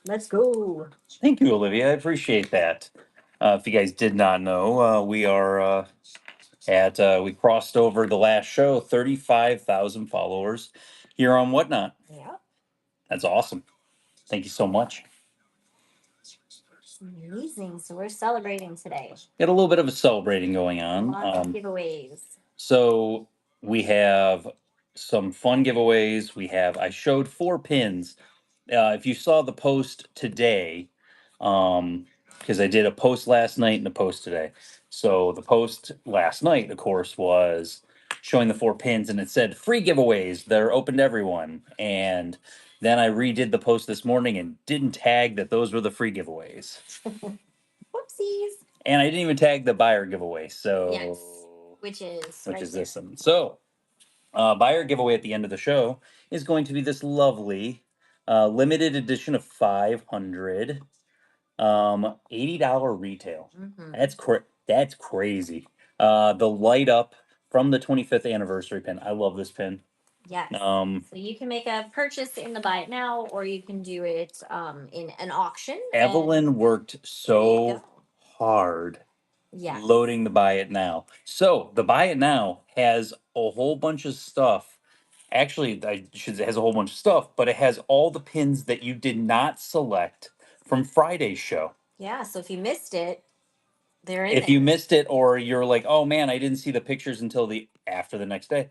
Let's go. Thank you, Olivia. I appreciate that. If you guys did not know, we are we crossed over the last show, 35,000 followers here on Whatnot. Yeah. That's awesome. Thank you so much. Amazing. So we're celebrating today. Got a little bit of a celebrating going on. Lots of giveaways. So we have some fun giveaways. I showed 4 pins. If you saw the post today, because I did a post last night and a post today. So the post last night, of course, was showing the 4 pins and it said free giveaways. They're open to everyone. And then I redid the post this morning and didn't tag that those were the free giveaways. Whoopsies. And I didn't even tag the buyer giveaway. So Yes. Which is this one. So buyer giveaway at the end of the show is going to be this lovely limited edition of 500 $80 retail. That's crazy. The light up from the 25th anniversary pin. I love this pin. Yes. So you can make a purchase in the buy it now, or you can do it in an auction. Evelyn worked so hard loading the buy it now. So the buy it now has a whole bunch of stuff. Actually, I should say it has a whole bunch of stuff, but it has all the pins that you did not select from Friday's show. Yeah, so if you missed it, they're in If there. you missed it, or you're like, oh man, I didn't see the pictures until after the next day,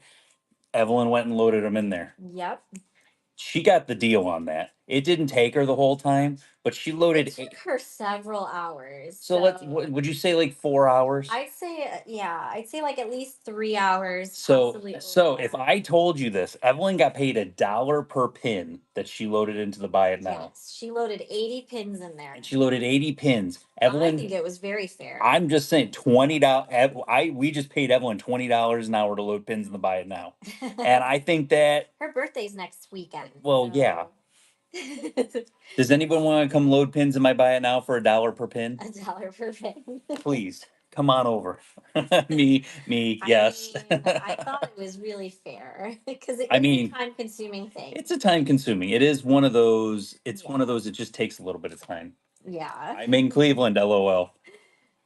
Evelyn went and loaded them in there. Yep. She got the deal on that. It didn't take her the whole time, but she loaded. It took her several hours. So would you say like 4 hours? I'd say, yeah, I'd say like at least 3 hours. So if I told you this, Evelyn got paid $1 per pin that she loaded into the buy it now. Yes, she loaded 80 pins in there. And she loaded 80 pins. I think it was very fair. I'm just saying $20. We just paid Evelyn $20 an hour to load pins in the buy it now. And I think that her birthday's next weekend. Well, yeah. Does anyone want to come load pins in my buy it now for $1 per pin? $1 per pin. Please come on over. me, yes. I thought it was really fair because it's a time consuming thing. It's a time consuming. It is one of those. It's one of those. It just takes a little bit of time. Yeah. I'm in Cleveland. LOL.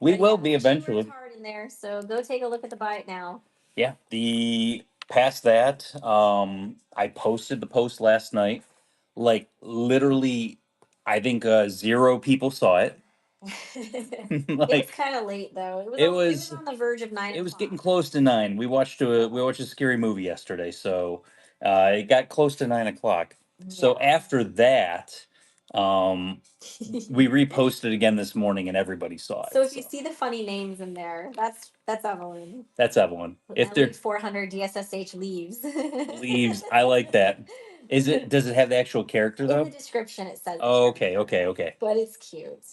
We will be eventually. She worked hard in there, so go take a look at the buy it now. Yeah. Past that, I posted the post last night. Like literally, I think 0 people saw it. It was kind of late though. It was on the verge of 9. It was getting close to 9. We watched a scary movie yesterday, so it got close to 9 o'clock. So after that, we reposted again this morning, and everybody saw it. So if you see the funny names in there, that's Evelyn. That's Evelyn. If there's 400 DSSH leaves. Leaves, I like that. Does it have the actual character though? In the description it says. Oh, okay. But it's cute.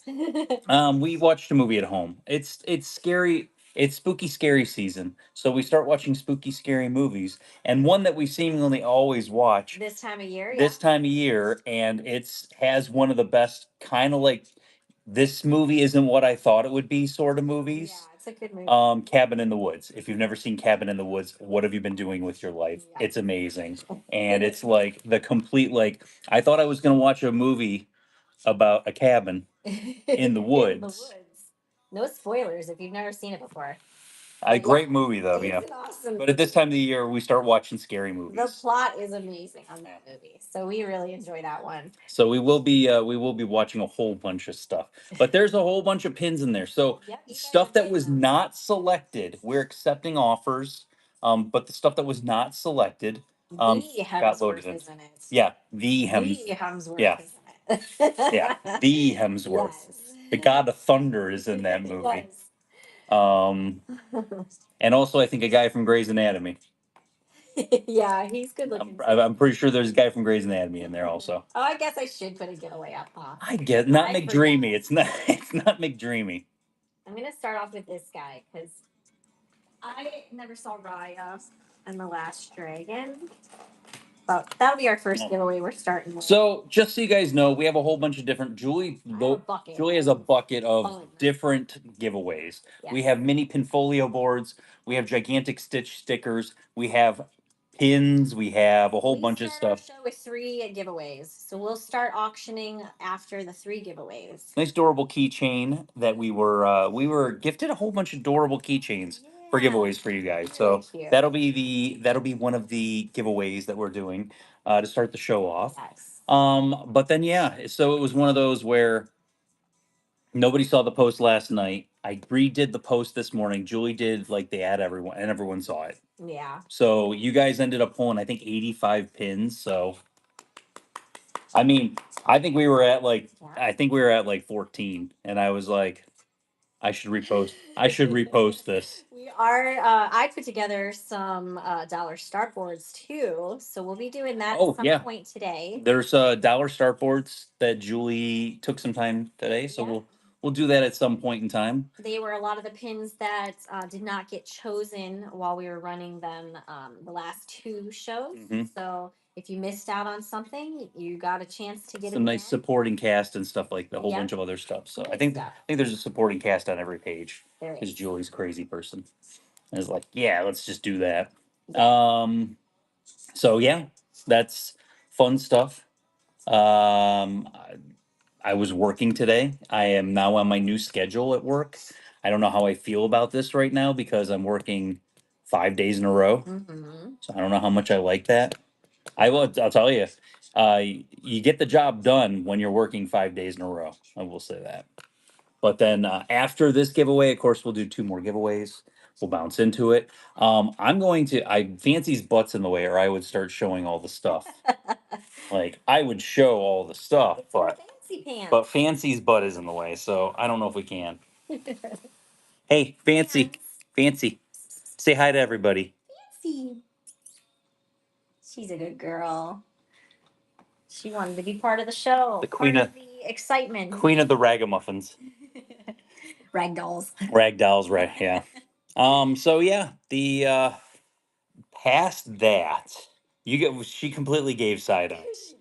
We watched a movie at home. It's scary. It's spooky scary season. So we start watching spooky scary movies. And one that we seemingly always watch this time of year. This time of year, and has one of the best kind of like this movie isn't what I thought it would be sort of movies. Yeah, it's a good movie. Cabin in the Woods. If you've never seen Cabin in the Woods, what have you been doing with your life? Yeah. It's amazing. And it's like the complete like I thought I was gonna watch a movie about a cabin in the woods. No spoilers if you've never seen it before. A great movie though, yeah. Awesome. But at this time of the year, we start watching scary movies. The plot is amazing on that movie, so we really enjoy that one. So we will be watching a whole bunch of stuff, but there's a whole bunch of pins in there. So stuff that was not selected, we're accepting offers. But the stuff that was not selected, got loaded in. Isn't it? Yeah, the Hemsworth. Yeah. Isn't it? Yeah, the Hemsworth. Yes. The God of Thunder is in that movie. Yes. And also I think a guy from Grey's Anatomy. Yeah, he's good looking. I'm pretty sure there's a guy from Grey's Anatomy in there also. Oh, I guess I should put a giveaway up, huh? I get not McDreamy. It's not McDreamy. I'm gonna start off with this guy because I never saw Raya and the Last Dragon. But that'll be our first giveaway. We're starting with. So just so you guys know, we have a whole bunch of different Julie has a bucket of different giveaways. Yeah. We have mini Pinfolio boards, we have gigantic Stitch stickers, we have pins. We have a whole We bunch of start our stuff. show with 3 giveaways, so we'll start auctioning after the 3 giveaways. Nice adorable keychain that we were gifted a whole bunch of adorable keychains for Yeah, giveaways for you guys. really So cute. that'll be one of the giveaways that we're doing to start the show off. Yes. But then yeah, so it was one of those where nobody saw the post last night. I redid the post this morning. Julie did like the ad everyone and everyone saw it. Yeah. So you guys ended up pulling I think 85 pins. So I mean, I think we were at like Yeah. I think we were at like 14 and I was like I should repost this. We are. I put together some dollar start boards too, so we'll be doing that Oh, at some yeah. point today. There's dollar start boards that Julie took some time today, so Yeah. we'll do that at some point in time. They were a lot of the pins that did not get chosen while we were running them the last 2 shows. Mhm. So if you missed out on something, you got a chance to get Some it nice again. supporting cast and stuff like that, a whole Yep. bunch of other stuff. So I Good think stuff. there's a supporting cast on every page There because is. Julie's a crazy person. And it's like, yeah, let's just do that. So yeah, that's fun stuff. I was working today. I am now on my new schedule at work. I don't know how I feel about this right now because I'm working 5 days in a row. Mm-hmm. So I don't know how much I like that. I'll tell you, you get the job done when you're working 5 days in a row. I will say that. But then after this giveaway, of course, we'll do 2 more giveaways. We'll bounce into it. I Fancy's butt's in the way, or I would start showing all the stuff. Like I would show all the stuff, It's her but fancy pants. Fancy's butt is in the way, so I don't know if we can. Hey, Fancy, Fancy, say hi to everybody. Fancy. She's a good girl. She wanted to be part of the show. The queen part of the excitement. Queen of the ragamuffins. Ragdolls. Ragdolls, right? Yeah. So yeah, the past that she completely gave side eyes.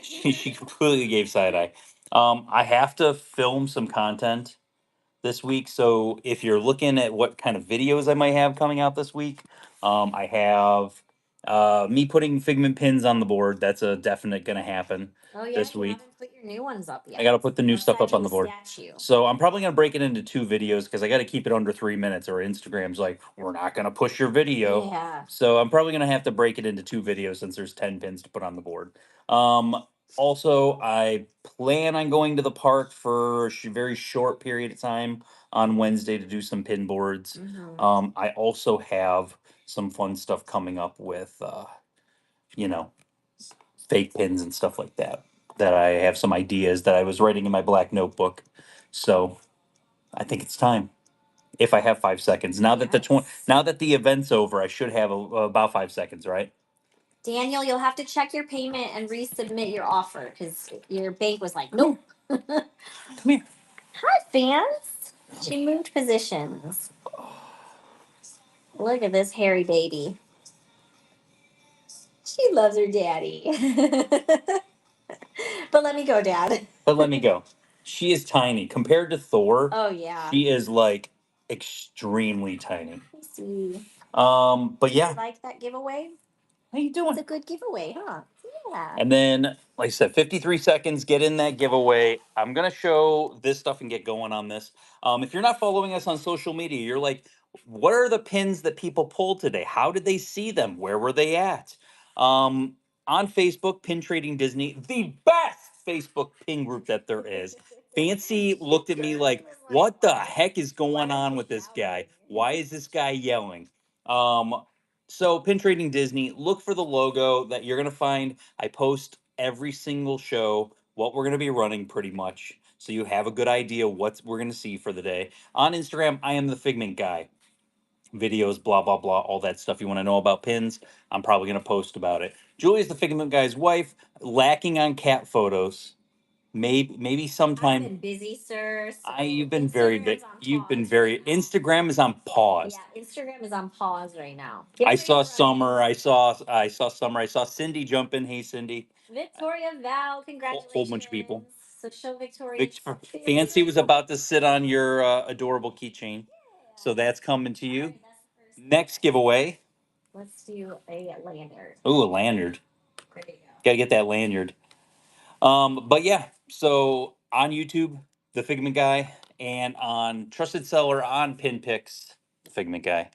She completely gave side eye. I have to film some content this week. So if you're looking at what kind of videos I might have coming out this week, I have me putting Figment pins on the board. That's a definite going to happen Oh yeah, this you week. haven't put your new ones up yet. I got to put the new stuff Outside up on of the board. statue. So I'm probably going to break it into 2 videos because I got to keep it under 3 minutes or Instagram's like, we're not going to push your video. Yeah. So I'm probably going to have to break it into 2 videos since there's 10 pins to put on the board. Also, I plan on going to the park for a very short period of time on Wednesday to do some pin boards. Mhm. I also have some fun stuff coming up with, fake pins and stuff like that. That I have some ideas that I was writing in my black notebook. So I think it's time. If I have 5 seconds, now that Yes. now that the event's over, I should have about 5 seconds, right? Daniel, you'll have to check your payment and resubmit your offer because your bank was like, nope. Come here. Hi, fans. She moved positions. Look at this hairy baby. She loves her daddy. But let me go, Dad. But let me go. She is tiny compared to Thor. Oh yeah. She is like extremely tiny. Let's see. But You yeah, like that giveaway? how you It's a doing? good giveaway, huh? Yeah. And then, like I said, 53 seconds, get in that giveaway. I'm going to show this stuff and get going on this. If you're not following us on social media, you're like, what are the pins that people pulled today? How did they see them? Where were they at? On Facebook, Pin Trading Disney, the best Facebook pin group that there is. Fancy looked at me like, what the heck is going on with this guy? Why is this guy yelling? So Pin Trading Disney, look for the logo that you're going to find. I post every single show what we're going to be running pretty much. So you have a good idea what we're going to see for the day. On Instagram, I am the Figment guy. Videos, blah, blah, blah, all that stuff you want to know about pins, I'm probably going to post about it. Julie's the Figment guy's wife, lacking on cat photos. Maybe I've sometime. been busy, sir. So You've been very big. Instagram's on You've been pause very. right now. Instagram is on pause. Yeah, Instagram is on pause right now. I Get saw ready for Summer. I saw Summer. I saw Cindy jump in. Hey, Cindy. Victoria Val, congratulations. Whole bunch of people. So show Victoria. Fancy was about to sit on your adorable keychain, so that's coming to you. Next giveaway, Let's do a lanyard. Ooh, a lanyard. There you go. Gotta get that lanyard. But yeah, so on YouTube, the Figment Guy, and on Trusted Seller on Pinpicks, the Figment Guy.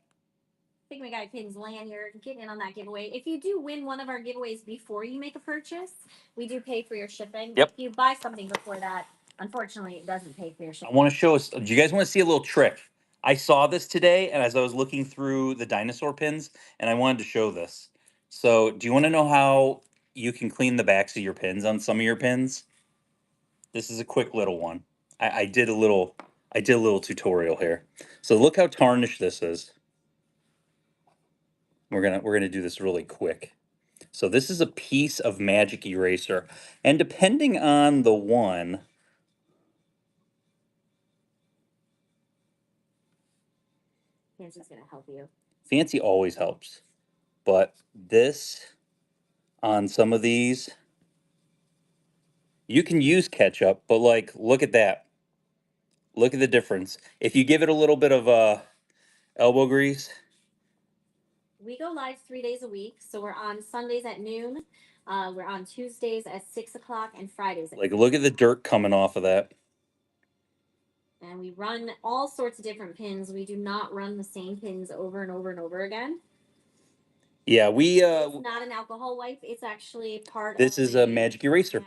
Figment Guy pins lanyard. Get in on that giveaway. If you do win one of our giveaways before you make a purchase, we do pay for your shipping. Yep. If you buy something before that, unfortunately, it doesn't pay for your I shipping. want to show us. Do you guys want to see a little trick? I saw this today, and as I was looking through the dinosaur pins, and I wanted to show this. So, do you want to know how you can clean the backs of your pins on some of your pins? This is a quick little one. I did a little tutorial here. So look how tarnished this is. We're gonna do this really quick. So this is a piece of magic eraser, and depending on the one, Fancy's gonna help you. Fancy always helps, but this on some of these, you can use ketchup, but like, look at that. Look at the difference. If you give it a little bit of elbow grease. We go live 3 days a week, so we're on Sundays at noon. We're on Tuesdays at 6 o'clock and Fridays. Like, look at the dirt coming off of that. And we run all sorts of different pins. We do not run the same pins over and over and over again. Yeah, it's not an alcohol wipe. It's actually part this of is a magic eraser.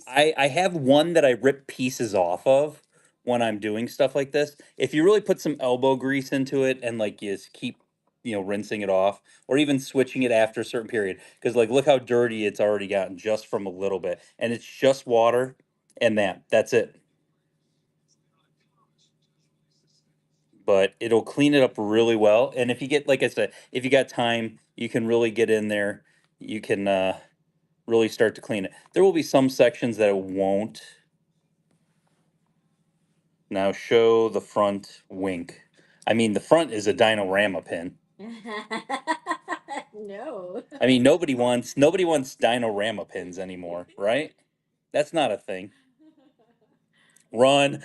I have one that I rip pieces off of when I'm doing stuff like this. If you really put some elbow grease into it and like you just keep, rinsing it off or even switching it after a certain period, because like look how dirty it's already gotten just from a little bit, and it's just water and that's it. But it'll clean it up really well. And if you get, like I said, if you got time, you can really get in there. You can really start to clean it. There will be some sections that it won't. Now show the front wink. I mean, the front is a Dinorama pin. No. I mean, nobody wants Dinorama pins anymore, right? That's not a thing. Run.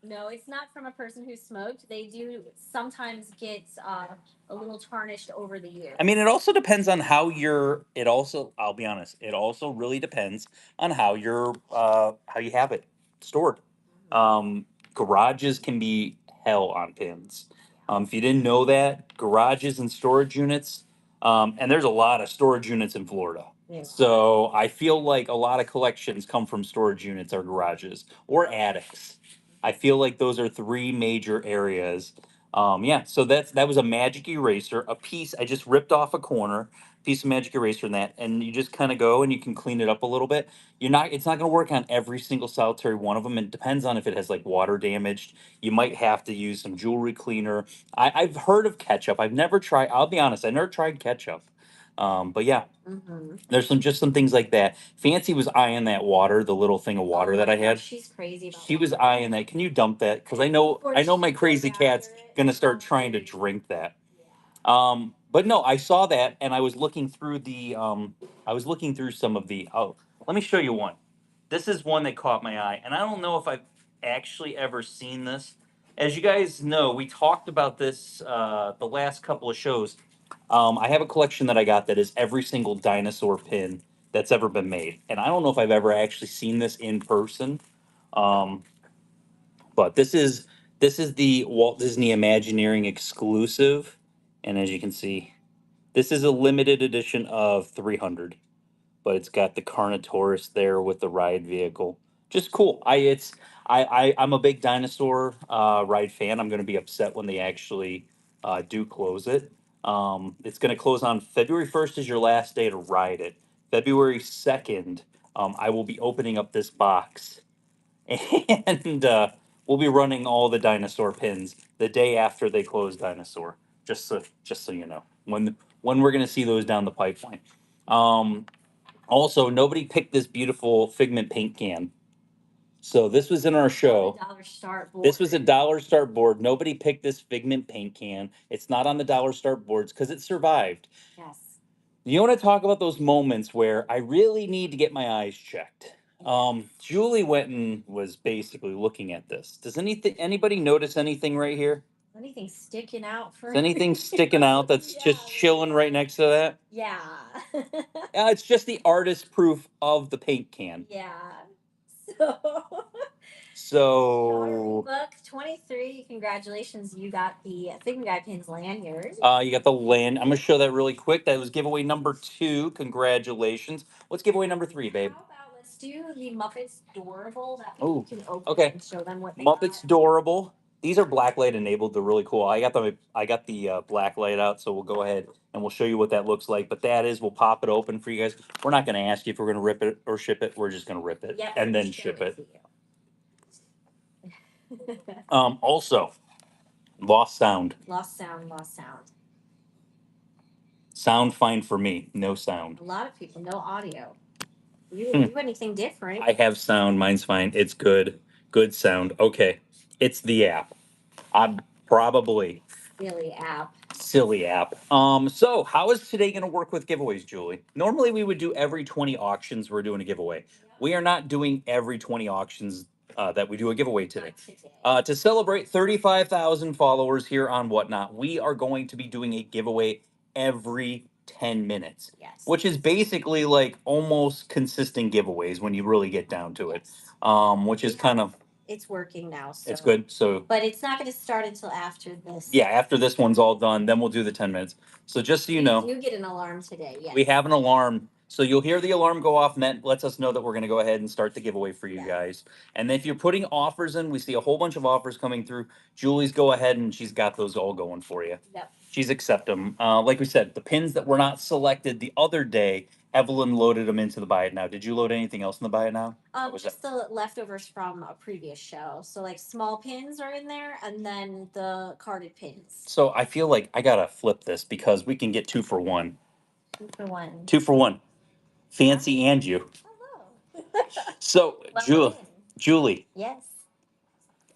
No, it's not from a person who smoked. They do sometimes get a little tarnished over the years. I mean, it also depends on how I'll be honest, it also really depends on how how you have it stored. Garages can be hell on pins. If you didn't know that, garages and storage units, and there's a lot of storage units in Florida. Yeah. So I feel like a lot of collections come from storage units or garages or attics. I feel like those are three major areas. Yeah, so that was a magic eraser, a piece. I just ripped off a corner, piece of magic eraser in that, and you just kind of go and you can clean it up a little bit. It's not going to work on every single solitary one of them. It depends on if it has like water damaged. You might have to use some jewelry cleaner. I've heard of ketchup. I've never tried. I'll be honest, I never tried ketchup. But yeah, there's some things like that. Fancy was eyeing that water, the little thing of water that I had. She's crazy. About She was eyeing that. Can you dump that? Because I know my crazy cat's gonna start trying to drink that. But no, I saw that and I was looking through some of the. Oh, let me show you one. This is one that caught my eye, and I don't know if I've actually ever seen this. As you guys know, we talked about this the last couple of shows. I have a collection that I got that is every single dinosaur pin that's ever been made, and I don't know if I've ever actually seen this in person. Um, but this is the Walt Disney Imagineering exclusive, and as you can see, this is a limited edition of 300, but it's got the Carnotaurus there with the ride vehicle. Just cool. I'm a big dinosaur ride fan. I'm going to be upset when they actually do close it. It's going to close on February 1st is your last day to ride it. February 2nd, I will be opening up this box and we'll be running all the dinosaur pins the day after they close dinosaur. Just so you know when we're gonna see those down the pipeline. Also, nobody picked this beautiful Figment paint can. So this was in our show. This was a dollar start board. Nobody picked this Figment paint can. It's not on the dollar start boards because it survived. Yes. You want to talk about those moments where I really need to get my eyes checked? Julie went and was basically looking at this. Does anybody notice anything right here? Anything sticking out for Is anything sticking out that's just chilling right next to that? Yeah. It's just the artist proof of the paint can. Yeah. So So book 23. Congratulations. You got the Thinking Guy Pins lanyard. you got the land. I'm gonna show that really quick. That was giveaway number 2. Congratulations. What's giveaway number 3, babe? How about let's do the Muppets Dorable. That Oh, you can open okay. and show them what they Muppets got. Dorable. These are blacklight enabled. They're really cool. I got the black light out, so we'll go ahead and we'll show you what that looks like. But that is, we'll pop it open for you guys. We're not going to ask you if we're going to rip it or ship it. We're just going to rip it Yep, and then show ship it. to you. Also, lost sound. Lost sound, lost sound. Sound fine for me. No sound. A lot of people, no audio. You didn't do anything different. I have sound. Mine's fine. It's good. Good sound. Okay. It's the app. I'm probably silly app. So how is today going to work with giveaways, Julie? Normally we would do every 20 auctions. We're doing a giveaway. We are not doing every 20 auctions that we do a giveaway today. To celebrate 35,000 followers here on Whatnot, we are going to be doing a giveaway every 10 minutes, Yes. which is basically like almost consistent giveaways when you really get down to it. Which is kind of, It's working now. So. it's good. So But it's not going to start until after this. yeah, after this one's all done, then we'll do the 10 minutes. So just so you know, You get an alarm today. Yes. we have an alarm. So you'll hear the alarm go off, and that lets us know that we're going to go ahead and start the giveaway for you guys. And if you're putting offers in, we see a whole bunch of offers coming through. Julie's go ahead and she's got those all going for you. Yep. She's accept them. Like we said, the pins that were not selected the other day, Evelyn loaded them into the Buy It Now. Did you load anything else in the Buy It Now? Just the leftovers from a previous show. So like small pins are in there, and then the carded pins. So I feel like I gotta flip this because we can get 2 for 1. 2 for 1. 2 for 1. Fancy and you. Hello. So Julie, Yes.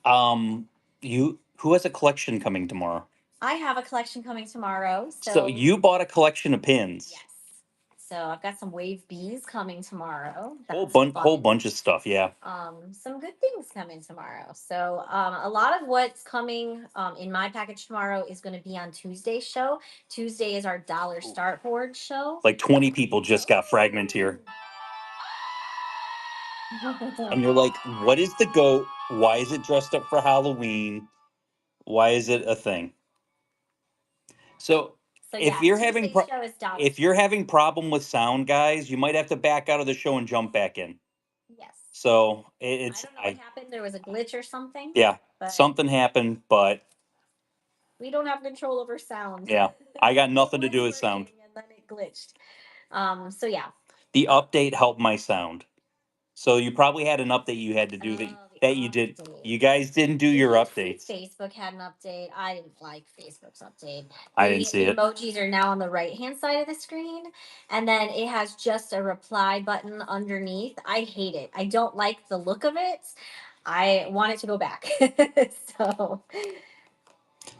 who has a collection coming tomorrow? I have a collection coming tomorrow. So you bought a collection of pins. Yes. So I've got some Wave Bs coming tomorrow. Whole bunch of stuff, yeah. Some good things coming tomorrow. So a lot of what's coming in my package tomorrow is going to be on Tuesday's show. Tuesday is our dollar start board show. Like 20 people just got fragment here. And you're like, what is the goat? Why is it dressed up for Halloween? Why is it a thing? So if you're having problem with sound, guys, you might have to back out of the show and jump back in. Yes. So I don't know what happened. There was a glitch or something. Yeah, something happened, but we don't have control over sound. Yeah, I got nothing to do with sound. And then it glitched. So yeah. The update helped my sound. So you probably had an update you had to do that you did. You guys didn't do your updates. Facebook had an update. I didn't like Facebook's update. I didn't see it. Emojis are now on the right-hand side of the screen, and then it has just a reply button underneath. I hate it. I don't like the look of it. I want it to go back.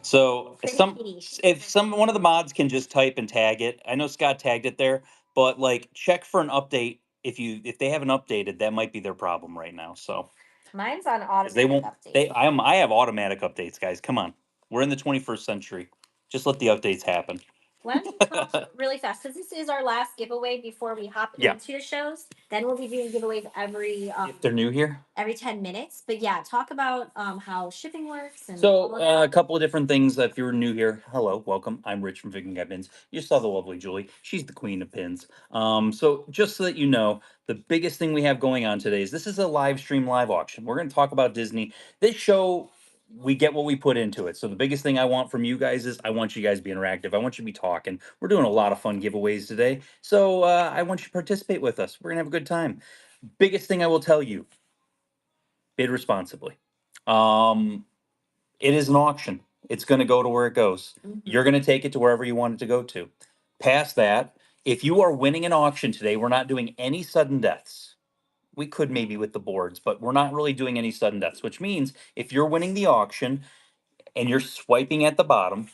So if one of the mods can just type and tag it. I know Scott tagged it there, but like check for an update. If they haven't updated, that might be their problem right now. So mine's on automatic updates. I have automatic updates, guys. Come on. We're in the 21st century. Just let the updates happen. Why don't you talk really fast? Because this is our last giveaway before we hop into the shows. Then we'll be doing giveaways every if they're new here, every 10 minutes. But yeah, talk about how shipping works. And so a couple of different things. If you're new here, hello, welcome. I'm Rich from Thinking Guy Pins. You saw the lovely Julie. She's the queen of pins. So just so that you know, the biggest thing we have going on today is this is a live stream live auction. We're going to talk about Disney. This show, we get what we put into it. So the biggest thing I want from you guys is I want you guys to be interactive. I want you to be talking. We're doing a lot of fun giveaways today. So I want you to participate with us. We're going to have a good time. Biggest thing I will tell you, bid responsibly. It is an auction. It's going to go to where it goes. Mm-hmm. You're going to take it to wherever you want it to go to. Past that, if you are winning an auction today, we're not doing any sudden deaths. We could maybe with the boards, but we're not really doing any sudden deaths, which means if you're winning the auction and you're swiping at the bottom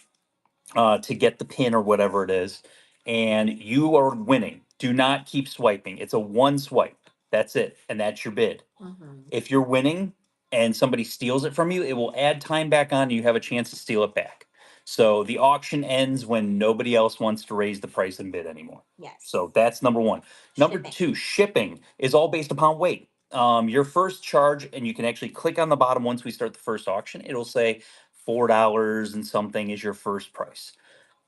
to get the pin or whatever it is, and you are winning, do not keep swiping. It's a one swipe. That's it. And that's your bid. Mm-hmm. If you're winning, and somebody steals it from you, it will add time back on and you have a chance to steal it back. So the auction ends when nobody else wants to raise the price and bid anymore. Yes. So that's number one. Number Shipping. two, shipping is all based upon weight. Your first charge, and you can actually click on the bottom once we start the first auction, it'll say $4 and something is your first price.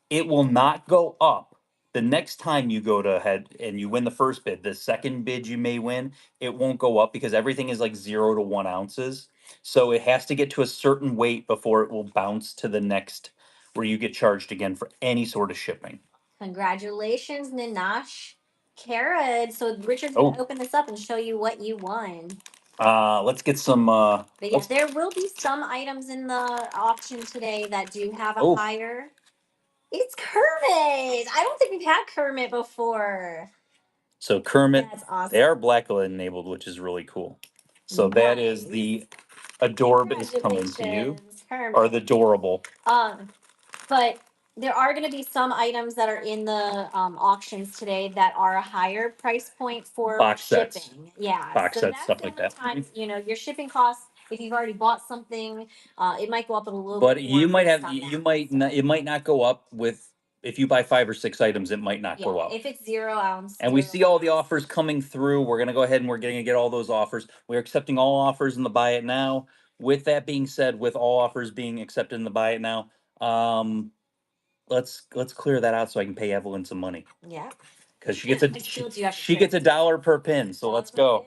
It will not go up the next time you go to ahead and you win the first bid. The second bid you may win, it won't go up because everything is like 0 to 1 ounces. So it has to get to a certain weight before it will bounce to the next where you get charged again for any sort of shipping. Congratulations, Ninash. Kara, so Richard's Oh. gonna open this up and show you what you won. Let's get some But yeah, let's- there will be some items in the auction today that do have a Oh. higher. It's Kermit. I don't think we've had Kermit before. So Kermit, That's awesome. they are Blacklight enabled, which is really cool. So that is Nice. the Adorbis coming to you, Congratulations, Kermit. or the Adorable. But there are going to be some items that are in the auctions today that are a higher price point for Box shipping. sets. Yeah, Box so sets, that's stuff the like only that. times, your shipping costs. If you've already bought something, it might go up a little But bit more. you might based have, on you that. might not, it might not go up with, if you buy 5 or 6 items, it might not Yeah, go up. if it's 0 ounce. And we 0 see all the ounce. offers coming through. We're gonna go ahead and we're gonna get all those offers. We're accepting all offers in the buy it now. With that being said, with all offers being accepted in the buy it now, let's clear that out so I can pay Evelyn some money. Yeah. Because she gets a I still do have to she clear gets it. $1 per pin. So let's go.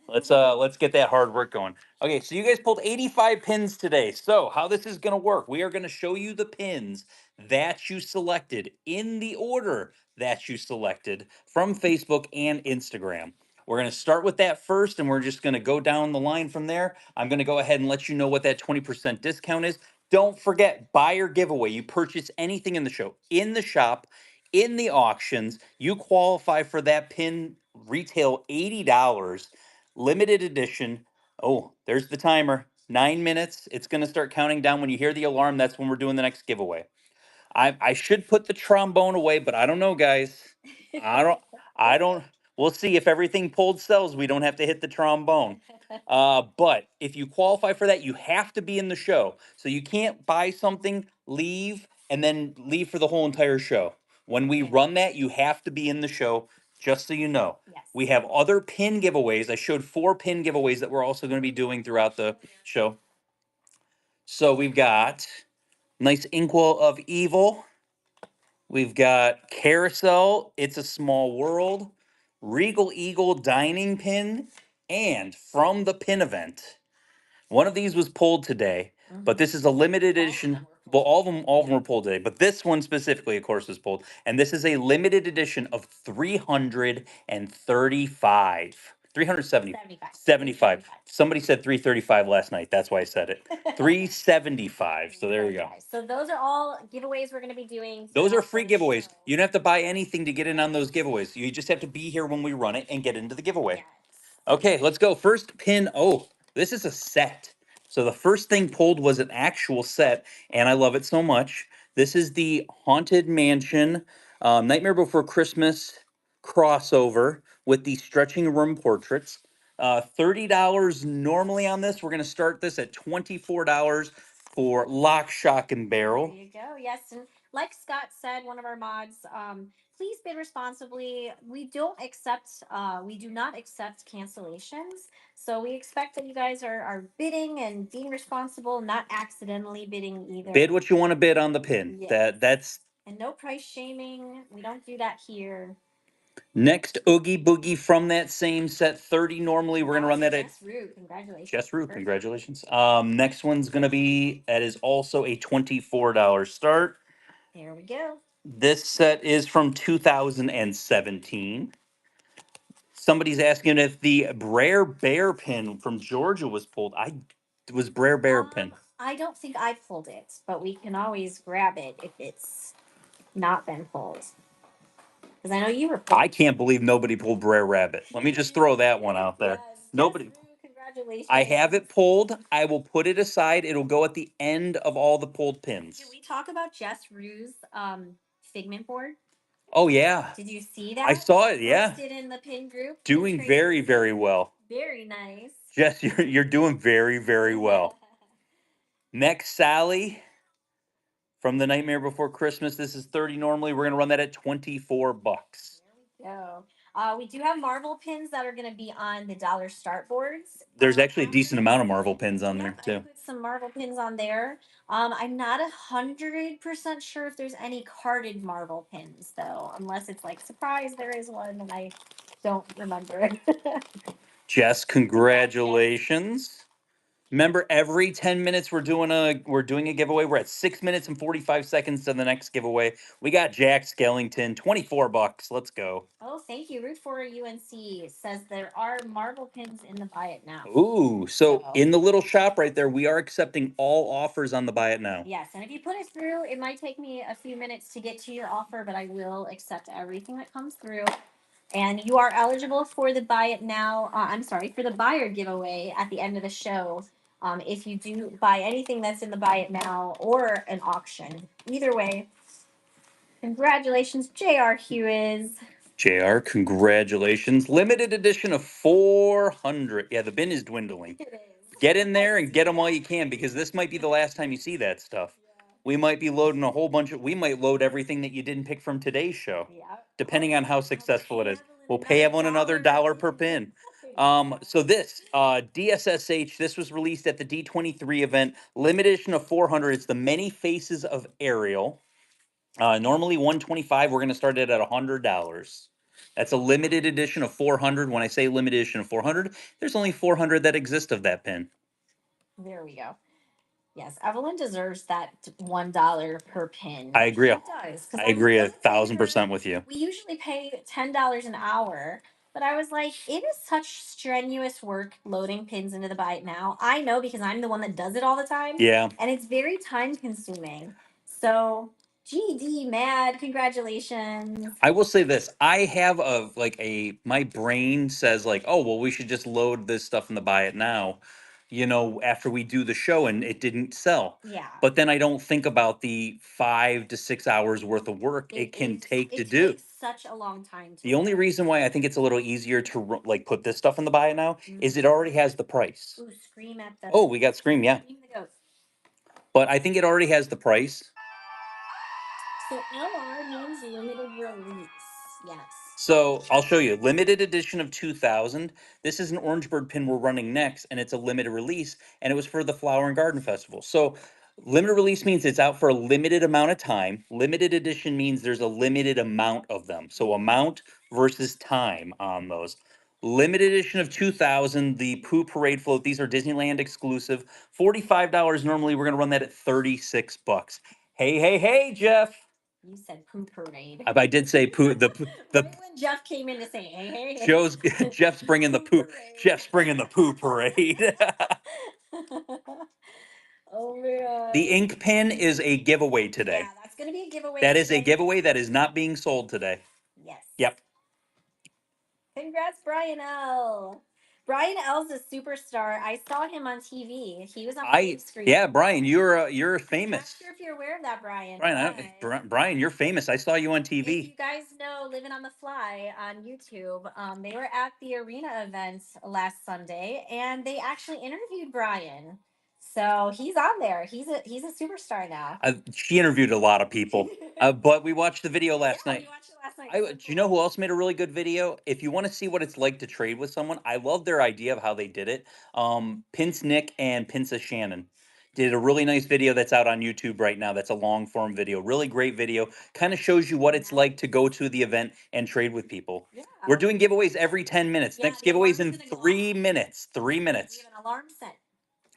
Let's get that hard work going. Okay, so you guys pulled 85 pins today. So how this is gonna work, we are gonna show you the pins that you selected in the order that you selected from Facebook and Instagram. We're gonna start with that first, and we're just gonna go down the line from there. I'm gonna go ahead and let you know what that 20% discount is. Don't forget, buyer giveaway. You purchase anything in the show, in the shop, in the auctions, you qualify for that pin retail $80. Limited edition. Oh, there's the timer. 9 minutes. It's going to start counting down. When you hear the alarm, that's when we're doing the next giveaway. I should put the trombone away, but I don't know, guys. I don't. We'll see if everything pulled sells. We don't have to hit the trombone. But if you qualify for that, you have to be in the show. So you can't buy something, leave, and then leave for the whole entire show. When we run that, you have to be in the show. Just so you know. Yes. We have other pin giveaways. I showed 4 pin giveaways that we're also going to be doing throughout the show. So we've got nice Inkwell of Evil. We've got Carousel, It's a Small World, Regal Eagle Dining Pin, and from the pin event. One of these was pulled today, but this is a limited edition. Well, all of them were pulled today, but this one specifically, of course, was pulled. And this is a limited edition of 335. 370. 75. Somebody said 335 last night. That's why I said it. 375. So there you go. Okay, so those are all giveaways we're going to be doing. Those are throughout free the giveaways. show. You don't have to buy anything to get in on those giveaways. You just have to be here when we run it and get into the giveaway. Yes. Okay, let's go. First pin. Oh, this is a set. So the first thing pulled was an actual set, and I love it so much. This is the Haunted Mansion Nightmare Before Christmas crossover with the stretching room portraits. $30 normally on this. We're going to start this at $24 for Lock, Shock, and Barrel. There you go. Yes, and like Scott said, one of our mods, please bid responsibly. We do not accept cancellations. So we expect that you guys are bidding and being responsible, not accidentally bidding either. Bid what you want to bid on the pin. Yes. That's And no price shaming. We don't do that here. next Oogie Boogie from that same set. 30 normally. We're gonna run that at Jess Rue, congratulations. Jess Rue, congratulations. Next one's gonna be, that is also a $24 start. There we go. This set is from 2017. Somebody's asking if the Brer Bear pin from Georgia was pulled. It was Brer Bear pin. I don't think I pulled it, but we can always grab it if it's not been pulled. Because I know you were pulled. I can't believe nobody pulled Brer Rabbit. Let me just throw that one out there. Yes. Nobody. Jess Rue, congratulations. I have it pulled. I will put it aside. It'll go at the end of all the pulled pins. Can we talk about Jess Rue's figment board? Oh yeah, Did you see that? I saw it. Yeah, Posted in the pin group. doing Pinterest. very, very well. Very nice. Jess, you're doing very, very well. Next, Sally from The Nightmare Before Christmas. This is 30 normally. We're gonna run that at $24. There we go. We do have Marvel pins that are going to be on the dollar start boards. There's actually a decent amount of Marvel pins on there I too. put some Marvel pins on there. I'm not 100% sure if there's any carded Marvel pins though, unless it's like surprise there is one and I don't remember it. Jess, congratulations. Remember, every 10 minutes we're doing a giveaway. We're at 6 minutes and 45 seconds to the next giveaway. We got Jack Skellington, $24. Let's go. Oh, thank you. Root for UNC says there are Marvel pins in the buy it now. Ooh, so in the little shop right there, we are accepting all offers on the buy it now. Yes, and if you put it through, it might take me a few minutes to get to your offer, but I will accept everything that comes through. And you are eligible for the buy it now. For the buyer giveaway at the end of the show. If you do buy anything that's in the buy it now or an auction, either way, congratulations, J.R. Hughes. JR, congratulations. Limited edition of 400. Yeah, the bin is dwindling. It is. Get in there and get them while you can, because this might be the last time you see that stuff. We might be loading a whole bunch of, we might load everything that you didn't pick from today's show, depending on how successful it is. We'll pay everyone another dollar per pin. So this DSSH, this was released at the D23 event, limited edition of 400. It's the Many Faces of Ariel. Normally 125. We're going to start it at $100. That's a limited edition of 400. When I say limited edition of 400, there's only 400 that exist of that pin. There we go. Yes, Evelyn deserves that $1 per pin. I agree. She does. I agree 1,000% with you. We usually pay $10 an hour, but I was like, it is such strenuous work loading pins into the buy it now. I know because I'm the one that does it all the time. Yeah. And it's very time consuming. So GD mad, congratulations. I will say this. I have my brain says like, oh, well, we should just load this stuff in the buy it now, after we do the show and it didn't sell. Yeah. But then I don't think about the 5 to 6 hours worth of work it can take to do. It takes such a long time to The only reason why I think it's a little easier to put this stuff in the buy it now is it already has the price. Ooh, Scream at the Oh, we got Scream, yeah. Scream the Ghost. But I think it already has the price. So LR means limited release. Yes. So I'll show you. Limited edition of 2000. This is an Orange Bird pin we're running next, and it's a limited release, and it was for the Flower and Garden Festival. So limited release means it's out for a limited amount of time. Limited edition means there's a limited amount of them. So amount versus time on those. Limited edition of 2000, the Pooh Parade float. These are Disneyland exclusive. $45 normally. We're going to run that at $36. Hey, Jeff. You said Pooh Parade. I did say Pooh. The Right when Jeff came in to say, hey. Jeff's bringing the Pooh. Jeff's bringing the Pooh Parade. Oh man. The ink pin is a giveaway today. Yeah, that's gonna be a giveaway. That is a giveaway that is not being sold today. Yes. Yep. Congrats, Brian L. Brian L's a superstar. I saw him on TV. He was on the big screen. Yeah, Brian, you're famous. I'm not sure if you're aware of that, Brian. Brian, you're famous. I saw you on TV. If you guys know Living on the Fly on YouTube, they were at the arena event last Sunday, and they actually interviewed Brian. So he's on there. He's a superstar now. She interviewed a lot of people, but we watched the video last night. We watched it last night. Do you know who else made a really good video? If you want to see what it's like to trade with someone, I love their idea of how they did it. Pince Nick and Pince Shannon did a really nice video that's out on YouTube right now. That's a long form video, really great video. Kind of shows you what it's like to go to the event and trade with people. Yeah. We're doing giveaways every 10 minutes. Yeah, Next giveaway's in 3 minutes. 3 minutes. We have an alarm set.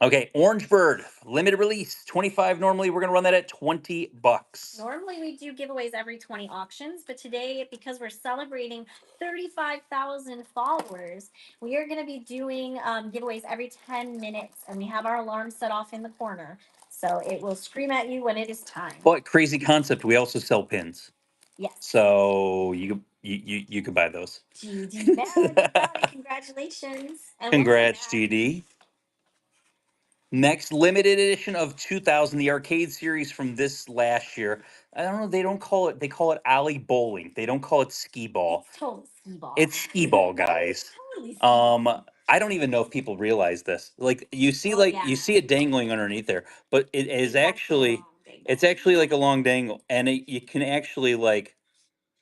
Okay, Orange Bird, limited release, 25 normally. We're going to run that at $20. Normally we do giveaways every 20 auctions, but today, because we're celebrating 35,000 followers, we are going to be doing giveaways every 10 minutes, and we have our alarm set off in the corner, so it will scream at you when it is time. But crazy concept, we also sell pins. Yes. So you could buy those. GD, congratulations. And congrats, GD. Next, limited edition of 2000, the arcade series from this last year. I don't know. They don't call it. They call it Alley Bowling. They don't call it Skee Ball. It's total skee ball. It's Skee Ball, That is guys. totally skee ball. I don't even know if people realize this. Like you see, Oh, like yeah. you see it dangling underneath there, but it is It's a actually long dangle. it's actually like a long dangle, and you can actually like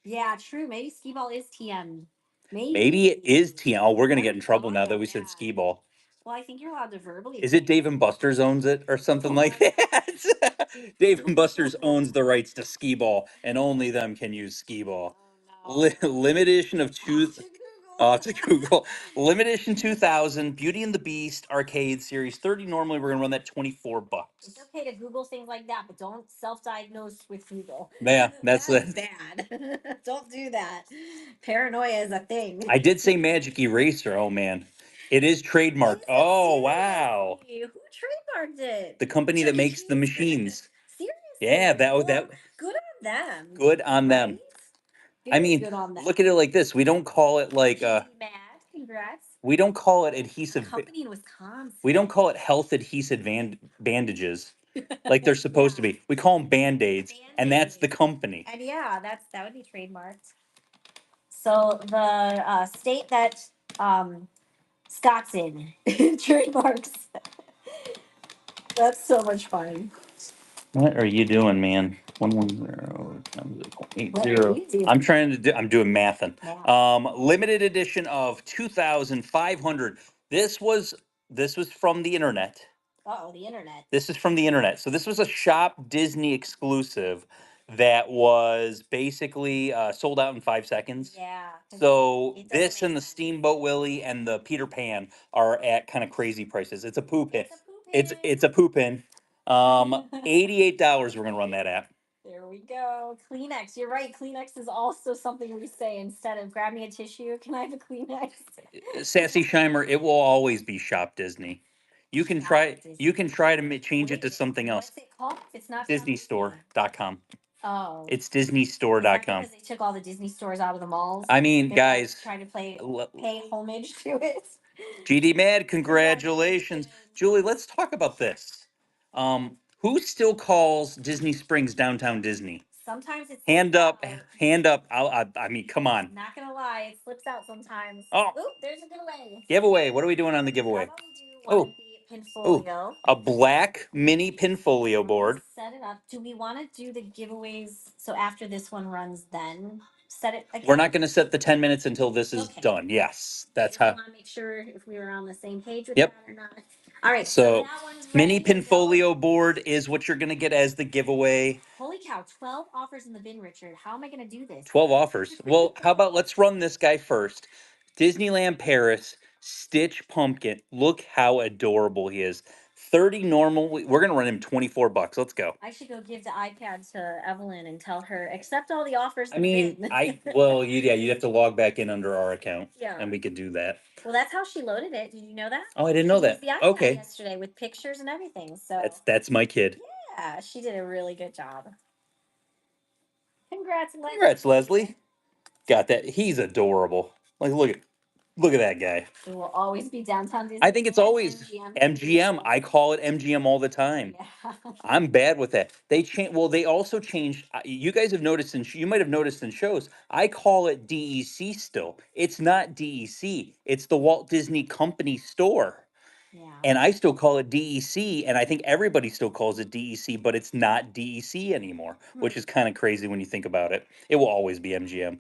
Yeah, true. Maybe skee ball is TM. maybe it is TM. Oh, we're gonna What get are in your trouble now thoughts that on we said that? Skee Ball. Well, I think you're allowed to verbally. Is say it Dave and Buster's owns it or something Oh like my that? Dave and Buster's owns the rights to Skee Ball, and only them can use Skee Ball. Oh, no. Limited edition of two. To Google. To Google. Limited edition 2000, Beauty and the Beast arcade series 30. Normally, we're gonna run that $24. It's okay to Google things like that, but don't self-diagnose with Google. Yeah, that's That is it. bad. Don't do that. Paranoia is a thing. I did say Magic Eraser. Oh man, it is trademarked. Is it Oh wow, seriously? Who trademarked it? the company that Chuck E. makes the Cheese? machines. Seriously? Yeah, that Well, that good on them. good on them. Right? I Very mean, good on them. look at it like this. We don't call it like Mad. Congrats. we don't call it adhesive. Company in Wisconsin. We don't call it health adhesive bandages like they're supposed to Yeah. be. We call them band-aids, and that's the Band-Aid. company. And yeah, that would be trademarked. So the state that Scott's in trademarks. That's so much fun. What are you doing, man? 110 times 80. What are you doing? I'm trying to do. I'm doing mathing. Math. Limited edition of 2,500. This was from the internet. Uh-oh, the internet. This is from the internet. So this was a Shop Disney exclusive that was basically sold out in 5 seconds. Yeah. 'cause So it doesn't this make and the sense. Steamboat Willie and the Peter Pan are at kind of crazy prices. It's a poo pin. It's a poop It's a poo pin. $88 we're gonna run that at. There we go. Kleenex. You're right. Kleenex is also something we say instead of grab me a tissue. Can I have a Kleenex? Sassy Shimer, it will always be Shop Disney. You can Shop try Disney. you can try to change What it to is it? something else. What's it called? It's not Shop Disney. DisneyStore.com. Oh. It's Is that DisneyStore.com. because they took all the Disney stores out of the malls? I mean, They guys, try to pay l- homage to it. GD Mad, congratulations. Julie, let's talk about this. Who still calls Disney Springs downtown Disney? Sometimes it's Hand slips up, out. hand up. I mean, come on. Not gonna lie, it slips out sometimes. Oh, Oop, there's a giveaway. giveaway. What are we doing on the How giveaway? about we do Oh, one of the Pinfolio? a black mini Pinfolio We'll board. set it up. Do we want to do the giveaways so after this one runs, then set it again? We're not going to set the 10 minutes until this is Okay. done. Yes, that's I how. just want to make sure if we were on the same page with Yep. that or not. All right, So, that one's mini ready to go. Pinfolio board is what you're going to get as the giveaway. Holy cow, 12 offers in the bin, Richard. How am I going to do this? 12 offers. Well, how about let's run this guy first. Disneyland Paris, Stitch Pumpkin. Look how adorable he is. 30 normal. We're going to run him $24. Let's go. I should go give the iPad to Evelyn and tell her, accept all the offers in I mean, the bin. you'd have to log back in under our account. Yeah. And we could do that. Well, that's how she loaded it. Did you know that? Oh, I didn't know She used that. the iPad Okay. yesterday with pictures and everything. So That's my kid. yeah, she did a really good job. Congrats, Leslie. Congrats, Leslie. Got that. He's adorable. Like, look at that guy. It will always be downtown Disney. I think it's always MGM. I call it MGM all the time. Yeah. I'm bad with that. They change. Well, they also changed. You guys have noticed, you might have noticed in shows. I call it DEC still. It's not DEC. It's the Walt Disney Company store. Yeah. And I still call it DEC, and I think everybody still calls it DEC, but it's not DEC anymore, which is kind of crazy when you think about it. It will always be MGM.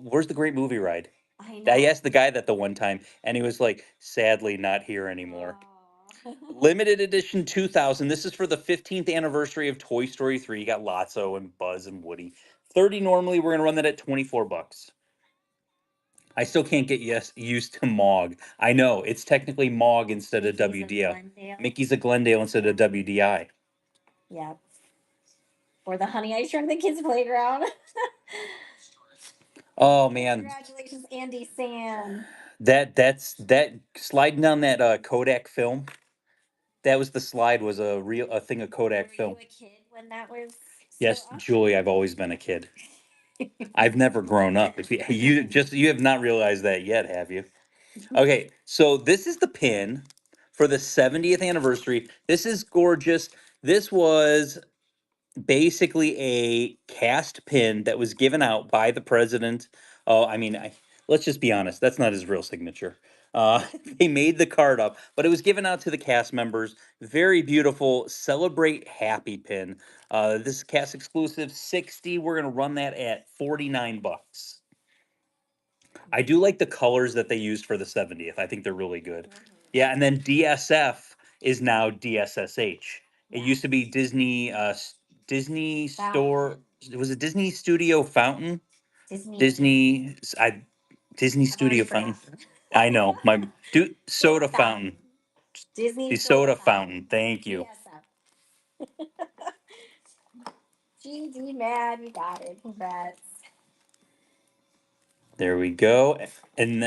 Where's the Great Movie Ride? I know. I asked the guy that the one time, and he was like, sadly not here anymore. Aw. Limited edition 2000. This is for the 15th anniversary of Toy Story 3. You got Lotso and Buzz and Woody. 30 normally. We're going to run that at $24. I still can't get used to Mog. I know it's technically Mog instead of WDI. Mickey's a Glendale instead of WDI. Yeah. Or the Honey I Shrunk the Kids Playground. Oh man! Congratulations, Andy San. That's sliding down that Kodak film. That was the slide. Was a thing of Kodak film. Were you a kid when that was? Yes, Julie. I've always been a kid. I've never grown up. If you have not realized that yet, have you? Okay, so this is the pin for the 70th anniversary. This is gorgeous. This was basically a cast pin that was given out by the president. Oh, I mean, let's just be honest, that's not his real signature. They made the card up, but it was given out to the cast members. Very beautiful. Celebrate Happy pin. This is cast exclusive 60. We're going to run that at 49 bucks. I do like the colors that they used for the 70th. I think they're really good. Yeah, and then DSF is now DSSH. It used to be Disney Disney Store. Was it Disney Studio Fountain? Disney Disney Studio Fountain. I know. My soda fountain. Disney The soda fountain. Thank you. DSF. GD man, you got it. Congrats. There we go. And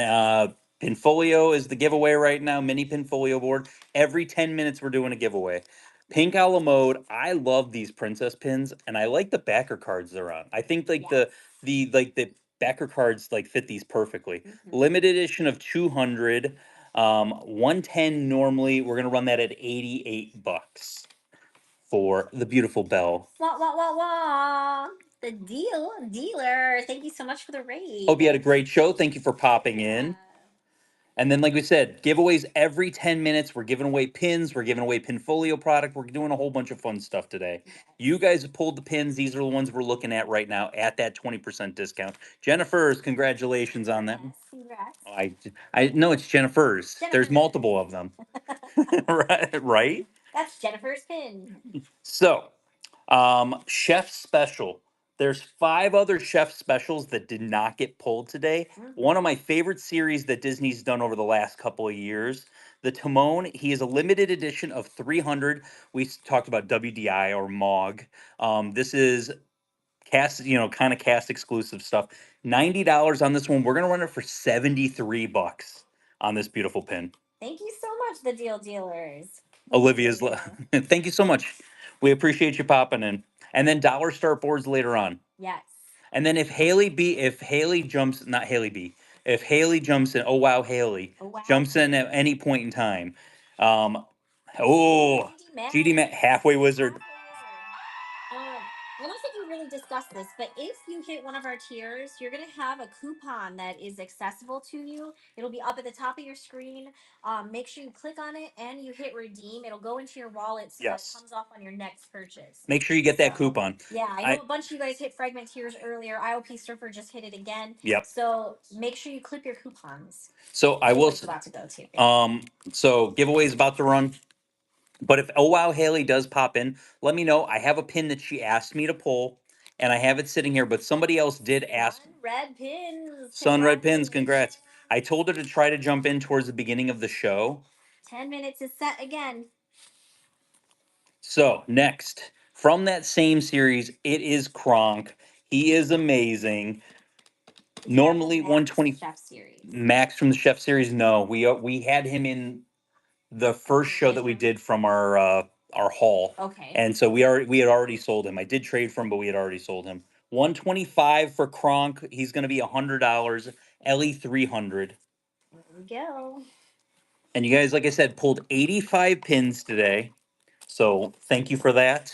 Pinfolio is the giveaway right now. Mini Pinfolio board. Every 10 minutes we're doing a giveaway. Pink a la mode. I love these princess pins, and I like the backer cards they're on. I think like the backer cards like fit these perfectly. Limited edition of 200. 110 normally. We're gonna run that at 88 bucks for the beautiful bell. Wah, wah, wah, wah. The dealer. Thank you so much for the raid. Hope you had a great show. Thank you for popping in. And then, like we said, giveaways every 10 minutes. We're giving away pins. We're giving away Pinfolio product. We're doing a whole bunch of fun stuff today. You guys have pulled the pins. These are the ones we're looking at right now at that 20% discount. Jennifer's, congratulations on that. Congrats. I know it's Jennifer's. There's multiple of them. Right? That's Jennifer's pin. So, chef special. There's 5 other chef specials that did not get pulled today. One of my favorite series that Disney's done over the last couple of years. The Timon, he is a limited edition of 300. We talked about WDI or MOG. This is cast, kind of cast exclusive stuff. $90 on this one. We're gonna run it for 73 bucks on this beautiful pin. Thank you so much, the dealers. Olivia's thank you so much. We appreciate you popping in. And then dollar start boards later on. Yes. And then if Haley jumps, not Haley B, if Haley jumps in, oh wow, Haley jumps in at any point in time. GD Matt, halfway wizard. I don't think we really discussed this, but if you hit one of our tiers, you're going to have a coupon that is accessible to you. It'll be up at the top of your screen. Make sure you click on it and you hit redeem. It'll go into your wallet so that it comes off on your next purchase. Make sure you get that coupon. Yeah, I know a bunch of you guys hit fragment tiers earlier. IOP Surfer just hit it again. Yep. So make sure you clip your coupons. So I will. About to go to. So giveaway is about to run. But if oh wow Haley does pop in, let me know. I have a pin that she asked me to pull, and I have it sitting here. But somebody else did ask. Red pins. Sun red pins. Congrats. I told her to try to jump in towards the beginning of the show. 10 minutes is set again. So next, from that same series, it is Kronk. He is amazing. Normally 120. Max from the Chef series. No, we had him in the first show that we did from our haul. Okay. And so we had already sold him. I did trade for him, but we had already sold him. 125 for Kronk. He's going to be $100. Ellie 300. There we go. And you guys, like I said, pulled 85 pins today. So thank you for that.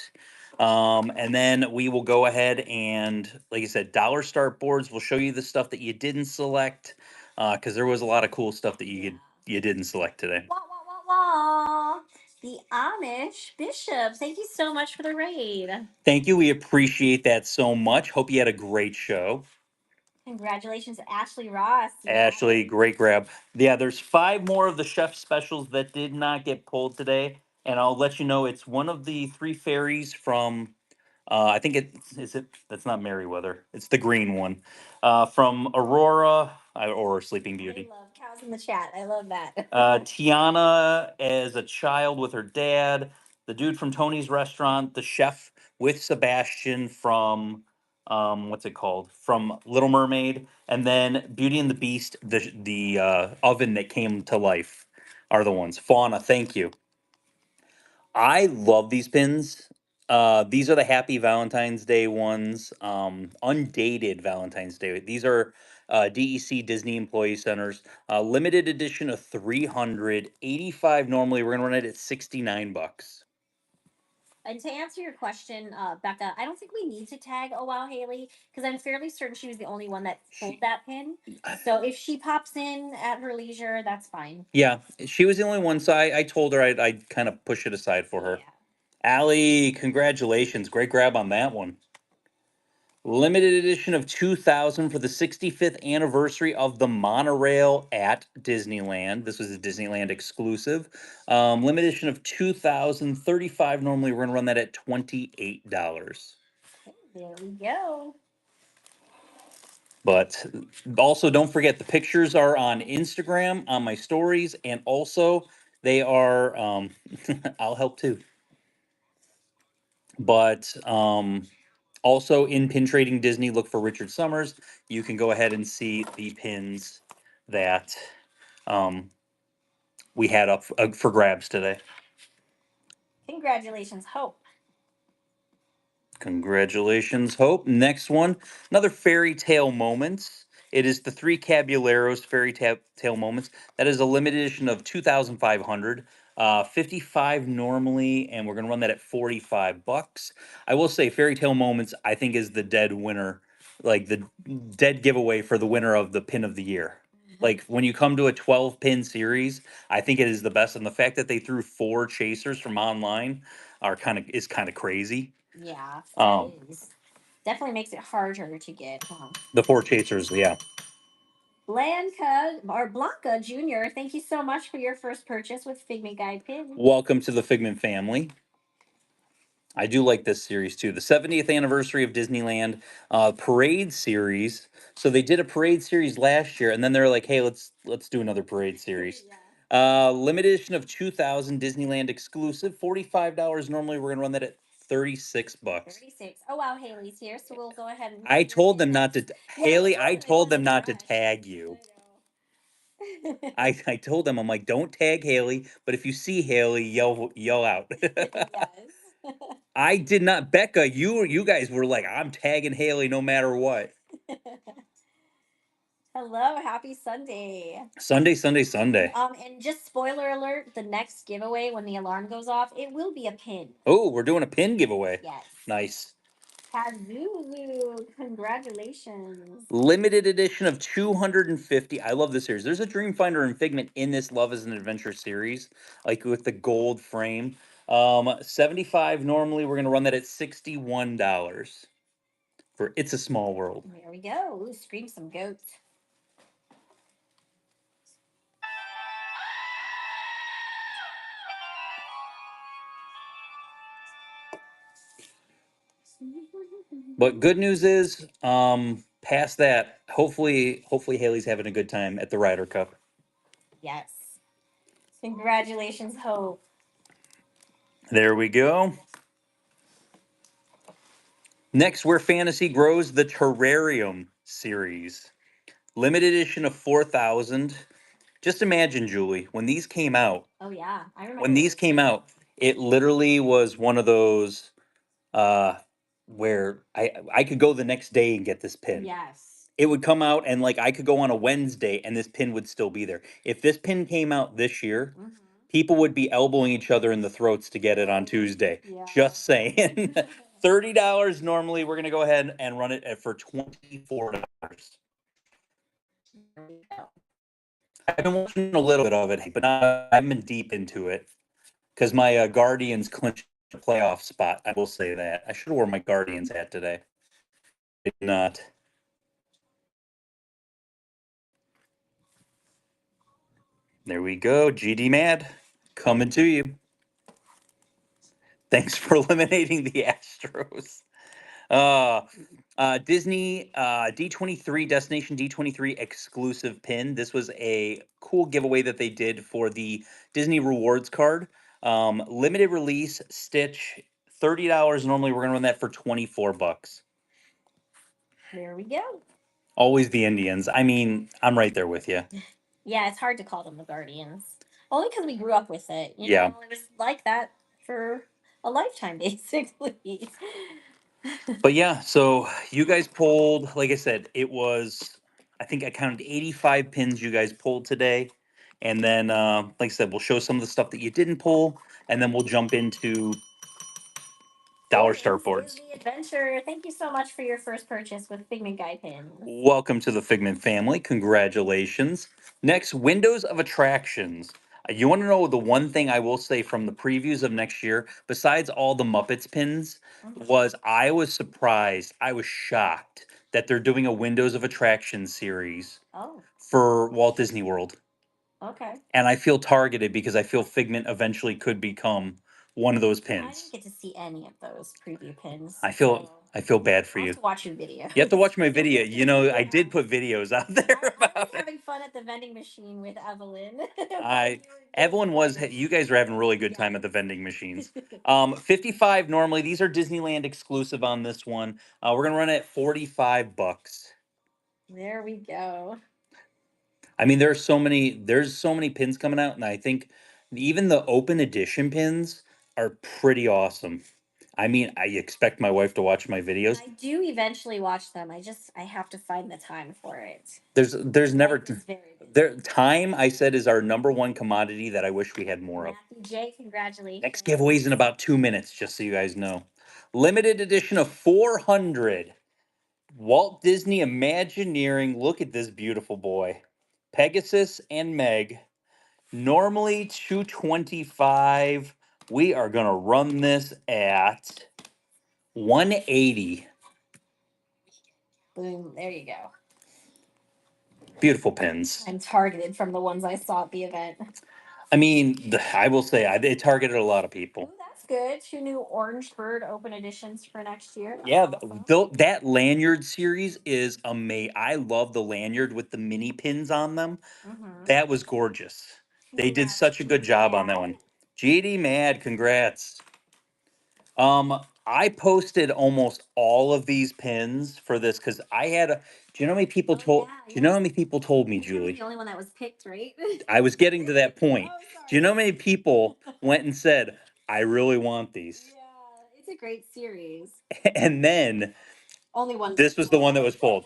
And then we will go ahead and, like I said, dollar start boards. We'll show you the stuff that you didn't select because there was a lot of cool stuff that you didn't select today. Wah, wah, wah, wah. The Amish Bishop. Thank you so much for the raid. Thank you. We appreciate that so much. Hope you had a great show. Congratulations, Ashley Ross. Ashley, great grab. Yeah, there's 5 more of the chef specials that did not get pulled today. And I'll let you know it's one of the 3 fairies from I think that's not Merryweather. It's the green one. From Aurora or Sleeping Beauty. I love cows in the chat. I love that. Tiana as a child with her dad, the dude from Tony's Restaurant, the chef with Sebastian from what's it called? From Little Mermaid, and then Beauty and the Beast, the oven that came to life are the ones. Fauna, thank you. I love these pins. These are the Happy Valentine's Day ones. Undated Valentine's Day. These are DEC Disney Employee Centers. Limited edition of 385. Normally, we're gonna run it at $69. And to answer your question, Becca, I don't think we need to tag Oh Wow Haley because I'm fairly certain she was the only one that pulled that pin. So if she pops in at her leisure, that's fine. Yeah, she was the only one, so I told her I'd kind of push it aside for her. Yeah. Allie, congratulations. Great grab on that one. Limited edition of 2000 for the 65th anniversary of the monorail at Disneyland. This was a Disneyland exclusive. Limited edition of 2035. Normally, we're going to run that at $28. Okay, there we go. But also, don't forget the pictures are on Instagram, on my stories, and also they are, I'll help too. But also in Pin Trading Disney, look for Richard Summers. You can go ahead and see the pins that we had up for grabs today. Congratulations, Hope. Congratulations, Hope. Next one, another fairy tale moments. It is the three Caballeros fairy tale moments. That is a limited edition of 2,500. 55 normally, and we're gonna run that at $45. I will say fairy tale moments, I think, is the dead winner, like the dead giveaway for the winner of the pin of the year. Like when you come to a 12 pin series, I think it is the best. And the fact that they threw 4 chasers from online is kind of crazy. Yeah, that is. Definitely makes it harder to get. The 4 chasers, yeah. Blanca Jr., thank you so much for your first purchase with Figment Guide Pin. Welcome to the Figment family. I do like this series too. The 70th anniversary of Disneyland parade series. So they did a parade series last year, and then they're like, "Hey, let's do another parade series." Yeah. Limited edition of 2000 Disneyland exclusive, $45. Normally, we're gonna run that at $36. 36. Oh wow, Haley's here, so we'll go ahead and. I told them not to, Haley. I told them not to rush. tag you. I know. I told them, I'm like, don't tag Haley, but if you see Haley, yell out. Yes. I did not, Becca. You guys were like, I'm tagging Haley no matter what. Hello, happy Sunday. Sunday. And just spoiler alert, the next giveaway when the alarm goes off, it will be a pin. Oh, we're doing a pin giveaway. Yes. Nice. Pazuzu, congratulations. Limited edition of 250. I love this series. There's a Dreamfinder and Figment in this Love is an Adventure series, like with the gold frame. 75 normally. We're gonna run that at $61 for It's a Small World. There we go. Ooh, scream some goats. But good news is, past that, hopefully Haley's having a good time at the Ryder Cup. Yes. Congratulations, Hope. There we go. Next, Where Fantasy Grows, the Terrarium series. Limited edition of 4,000. Just imagine, Julie, when these came out. Oh yeah, I remember. When these came out, it literally was one of those where I could go the next day and get this pin. Yes. It would come out and like I could go on a Wednesday and this pin would still be there. If this pin came out this year, people would be elbowing each other in the throats to get it on Tuesday. Yeah. Just saying. $30 normally. We're gonna go ahead and run it for $24. I've been watching a little bit of it, but I've been deep into it because my Guardians clinched a playoff spot. I will say that. I should have worn my Guardians hat today. I did not. There we go. GD Mad coming to you. Thanks for eliminating the Astros. Disney D23 Destination D23 exclusive pin. This was a cool giveaway that they did for the Disney Rewards card. Limited release Stitch, $30. Normally we're gonna run that for $24. There we go. Always the Indians. I mean, I'm right there with you. Yeah, it's hard to call them the Guardians. Only because we grew up with it. You Yeah. know, it was like that for a lifetime, basically. But yeah, so you guys pulled, like I said, it was I think I counted 85 pins you guys pulled today. And then, like I said, we'll show some of the stuff that you didn't pull, and then we'll jump into dollar start boards. Disney Adventure. Thank you so much for your first purchase with Figment Guy pins. Welcome to the Figment family. Congratulations. Next, Windows of Attractions. You want to know the one thing I will say from the previews of next year, besides all the Muppets pins, was I was surprised, I was shocked that they're doing a Windows of Attractions series Oh, for Walt Disney World. okay. And I feel targeted because I feel Figment eventually could become one of those I didn't pins. get to see any of those preview pins. I feel bad for I'll you. have to watch your video. You have to watch my video. You know, I did put videos out there I about was it. having fun at the vending machine with Evelyn. Evelyn was, you guys were having a really good time at the vending machines. 55 normally. These are Disneyland exclusive on this one. We're gonna run it at 45 bucks. There we go. I mean, there's so many pins coming out, and I think even the open edition pins are pretty awesome. I mean, I expect my wife to watch my videos. I do eventually watch them. I have to find the time for it. There's never Life is very busy. there time I said is our number one commodity that I wish we had more of. Matthew J, congratulations. Next giveaway's in about 2 minutes, just so you guys know. Limited edition of 400. Walt Disney Imagineering. Look at this beautiful boy. Pegasus and Meg. Normally 225. We are going to run this at 180. Boom, there you go. Beautiful pins. I'm targeted from the ones I saw at the event. I mean, I will say, they targeted a lot of people. Ooh, that's good. 2 new Orange Bird open editions for next year. That's Yeah, awesome. that lanyard series is amazing. I love the lanyard with the mini pins on them. Mhm. That was gorgeous. They did Congrats, such a good job on that Mad. one. GD Mad, congrats. I posted almost all of these pins for this because I had a. Do you know how many people told? Yeah, Do you know how many people told me, I think I was Julie? the only one that was picked, right? I was getting to that point. Oh, Do you know how sorry. many people went and said, "I really want these," Yeah, it's a great series. and then Only one. this was the one that was pulled.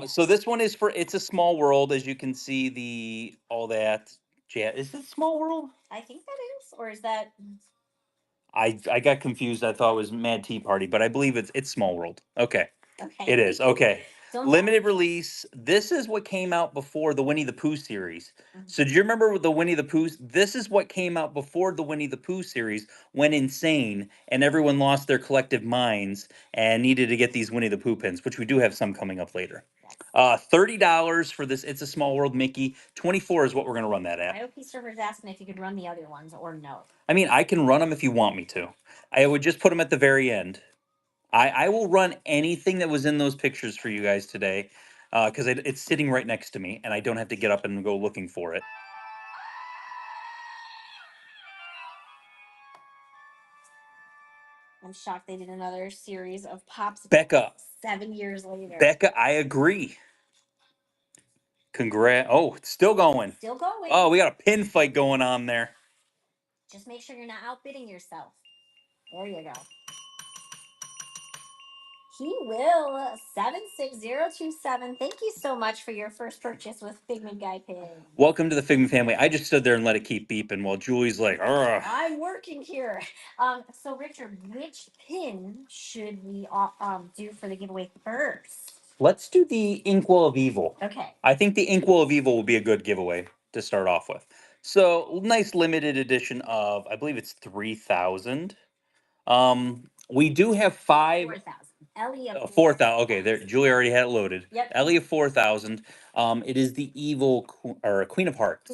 So this one is for It's a Small World, as you can see the all that. Is it Small World? I think that is, or is that? I got confused. I thought it was Mad Tea Party, but I believe it's Small World. Okay. Okay. It is. Okay. Don't Limited doubt release. This is what came out before the Winnie the Pooh series. me. So do you remember with the Winnie the Pooh? This is what came out before the Winnie the Pooh series went insane and everyone lost their collective minds and needed to get these Winnie the Pooh pins, which we do have some coming up later. $30 for this It's a Small World Mickey. 24 is what we're gonna run that at. I hope server's asking if you could run the other ones or no. I mean, I can run them if you want me to. I would just put them at the very end. I will run anything that was in those pictures for you guys today because it's sitting right next to me and I don't have to get up and go looking for it. I'm shocked they did another series of Pops. Becca. 7 years later. Becca, I agree. Oh, it's still going. Still going. Oh, we got a pin fight going on there. Just make sure you're not outbidding yourself. There you go. He will 76027. Thank you so much for your first purchase with Figment Guy pin. Welcome to the Figment family. I just stood there and let it keep beeping while Julie's like, "Ugh." I'm working here. So Richard, which pin should we do for the giveaway first? Let's do the Inkwell of Evil. Okay. I think the Inkwell of Evil will be a good giveaway to start off with. So nice limited edition of, I believe it's 3,000. We do have 4,000. Ellie of 4,000. Okay, there. Julie already had it loaded. Yep. Ellie of 4,000. It is the evil or Queen of Hearts.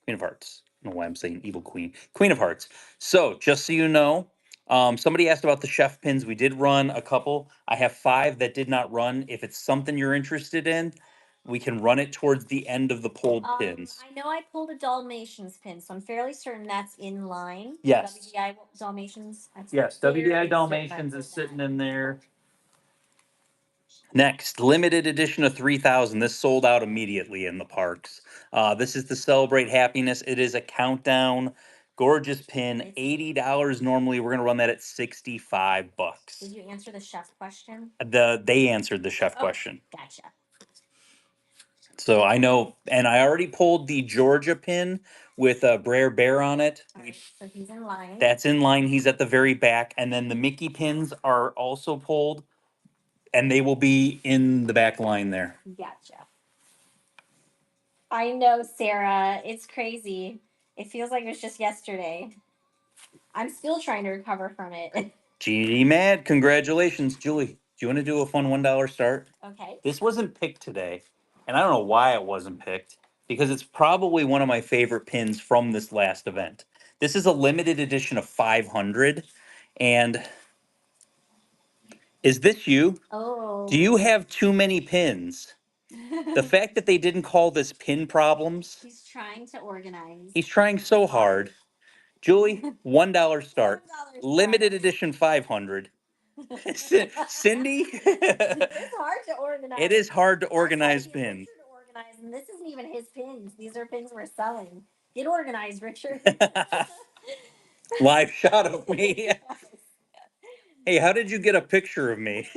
Queen of Hearts. I don't know why I'm saying evil queen. Queen of Hearts. So just so you know, somebody asked about the chef pins. We did run a couple. I have 5 that did not run. If it's something you're interested in, we can run it towards the end of the pulled pins. I know I pulled a Dalmatians pin, so I'm fairly certain that's in line. Yes. WDI Dalmatians. Yes, WDI Dalmatians is sitting in there. Next, limited edition of 3,000. This sold out immediately in the parks. This is to celebrate happiness. It is a countdown. Gorgeous pin. $80 normally. We're going to run that at 65 bucks. Did you answer the chef question? They answered the chef question. Gotcha. So I know, and I already pulled the Georgia pin with a Brer Bear on it. All right, so he's in line. That's in line. He's at the very back. And then the Mickey pins are also pulled, and they will be in the back line there. Gotcha. I know, Sarah. It's crazy. It feels like it was just yesterday. I'm still trying to recover from it. GD Mad, congratulations. Julie, do you want to do a fun $1 start? Okay. This wasn't picked today, and I don't know why it wasn't picked, because it's probably one of my favorite pins from this last event. This is a limited edition of 500, and is this you? Oh. Do you have too many pins? The fact that they didn't call this pin problems, He's trying to organize. he's trying so hard. Julie, $1 start. $1 Limited start. edition 500. Cindy? It's hard to organize. It is hard to I'm trying organize to get pins. Richard to organize, and this isn't even his pins. These are pins we're selling. Get organized, Richard. Live shot of me. Hey, how did you get a picture of me?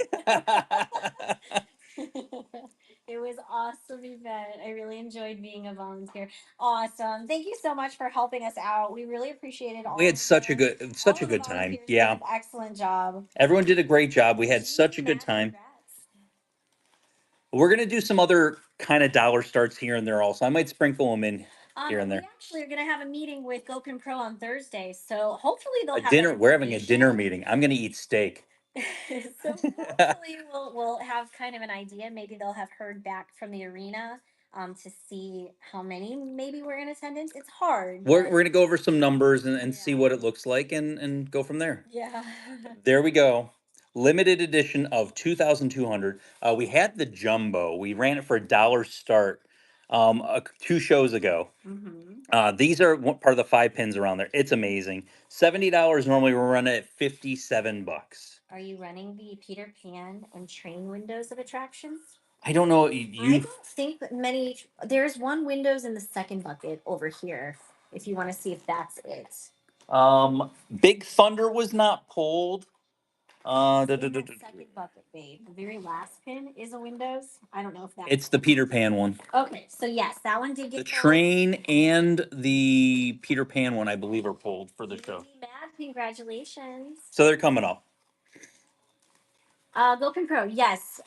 It was awesome event. I really enjoyed being a volunteer. Awesome. Thank you so much for helping us out. We really appreciated all We had of such a the- good all of the time. volunteers did Yeah. an excellent job. Everyone did a great job. We had such a good Matt, time. congrats. We're gonna do some other kind of dollar starts here and there also. I might sprinkle them in here and We there. actually are going to have a meeting with GoPin Pro on Thursday, so hopefully they'll A have dinner. that We're having a dinner information. meeting. I'm gonna eat steak. So hopefully we'll have kind of an idea. Maybe they'll have heard back from the arena to see how many maybe were in attendance. It's hard. We're but- gonna go over some numbers and see Yeah. what it looks like and go from there. Yeah. There we go. Limited edition of 2,200. We had the jumbo. We ran it for $1 start 2 shows ago. Mm-hmm. These are part of the 5 pins around there. It's amazing. $70 normally. We're running at $57. Are you running the Peter Pan and train windows of attractions? I don't know. I You don't think that many. There's one windows in the second bucket over here. If you want to see if that's it. Big Thunder was not pulled. In that second bucket, babe. The very last pin is a Windows. I don't know if that's. It's the Peter Pan one. Okay, so yes, that one did The get pulled. train and the Peter Pan one, I believe, are pulled for the show. Mad, congratulations. So they're coming up. GoPin Pro, yes.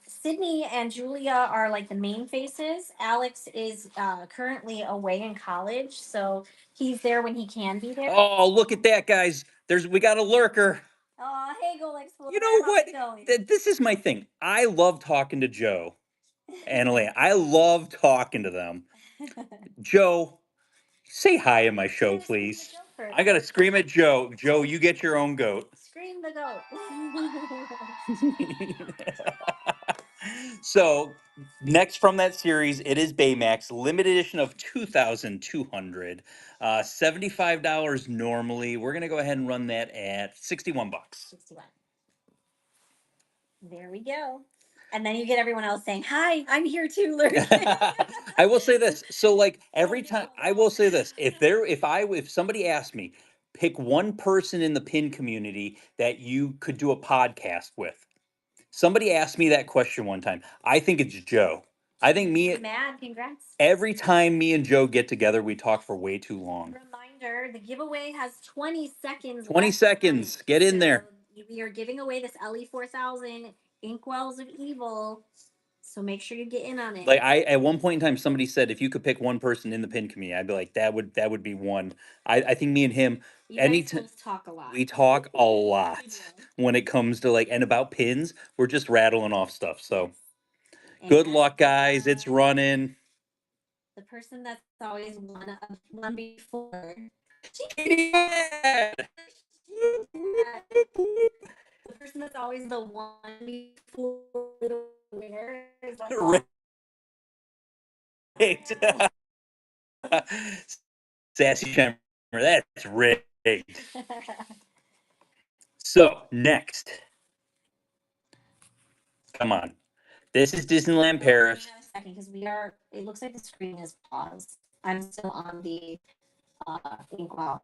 Sydney and Julia are like the main faces. Alex is currently away in college, so he's there when he can be there. Oh, look at that, guys. We got a lurker. Oh, hey, Golex. You know what? This is my thing. I love talking to Joe and Elaine. I love talking to them. Joe, say hi in my show, please. I gotta scream at Joe. Joe, you get your own goat. Scream the goat. So next from that series, it is Baymax limited edition of 2,200, $75 normally. We're gonna go ahead and run that at $61. 61. There we go. And then you get everyone else saying, "Hi, I'm here too." I will say this. So like every time I will say this, if somebody asked me, pick one person in the pin community that you could do a podcast with. Somebody asked me that question one time. I think it's Joe. I think Mad, congrats. every time me and Joe get together, we talk for way too long. Reminder, the giveaway has 20 seconds. 20 left seconds. on it. Get in there. We are giving away this LE4000 Inkwells of Evil. So make sure you get in on it. Like at one point in time, somebody said if you could pick one person in the pin community, I'd be like, that would be one. I think me and him, you guys both talk a lot. we talk a lot when it comes to like and about pins. We're just rattling off stuff. So good luck, guys. It's running. The person that's always one before. Yeah. The person that's always the one before the winner is like, Right. Sassy Shimmer, that's rigged. So next, come on. This is Disneyland Paris. Hang on a second, because it looks like the screen is paused. I'm still on the Inkwell.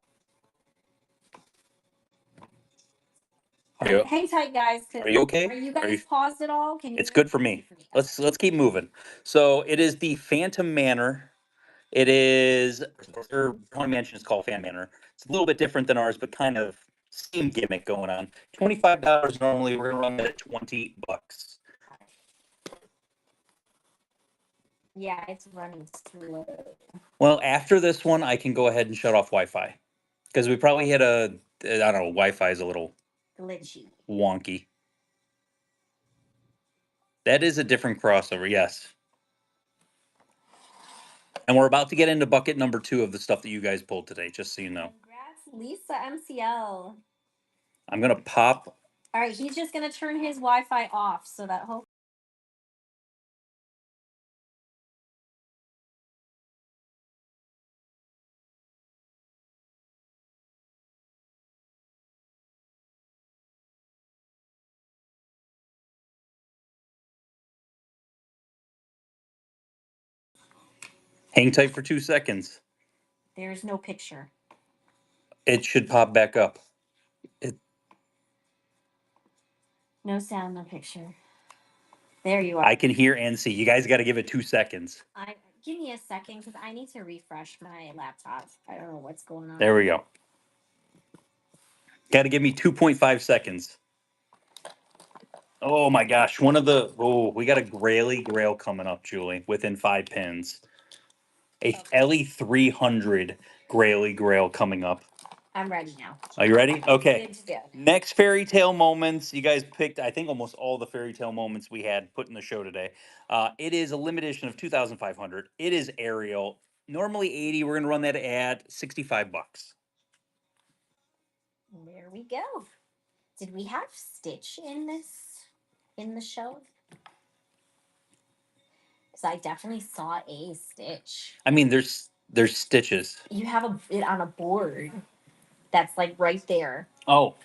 Are you, Hang tight, guys. are you okay? Are you Are you, guys paused at all? Can you? it's good for me. Okay. Let's keep moving. So it is the Phantom Manor. It is their Haunted Mansion is called Phantom Manor. It's a little bit different than ours, but kind of same gimmick going on. $25 normally. We're gonna run that at $20. Yeah, it's running slow. Well, after this one, I can go ahead and shut off Wi-Fi because we probably hit I don't know. Wi-Fi is a little Glitchy. wonky. That is a different crossover, yes. And we're about to get into bucket number 2 of the stuff that you guys pulled today, just so you know. Congrats, Lisa MCL. I'm gonna pop. All right, he's just gonna turn his Wi-Fi off so that hope. Hang tight for 2 seconds. There's no picture. It should pop back up. No sound, no picture. There you are. I can hear and see. You guys got to give it 2 seconds. Give me a second because I need to refresh my laptop. I don't know what's going on. There we go. Got to give me 2.5 seconds. Oh my gosh. We got a Graily Grail coming up, Julie, within 5 pins. A Ellie 300 Graily Grail coming up. I'm ready now. Are you ready? Okay. Good to go. Next fairy tale moments. You guys picked, I think, almost all the fairy tale moments we had put in the show today. It is a limited edition of 2,500. It is Ariel. Normally 80. We're gonna run that at $65. There we go. Did we have Stitch in the show? Because I definitely saw a Stitch. I mean, there's stitches. You have it on a board that's like right there. Oh,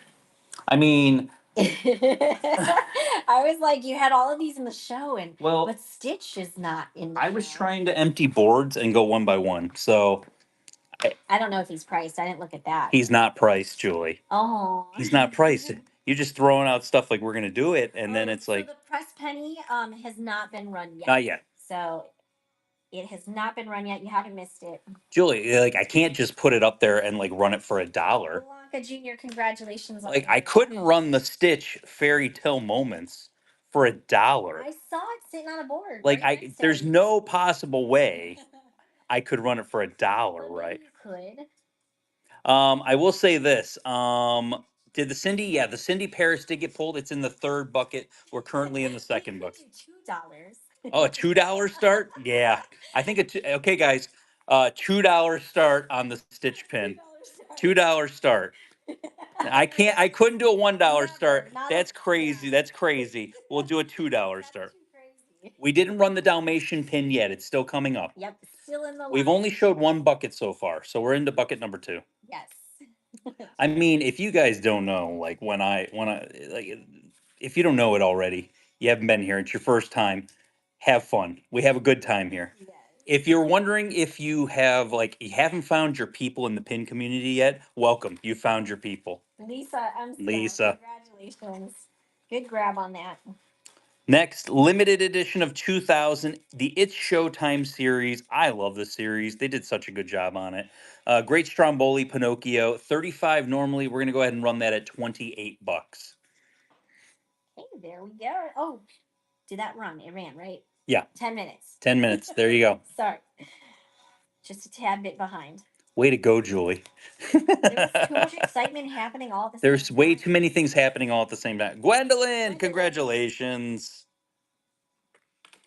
I mean, I was like, you had all of these in the show, well, but Stitch is not in the I was show. trying to empty boards and go one by one. So I don't know if he's priced. I didn't look at that. he's not priced, Julie. Oh. He's not priced. You're just throwing out stuff like we're gonna do it, and then it's like So the press penny has not been run yet. not yet. So it has not been run yet. You haven't missed it. Julie, like I can't just put it up there and like run it for $1. Blanca Jr., congratulations. Like I couldn't run the Stitch fairy tale moments for $1. I saw it sitting on a board. Like right next to there's it. no possible way I could run it for $1, Well, right? you could. I will say this. Did the Cindy? Yeah, the Cindy Paris did get pulled. It's in the 3rd bucket. We're currently in the 2nd bucket. $2. Oh, a $2 start? Yeah, I think okay, guys. $2 start on the Stitch pin. $2 start. I couldn't do a $1 start. That's crazy. That's crazy. We'll do a $2 start. We didn't run the Dalmatian pin yet. It's still coming up. Yep, still in the. We've only showed 1 bucket so far, so we're into bucket number 2. Yes. I mean, if you guys don't know, like like, if you don't know it already, you haven't been here. It's your first time. Have fun. We have a good time here. Yes. If you're wondering if you haven't found your people in the pin community yet, welcome. You found your people. Lisa, Lisa. congratulations. Good grab on that. Next, limited edition of 2000, the It's Showtime series. I love the series. They did such a good job on it. Great Stromboli, Pinocchio, 35 normally. We're going to go ahead and run that at $28. Hey, there we go. Oh, did that run? It ran, right? Yeah. 10 minutes. 10 minutes. There you go. Sorry. Just a tad bit behind. Way to go, Julie. There was too much excitement happening all at the There's same way time. too many things happening all at the same time. Gwendolyn, congratulations.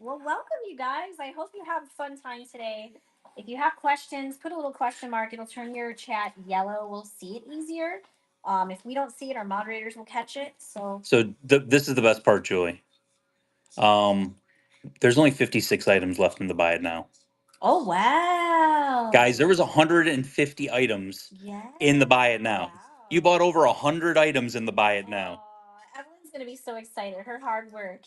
Well, welcome, you guys. I hope you have a fun time today. If you have questions, put a little question mark. It'll turn your chat yellow. We'll see it easier. If we don't see it, our moderators will catch it. So This is the best part, Julie. There's only 56 items left in the buy it now. Oh, wow. Guys, there was 150 items in the buy it now. Wow. You bought over 100 items in the buy it now. Evelyn's going to be so excited. Her hard work.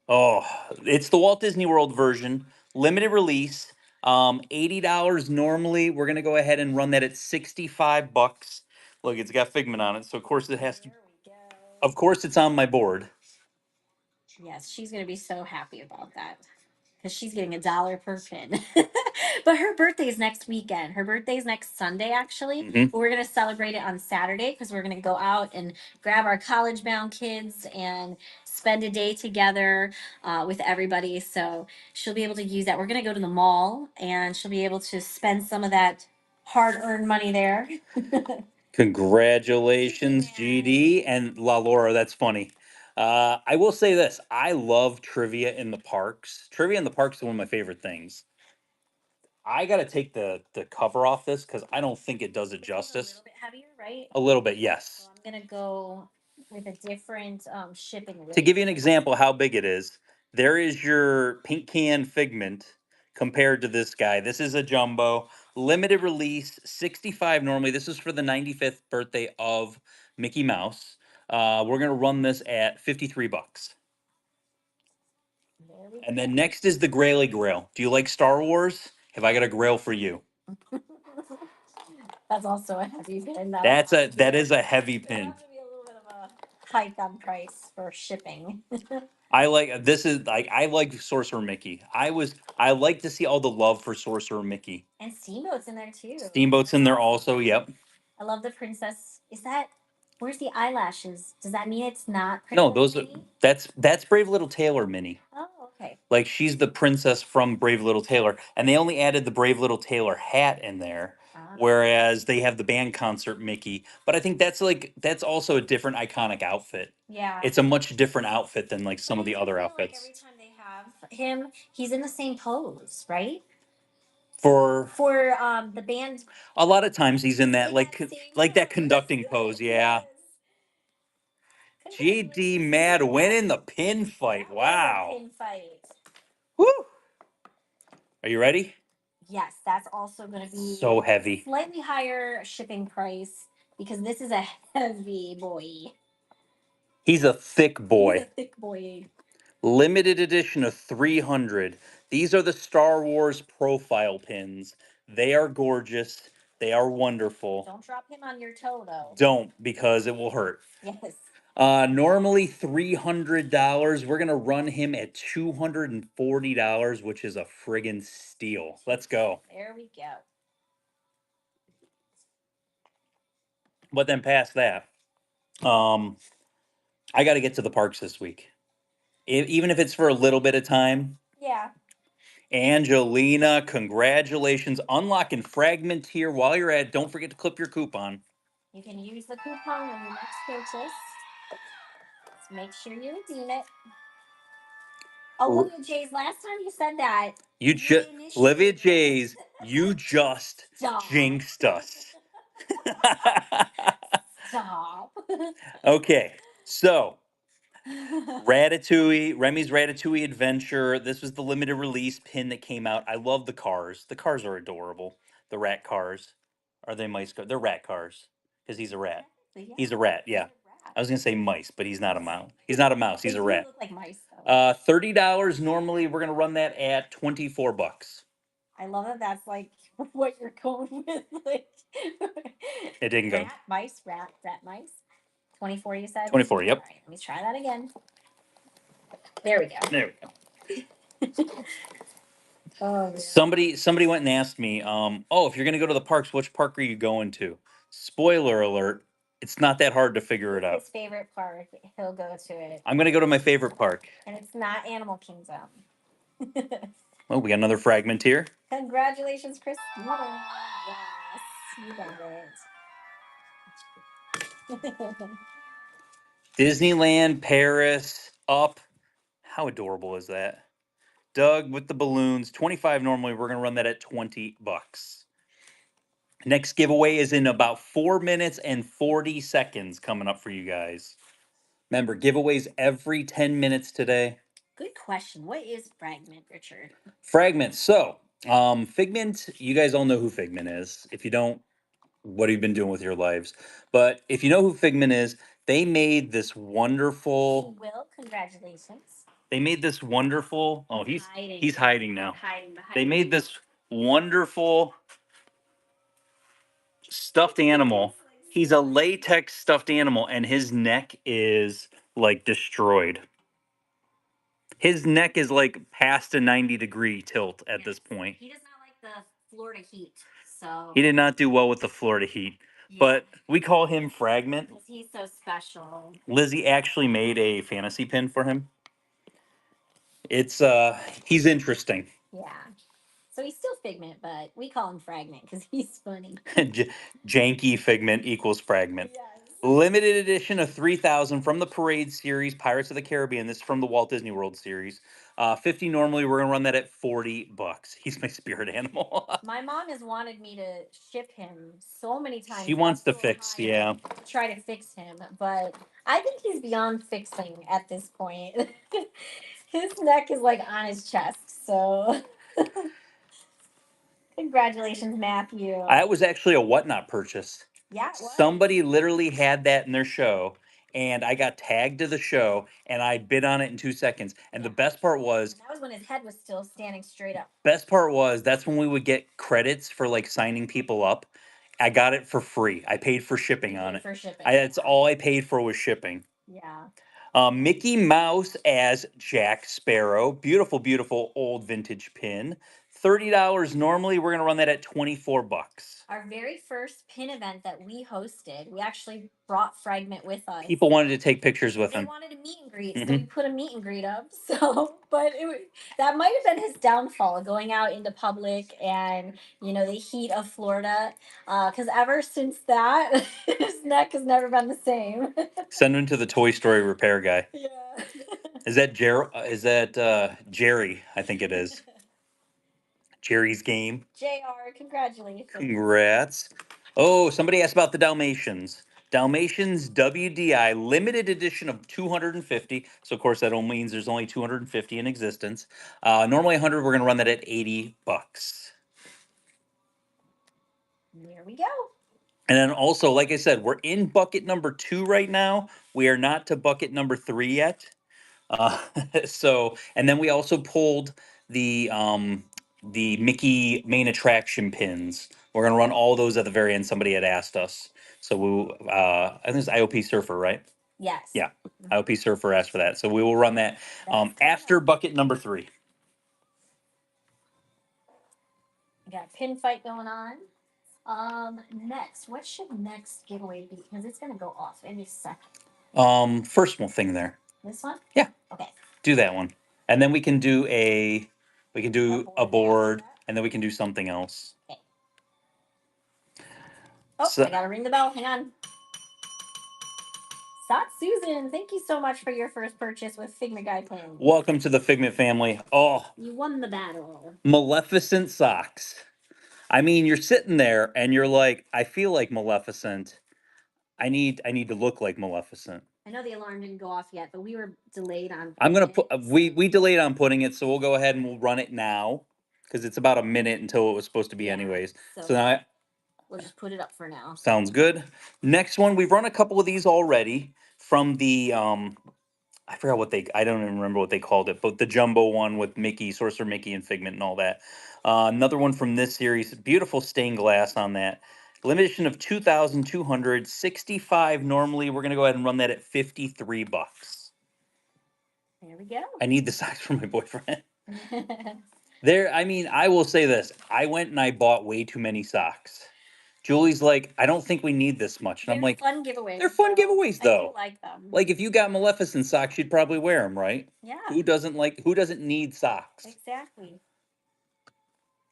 Oh, it's the Walt Disney World version, limited release, $80 normally. We're gonna go ahead and run that at $65. Look, it's got Figment on it, so of course it has to. There we Of course, it's on my board. Yes, she's gonna be so happy about that because she's getting $1 per pin. But her birthday is next weekend. Her birthday is next Sunday, actually. Mhm. But we're gonna celebrate it on Saturday because we're gonna go out and grab our college-bound kids and spend a day together with everybody. So she'll be able to use that. We're gonna go to the mall and she'll be able to spend some of that hard-earned money there. Congratulations, GD and La Laura. That's funny. I will say this: I love trivia in the parks. Trivia in the parks is one of my favorite things. I got to take the cover off this because I don't think it does it This one's justice. a little bit heavier, right? A little bit, So yes. I'm gonna go with a different shipping To rate. give you an example how big it is, there is your pink can Figment compared to this guy. This is a jumbo, limited release, 65 normally. This is for the 95th birthday of Mickey Mouse. We're gonna run this at 53 bucks. There we And go. then next is the Graily Grail. Do you like Star Wars? Have I got a grail for you? That's also a heavy pin. That is a heavy That'll pin. have to be a little bit of a hike on price for shipping. I like this is like I like Sorcerer Mickey. I like to see all the love for Sorcerer Mickey. And Steamboat's in there too. Steamboat's in there also, yep. I love the princess. Is that where's the eyelashes? Does that mean it's not No, Princess those are Minnie? that's Brave Little Tailor Minnie. Oh, okay. Like she's the princess from Brave Little Tailor, and they only added the Brave Little Tailor hat in there, Ah, whereas they have the band concert Mickey. But I think that's also a different iconic outfit. yeah. It's a much different outfit than like some But of I the do other feel like outfits. every time they have him, he's in the same pose, right? For For the band. a lot of times he's in that In like that same like that pose. conducting pose, yeah. Yes. GD Mad winning the pin fight. That was a Wow. pin fight. Woo! Are you ready? Yes, that's also going to be So heavy. slightly higher shipping price because this is a heavy boy. He's a thick He's a boy. thick boy. Limited edition of 300. These are the Star Wars profile pins. They are gorgeous. They are wonderful. Don't drop him on your toe though. Don't, because it will hurt. Yes. Normally $300. We're gonna run him at $240, which is a friggin' steal. Let's go. There we go. But then past that, I got to get to the parks this week, even if it's for a little bit of time. Yeah. Angelina, congratulations. Unlocking Fragment here while you're at it. Don't forget to clip your coupon. You can use the coupon on your next purchase. Let's make sure you redeem it. Olivia J's, last time you said that. You just, Olivia J's, you just Stop. jinxed us. Stop. Okay, so Ratatouille, Remy's Ratatouille Adventure. This was the limited release pin that came out. I love the cars. The cars are adorable. The rat cars. Are they mice cars? They're rat cars because he's a rat. He's a rat, yeah. I was gonna say mice, but he's not a mouse. He's not a mouse. He's They a do rat. look like mice though. $30 normally. We're gonna run that at 24 bucks. I love that that's like what you're going with. Like, It didn't go. rat, mice, rat, mice. 24 you said? 24, yep. All right, let me try that again. There we go. There we go. Oh, yeah. Somebody went and asked me, if you're gonna go to the parks, which park are you going to? Spoiler alert, it's not that hard to figure it out. His favorite park. He'll go to it. I'm gonna go to my favorite park. And it's not Animal Kingdom. Oh, we got another fragment here. Congratulations, Christina. Yes, you got it. Disneyland Paris up. How adorable is that? Doug with the balloons, 25 normally. We're gonna run that at 20 bucks. Next giveaway is in about 4 minutes and 40 seconds coming up for you guys. Remember, giveaways every 10 minutes today. Good question. What is Fragment, Richard? Fragment. So, Figment, you guys all know who Figment is. If you don't, what have you been doing with your lives? But if you know who Figment is, they made this wonderful. Will, congratulations. They made this wonderful. Oh, he's hiding now. Hiding behind. They made this wonderful stuffed animal. He's a latex stuffed animal, and his neck is like destroyed. His neck is like past a 90-degree tilt at this point. He does not like the Florida heat, so He did not do well with the Florida heat, yeah, but we call him Fragment. 'cause he's so special. Lizzie actually made a fantasy pin for him. It's he's interesting. Yeah. So he's still Figment, but we call him Fragment because he's funny. Janky Figment equals Fragment. Yes. Limited edition of 3,000 from the Parade series, Pirates of the Caribbean. This is from the Walt Disney World series. 50 normally. We're gonna run that at $40. He's my spirit animal. My mom has wanted me to ship him so many times. She wants up to fix, Ohio yeah. to try to fix him, but I think he's beyond fixing at this point. His neck is like on his chest, so congratulations, Matthew. That was actually a Whatnot purchase. Yeah, it was. Somebody literally had that in their show, and I got tagged to the show, and I bid on it in 2 seconds. And the best part was, And that was when his head was still standing straight up. that's when we would get credits for like signing people up. I got it for free. I paid for shipping You on paid it. for shipping. That's all I paid for was shipping. Yeah. Mickey Mouse as Jack Sparrow. Beautiful, beautiful old vintage pin. $30 normally. We're gonna run that at $24. Our very first pin event that we hosted, we actually brought Fragment with us. People wanted to take pictures with They him. wanted a meet and greet, so Mhm. we put a meet and greet up. So, but that might have been his downfall, going out into public and the heat of Florida. Because ever since that, his neck has never been the same. Send him to the Toy Story repair guy. Yeah. Is that Jerry? I think it is. Jerry's Game. JR, congratulations. Congrats. Oh, somebody asked about the Dalmatians. Dalmatians WDI limited edition of 250. So of course that only means there's only 250 in existence. Normally 100. We're gonna run that at $80. There we go. And then also, like I said, we're in bucket number 2 right now. We are not to bucket number 3 yet. And then we also pulled the Mickey main attraction pins. We're gonna run all those at the very end. Somebody had asked us, so I think it's IOP Surfer, right? Yes. Yeah, IOP Surfer asked for that, so we will run that after bucket number 3. We got a pin fight going on. Next, what should next giveaway be? Because it's gonna go off any second. First one thing there. This one? Yeah. Okay. Do that one, and then we can do a board, after that? and then we can do something else. Okay. Oh, So- I gotta ring the bell. Hang on. Sock Susan, thank you so much for your first purchase with Figment Guy pins. Welcome to the Figment family. Oh, You won the battle. Maleficent socks. I mean, you're sitting there and you're like, I feel like Maleficent. I need to look like Maleficent. I know the alarm didn't go off yet, but we were delayed on. I'm gonna putting put it, we delayed on putting it, so we'll go ahead and we'll run it now because it's about a minute until it was supposed to be Yeah, anyways. so- So now We'll just put it up for now. sounds good. Next one, we've run a couple of these already from the I forgot I don't even remember what they called it, but the jumbo one with Mickey, Sorcerer Mickey, and Figment and all that. Another one from this series, beautiful stained glass on that. Limited edition of 2,265 normally. We're gonna go ahead and run that at $53. There we go. I need the socks for my boyfriend. I mean, I will say this. I went and I bought way too many socks. Julie's like, I don't think we need this much. And I'm like, fun giveaways. they're fun giveaways, I do though. like them. Like if you got Maleficent socks, you'd probably wear them, right? Yeah. Who doesn't need socks? Exactly.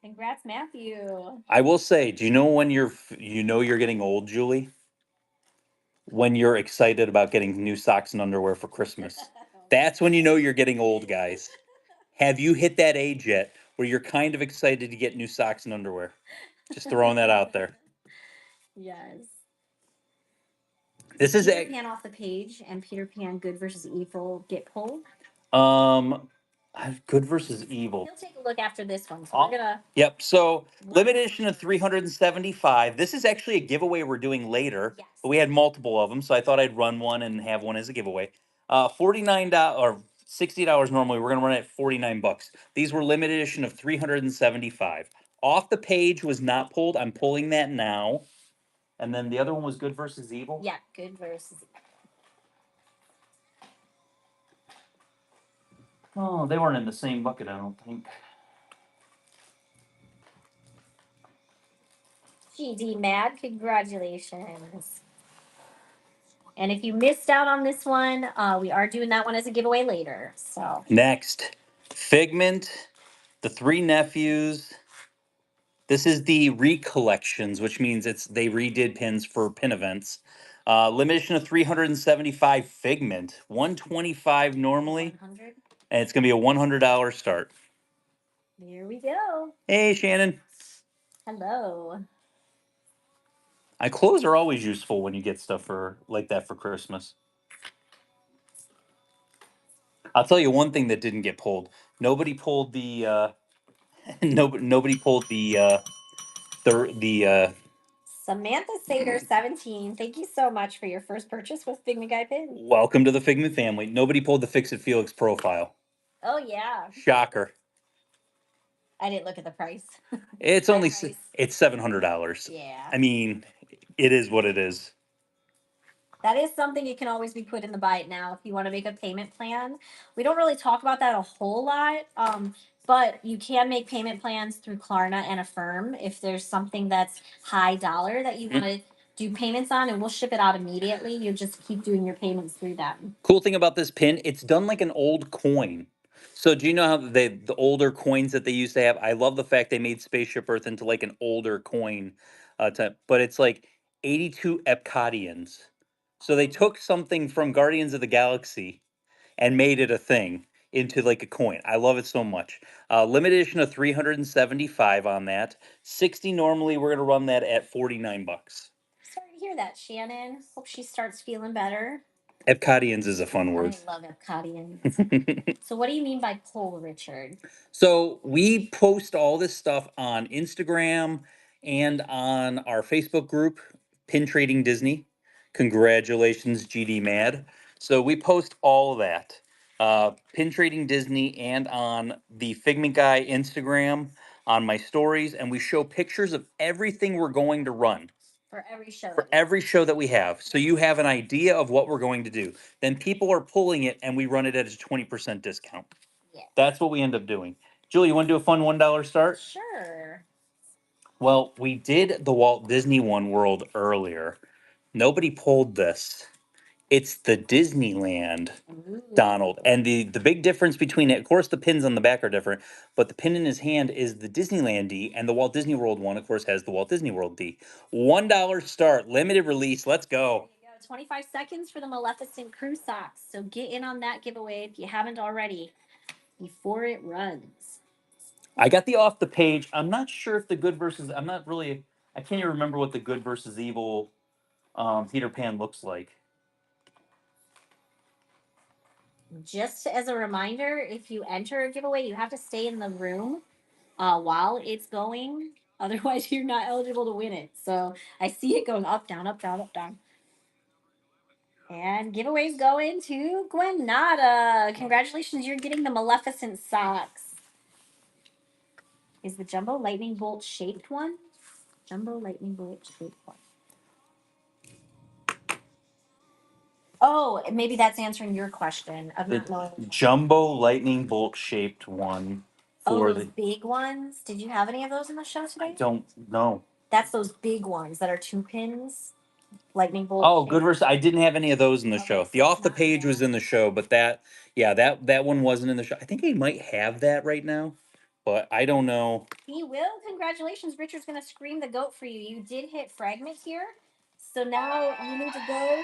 Congrats, Matthew. I will say, do you know when you're getting old, Julie? When you're excited about getting new socks and underwear for Christmas. That's when you know you're getting old, guys. Have you hit that age yet where you're kind of excited to get new socks and underwear? Just throwing that out there. Yes. This is Peter Pan off the page and Peter Pan Good versus Evil get pulled. Good versus evil. He'll take a look after this one. So Oh. we're gonna. Yep. So limited edition of 375. This is actually a giveaway we're doing later, Yes. but we had multiple of them, so I thought I'd run one and have one as a giveaway. $49 or $60 normally. We're gonna run it at $49. These were limited edition of 375. Off the page was not pulled. I'm pulling that now. And then the other one was Good versus Evil. Yeah, good versus. Oh, they weren't in the same bucket, I don't think. GD Mad, congratulations. And if you missed out on this one, we are doing that one as a giveaway later. So Next, Figment, The Three Nephews. This is the recollections, which means they redid pins for pin events. Limited edition of 375 Figment, 125 normally, 100. and it's gonna be a $100 start. Here we go. Hey, Shannon. Hello. Clothes are always useful when you get stuff for like that for Christmas. I'll tell you one thing that didn't get pulled. Nobody pulled the nobody pulled the Samantha Sater 17. Thank you so much for your first purchase with Figment Guy pins. welcome to the Figment family. Nobody pulled the Fix It Felix profile. Oh yeah. Shocker. I didn't look at the price. It's My only price. it's $700. Yeah. I mean, it is what it is. That is something you can always be put in the buy it now if you want to make a payment plan. We don't really talk about that a whole lot, but you can make payment plans through Klarna and Affirm if there's something that's high dollar that you want to do payments on, and we'll ship it out immediately. You just keep doing your payments through them. Cool thing about this pin, it's done like an old coin. So do you know how the older coins that they used to have? I love the fact they made Spaceship Earth into like an older coin type, but it's like 82 Epcodians. So they took something from Guardians of the Galaxy and made it a thing into like a coin. I love it so much. Limited edition of 375 on that. 60 normally, we're gonna run that at 49 bucks. Sorry to hear that, Shannon. Hope she starts feeling better. Epcodians is a fun word. I love Epcodians. So what do you mean by pull, Richard? So we post all this stuff on Instagram and on our Facebook group, Pin Trading Disney. Congratulations, GD Mad. So we post all of that. Pin Trading Disney and on the Figment Guy Instagram, on my stories, and we show pictures of everything we're going to run. For every show. For every show that we have. So you have an idea of what we're going to do. Then people are pulling it and we run it at a 20% discount. Yeah. That's what we end up doing. Julie, you want to do a fun $1 start? Sure. Well, we did the Walt Disney One World earlier. Nobody pulled this. It's the Disneyland Ooh. Donald. And the big difference between it, of course, the pins on the back are different, but the pin in his hand is the Disneyland D, and the Walt Disney World one, of course, has the Walt Disney World D. $1 start, limited release. Let's go. There you go. 25 seconds for the Maleficent Crew socks. So get in on that giveaway if you haven't already before it runs. I got the off the page. I'm not sure if the good versus, I'm not really, I can't even remember what the good versus evil Peter Pan looks like. Just as a reminder, if you enter a giveaway, you have to stay in the room while it's going. Otherwise, you're not eligible to win it. So I see it going up, down, up, down, up, down. And giveaways going to Gwenada. Congratulations, you're getting the Maleficent socks. Is the Jumbo Lightning Bolt shaped one? Jumbo Lightning Bolt shaped one. Oh, maybe that's answering your question of not knowing. Jumbo lightning bolt shaped one for those big ones. Did you have any of those in the show today? I don't know. That's those big ones that are 2 pins. Lightning bolt. Oh, shaped. good versus. I didn't have any of those in the Okay, show. so The it's off the not page there. was in the show, but that one wasn't in the show. I think he might have that right now, but I don't know. He will. Congratulations, Richard's gonna scream the goat for you. You did hit fragment here, so now you need to go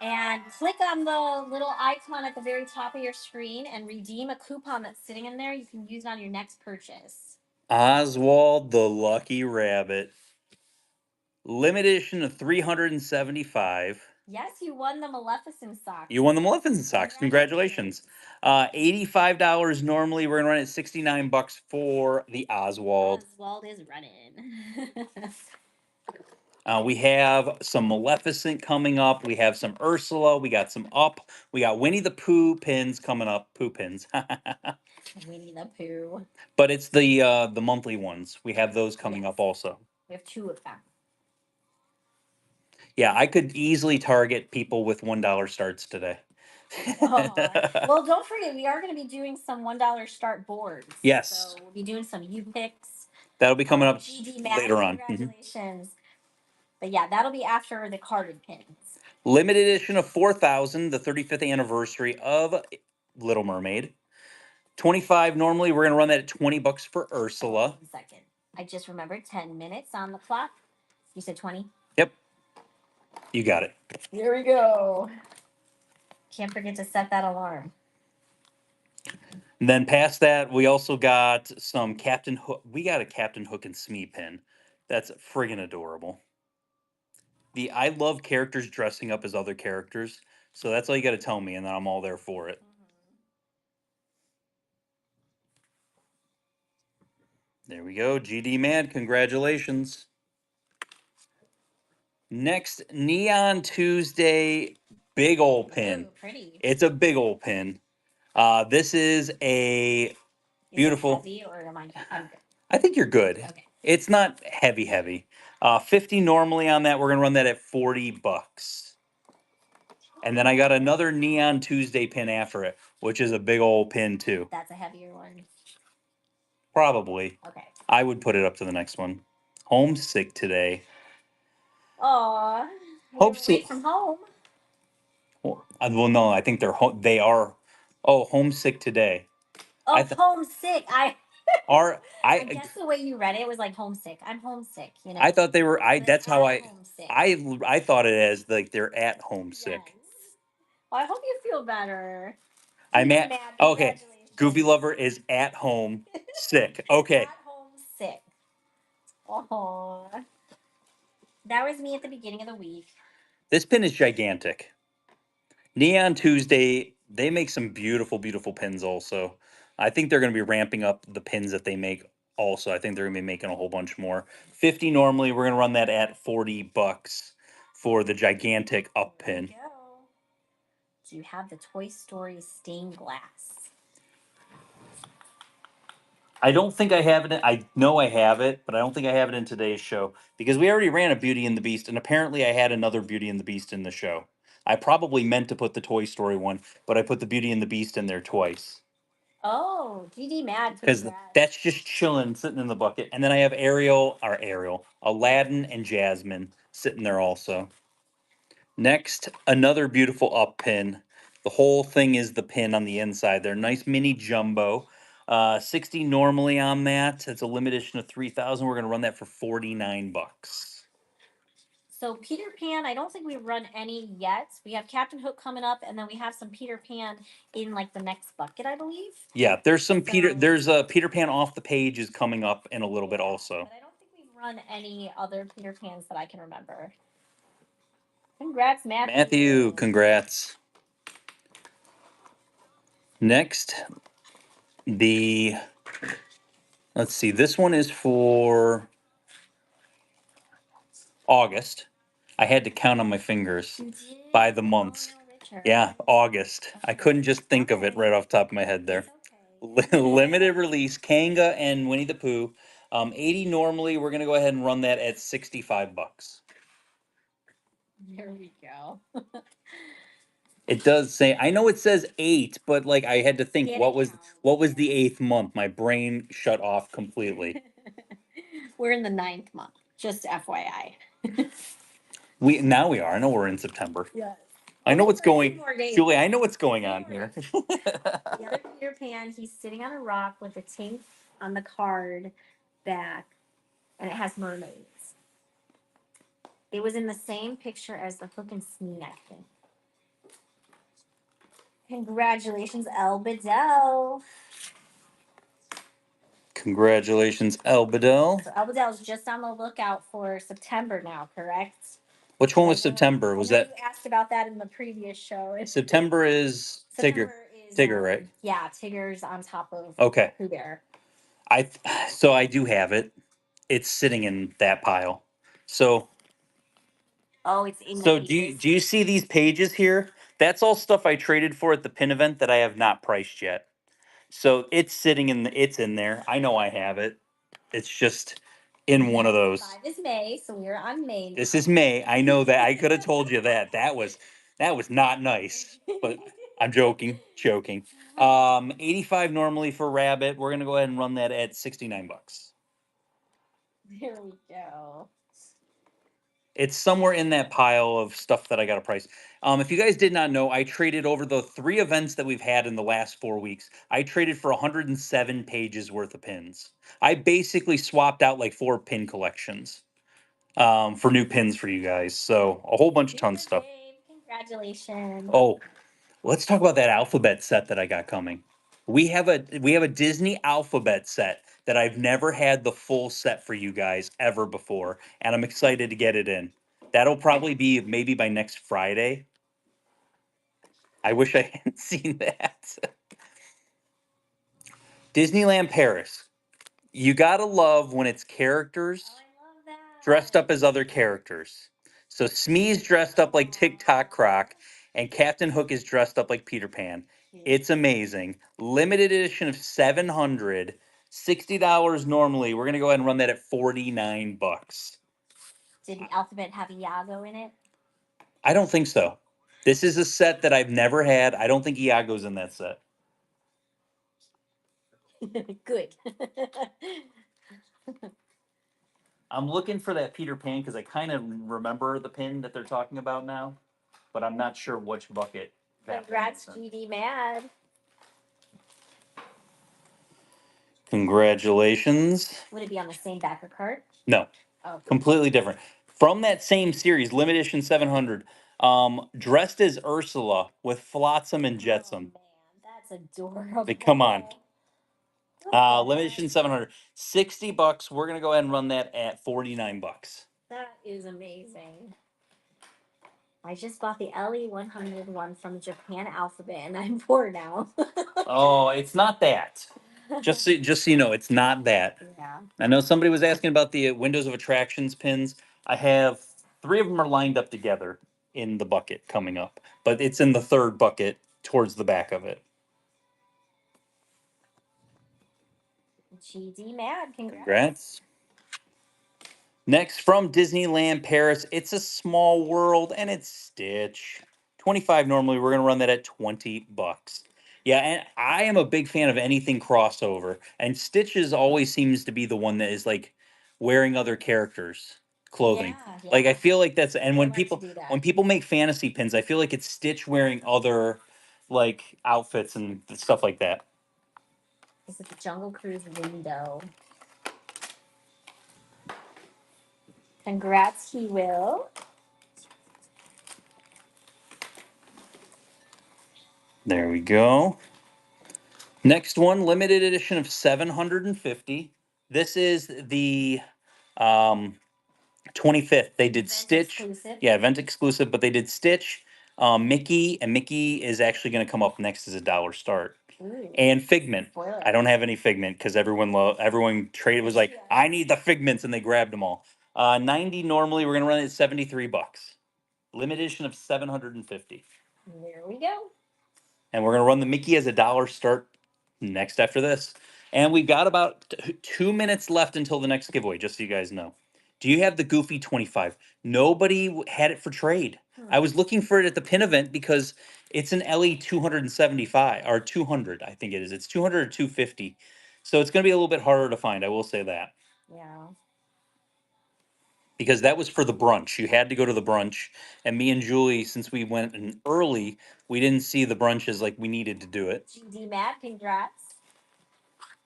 and click on the little icon at the very top of your screen and redeem a coupon that's sitting in there. You can use it on your next purchase. Oswald the Lucky Rabbit. Limited edition of 375. Yes, you won the Maleficent socks. You won the Maleficent socks. Congratulations. $85 normally. We're gonna run it 69 bucks for the Oswald. Oswald is running. We have some Maleficent coming up. We have some Ursula. We got some Up. We got Winnie the Pooh pins coming up. Pooh pins. Winnie the Pooh. But it's the monthly ones. We have those coming up also. We have 2 of them. Yeah, I could easily target people with $1 starts today. Well, don't forget, we are going to be doing some $1 start boards. Yes. So we'll be doing some U picks. That'll be coming up GD Matt, later on. congratulations. But yeah, that'll be after the carded pins. Limited edition of 4,000, the 35th anniversary of Little Mermaid. 25 normally. We're gonna run that at $20 for Ursula. 1 second. I just remembered 10 minutes on the clock. You said 20? Yep. You got it. Here we go. Can't forget to set that alarm. And then past that, we also got some Captain Hook. We got a Captain Hook and Smee pin. That's friggin' adorable. I love characters dressing up as other characters. So that's all you got to tell me, and then I'm all there for it. There we go. GD Mad, congratulations. Next, Neon Tuesday, big old pin. Ooh, pretty. It's a big old pin. This is a beautiful. Is it heavy or am I'm good? I think you're good. Okay. It's not heavy. 50 normally on that. We're gonna run that at $40. And then I got another Neon Tuesday pin after it, which is a big old pin too. That's a heavier one. Probably. Okay. I would put it up to the next one. Homesick today. Aw. Hope so. Away from home. Well, no, I think they are. Oh, homesick today. Oh, homesick. I I guess the way you read it was like homesick. I'm homesick, you know. I thought they were. But That's it's how at homesick. I thought it as like they're at homesick. Yes. Well, I hope you feel better. I'm GD at Mad, okay. congratulations. Goofy Lover is at home sick. Okay. At home sick. Oh. That was me at the beginning of the week. This pin is gigantic. Neon Tuesday, they make some beautiful, beautiful pins also. I think they're going to be ramping up the pins that they make also. I think they're going to be making a whole bunch more. 50 normally, we're going to run that at $40 for the gigantic up There we pin. go. Do you have the Toy Story stained glass? I don't think I have it. I know I have it, but I don't think I have it in today's show because we already ran a Beauty and the Beast, and apparently I had another Beauty and the Beast in the show. I probably meant to put the Toy Story one, but I put the Beauty and the Beast in there twice. Oh, GD Mad. Because that's just chilling, sitting in the bucket. And then I have Aladdin, and Jasmine sitting there also. Next, another beautiful up pin. The whole thing is the pin on the inside. They're nice mini jumbo. 60 normally on that. It's a limited edition of 3,000. We're going to run that for $49. So Peter Pan, I don't think we've run any yet. We have Captain Hook coming up, and then we have some Peter Pan in like the next bucket, I believe. Yeah, there's some Peter. So- There's a Peter Pan off the page is coming up in a little bit also. But I don't think we've run any other Peter Pans that I can remember. Congrats, Matthew. Matthew, congrats. Next, let's see, this one is for August. I had to count on my fingers by the months. Oh, no, Richard. Yeah, August. I couldn't just think of it right off the top of my head there. It's okay. Limited release, Kanga and Winnie the Pooh. 80 normally. We're gonna go ahead and run that at $65. There we go. It does say. I know it says 8, but like I had to think Get what it was now. what was the 8th month? My brain shut off completely. We're in the 9th month. Just FYI. Now we are. I know we're in September. Yes. I know what's going. Julie, Julie, I know what's going on here. The other Peter Pan, he's sitting on a rock with a tank on the card back, and it has mermaids. It was in the same picture as the Hook and Smee, I think. Congratulations, El Bedell. Congratulations, Elbadell. So El Bedell's just on the lookout for September now, correct? Which one was I know- September? I Was know that you asked about that in the previous show? September? Is Tigger? September is, Tigger, right? Yeah, Tigger's on top of Okay. Pooh Bear. So I do have it. It's sitting in that pile. So Oh, it's in. So do you see these pages here? That's all stuff I traded for at the pin event that I have not priced yet. So it's sitting it's in there. I know I have it. It's just in one of those. 5 is May, so we're on May. This is May. I know that. I could have told you that. That was not nice. But I'm joking. 85 normally for rabbit. We're gonna go ahead and run that at 69 bucks. There we go. It's somewhere in that pile of stuff that I got a price. If you guys did not know, I traded over the 3 events that we've had in the last 4 weeks. I traded for 107 pages worth of pins. I basically swapped out like 4 pin collections for new pins for you guys. So a whole bunch of ton of stuff. Dave, congratulations. Oh, let's talk about that alphabet set that I got coming. We have a Disney alphabet set that I've never had the full set for you guys ever before, and I'm excited to get it in. That'll probably be maybe by next Friday. I wish I hadn't seen that. Disneyland Paris. You gotta love when it's characters Oh, I love that. dressed up as other characters. So Smee's dressed up like TikTok Croc, and Captain Hook is dressed up like Peter Pan. It's amazing. Limited edition of 700, $60 normally. We're gonna go ahead and run that at 49 bucks. Did the alphabet have Iago in it? I don't think so. This is a set that I've never had. I don't think Iago's in that set. Good. I'm looking for that Peter Pan because I kind of remember the pin that they're talking about now, but I'm not sure which bucket. Congrats, GD Mad. Congratulations. Would it be on the same backer cart? No, Oh, completely different. From that same series, limited edition 700, dressed as Ursula with Flotsam and Jetsam. Oh, man, that's adorable. Come on. Limited edition 700, 60 bucks. We're gonna go ahead and run that at 49 bucks. That is amazing. I just bought the LE100 one from Japan Alphabet, and I'm poor now. Oh, it's not that. Just so you know, it's not that. Yeah. I know somebody was asking about the Windows of Attractions pins. I have 3 of them are lined up together in the bucket coming up, but it's in the 3rd bucket towards the back of it. GD Mad, congrats. Congrats. Next from Disneyland Paris, It's a Small World, and it's Stitch. 25 normally. We're gonna run that at 20 bucks. Yeah, and I am a big fan of anything crossover, and Stitches always seems to be the one that is like wearing other characters' clothing. Yeah, Like I yeah. feel like that's and They when like to people do that. when people make fantasy pins, I feel like it's Stitch wearing other like outfits and stuff like that. This is the Jungle Cruise window. Congrats, he will. There we go. Next one, limited edition of 750. This is the 25th. They did Event Stitch. exclusive. Yeah, event exclusive, but they did Stitch, Mickey, and Mickey is actually going to come up next as a dollar start. Ooh, And Figment. spoiler. I don't have any Figment because everyone traded was like, Yeah. I need the Figments, and they grabbed them all. 90 normally. We're going to run it at 73 bucks. Limited edition of 750. There we go. And we're going to run the Mickey as a dollar start next after this. And we've got about 2 minutes left until the next giveaway, just so you guys know. Do you have the Goofy 25? Nobody had it for trade. I was looking for it at the pin event because it's an LE 275 or 200, I think it is. It's 200 or 250. So it's going to be a little bit harder to find, I will say that. Yeah. Because that was for the brunch. You had to go to the brunch. And me and Julie, since we went in early, we didn't see the brunches like we needed to do it. GD Mad, congrats.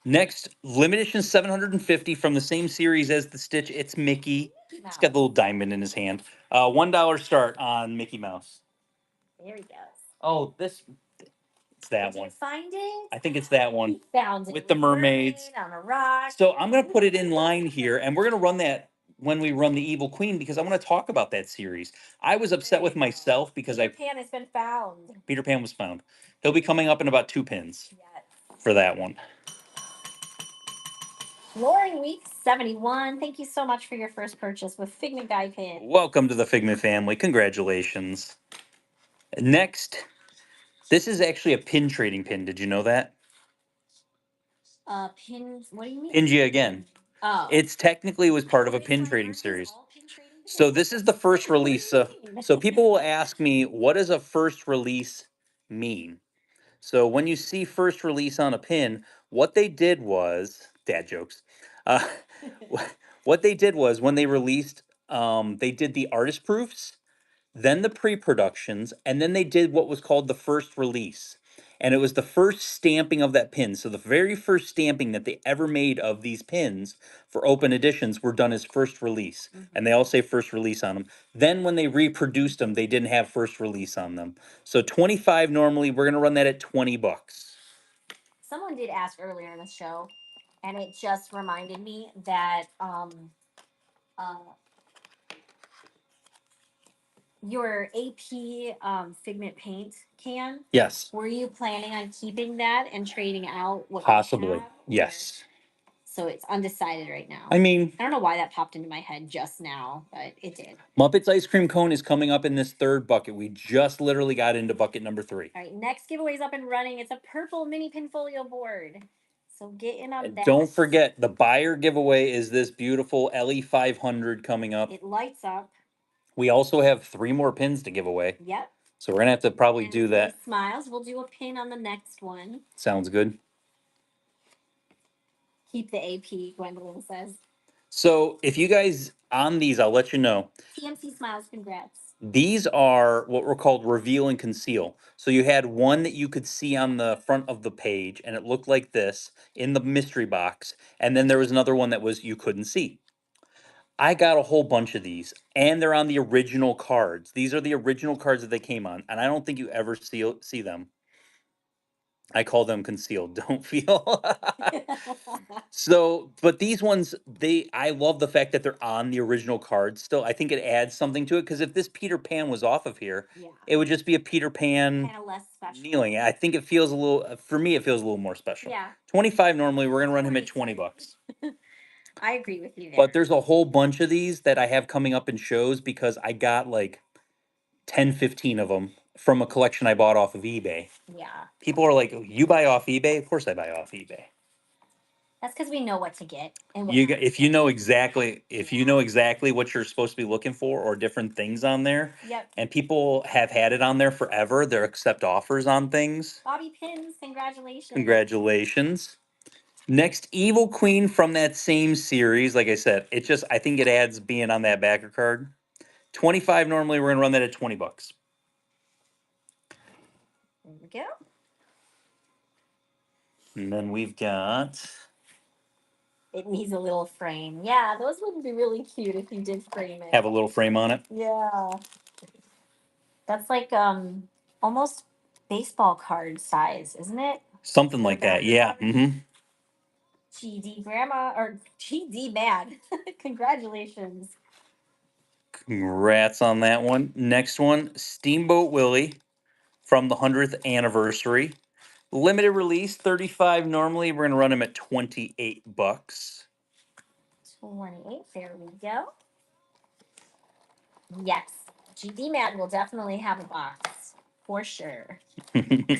Next, limited edition 750 from the same series as the Stitch. It's Mickey. He's got the little diamond in his hand. $1 start on Mickey Mouse. There he goes. Oh, it's that Did one. you find it? I think it's that one. He found it With the mermaids. on a rock. So I'm going to put it in line here, and we're going to run that when we run the Evil Queen because I want to talk about that series. I was upset with myself because Peter Pan has been found. Peter Pan was found. He'll be coming up in about 2 pins Yes. for that one. Flooring Week 71. Thank you so much for your first purchase with Figment Guy Pin. Welcome to the Figment family. Congratulations. Next, this is actually a pin trading pin. Did you know that? Pins. What do you mean? Pingia again. Oh. It's technically was part of a Wait, pin sorry, trading aren't these series. all pin trading So pins? this is the first What do you release. So, mean? so people will ask me, what does a first release mean? So when you see first release on a pin, what they did was dad jokes. Uh, what they did was when they released, they did the artist proofs, then the pre-productions, and then they did what was called the first release. And it was the first stamping of that pin. So the very first stamping that they ever made of these pins for open editions were done as first release. And they all say first release on them. Then when they reproduced them, they didn't have first release on them. So 25 normally, we're gonna run that at 20 bucks. Someone did ask earlier in the show, and it just reminded me that uh, your AP Figment paint can. Yes, Were you planning on keeping that and trading out what you possibly. have, or- Yes. So it's undecided right now. I mean, I don't know why that popped into my head just now, but it did. Muppets Ice Cream Cone is coming up in this third bucket. We just literally got into bucket number 3. All right, next giveaway's up and running. It's a purple mini Pinfolio board. So get in on that. Don't forget, the buyer giveaway is this beautiful LE500 coming up. It lights up. We also have 3 more pins to give away. Yep. So we're going to have to probably And do that. Faith Smiles. We'll do a pin on the next one. Sounds good. Keep the AP, Gwendolyn says. So if you guys on these, I'll let you know. TMC Smiles, congrats. These are what were called reveal and conceal. So you had one that you could see on the front of the page and it looked like this in the mystery box. And then there was another one that was you couldn't see. I got a whole bunch of these and they're on the original cards. These are the original cards that they came on. And I don't think you ever see them. I call them concealed. Don't feel. So, but these ones, I love the fact that they're on the original card still. I think it adds something to it because if this Peter Pan was off of here, Yeah. it would just be a Peter Pan Kind of less special. kneeling. I think it feels a little, for me, it feels a little more special. Yeah. 25 normally, we're going to run him More at 20 bucks. I agree with you there. But there's a whole bunch of these that I have coming up in shows because I got like 10, 15 of them from a collection I bought off of eBay. Yeah. People are like, you buy off eBay? Of course I buy off eBay. That's because we know what to get. And what You not to if you get. know exactly what you're supposed to be looking for or different things on there, Yep. and people have had it on there forever, they accept offers on things. Bobby Pins, congratulations. Congratulations. Next, Evil Queen from that same series. Like I said, I think it adds being on that backer card. 25 normally, we're gonna run that at 20 bucks. There we go. And then we've got It needs a little frame. Yeah, those would be really cute if you did frame it. have a little frame on it. Yeah. That's like almost baseball card size, isn't it? Something like that. Yeah. Mm-hmm. GD Grandma or GD Mad. Congratulations. Congrats on that one. Next one, Steamboat Willie from the 100th anniversary. Limited release, 35 normally. We're going to run him at 28 bucks. 28. There we go. Yes. GD Mad will definitely have a box. For sure.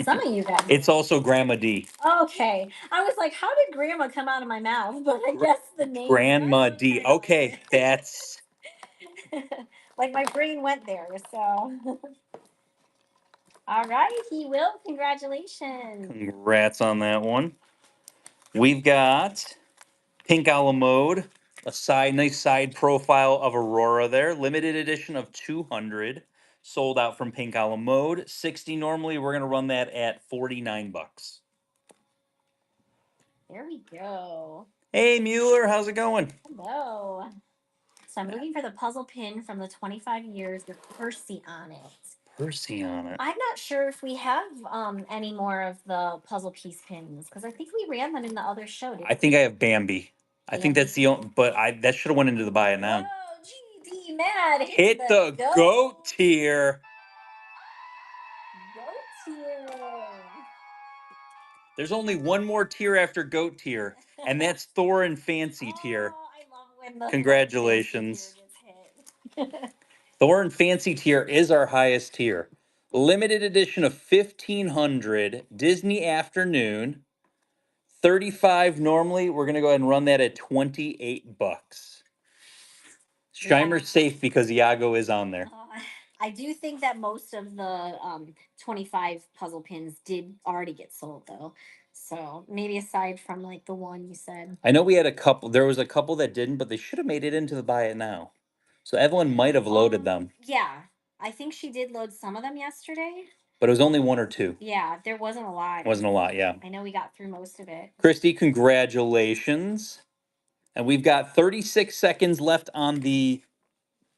Some of you guys. It's also Grandma D. Okay. I was like, how did grandma come out of my mouth? But I guess the name. Grandma D. Okay, that's. Like my brain went there. So. All right. He will. Congratulations. Congrats on that one. We've got Pink a la Mode, nice side profile of Aurora there. Limited edition of 200. Sold out from Pink a la Mode. 60 normally. We're going to run that at 49 bucks. There we go. Hey, Mueller, how's it going? Hello. So I'm looking for the puzzle pin from the 25 years with Percy on it. Percy on it. I'm not sure if we have any more of the puzzle piece pins because I think we ran them in the other show. I think I have Bambi. I think that's the only, but that should have went into the buy it now. Oh, GD Mad. Hit the goat tier. Goat tier. There's only one more tier after goat tier, and that's Thor and Fancy tier. Oh, I love when the Congratulations. Thor and Fancy tier gets hit. Thor and Fancy tier is our highest tier. Limited edition of 1500 Disney Afternoon. $35 normally. We're gonna go ahead and run that at $28. Shimer's safe because Iago is on there. I do think that most of the 25 puzzle pins did already get sold though. So maybe aside from like the one you said. I know we had a couple. There was a couple that didn't, but they should have made it into the buy it now. So Evelyn might have loaded them, Yeah, I think she did load some of them yesterday. but it was only one or two. Yeah, there wasn't a lot. It wasn't a lot, yeah. I know we got through most of it. Christy, congratulations. And we've got 36 seconds left on the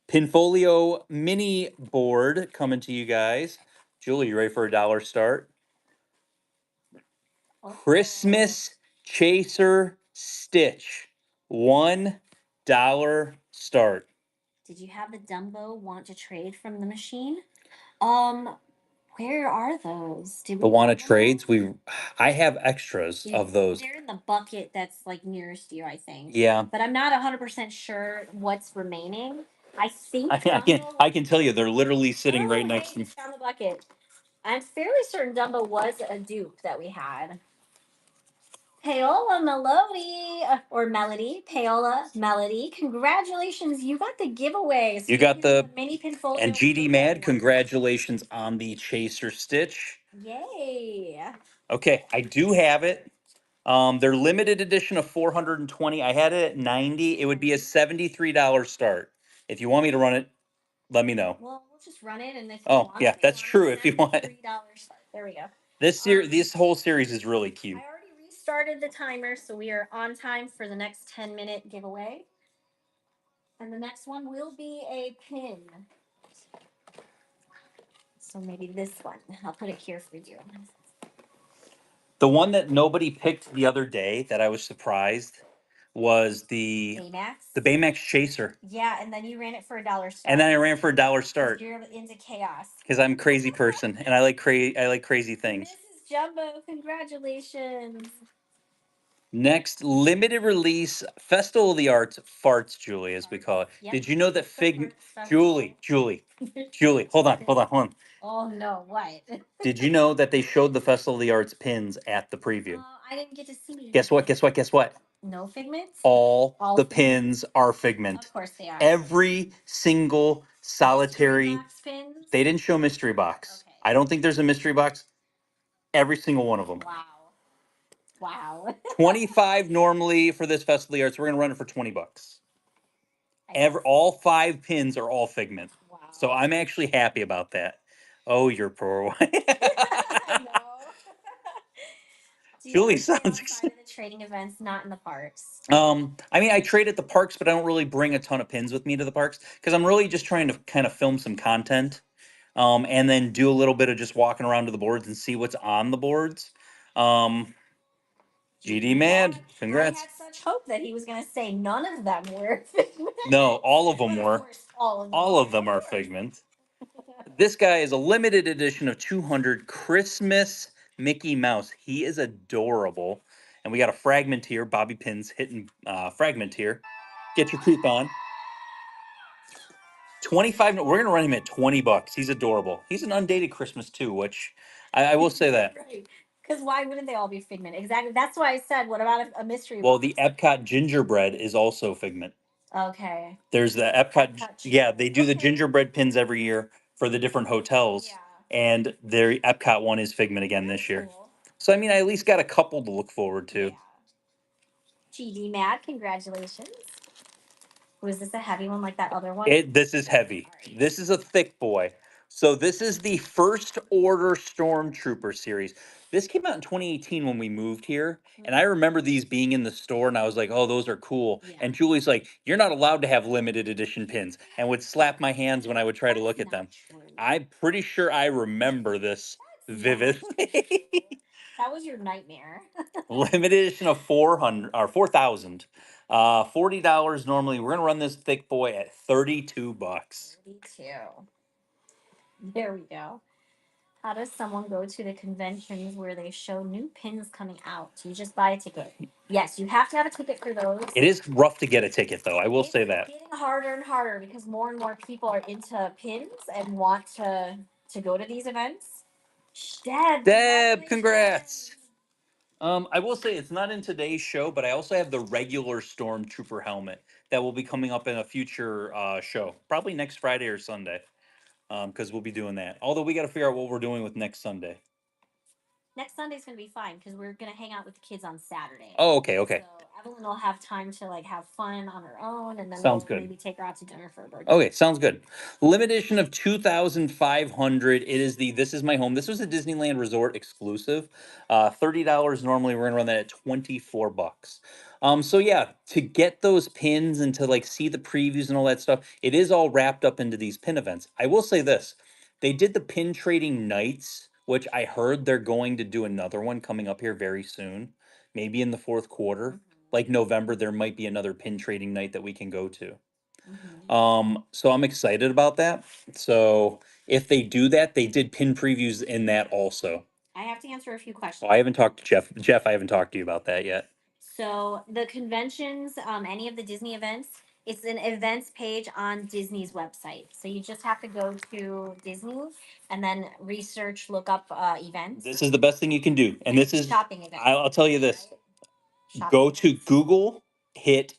Pinfolio mini board coming to you guys. Julie, you ready for a dollar start? Christmas Chaser Stitch. $1 start. Did you have the Dumbo want to trade from the machine? Where are those? Did The we wanna get them? trades? I have extras of those. They're in the bucket that's like nearest you, I think. Yeah. But I'm not 100% sure what's remaining. I think I can tell you they're literally sitting right next to me. Found the bucket. I'm fairly certain Dumbo was a dupe that we had. Paola Melody or Melody, Paola Melody, congratulations! You got the giveaway. So You got the mini Pinfolio. And GD Mad, congratulations on the Chaser Stitch. Yay! Okay, I do have it. They're limited edition of 420. I had it at 90. It would be a $73 start. If you want me to run it, let me know. Well, we'll just run it, and if you want yeah, that's true. If you want $3 start. There we go. This whole series is really cute. I already restarted the timer, so we are on time for the next 10-minute giveaway. And the next one will be a pin. So maybe this one. I'll put it here for you. The one that nobody picked the other day that I was surprised was the Baymax Chaser. Yeah, and then you ran it for $1 start. And then I ran for $1 start. You're into chaos. Because I'm a crazy person and I like crazy things. Mrs. Jumbo, congratulations. Next, limited release Festival of the Arts farts, Julie, as we call it. Yep. Did you know that Julie, hold on. Oh no, what? Did you know that they showed the Festival of the Arts pins at the preview? I didn't get to see. Guess what? No figments? All the pins are Figment. Of course they are. Every single solitary. Pins? They didn't show mystery box. Okay. I don't think there's a mystery box. Every single one of them. Wow. 25 normally for this Festival of the Arts. We're gonna run it for $20. All 5 pins are all Figment. Wow. So I'm actually happy about that. Oh, you're poor one. I know. Julie sounds excited. The trading events, not in the parks. I mean, I trade at the parks, but I don't really bring a ton of pins with me to the parks because I'm really just trying to kind of film some content, and then do a little bit of just walking around to the boards and see what's on the boards. GD Mad, congrats. I had such hope that he was going to say none of them were. No, all of them were. All of them are Figment. This guy is a limited edition of 200 Christmas Mickey Mouse. He is adorable. And we got a Fragmenteer, Bobby Pins hitting Fragmenteer. Get your coupon. 25. We're going to run him at $20. He's adorable. He's an undated Christmas too, which I will say that. Right. Because why wouldn't they all be Figment? Exactly. That's why I said, what about a mystery box? Well, the Epcot gingerbread is also Figment. Okay. There's the Epcot. Yeah, they do the gingerbread pins every year for the different hotels. Yeah. And their Epcot one is Figment again this year. Cool. So, I mean, I at least got a couple to look forward to. Yeah. GD Mad, congratulations. Was this a heavy one like that other one? This is heavy. Right. This is a thick boy. So this is the First Order Stormtrooper series. This came out in 2018 when we moved here. And I remember these being in the store and I was like, oh, those are cool. Yeah. And Julie's like, you're not allowed to have limited edition pins, and would slap my hands when I would try to look at them. True. I'm pretty sure I remember this vividly. That was your nightmare. Limited edition of 400 or 4,000. $40 normally. We're gonna run this thick boy at $32. 32. There we go. How does someone go to the conventions where they show new pins coming out? Do you just buy a ticket? Yes, you have to have a ticket for those. It is rough to get a ticket, though. I will say that. It's getting harder and harder because more and more people are into pins and want to go to these events. Deb, congrats. I will say it's not in today's show, but I also have the regular Stormtrooper helmet that will be coming up in a future show, probably next Friday or Sunday, because we'll be doing that. Although we got to figure out what we're doing with next Sunday. Next Sunday's gonna be fine because we're gonna hang out with the kids on Saturday. Oh, okay, okay. So Evelyn will have time to like have fun on her own, and then Sounds we'll good. maybe take her out to dinner for her birthday. Okay, sounds good. Limited edition of 2,500. It is the This Is My Home. This was a Disneyland Resort exclusive. $30 normally. We're gonna run that at 24 bucks. So yeah, to get those pins and to like see the previews and all that stuff, it is all wrapped up into these pin events. I will say this: they did the pin trading nights, which I heard they're going to do another one coming up here very soon, maybe in the fourth quarter. Like November, there might be another pin trading night that we can go to. So I'm excited about that. So if they do that, they did pin previews in that also. I have to answer a few Oh, questions. I haven't talked to Jeff. Jeff, I haven't talked to you about that yet. So the conventions, any of the Disney events, it's an events page on Disney's website. So you just have to go to Disney and then research, look up events. This is the best thing you can do. And this is, shopping events. I'll tell you this. Shopping Go to events. Google, hit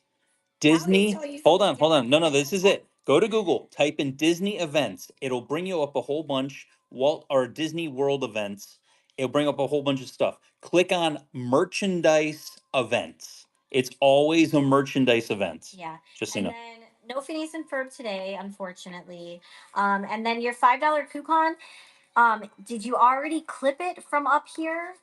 Disney. tell you Hold on, something hold on. different. No, no, this is it. Go to Google, type in Disney events. It'll bring you up a whole bunch, Walt or Disney World events. It'll bring up a whole bunch of stuff. Click on merchandise events. It's always a merchandise events. Yeah. Just so you And know. then no Phineas and Ferb today, unfortunately. And then your $5 coupon. Did you already clip it from up here?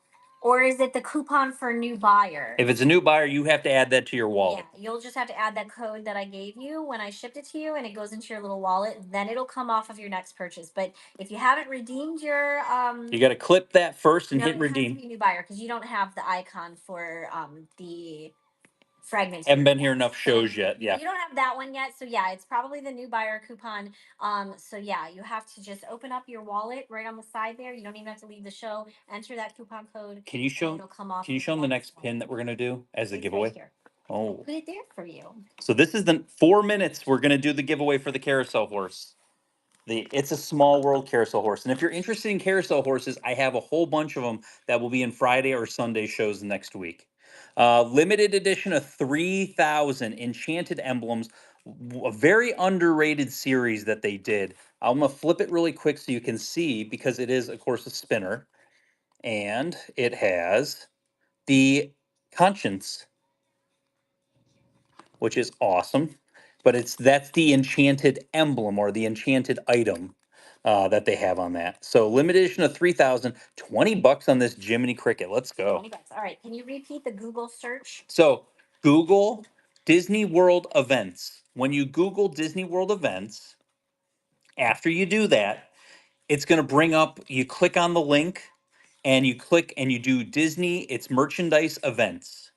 Or is it the coupon for new buyer? If it's a new buyer, you have to add that to your wallet. Yeah, you'll just have to add that code that I gave you when I shipped it to you, and it goes into your little wallet. Then it'll come off of your next purchase. But if you haven't redeemed your You got to clip that first and no, hit it has to redeem. be new buyer because you don't have the icon for the fragments. Haven't been here enough shows yet. Yeah. You don't have that one yet, so yeah, it's probably the new buyer coupon. So yeah, you have to just open up your wallet right on the side there. You don't even have to leave the show. Enter that coupon code. Can you and show? it'll come off Can you of show them the wallet next side. pin that we're gonna do as a It's giveaway? right here. Oh. Put it there for you. So this is the 4 minutes we're gonna do the giveaway for the carousel horse. It's a small world carousel horse. And if you're interested in carousel horses, I have a whole bunch of them that will be in Friday or Sunday shows next week. Limited edition of 3,000 enchanted emblems, a very underrated series that they did. I'm gonna flip it really quick so you can see because it is, of course, a spinner, and it has the conscience, which is awesome. But that's the enchanted emblem or the enchanted item that they have on that. So limited edition of 3,000, 20 bucks on this Jiminy Cricket. Let's go. 20 bucks. All right. Can you repeat the Google search? So Google Disney World events. When you Google Disney World events, after you do that, it's going to bring up, you click on the link and you click and you do Disney, it's merchandise events.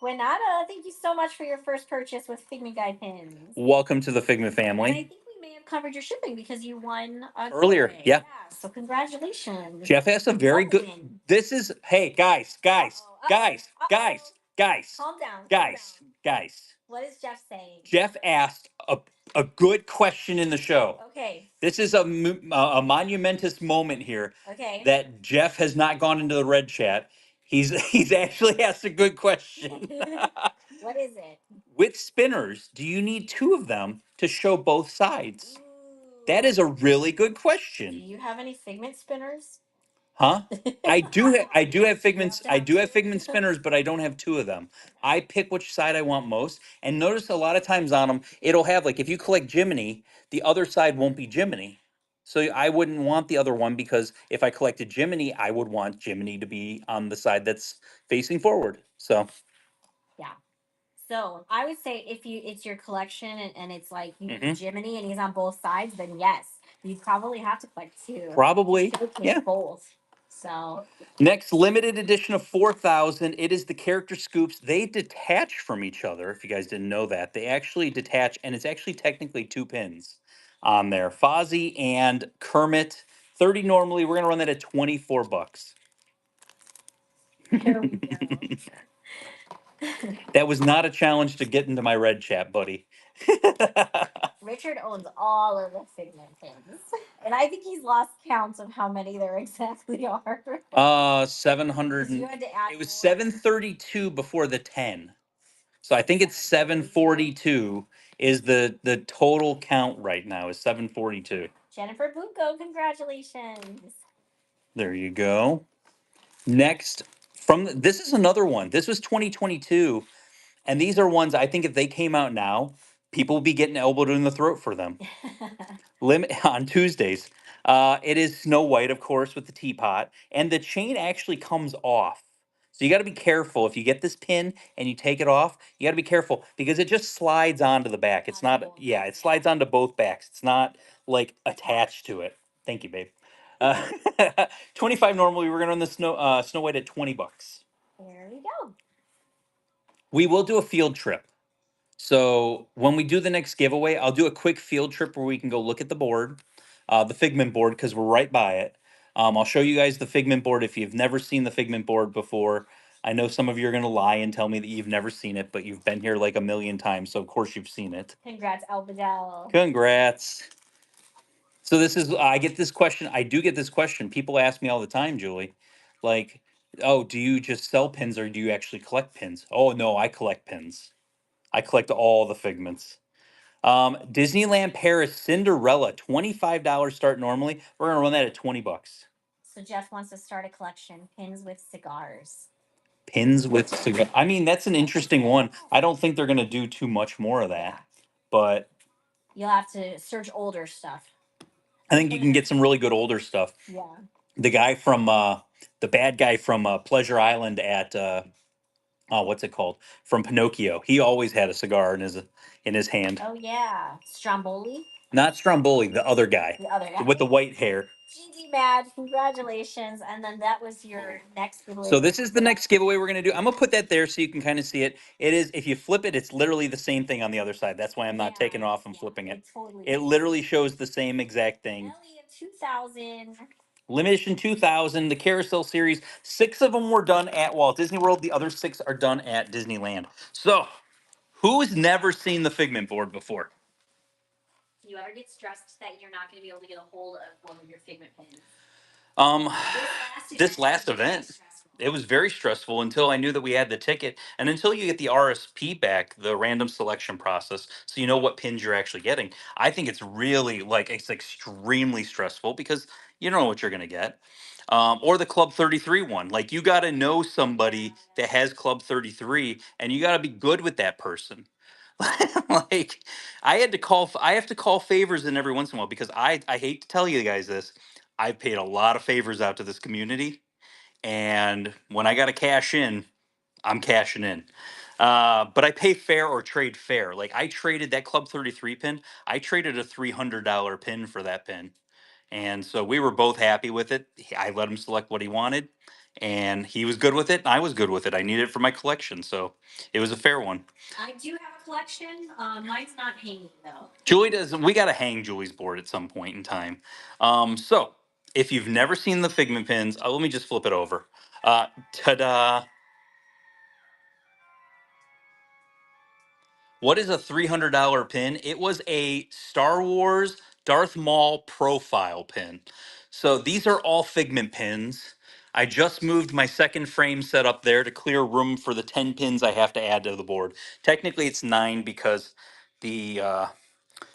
Gwenata, thank you so much for your first purchase with Figment Guy pins. Welcome to the Figment And I family. think we may have covered your shipping because you won Earlier, giveaway. yeah. So congratulations. Jeff has a very good. Golden. This is, hey guys, Uh-oh, guys. Calm down. Guys. What is Jeff saying? Jeff asked a good question in the show. Okay. This is a monumentous moment here Okay. that Jeff has not gone into the red chat. He's actually asked a good question. What is it? With spinners, do you need 2 of them to show both sides? That Ooh. is a really good Do question. you have any Figment spinners? Huh? I do have figments. You have to I do have two. figment spinners, but I don't have 2 of them. I pick which side I want most. And notice a lot of times on them, it'll have like if you collect Jiminy, the other side won't be Jiminy. So I wouldn't want the other one because if I collected Jiminy, I would want Jiminy to be on the side that's facing forward. So Yeah. So I would say if it's your collection and it's like you Mhm. Jiminy and he's on both sides, then yes, you probably have to collect 2. Probably, Showcase yeah. both. So Next, limited edition of 4,000. It is the character scoops. They detach from each other. If you guys didn't know that, they actually detach, and it's actually technically 2 pins on there. Fozzie and Kermit. 30 normally. We're gonna run that at 24 bucks. here we go. That was not a challenge to get into my red chat, buddy. Richard owns all of the Figment pins, and I think he's lost count of how many there exactly are. 700. 'Cause you had to add It was more. 732 before the 10. So I think it's 742 is the total count right now is 742. Jennifer Bunko, congratulations. There you go. Next this is another one. This was 2022, and these are ones I think if they came out now, people would be getting elbowed in the throat for them. Limit on Tuesdays. It is Snow White, of course, with the teapot, and the chain actually comes off. So you got to be careful if you get this pin and you take it off. You got to be careful because it just slides onto the back. It's Onto not, both yeah, backs, it slides onto both backs. It's not like attached to it. Thank you, babe. Uh, 25 normally. We're gonna run the Snow White at $20. There we go. We will do a field trip. So when we do the next giveaway, I'll do a quick field trip where we can go look at the board, the Figment board, because we're right by it. I'll show you guys the Figment board if you've never seen the Figment board before. I know some of you are going to lie and tell me that you've never seen it, but you've been here like a million times, so of course you've seen it. Congrats, Albadel. Congrats. So this is, I get this question. I do get this question. People ask me all the time, Julie, like, oh, do you just sell pins or do you actually collect pins? Oh, no, I collect pins. I collect all the Figments. Disneyland Paris Cinderella, $25 start normally. We're gonna run that at $20. So Jeff wants to start a collection, pins with cigars. Pins with cigar. I mean, that's an interesting one. I don't think they're gonna do too much more of that, but You'll have to search older stuff. I think you can get some really good older stuff. Yeah. The guy from the bad guy from Pleasure Island at oh, what's it called? From Pinocchio. He always had a cigar in his hand. Oh yeah, Stromboli. Not Stromboli, the other guy. The other guy. With the white hair. GD Mad, congratulations. And then that was your next giveaway. So this is the next giveaway we're gonna do. I'm gonna put that there so you can kind of see it. It is, if you flip it, it's literally the same thing on the other side. That's why I'm not taking it off and flipping it. Totally It literally shows the same exact thing. Ellie in 2000. Limitation 2000, the Carousel series. 6 of them were done at Walt Disney World. The other 6 are done at Disneyland. So, who's never seen the Figment board before? Do you ever get stressed that you're not going to be able to get a hold of one of your Figment pins? Um, This last event, it was very stressful until I knew that we had the ticket, and until you get the RSP back, the random selection process, so you know what pins you're actually getting. I think it's really like it's extremely stressful because you don't know what you're gonna get. Or the Club 33 one. Like you got to know somebody that has Club 33, and you got to be good with that person. Like I have to call favors in every once in a while because I hate to tell you guys this. I've paid a lot of favors out to this community, and when I got to cash in, I'm cashing in. But I pay fair or trade fair. Like I traded that Club 33 pin. I traded a $300 pin for that pin, and so we were both happy with it. I let him select what he wanted, and he was good with it. And I was good with it. I needed it for my collection, so it was a fair one. I do have a collection. Mine's not hanging though. Julie does. We got to hang Julie's board at some point in time. So if you've never seen the Figment pins, let me just flip it over. Ta-da! What is a $300 pin? It was a Star Wars Darth Maul profile pin. So these are all Figment pins. I just moved my second frame set up there to clear room for the 10 pins I have to add to the board. Technically it's 9 because the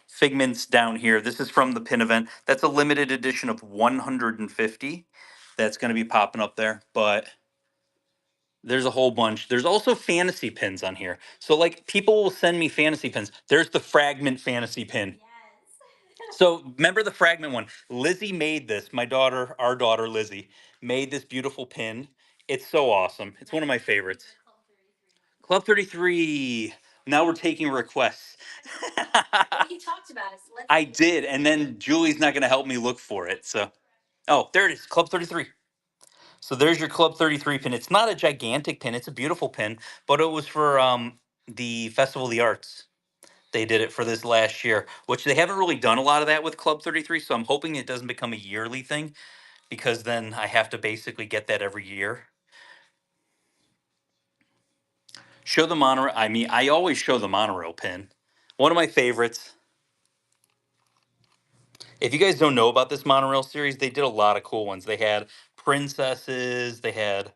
Figments down here. This is from the pin event. That's a limited edition of 150. That's going to be popping up there, but there's a whole bunch. There's also fantasy pins on here. So like people will send me fantasy pins. There's the Fragment fantasy pin. Yes. So remember the Fragment one. Lizzie made this. My daughter, our daughter Lizzie, made this beautiful pin. It's so awesome. It's one of my favorites. Club 33. Now we're taking requests. Well, you talked about it. So let's I did, and then Julie's not going to help me look for it. So, oh, there it is, Club 33. So there's your Club 33 pin. It's not a gigantic pin; it's a beautiful pin, but it was for the Festival of the Arts. They did it for this last year, which they haven't really done a lot of that with Club 33. So I'm hoping it doesn't become a yearly thing, because then I have to basically get that every year. Show the monorail. I mean, I always show the monorail pin. One of my favorites. If you guys don't know about this monorail series, they did a lot of cool ones. They had princesses. They had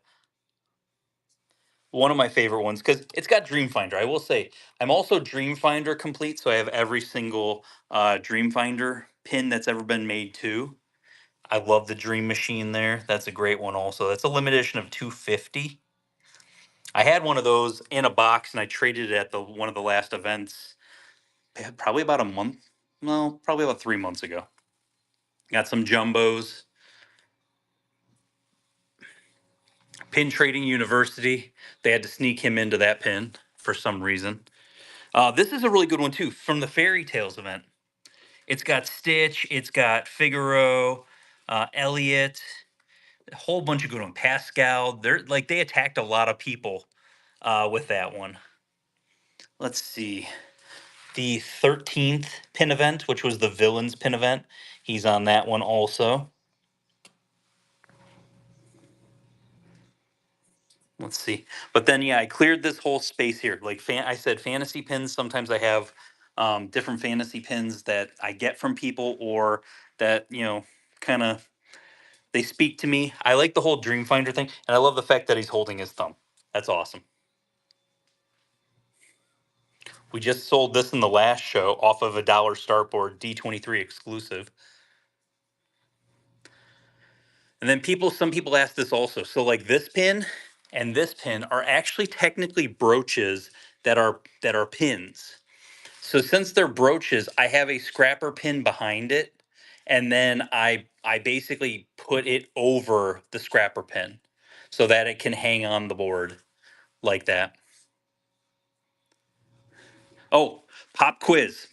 one of my favorite ones because it's got Dreamfinder. I will say I'm also Dreamfinder complete, so I have every single Dreamfinder pin that's ever been made too. I love the Dream Machine there. That's a great one also. That's a limited edition of 250. I had one of those in a box and I traded it at the one of the last events probably about a month. No, probably about 3 months ago. Got some jumbos. Pin Trading University. They had to sneak him into that pin for some reason. This is a really good one too from the Fairy Tales event. It's got Stitch, it's got Figaro, Elliot, a whole bunch of good ones. Pascal. They're like they attacked a lot of people with that one. Let's see. The 13th pin event, which was the villains pin event. He's on that one also. Let's see. But then, yeah, I cleared this whole space here. Like I said, fantasy pins. Sometimes I have different fantasy pins that I get from people or that, kind of they speak to me. I like the whole Dreamfinder thing. And I love the fact that he's holding his thumb. That's awesome. We just sold this in the last show off of a dollar startboard D23 exclusive. And then some people ask this also. So like this pin and this pin are actually technically brooches that are pins. So since they're brooches, I have a scrapper pin behind it, and then I basically put it over the scrapper pin so that it can hang on the board like that. Oh, pop quiz.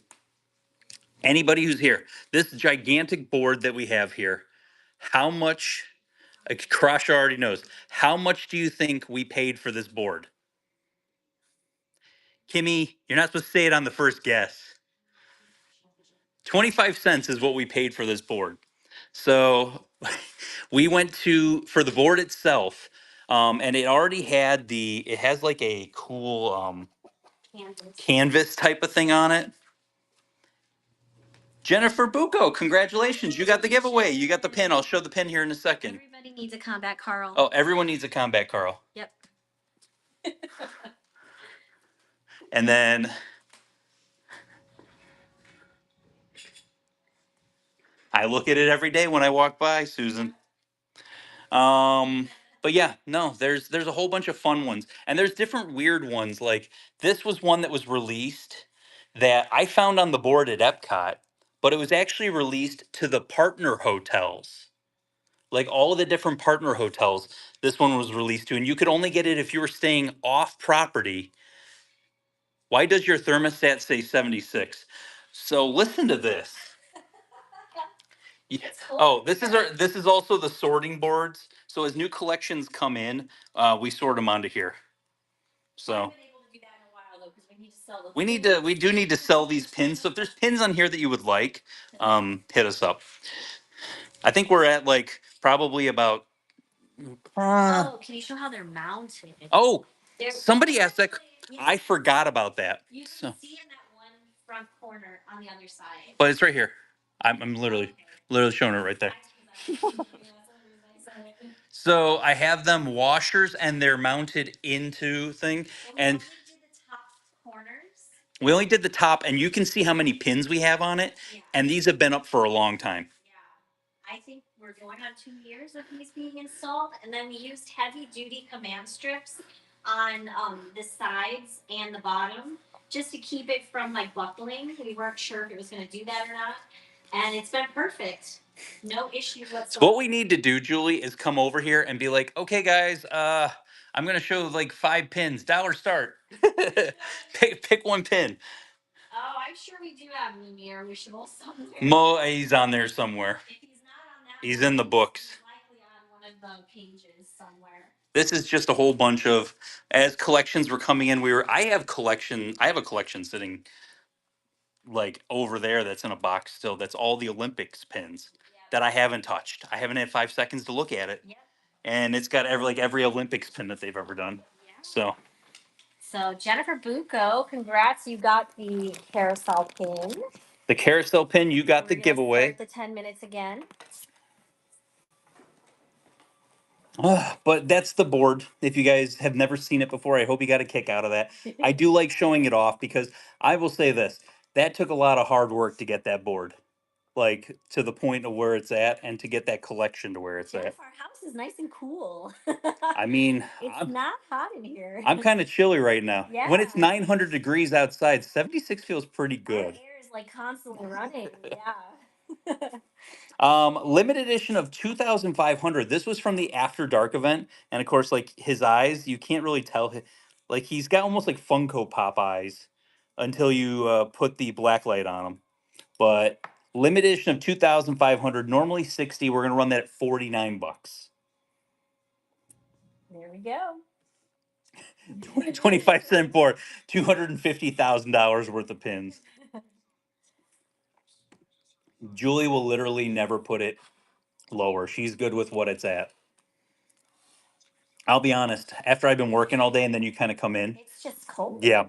Anybody who's here, this gigantic board that we have here, how much, Crush already knows, how much do you think we paid for this board? Kimmy, you're not supposed to say it on the first guess. 25 cents is what we paid for this board. So we went for the board itself, and it already had it has like a cool canvas type of thing on it. Jennifer Bucco, congratulations. You got the giveaway. You got the pin. I'll show the pin here in a second. Everybody needs a Combat Carl. Oh, everyone needs a Combat Carl. Yep. And then I look at it every day when I walk by, Susan. But yeah, no, there's a whole bunch of fun ones. And there's different weird ones. Like this was one that was released that I found on the board at Epcot, but it was actually released to the partner hotels. Like all of the different partner hotels, this one was released to, and you could only get it if you were staying off property. Why does your thermostat say 76? So listen to this. Yeah. Oh, this is also the sorting boards. So as new collections come in, we sort them onto here. So we do need to sell these pins. So if there's pins on here that you would like, hit us up. I think we're at like probably about. Oh, can you show how they're mounted? Oh, They're somebody asked that. you I can- forgot about that. You So, can see in that one front corner on the other side. but it's right here. I'm literally showing it right there. So I have them washers and they're mounted into thing. And we did the top corners. we only did the top, and you can see how many pins we have on it. Yeah. And these have been up for a long time. Yeah. I think we're going on 2 years of these being installed. And then we used heavy duty command strips on the sides and the bottom just to keep it from like buckling. We weren't sure if it was going to do that or not. And it's been perfect. No issues whatsoever. So what we need to do, Julie, is come over here and be like, okay, guys, I'm gonna show like 5 pins. Dollar start. pick one pin. Oh, I'm sure we do have Lumiere Wishable somewhere. He's on there somewhere. If he's not on that, He's in the books. He's likely on one of the pages somewhere. This is just a whole bunch of, as collections were coming in, I have a collection sitting like over there that's in a box still. That's all the Olympics pins that I haven't touched. I haven't had 5 seconds to look at it. Yep. And it's got every Olympics pin that they've ever done. Yeah. So So Jennifer Bucco, congrats! You got the carousel pin. The carousel pin, you got the We're gonna giveaway. start the 10 minutes again. But that's the board. If you guys have never seen it before, I hope you got a kick out of that. I do like showing it off because I will say this, that took a lot of hard work to get that board, like to the point of where it's at and to get that collection to where it's at. Jennifer, our house is nice and cool. I mean, It's not hot in here. I'm kind of chilly right now. When it's Yeah. 900 degrees outside, 76 feels pretty Our good. air is like constantly running. Yeah. Limited edition of 2,500. This was from the After Dark event, and of course, like his eyes, you can't really tell. Like he's got almost like Funko Pop eyes until you put the black light on him. But limited edition of 2,500, normally 60. We're gonna run that at 49 bucks. There we go. 25-cent board, $250,000 worth of pins. Julie will literally never put it lower. She's good with what it's at. I'll be honest, after I've been working all day and then you kind of come in. It's just cold. Yeah.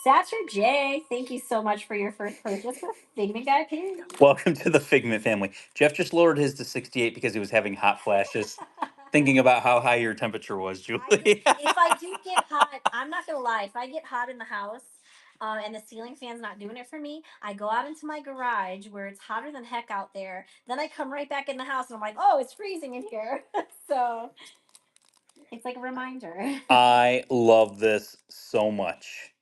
Satcher J, thank you so much for your first purchase with Figment Guy pin. Welcome to the Figment family. Jeff just lowered his to 68 because he was having hot flashes, thinking about how high your temperature was, Julie. If I do get hot, I'm not gonna lie. If I get hot in the house, and the ceiling fan's not doing it for me, I go out into my garage where it's hotter than heck out there. Then I come right back in the house and I'm like, oh, it's freezing in here. So it's like a reminder. I love this so much.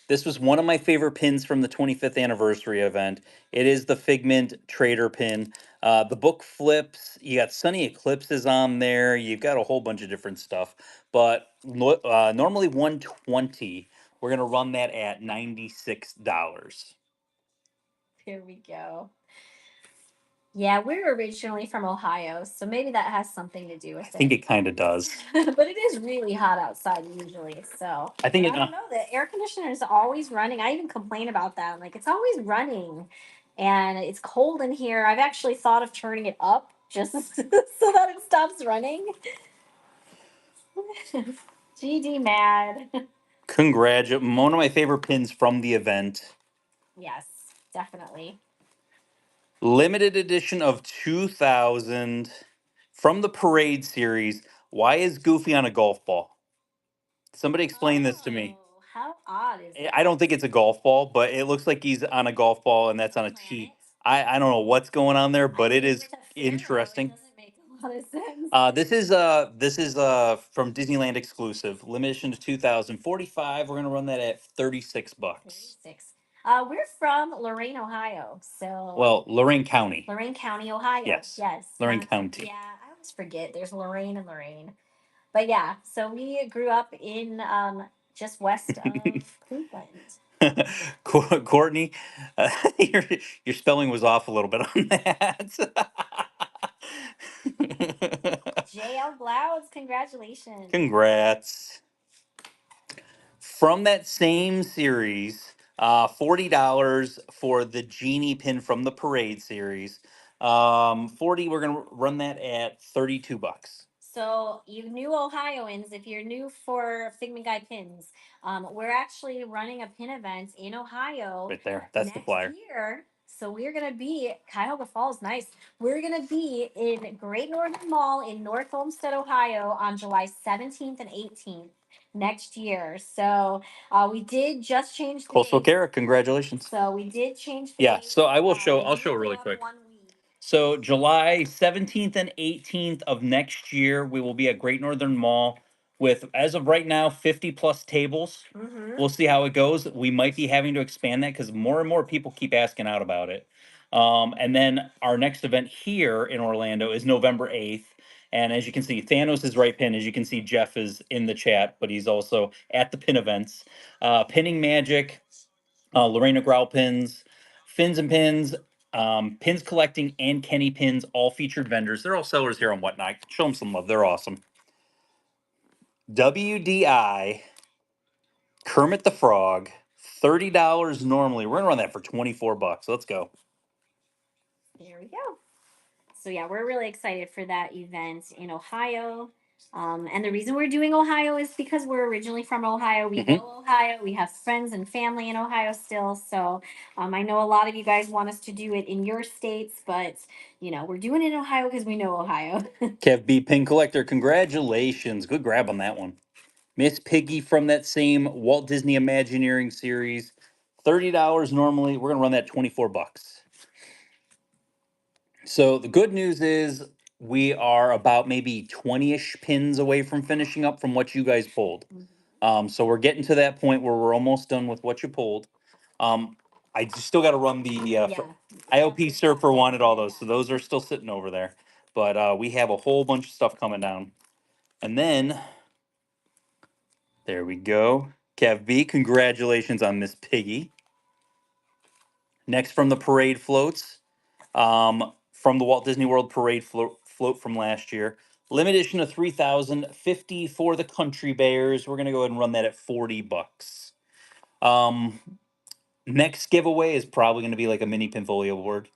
This was one of my favorite pins from the 25th anniversary event. It is the Figment Trader pin. The book flips. You got Sunny Eclipses on there. You've got a whole bunch of different stuff. But normally 120. We're gonna run that at $96. Here we go. Yeah, we're originally from Ohio, so maybe that has something to do with I think it kind of does. But it is really hot outside usually, so I think I don't know. The air conditioner is always running. I even complain about that. I'm like, it's always running, and it's cold in here. I've actually thought of turning it up just so that it stops running. GD mad. Congratulations. One of my favorite pins from the event. Yes, definitely. Limited edition of 2000 from the Parade series. Why is Goofy on a golf ball? Somebody explain this to me. Oh, how odd is that? I don't think it's a golf ball, but it looks like he's on a golf ball and that's on a tee. I don't know what's going on there, but it is interesting. It doesn't make a lot of sense. This is from Disneyland exclusive. Limited edition to 2045. We're gonna run that at 36 bucks. 36. We're from Lorain, Ohio. So Well, Lorain County. Lorain County, Ohio. Yes. Yes. Lorain County. Yeah, I always forget. There's Lorain and Lorain. But yeah, so we grew up in just west of Cleveland. Courtney, your spelling was off a little bit on that. JL Glauds, congratulations. Congrats. From that same series, $40 for the Genie pin from the Parade series. 40, we're gonna run that at 32 bucks. So you new Ohioans, if you're new for Figment Guy pins, we're actually running a pin event in Ohio. Right there, that's the next flyer. year. So we're gonna be Cuyahoga Falls, nice. We're gonna be in Great Northern Mall in North Olmsted, Ohio, on July 17th and 18th next year. So we did just change the Coastal date. Cara, congratulations. So we did change the Yeah, date. so I will show. We I'll did show go really up quick. 1 week. So July 17th and 18th of next year, we will be at Great Northern Mall with, as of right now, 50 plus tables. Mhm. We'll see how it goes. We might be having to expand that because more and more people keep asking out about it. And then our next event here in Orlando is November 8th. And as you can see, Thanos is right pin. As you can see, Jeff is in the chat, but he's also at the pin events. Pinning Magic, Lorena Grau pins, Fins and Pins, Pins Collecting, and Kenny Pins, all featured vendors. They're all sellers here on Whatnot. Show them some love. They're awesome. WDI, Kermit the Frog, $30 normally. We're gonna run that for 24 bucks. Let's go. There we go. So yeah, we're really excited for that event in Ohio. And the reason we're doing Ohio is because we're originally from Ohio. We know Ohio. We have friends and family in Ohio still. So I know a lot of you guys want us to do it in your states, but we're doing it in Ohio because we know Ohio. Kev B. Pin Collector, congratulations. Good grab on that one. Miss Piggy from that same Walt Disney Imagineering series. $30 normally. We're going to run that $24. So the good news is we are about maybe 20-ish pins away from finishing up from what you guys pulled. So we're getting to that point where we're almost done with what you pulled. I just still got to run the IOP Surfer wanted all those. So those are still sitting over there. But we have a whole bunch of stuff coming down. And then, there we go. Kev B, congratulations on Miss Piggy. Next from the parade floats, from the Walt Disney World parade float from last year. Limited edition of 3,050 for the Country Bears. We're gonna go ahead and run that at $40. Next giveaway is probably gonna be like a mini Pinfolio board.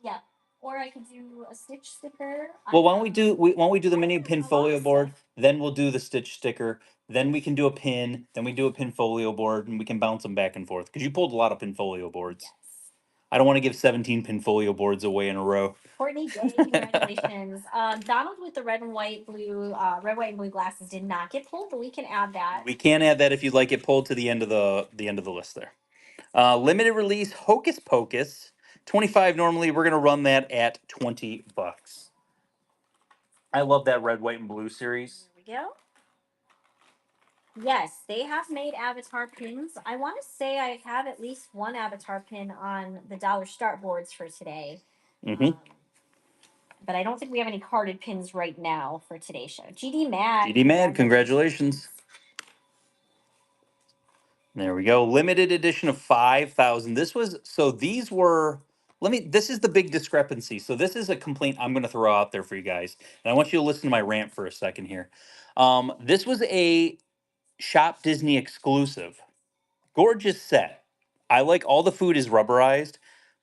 Yeah. Or I could do a Stitch sticker. Well, why don't we do the mini Pinfolio board, then we'll do the Stitch sticker, then we can do a pin, then we do a Pinfolio board, and we can bounce them back and forth. Because you pulled a lot of Pinfolio boards. Yes. I don't want to give 17 Pinfolio boards away in a row. Courtney Day, congratulations. Donald with the red, white, and blue glasses did not get pulled, but we can add that. We can add that if you'd like it pulled to the end of the list there. Limited release Hocus Pocus, 25 normally. We're gonna run that at $20. I love that red, white, and blue series. There we go. Yes, they have made Avatar pins. I want to say I have at least one Avatar pin on the Dollar Start boards for today. But I don't think we have any carded pins right now for today's show. GD Mad. GD Mad, congratulations. There we go. Limited edition of 5,000. This is the big discrepancy. So this is a complaint I'm going to throw out there for you guys. And I want you to listen to my rant for a second here. This was a Shop Disney exclusive. Gorgeous set. I like all the food is rubberized,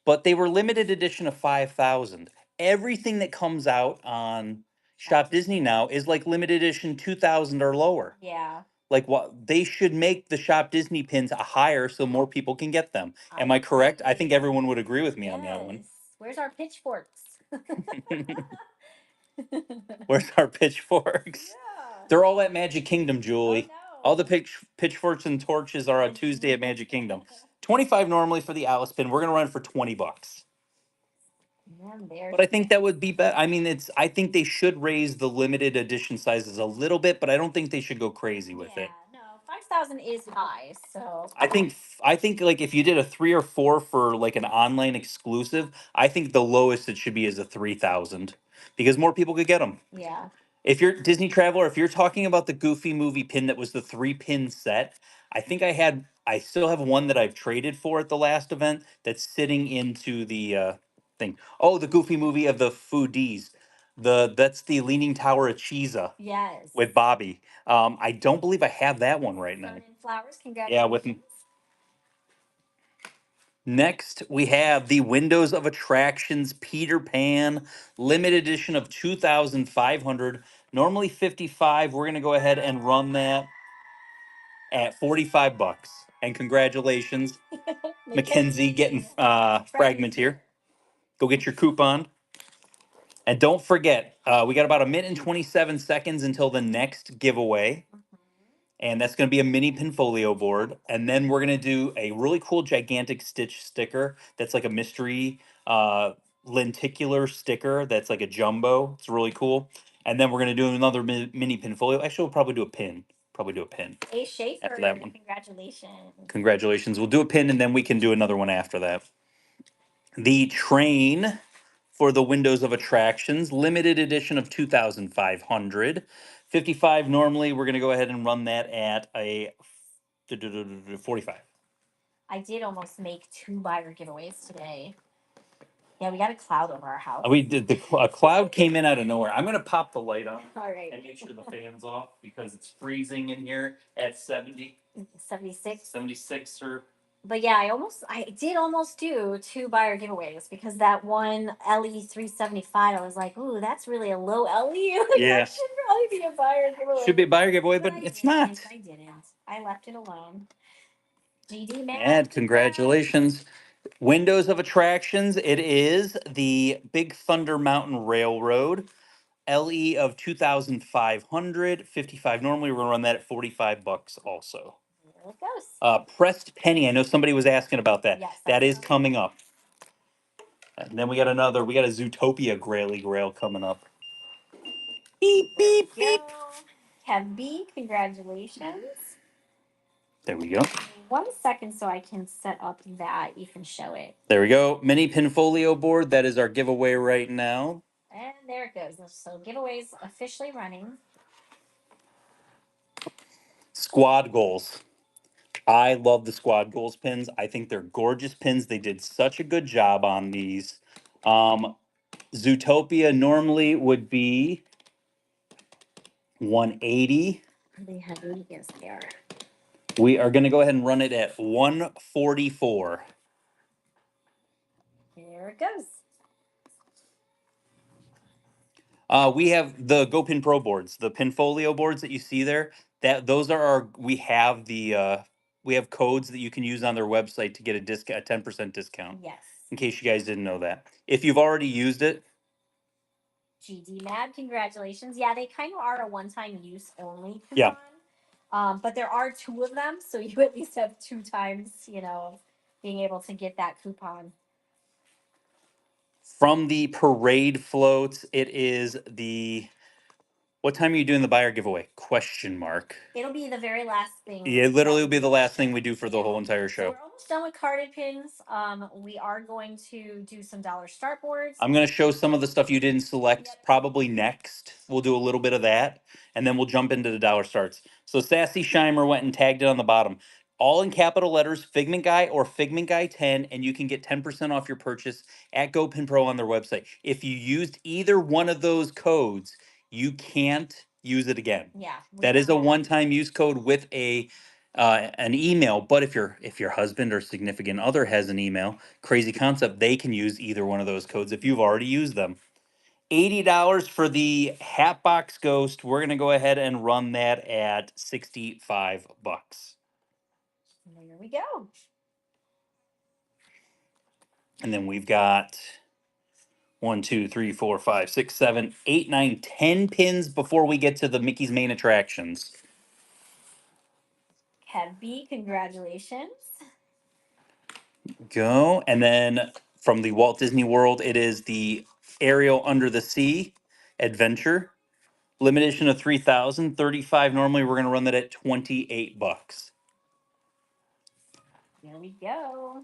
but they were limited edition of 5,000. Everything that comes out on Shop Disney now is like limited edition 2,000 or lower. Yeah. Like what they should make the Shop Disney pins a higher so more people can get them. Am I correct? I think everyone would agree with me on that one. Where's our pitchforks? Where's our pitchforks? Yeah. They're all at Magic Kingdom, Julie. Oh, no. All the pitchforks and torches are on Tuesday at Magic Kingdom. 25 normally for the Alice pin. We're gonna run it for $20. But I think that would be better. I mean, I think they should raise the limited edition sizes a little bit, but I don't think they should go crazy with it. No, 5,000 is high. So I think like if you did a 3 or 4 for like an online exclusive, I think the lowest it should be is a 3,000 because more people could get them. Yeah. If you're Disney Traveler, if you're talking about the Goofy movie pin that was the 3-pin set, I still have one that I've traded for at the last event that's sitting into the thing. Oh, the Goofy movie of the foodies. That's the Leaning Tower of Cheesa. Yes. With Bobby. I don't believe I have that one right now. Flowers, congratulations. Yeah, with Next, we have the Windows of Attractions Peter Pan limited edition of 2,500. Normally 55. We're gonna go ahead and run that at $45. And congratulations, Mackenzie, getting fragment here. Go get your coupon. And don't forget, we got about 1 minute and 27 seconds until the next giveaway. And that's going to be a mini Pinfolio board. And then we're going to do a really cool gigantic Stitch sticker that's like a mystery lenticular sticker that's like a jumbo. It's really cool. And then we're going to do another mini Pinfolio. Actually, we'll probably do a pin. A Schaefer, after that one. Congratulations. Congratulations. We'll do a pin and then we can do another one after that. The train for the Windows of Attractions, limited edition of 2,500. 55 normally. We're going to go ahead and run that at a 45. I did almost make 2 buyer giveaways today. Yeah, we got a cloud over our house. We did. A cloud came in out of nowhere. I'm going to pop the light on. All right. And make sure the fan's off because it's freezing in here at 70. 76. 76 or But yeah, I did almost do 2 buyer giveaways because that one LE 375, I was like, ooh, that's really a low LE. Like Yeah. that should probably be a buyer giveaway. Should be a buyer giveaway, but I it's didn't. not. I didn't. I left it alone. GD man. And congratulations. Windows of Attractions, it is the Big Thunder Mountain Railroad. LE of 2,500, 55. Normally we're gonna run that at 45 bucks also. There it goes. Pressed Penny, I know somebody was asking about that. Yes, That that's is coming up. And then we got a Zootopia Graily Grail coming up. Beep, beep, beep. Kev B, congratulations. There we go. 1 second so I can set up that. You can show it. There we go. Mini Pinfolio board. That is our giveaway right now. And there it goes. So giveaways officially running. Squad goals. I love the squad goals pins. I think they're gorgeous pins. They did such a good job on these. Zootopia normally would be 180. Are they heavy? Yes, they are. We are going to go ahead and run it at 144. There it goes. We have the GoPin Pro boards, the Pinfolio boards that you see there. Those are our. We have codes that you can use on their website to get a 10% discount. Yes. In case you guys didn't know that, if you've already used it. GD Mad, congratulations. Yeah, they kind of are a one-time use only coupon. Yeah. But there are 2 of them, so you at least have 2 times, being able to get that coupon. From the parade floats, it is the. What time are you doing the buyer giveaway? Question mark. It'll be the very last thing. Yeah, it literally will be the last thing we do for the whole entire show. So we're almost done with carded pins. We are going to do some dollar start boards. I'm going to show some of the stuff you didn't select probably next. We'll do a little bit of that, and then we'll jump into the dollar starts. So Sassy Shimer went and tagged it on the bottom. All in capital letters, Figment Guy or Figment Guy 10, and you can get 10% off your purchase at GoPin Pro on their website. If you used either one of those codes, you can't use it again. Yeah. That is a one-time use code with an email. But if your husband or significant other has an email, Crazy Concept, they can use either one of those codes if you've already used them. $80 for the Hatbox Ghost. We're gonna go ahead and run that at 65 bucks. There we go. And then we've got 1, 2, 3, 4, 5, 6, 7, 8, 9, 10 pins before we get to the Mickey's Main Attractions. Kev, congratulations. Go. And then from the Walt Disney World, it is the Ariel Under the Sea Adventure. Limited edition of 3,000, 35. Normally we're going to run that at 28 bucks. There we go.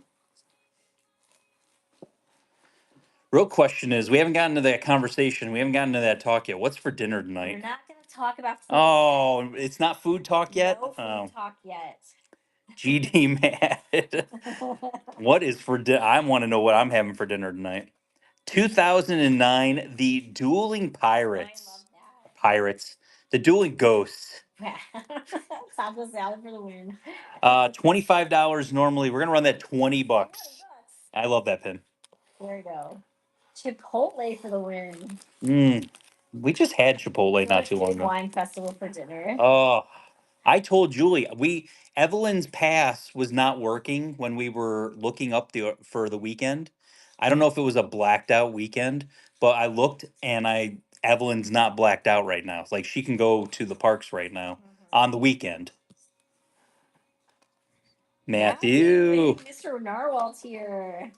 Real question is, we haven't gotten to that conversation. We haven't gotten to that talk yet. What's for dinner tonight? We're not going to talk about food. Oh, it's not food talk yet? No food talk yet. GD mad. What is for dinner? I want to know what I'm having for dinner tonight. 2009, the Dueling Pirates. I love that. Pirates. The Dueling Ghosts. Taco salad for the win. $25 normally. We're gonna run that 20 bucks. I love that pin. There you go. Chipotle for the win. We just had Chipotle not too long ago. Wine festival for dinner. Oh, I told Julie Evelyn's pass was not working when we were looking up for the weekend. I don't know if it was a blacked out weekend, but I looked and Evelyn's not blacked out right now. Like she can go to the parks right now on the weekend. Matthew. Mr. Narwhal's here.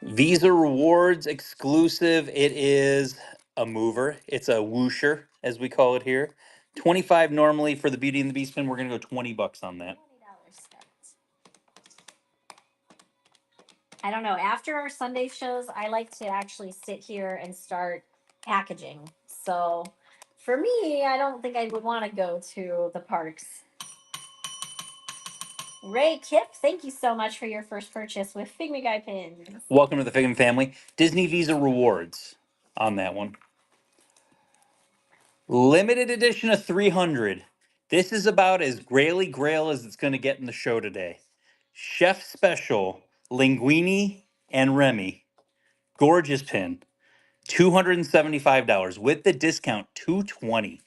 Visa Rewards exclusive. It is a mover. It's a whoosher, as we call it here. 25 normally for the Beauty and the Beast pin. We're gonna go 20 bucks on that. I don't know. After our Sunday shows, I like to actually sit here and start packaging. So for me, I don't think I would want to go to the parks. Ray Kip, thank you so much for your first purchase with Figment Guy pins. Welcome to the Figment family. Disney Visa Rewards on that one. Limited edition of 300. This is about as graily grail as it's going to get in the show today. Chef Special, Linguini and Remy. Gorgeous pin. $275 with the discount. $220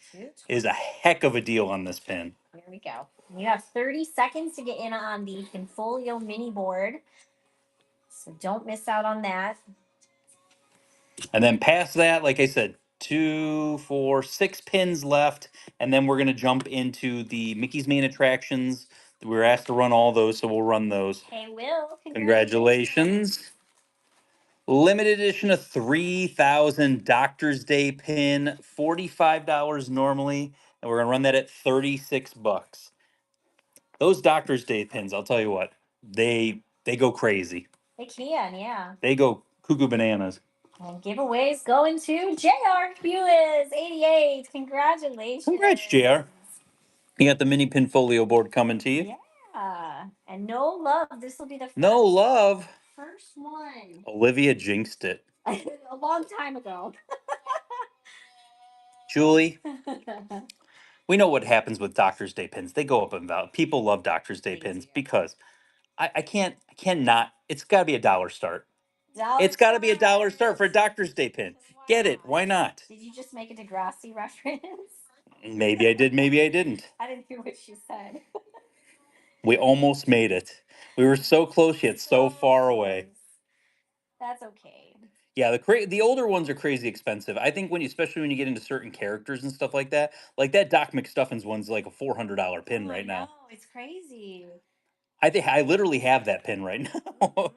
is a heck of a deal on this pin. There we go. You have 30 seconds to get in on the Pinfolio mini board. So don't miss out on that. And then past that, like I said, 2, 4, 6 pins left. And then we're going to jump into the Mickey's Main Attractions. We were asked to run all those, so we'll run those. Hey, Will. Congratulations. Limited edition of 3,000 Doctor's Day pin, $45 normally, and we're gonna run that at $36. Those Doctor's Day pins, I'll tell you what, they go crazy. They can, yeah. They go cuckoo bananas. And giveaways going to JR Hewis, 88. Congratulations. Congrats, JR. You got the mini Pinfolio board coming to you. Yeah. And no love. This will be the No love. first one. Olivia jinxed it. A long time ago. Julie, we know what happens with Doctor's Day pins. They go up in value. People love Doctor's Day pins because I cannot. It's got to be a dollar start. It's got to be a dollar start for a Doctor's Day pin. Get it? Why not? Did you just make a Degrassi reference? Maybe I did. Maybe I didn't. I didn't hear what you said. We almost made it. We were so close yet so far away. That's okay. Yeah, the older ones are crazy expensive. I think especially when you get into certain characters and stuff like that Doc McStuffins one's like a $400 pin right now. Oh, it's crazy. I think I literally have that pin right now.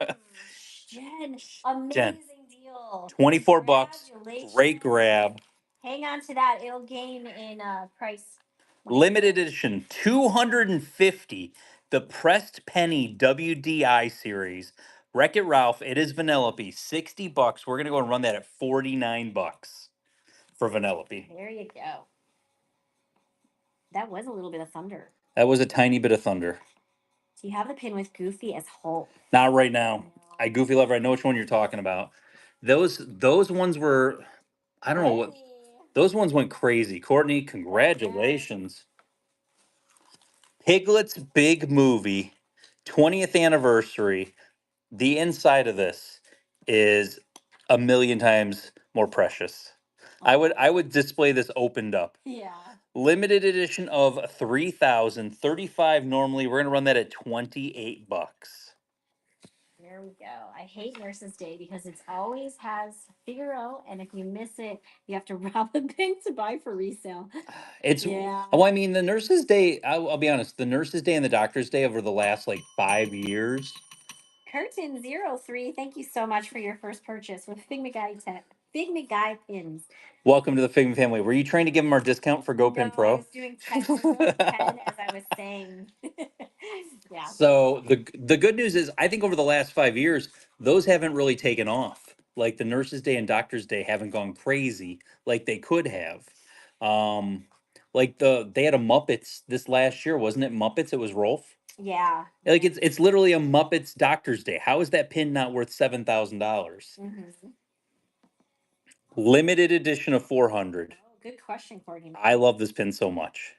Jen, amazing deal. $24. Great grab. Hang on to that. It'll gain in price. Limited edition, 250. The Pressed Penny WDI series. Wreck-It Ralph. It is Vanellope. $60. We're gonna go and run that at $49 for Vanellope. There you go. That was a little bit of thunder. That was a tiny bit of thunder. Do you have the pin with Goofy as Hulk? Not right now. I Goofy Lover. I know which one you're talking about. Those ones were. I don't know what. Those ones went crazy. Courtney, congratulations. Piglet's Big Movie, 20th anniversary. The inside of this is a million times more precious. I would display this opened up. Yeah. Limited edition of 3,000, 35 normally. We're gonna run that at $28. There we go. I hate Nurses Day because it always has Figaro, and if you miss it, you have to rob the bank to buy for resale. Well, I mean, the Nurses Day. I'll be honest. The Nurses Day and the Doctor's Day over the last 5 years. Curtain 03, thank you so much for your first purchase with Fig McGuy pins. Welcome to the Figma family. Were you trying to give them our discount for GoPin Pro? I was doing 10 as I was saying. Yeah. So the good news is, I think over the last 5 years, those haven't really taken off. Like the Nurses Day and Doctor's Day haven't gone crazy like they could have. They had a Muppets this last year, wasn't it? Muppets. It was Rolf. Yeah. It's literally a Muppets Doctor's Day. How is that pin not worth $7,000? Mm-hmm. Limited edition of 400. Oh, good question, Courtney. I love this pin so much.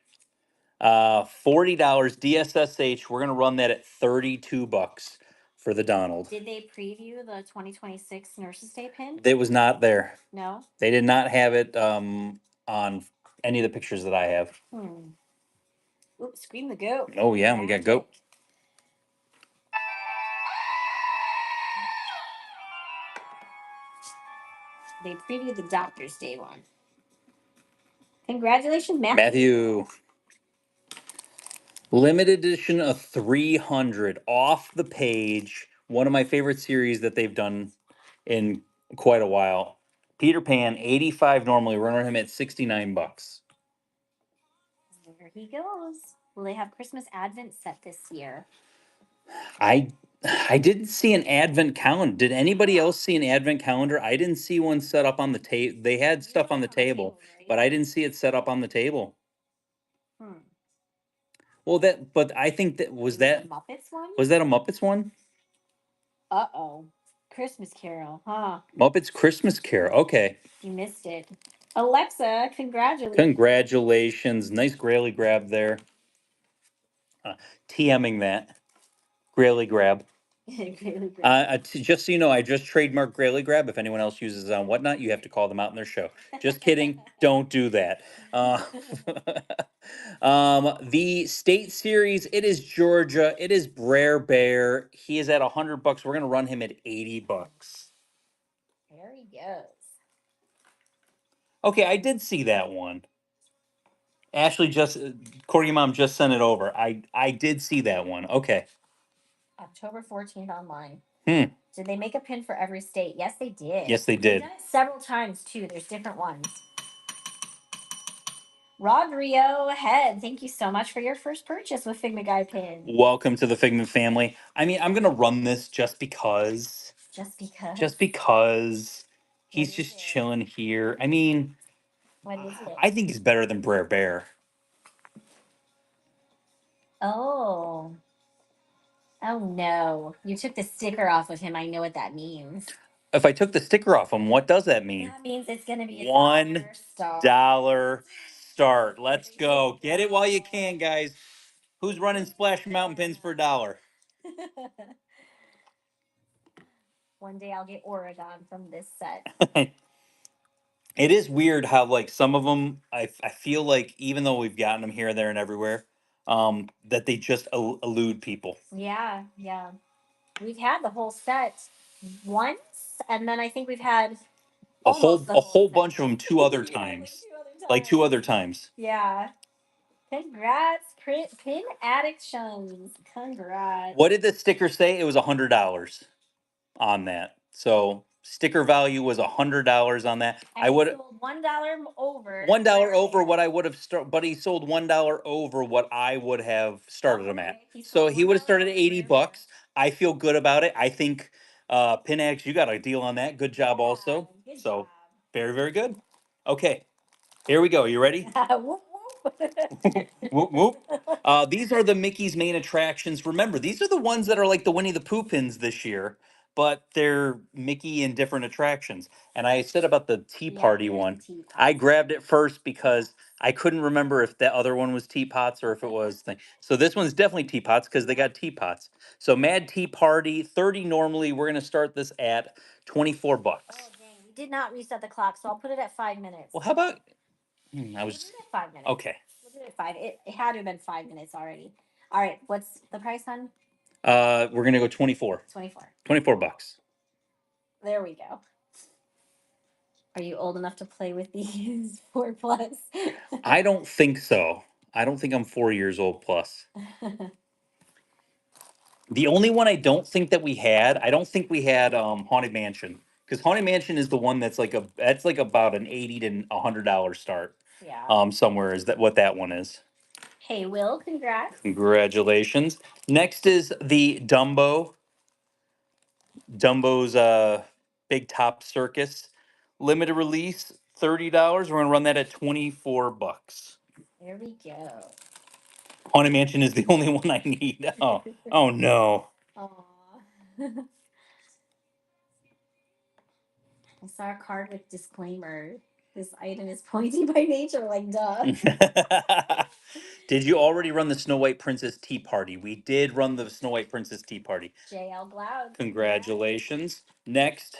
$40 DSSH. We're gonna run that at $32 for the Donald. Did they preview the 2026 Nurses Day pin? It was not there. No. They did not have it on any of the pictures that I have. Oops, Scream the Goat. Oh yeah, we got Goat. They previewed the Doctor's Day one. Congratulations, Matthew. Limited edition of 300. Off the page. One of my favorite series that they've done in quite a while. Peter Pan, 85 normally. We're running him at $69. There he goes. Will they have Christmas Advent set this year? I didn't see an Advent calendar. Did anybody else see an Advent calendar? I didn't see one set up on the table. They had stuff on the table, but I didn't see it set up on the table. Well, but I think that was that Muppets one? Was that a Muppets one? Uh-oh. Christmas Carol, huh? Muppets Christmas Carol. Okay. You missed it. Alexa, congratulations. Congratulations. Nice Graily grab there. TMing that. Graily grab. Really great. Just so you know, I just trademarked Graily Grab. If anyone else uses it on Whatnot, you have to call them out in their show. Just kidding. Don't do that. The state series, it is Georgia. It is Brer Bear. He is at $100. We're gonna run him at $80. There he goes. Okay, I did see that one. Ashley just, Corgi Mom just sent it over. I did see that one. Okay. October 14th online. Hmm. Did they make a pin for every state? Yes, they did. Yes, they They've did. done it several times too. There's different ones. Rodrio Head, thank you so much for your first purchase with Figma Guy pin. Welcome to the Figment family. I mean, I'm gonna run this just because. Just because. Just because he's What just is it? chilling here. I mean, What is it? I think he's better than Brer Bear. Oh. Oh no. You took the sticker off of him. I know what that means. If I took the sticker off him, what does that mean? That means it's gonna be a $1 $1 start. Let's go. Get it while you can, guys. Who's running Splash Mountain pins for $1? One day I'll get Oregon from this set. It is weird how like some of them, I feel like even though we've gotten them here, there, and everywhere, that they just elude people. Yeah, yeah. We've had the whole set once, and then I think we've had A almost whole set. bunch of them two other Yeah, times. like Two other times. Yeah. Congrats, Pin Addictions. Congrats. What did the sticker say? It was $100 on that. So sticker value was $100 on that. And I would sold $1 over. $1 over what I would have started, but he sold $1 over what I would have started him at. Okay, So he would have started $1 at 80 over. bucks. I feel good about it. I think Pinax, you got a deal on that. Good job also. Good So job. very, very good. Okay. Here we go. You ready? Whoop, whoop. Whoop, whoop. These are the Mickey's main attractions. Remember, these are the ones that are like the Winnie the Pooh pins this year, but they're Mickey in different attractions. And I said about the Tea Yeah, Party there's one, the teapot. I grabbed it first because I couldn't remember if the other one was teapots or if it was thing. So this one's definitely teapots because they got teapots. So Mad Tea Party, 30 normally. We're gonna start this at 24 bucks. Oh dang, we did not reset the clock, so I'll put it at 5 minutes. Well, how about I We'll was do it at 5 minutes. okay. We'll do it at 5. It had to have been 5 minutes already. All right, what's the price, hon? We're gonna go 24. 24. 24 bucks. There we go. Are you old enough to play with these 4 plus? I don't think so. I don't think I'm 4 years old plus. The only one I don't think that we had, I don't think we had Haunted Mansion. Because Haunted Mansion is the one that's like that's like about an $80 to $100 start. Yeah. Somewhere is that what that one is. Hey, Will, congrats. Congratulations. Next is the Dumbo's Big Top Circus. Limited release, $30. We're gonna run that at 24 bucks. There we go. Haunted Mansion is the only one I need. Oh no. Aw. I saw a card with disclaimer. This item is pointy by nature, like duh. Did you already run the Snow White Princess Tea Party? We did run the Snow White Princess Tea Party. JL Bloud. Congratulations. Next.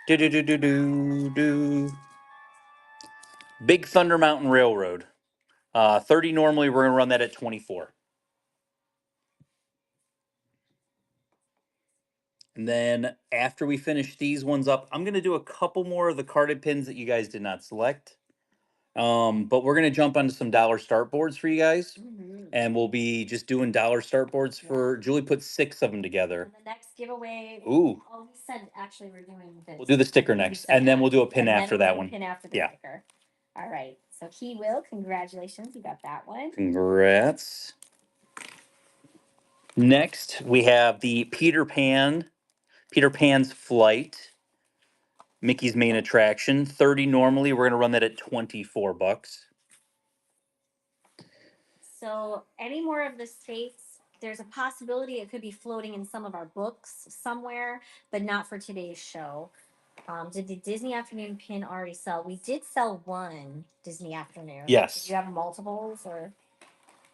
Do do do do do do. Big Thunder Mountain Railroad. 30 normally. We're gonna run that at 24. And then after we finish these ones up, I'm gonna do a couple more of the carded pins that you guys did not select. But we're gonna jump onto some dollar start boards for you guys. Mhm. And we'll be just doing dollar start boards for Julie put 6 of them together. And the next giveaway. Ooh. Oh, we said actually we're doing this. We'll do the sticker next, and then we'll do a pin And then after we'll that do a one. Pin after the Yeah. sticker. All right. So he will. Congratulations. You got that one. Congrats. Next, we have the Peter Pan's Flight, Mickey's main attraction. 30 normally. We're gonna run that at 24 bucks. So any more of the states, there's a possibility it could be floating in some of our books somewhere, but not for today's show. Did the Disney Afternoon pin already sell? We did sell one Disney Afternoon. Yes. Did you have multiples or?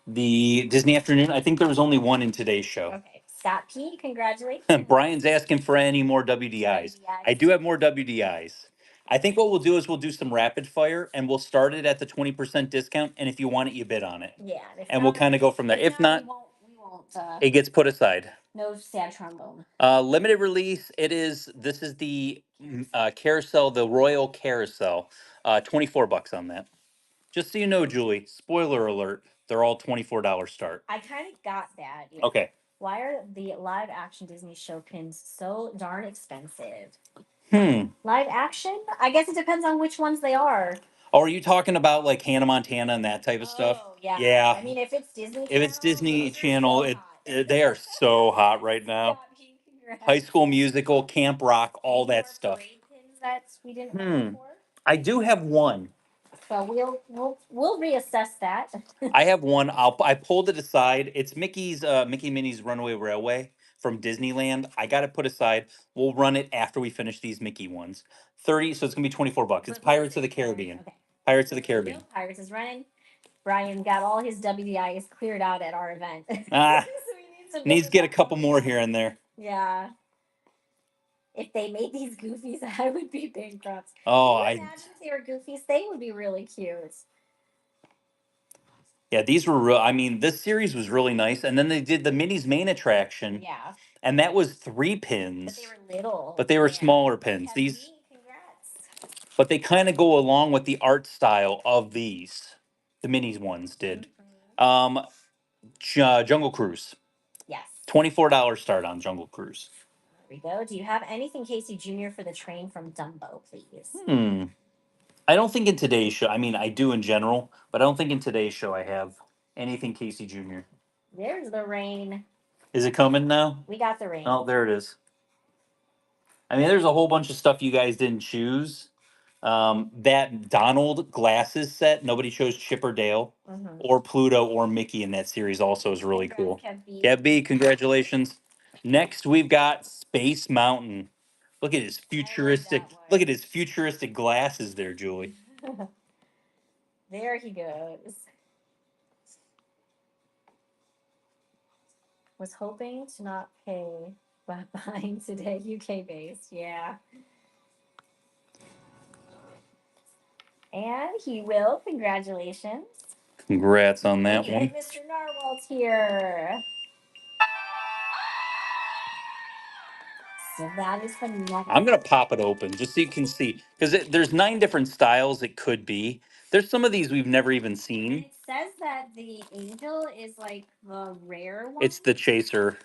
The Disney Afternoon, I think there was only one in today's show. Okay. Scott P, congratulations. Brian's asking for any more WDIs. I do have more WDIs. I think what we'll do is we'll do some rapid fire and we'll start it at the 20% discount. And if you want it, you bid on it. Yeah. And we'll kind of go from there. If not, we won't. it gets put aside. No sad trombone. Limited release. This is the carousel, the Royal Carousel. $24 on that. Just so you know, Julie, spoiler alert, they're all $24 start. I kind of got that. Yeah. Okay. Why are the live action Disney show pins so darn expensive? Live action? I guess it depends on which ones they are. Oh, are you talking about like Hannah Montana and that type of stuff? Yeah. Yeah. I mean, if it's Disney If it's Disney Channel, so they are so hot right now. Scott P, congrats. High School Musical, Camp Rock, all Any that more stuff. parade pins that we didn't order for? I do have one. So we'll reassess that. I have one. I pulled it aside. It's Mickey's Mickey Minnie's Runaway Railway from Disneyland. I got it put aside. We'll run it after we finish these Mickey ones. 30, so it's gonna be $24. It's Pirates of the Caribbean. Okay. Pirates of the Caribbean. Pirates is running. Brian got all his WDIs cleared out at our event. Ah, So needs to get a couple more here and there. Yeah. If they made these goofies, I would be bankrupt. Oh, Can you imagine if they were goofies? They would be really cute. Yeah, these were real. I mean, this series was really nice. And then they did the Minnie's main attraction. Yeah. And that was 3 But pins. they were little. But they were smaller pins. These. Congrats. But they kind of go along with the art style of these. The Minnie's ones did. Jungle Cruise. Yes. $24 start on Jungle Cruise. There we go. Do you have anything Casey Jr. for the train from Dumbo, please? I don't think in today's show. I mean, I do in general, but I don't think in today's show I have anything Casey Jr. There's the rain. Is it coming now? We got the rain. Oh, there it is. I mean, there's a whole bunch of stuff you guys didn't choose. That Donald glasses set, nobody chose Chip or Dale or Pluto or Mickey in that series also is really cool. Kev B, congratulations. Next, we've got Space Mountain. Look at his futuristic glasses there, Julie. There he goes. Was hoping to not pay by buying today. UK based, yeah. And he will. Congratulations. Congrats on that one. And Mr. Narwhal's here. So that is the next. I'm gonna pop it open just so you can see, because there's 9 different styles it could be. There's some of these we've never even seen. And it says that the angel is like the rare one. It's the chaser,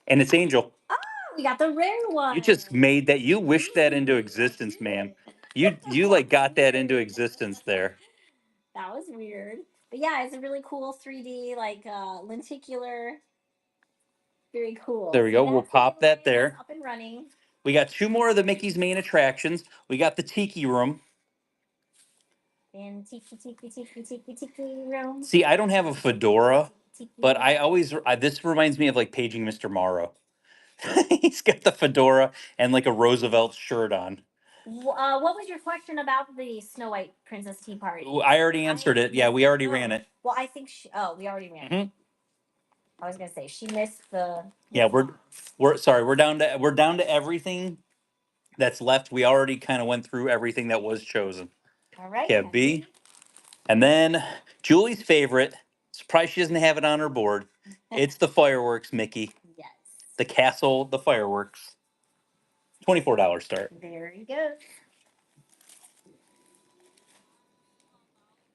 and it's Angel. Oh, we got the rare one. You just made that. You wished that into existence, man. You like got that into existence there. That was weird. But yeah, it's a really cool 3D like lenticular. Very cool. There we go. We'll pop that there. Up and running. We got 2 more of the Mickey's main attractions. We got the Tiki Room. And tiki room. See, I don't have a fedora, but I always this reminds me of like paging Mr. Morrow. He's got the fedora and like a Roosevelt shirt on. What was your question about the Snow White Princess Tea Party? I already answered it. Yeah, we already ran it. Well, I think we already ran it. I was gonna say she missed the. Yeah, we're sorry. We're down to everything that's left. We already kind of went through everything that was chosen. All right. Kev B. And then Julie's favorite. Surprised she doesn't have it on her board. It's the fireworks, Mickey. Yes. The castle, the fireworks. $24 start. There you go.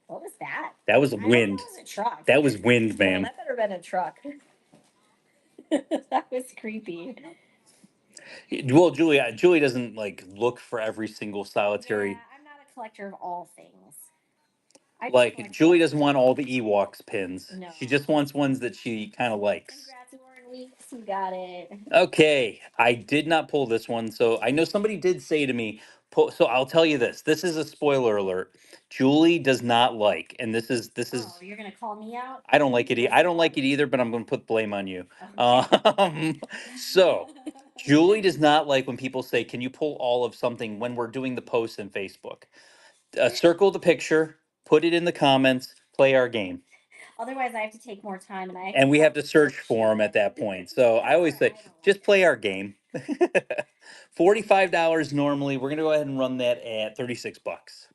What was that? That was wind. That was a truck. That was wind, man. That better have been a truck. That was creepy. Well, Julie doesn't like look for every single solitary. Yeah, I'm not a collector of all things. Like Julie doesn't want all the Ewoks pins. No. She just wants ones that she kind of likes. Congrats, Warren Weeks. You got it. Okay, I did not pull this one, so I know somebody did say to me. So I'll tell you this. This is a spoiler alert. Julie does not like, and this is. Oh, you're gonna call me out? I don't like it. I don't like it either, but I'm going to put blame on you. Okay. So Julie does not like when people say, "Can you pull all of something?" when we're doing the post in Facebook. Circle the picture, put it in the comments, play our game. Otherwise, I have to take more time, and And we have to search for them at that point. So I always say, just play our game. $45 normally. We're gonna go ahead and run that at 36 bucks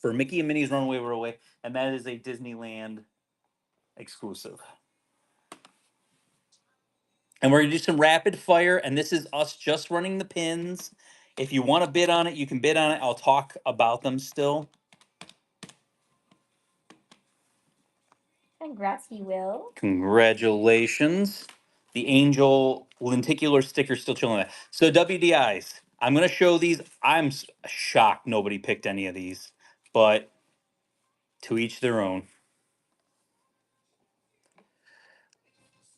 for Mickey and Minnie's Runaway Railway, and that is a Disneyland exclusive. And we're gonna do some rapid fire, and this is us just running the pins. If you want to bid on it, you can bid on it. I'll talk about them still. Congrats, he will. Congratulations. The angel lenticular sticker still chilling there. So WDIs, I'm going to show these. I'm shocked nobody picked any of these, but to each their own.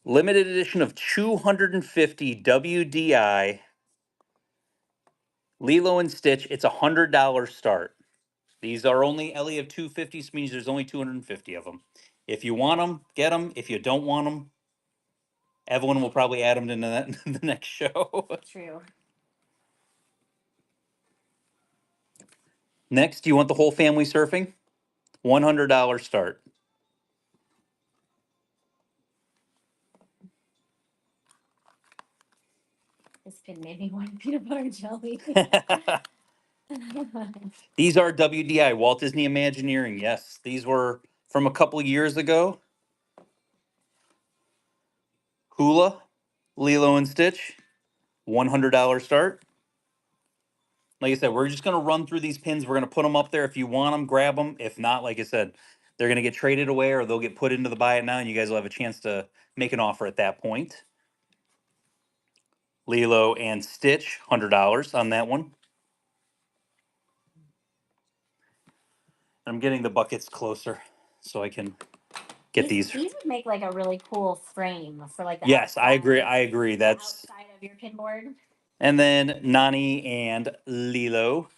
Limited edition of 250 WDI Lilo and Stitch. It's $100 start. These are only Elliot 250s, means there's only 250 of them. If you want them, get them. If you don't want them, Evelyn will probably add them to the next show. True. Next, do you want the whole family surfing? $100 start. This pin made me want peanut butter jelly. These are WDI, Walt Disney Imagineering. Yes, these were from a couple years ago. Hula, Lilo and Stitch, $100 start. Like I said, we're just going to run through these pins. We're going to put them up there. If you want them, grab them. If not, like I said, they're going to get traded away or they'll get put into the buy it now, and you guys will have a chance to make an offer at that point. Lilo and Stitch, $100 on that one. I'm getting the buckets closer so I can get these. These would make like a really cool frame for like the Yes, I agree. outside- I agree. the That's outside of your pin board. and then Nani and Lilo.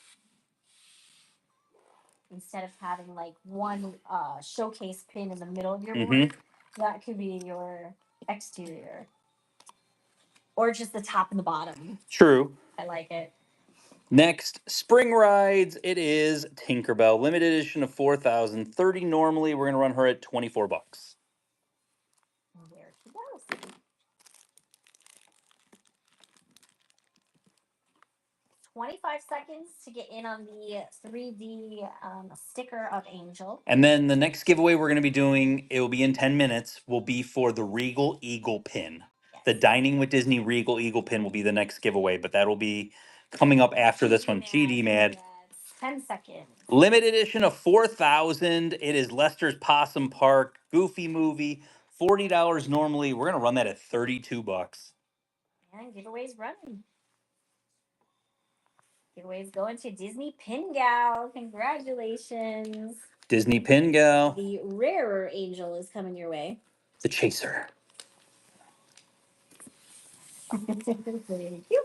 Instead of having like one showcase pin in the middle of your Mhm. board, that could be your exterior. Or just the top and the bottom. True. I like it. Next, Spring Rides. It is Tinkerbell, limited edition of 4,030. Normally, we're gonna run her at 24 bucks. There she goes. 25 seconds to get in on the 3D sticker of Angel. And then the next giveaway we're gonna be doing, it will be in 10 minutes, will be for the Regal Eagle pin. Yes. The Dining with Disney Regal Eagle pin will be the next giveaway, but that'll be coming up after this one. GD Mad. 10 seconds. Limited edition of 4,000. It is Lester's Possum Park Goofy movie. $40 normally. We're gonna run that at 32 bucks. And giveaways running. Giveaways going to Disney Pin Gal. Congratulations. Disney Pin Gal. The rarer Angel is coming your way. The Chaser. Thank you.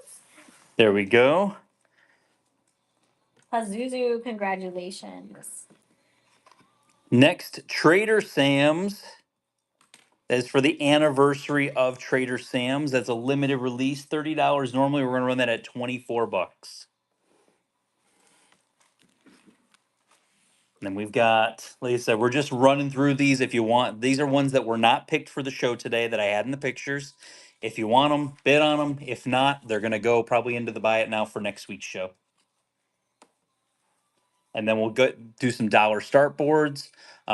There we go. Pazuzu, congratulations. Next, Trader Sam's. That is for the anniversary of Trader Sam's. That's a limited release. $30 normally. We're gonna run that at 24 bucks. And then we've got, like I said, we're just running through these. If you want, these are ones that were not picked for the show today that I had in the pictures. If you want them, bid on them. If not, they're gonna go probably into the buy it now for next week's show. And then we'll do some dollar start boards.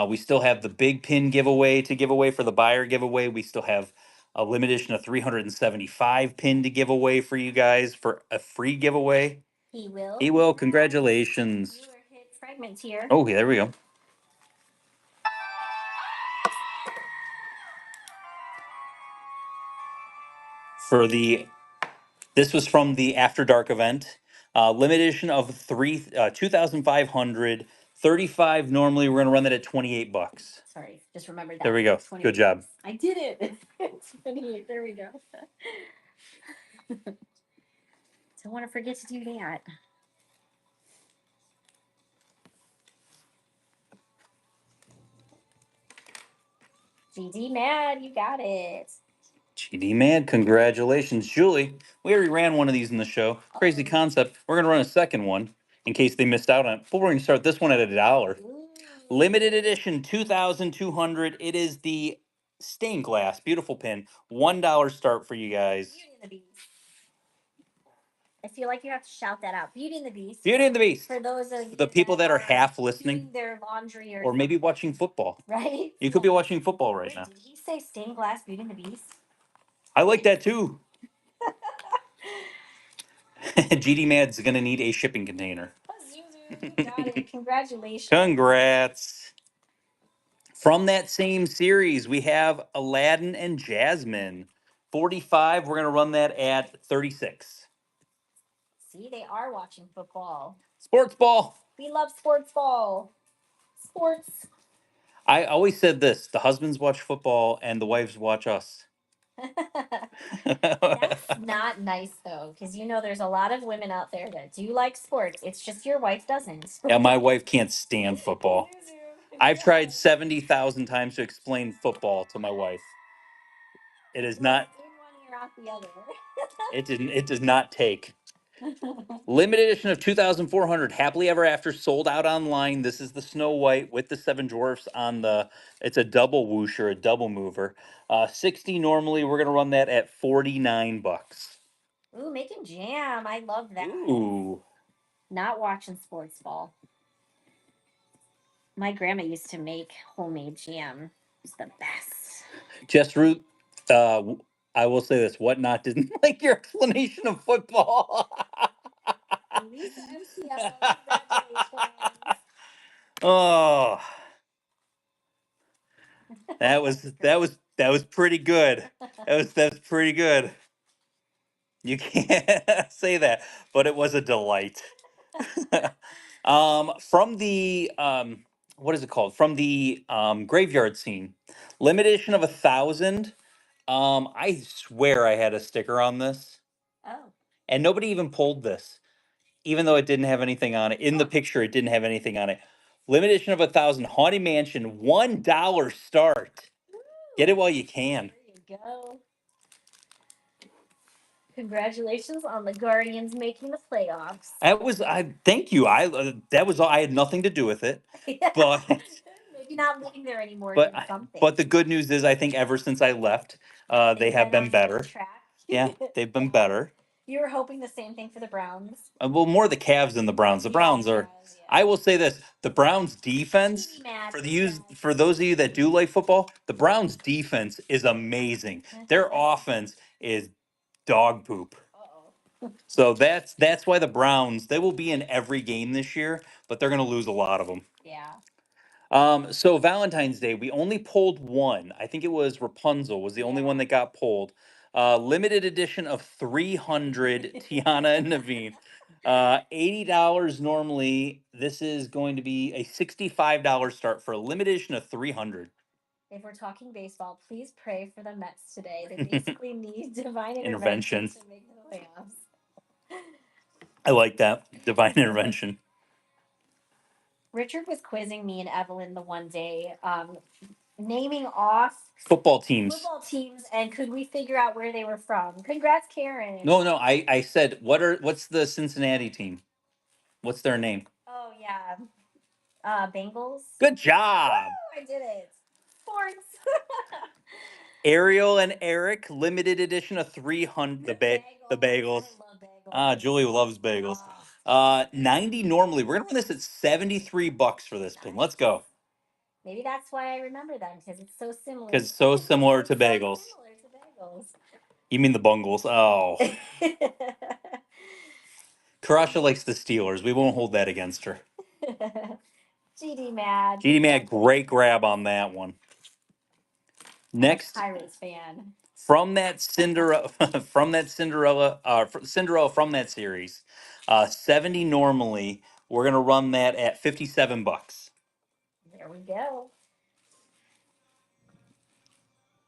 We still have the big pin giveaway to give away for the buyer giveaway. We still have a limited edition of 375 pin to give away for you guys for a free giveaway. He will. He will. Congratulations. Viewer hit fragments here. Oh, there we go. This was from the After Dark event. Limited edition of 2,500. 35 normally. We're gonna run that at 28 bucks. Sorry, just remembered that. There we go. 28. Good job. I did it. 28. There we go. Don't want to forget to do that. GD Mad, you got it. GD Mad, congratulations. Julie, we already ran one of these in the show. Crazy concept. We're going to run a second one in case they missed out on it. But we're going to start this one at $1. Ooh. Limited edition, 2,200. It is the stained glass. Beautiful pin. $1 start for you guys. Beauty and the Beast. I feel like you have to shout that out. Beauty and the Beast. Beauty and the Beast. For those of you The people that are half listening. doing their laundry Or maybe something. watching football. Right? You could be watching football right Wait, now. did he say stained glass Beauty and the Beast? I like that too. GD Mad's going to need a shipping container. Got it. Congratulations. Congrats. From that same series, we have Aladdin and Jasmine. 45. We're going to run that at 36. See, they are watching football. Sports ball. We love sports ball. Sports. I always said this: the husbands watch football and the wives watch us. That's not nice though, because you know there's a lot of women out there that do like sports. It's just your wife doesn't. Yeah, my wife can't stand football. I've tried 70,000 times to explain football to my wife. It is not. In one ear, out the other. It does not take. Limited edition of 2,400. Happily Ever After sold out online. This is the Snow White with the Seven Dwarfs on the. It's a double whoosher, a double mover. 60 normally. We're gonna run that at 49 bucks. Ooh, making jam. I love that. Ooh. Not watching sports ball. My grandma used to make homemade jam. It's the best. Jess Root, I will say this: Whatnot didn't like your explanation of football. Lisa MCL, congratulations. Oh, that was pretty good. That's pretty good. You can't say that, but it was a delight. From the what is it called? From the graveyard scene, limited edition of 1,000. I swear I had a sticker on this, Oh. and nobody even pulled this, even though it didn't have anything on it. In the picture, it didn't have anything on it. Limited edition of 1,000. Haunted Mansion, $1 start. Get it while you can. There you go. Congratulations on the Guardians making the playoffs. I thank you. That was all. I had nothing to do with it, but maybe not living there anymore. but did something. but the good news is I think ever since I left, they have been on better. good track. Yeah, they've been better. You were hoping the same thing for the Browns. Well, more the Cavs than the Browns. The Browns are. I will say this: the Browns' defense for those of you that do like football, the Browns' defense is amazing. Their offense is dog poop. So that's why the Browns, they will be in every game this year, but they're going to lose a lot of them. Yeah. So Valentine's Day, we only pulled one. I think it was Rapunzel was the only one that got pulled. Limited edition of 300 Tiana and Naveen. $80 normally. This is going to be a $65 start for a limited edition of 300. If we're talking baseball, please pray for the Mets today. They basically need divine Intervention. to make the playoffs. I like that. Divine intervention. Richard was quizzing me and Evelyn the one day, naming off Football teams. And could we figure out where they were from? Congrats, Karen. No, I said what's the Cincinnati team? What's their name? Oh yeah. Bengals. Good job. Woo, I did it. Sports. Ariel and Eric, limited edition of 300. The bagels. I love bagels. Julie loves bagels. 90 normally. We're gonna run this at $73 for this pin. Let's go. Maybe that's why I remember them, because it's so similar. Because it's so similar to bagels. You mean the Bungles? Oh. Karasha likes the Steelers. We won't hold that against her. GD Mad. GD Mad, great grab on that one. Next, Pirates fan. From that Cinderella from that series, 70 normally. We're gonna run that at $57. There we go.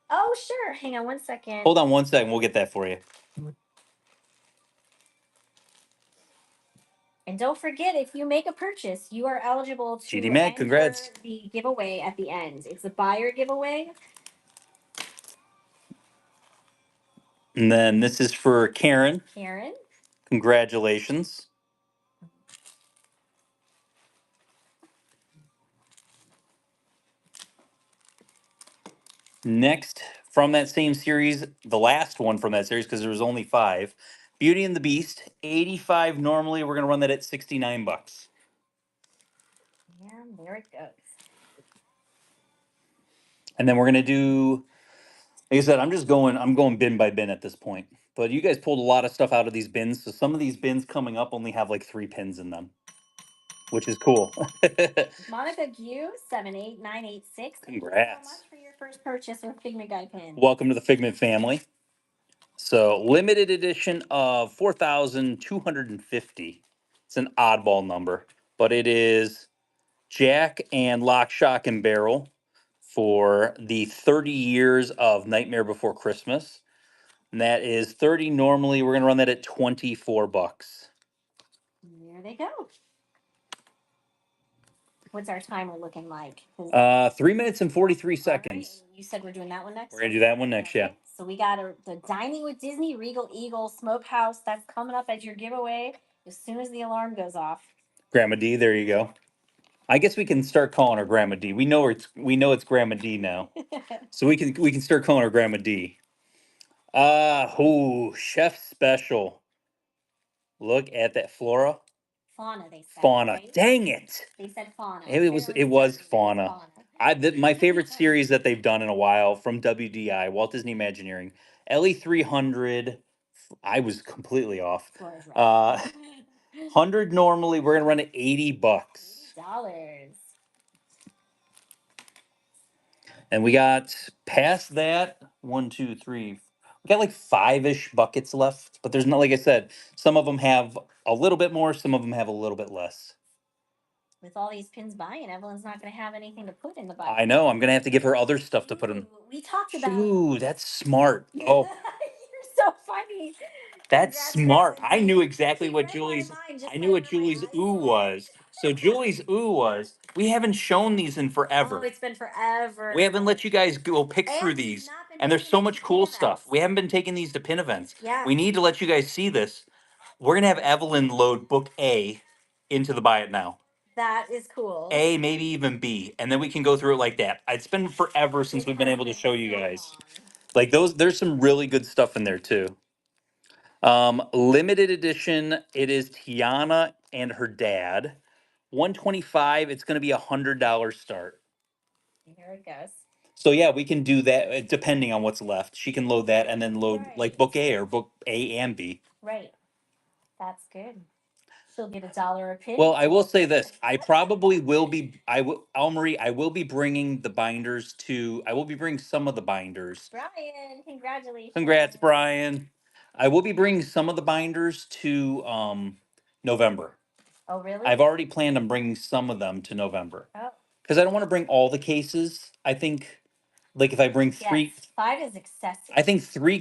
Oh sure. Hang on one second. Hold on one second. We'll get that for you. And don't forget, if you make a purchase, you are eligible to GD Mac, congrats. the giveaway at the end. It's a buyer giveaway. And then this is for Karen. Karen. Congratulations. Next, from that same series, the last one from that series, because there was only 5. Beauty and the Beast, 85 normally. We're going to run that at 69 bucks. And there it goes. And then we're going to do, like I said, I'm going bin by bin at this point. But you guys pulled a lot of stuff out of these bins. So some of these bins coming up only have like 3 pins in them, which is cool. Monica Gu, 78986. Thank you so Congrats. much for your first purchase with Figment Guy pins. Welcome to the Figment family. So limited edition of 4,250. It's an oddball number, but it is Jack and Lock, Shock, and Barrel for the 30 years of Nightmare Before Christmas. And that is 30 normally. We're going to run that at 24 bucks. There they go. What's our timer looking like? 3 minutes and 43 seconds. Right. You said we're doing that one next? We're going to do that one next, yeah. So we got the Dining with Disney Regal Eagle Smokehouse. That's coming up as your giveaway as soon as the alarm goes off. Grandma D, there you go. I guess we can start calling her Grandma D. We know it's Grandma D now. So we can start calling her Grandma D. Chef Special. Look at that Flora. Fauna, they said. Fauna. Right? Dang it. They said Fauna. It was Fauna. My favorite series that they've done in a while from WDI, Walt Disney Imagineering. Ellie 300. I was completely off. 100 normally. We're gonna run it 80 bucks. $80. And we got past that 1, 2, 3. We got like 5-ish buckets left, but there's not, like I said, some of them have a little bit more, some of them have a little bit less. With all these pins buying, Evelyn's not going to have anything to put in the bucket. I know. I'm gonna have to give her other stuff to put in. We talked about. Ooh, that's smart. Oh, you're so funny. that's Congrats, smart. Evelyn. I knew exactly You what read my Julie's. mind just I knew what like in my Julie's eyes. ooh was. So Julie's ooh was. We haven't shown these in forever. Oh, it's been forever. We haven't let you guys go pick And through we've these. not been And there's taking so them much to cool pin stuff. events. We haven't been taking these to pin events. Yeah. We need to let you guys see this. We're gonna have Evelyn load book A into the buy it now. That is cool. A, maybe even B, and then we can go through it like that. It's been forever since we've been able to show you guys. Like those, there's some really good stuff in there too. Limited edition, it is Tiana and her dad. 125, it's gonna be $100 start. Here it goes. So yeah, we can do that depending on what's left. She can load that and then load like book A or book A and B. Right. That's good. She'll get $1 a pin. Well, I will say this. I probably will be. Marie. I will be bringing the binders to. I will be bringing some of the binders. Brian, congratulations. Congrats, Brian. I will be bringing some of the binders to November. Oh, really? I've already planned on bringing some of them to November. Oh. Because I don't want to bring all the cases. I think, like if I bring 3, Yes, 5 is excessive. I think 3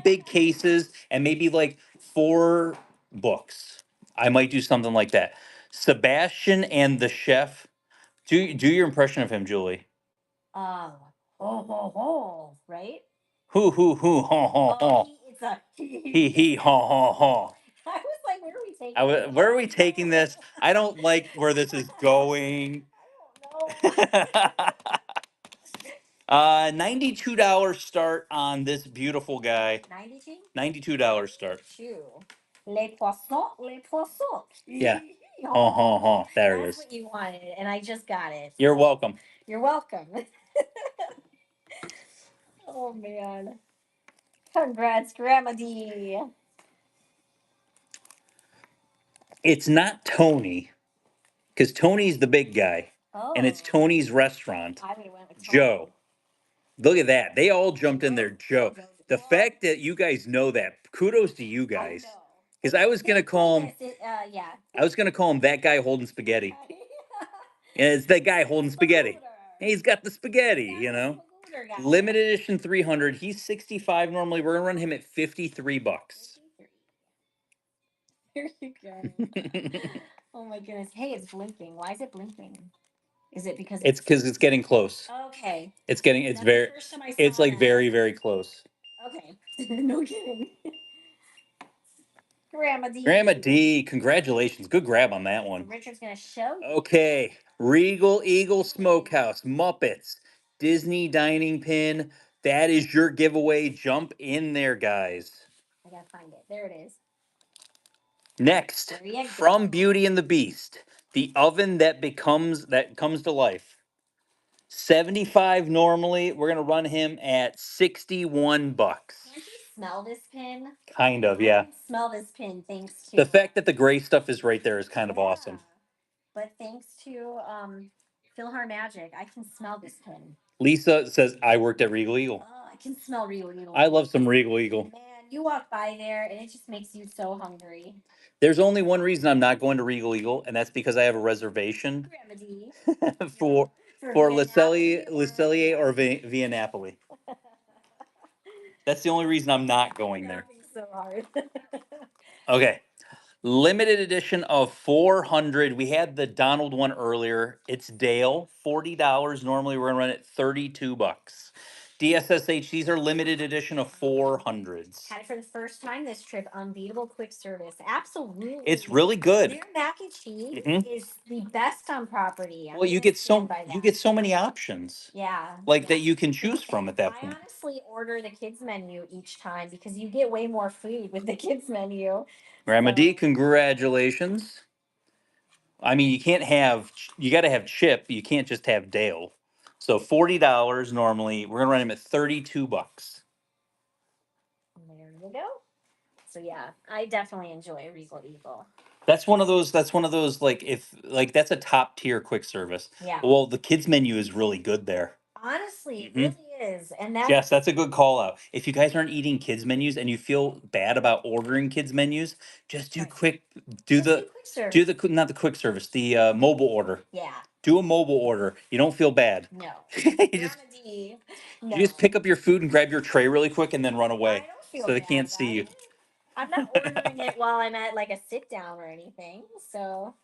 big cases and maybe like 4 books. I might do something like that. Sebastian and the Chef. Do your impression of him, Julie. Ho ho ho, right? Hoo hoo hoo ha ha ha. It's a He ha ha ha. I was like, where are we taking this? Where are we taking this? I don't like where this is going. I don't know. $92 start on this beautiful guy. 92? $92 start. Les poissons, les poissons. Yeah. There it That's is. what you wanted, and I just got it. You're welcome. You're welcome. Oh man. Congrats, Grandma D. It's not Tony, because Tony's the big guy, and it's Tony's restaurant. I would have went with Tony. Joe. Look at that. They all jumped in there. Joe. The fact that you guys know that, kudos to you guys. Because I was gonna call him. I was gonna call him that guy holding spaghetti. And it's that guy holding spaghetti. And he's got the spaghetti, you know. Limited edition 300. He's 65 normally. We're gonna run him at 53 bucks. Here you go. Oh my goodness. Hey, it's blinking. Why is it blinking? Is it because it's because it's getting close. Okay. It's like very, very close. Okay. No kidding. Grandma D. Grandma D, congratulations. Good grab on that one. Richard's gonna show you. Okay, Regal Eagle Smokehouse, Muppets, Disney Dining Pin. That is your giveaway. Jump in there, guys. I gotta find it. There it is. Next, There you from go. Beauty and the Beast, the oven that comes to life. 75 normally. We're gonna run him at 61 bucks. Can't you smell this pin? Kind of, I yeah. can smell this pin thanks to The fact that the gray stuff is right there is kind of awesome. But thanks to Philhar Magic, I can smell this pin. Lisa says I worked at Regal Eagle. Oh, I can smell Regal Eagle. I love some Regal Eagle. Man, you walk by there and it just makes you so hungry. There's only one reason I'm not going to Regal Eagle, and that's because I have a reservation Remedy. for For Le Via Cellier or Napoli. Via Napoli. That's the only reason I'm not going there. So hard. Okay. Limited edition of 400. We had the Donald one earlier. It's Dale, $40. Normally we're gonna run it 32 bucks. DSSH, these are limited edition of 400s. Had it for the first time this trip. Unbeatable quick service. Absolutely. It's really good. Their mac and cheese Mhm. is the best on property. Well, you get so many options. Yeah. Like that you can choose from at that I point. honestly order the kids menu each time because you get way more food with the kids menu. Grandma D, So- congratulations. I mean, you got to have Chip. You can't just have Dale. So $40 normally. We're gonna run him at 32 bucks. There you go. So yeah, I definitely enjoy Regal Eagle. That's one of those. That's a top tier quick service. Yeah. Well, the kids menu is really good there. Honestly, it Mhm. really is. And that's Yes, that's a good call out. If you guys aren't eating kids menus and you feel bad about ordering kids menus, just do Right. quick. Just quick service. Do the not the quick service. The mobile order. Yeah. Do a mobile order. You don't feel bad. No. You just pick up your food and grab your tray really quick and then run away. I don't feel So they bad can't about see you. it. I'm not ordering it while I'm at like a sit down or anything. So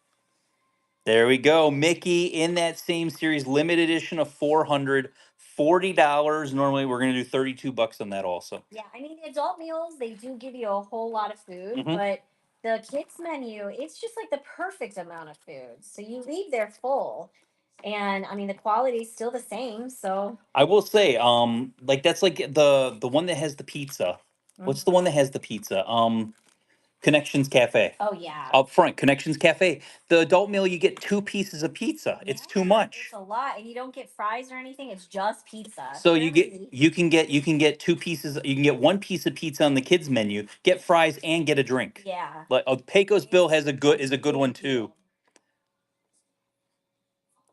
There we go. Mickey in that same series, limited edition of 400, $40. Normally we're gonna do 32 bucks on that also. yeah, I mean the adult meals, they do give you a whole lot of food, Mhm. but the kids menu, it's just like the perfect amount of food. So you leave there full. And I mean the quality's still the same. So I will say, like that's like the one that has the pizza. What's the one that has the pizza? Connections Cafe. oh yeah. Up front, Connections Cafe. The adult meal, you get 2 pieces of pizza. It's too much. It's a lot, and you don't get fries or anything. It's just pizza. So you can get 2 pieces. You can get 1 piece of pizza on the kids menu. Get fries and get a drink. Yeah. Like Pecos Bill is a good one too.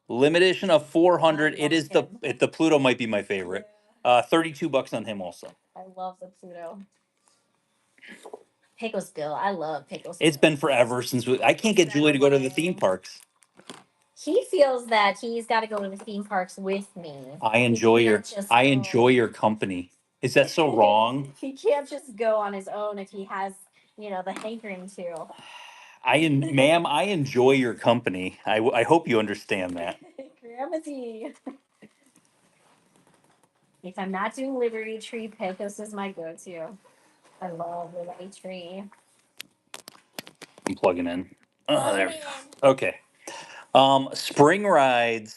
Limited edition of 400. It is the Pluto might be my favorite. 32 bucks on him also. I love the Pluto. Pecos Bill. I love Pecos Bill. It's been forever since I can't get Julie to go to the theme parks. He feels that he's got to go to the theme parks with me. I enjoy your company. Is that so wrong? He can't just go on his own if he has, the hankering to. Ma'am, I enjoy your company. I hope you understand that. Grandma D. If I'm not doing Liberty Tree, Pecos is my go-to. I love Liberty Tree. I'm plugging in. Oh, there we go. Okay. Spring Rides,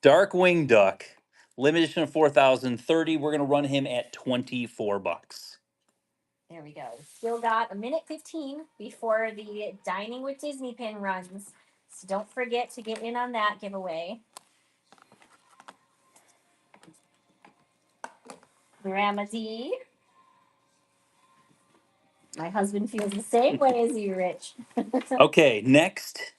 Darkwing Duck, limited edition of 4,030. We're gonna run him at 24 bucks. There we go. Still got a minute 15 before the Dining with Disney pin runs. So don't forget to get in on that giveaway. Grandma D. My husband feels the same way as you, Rich. Okay, next.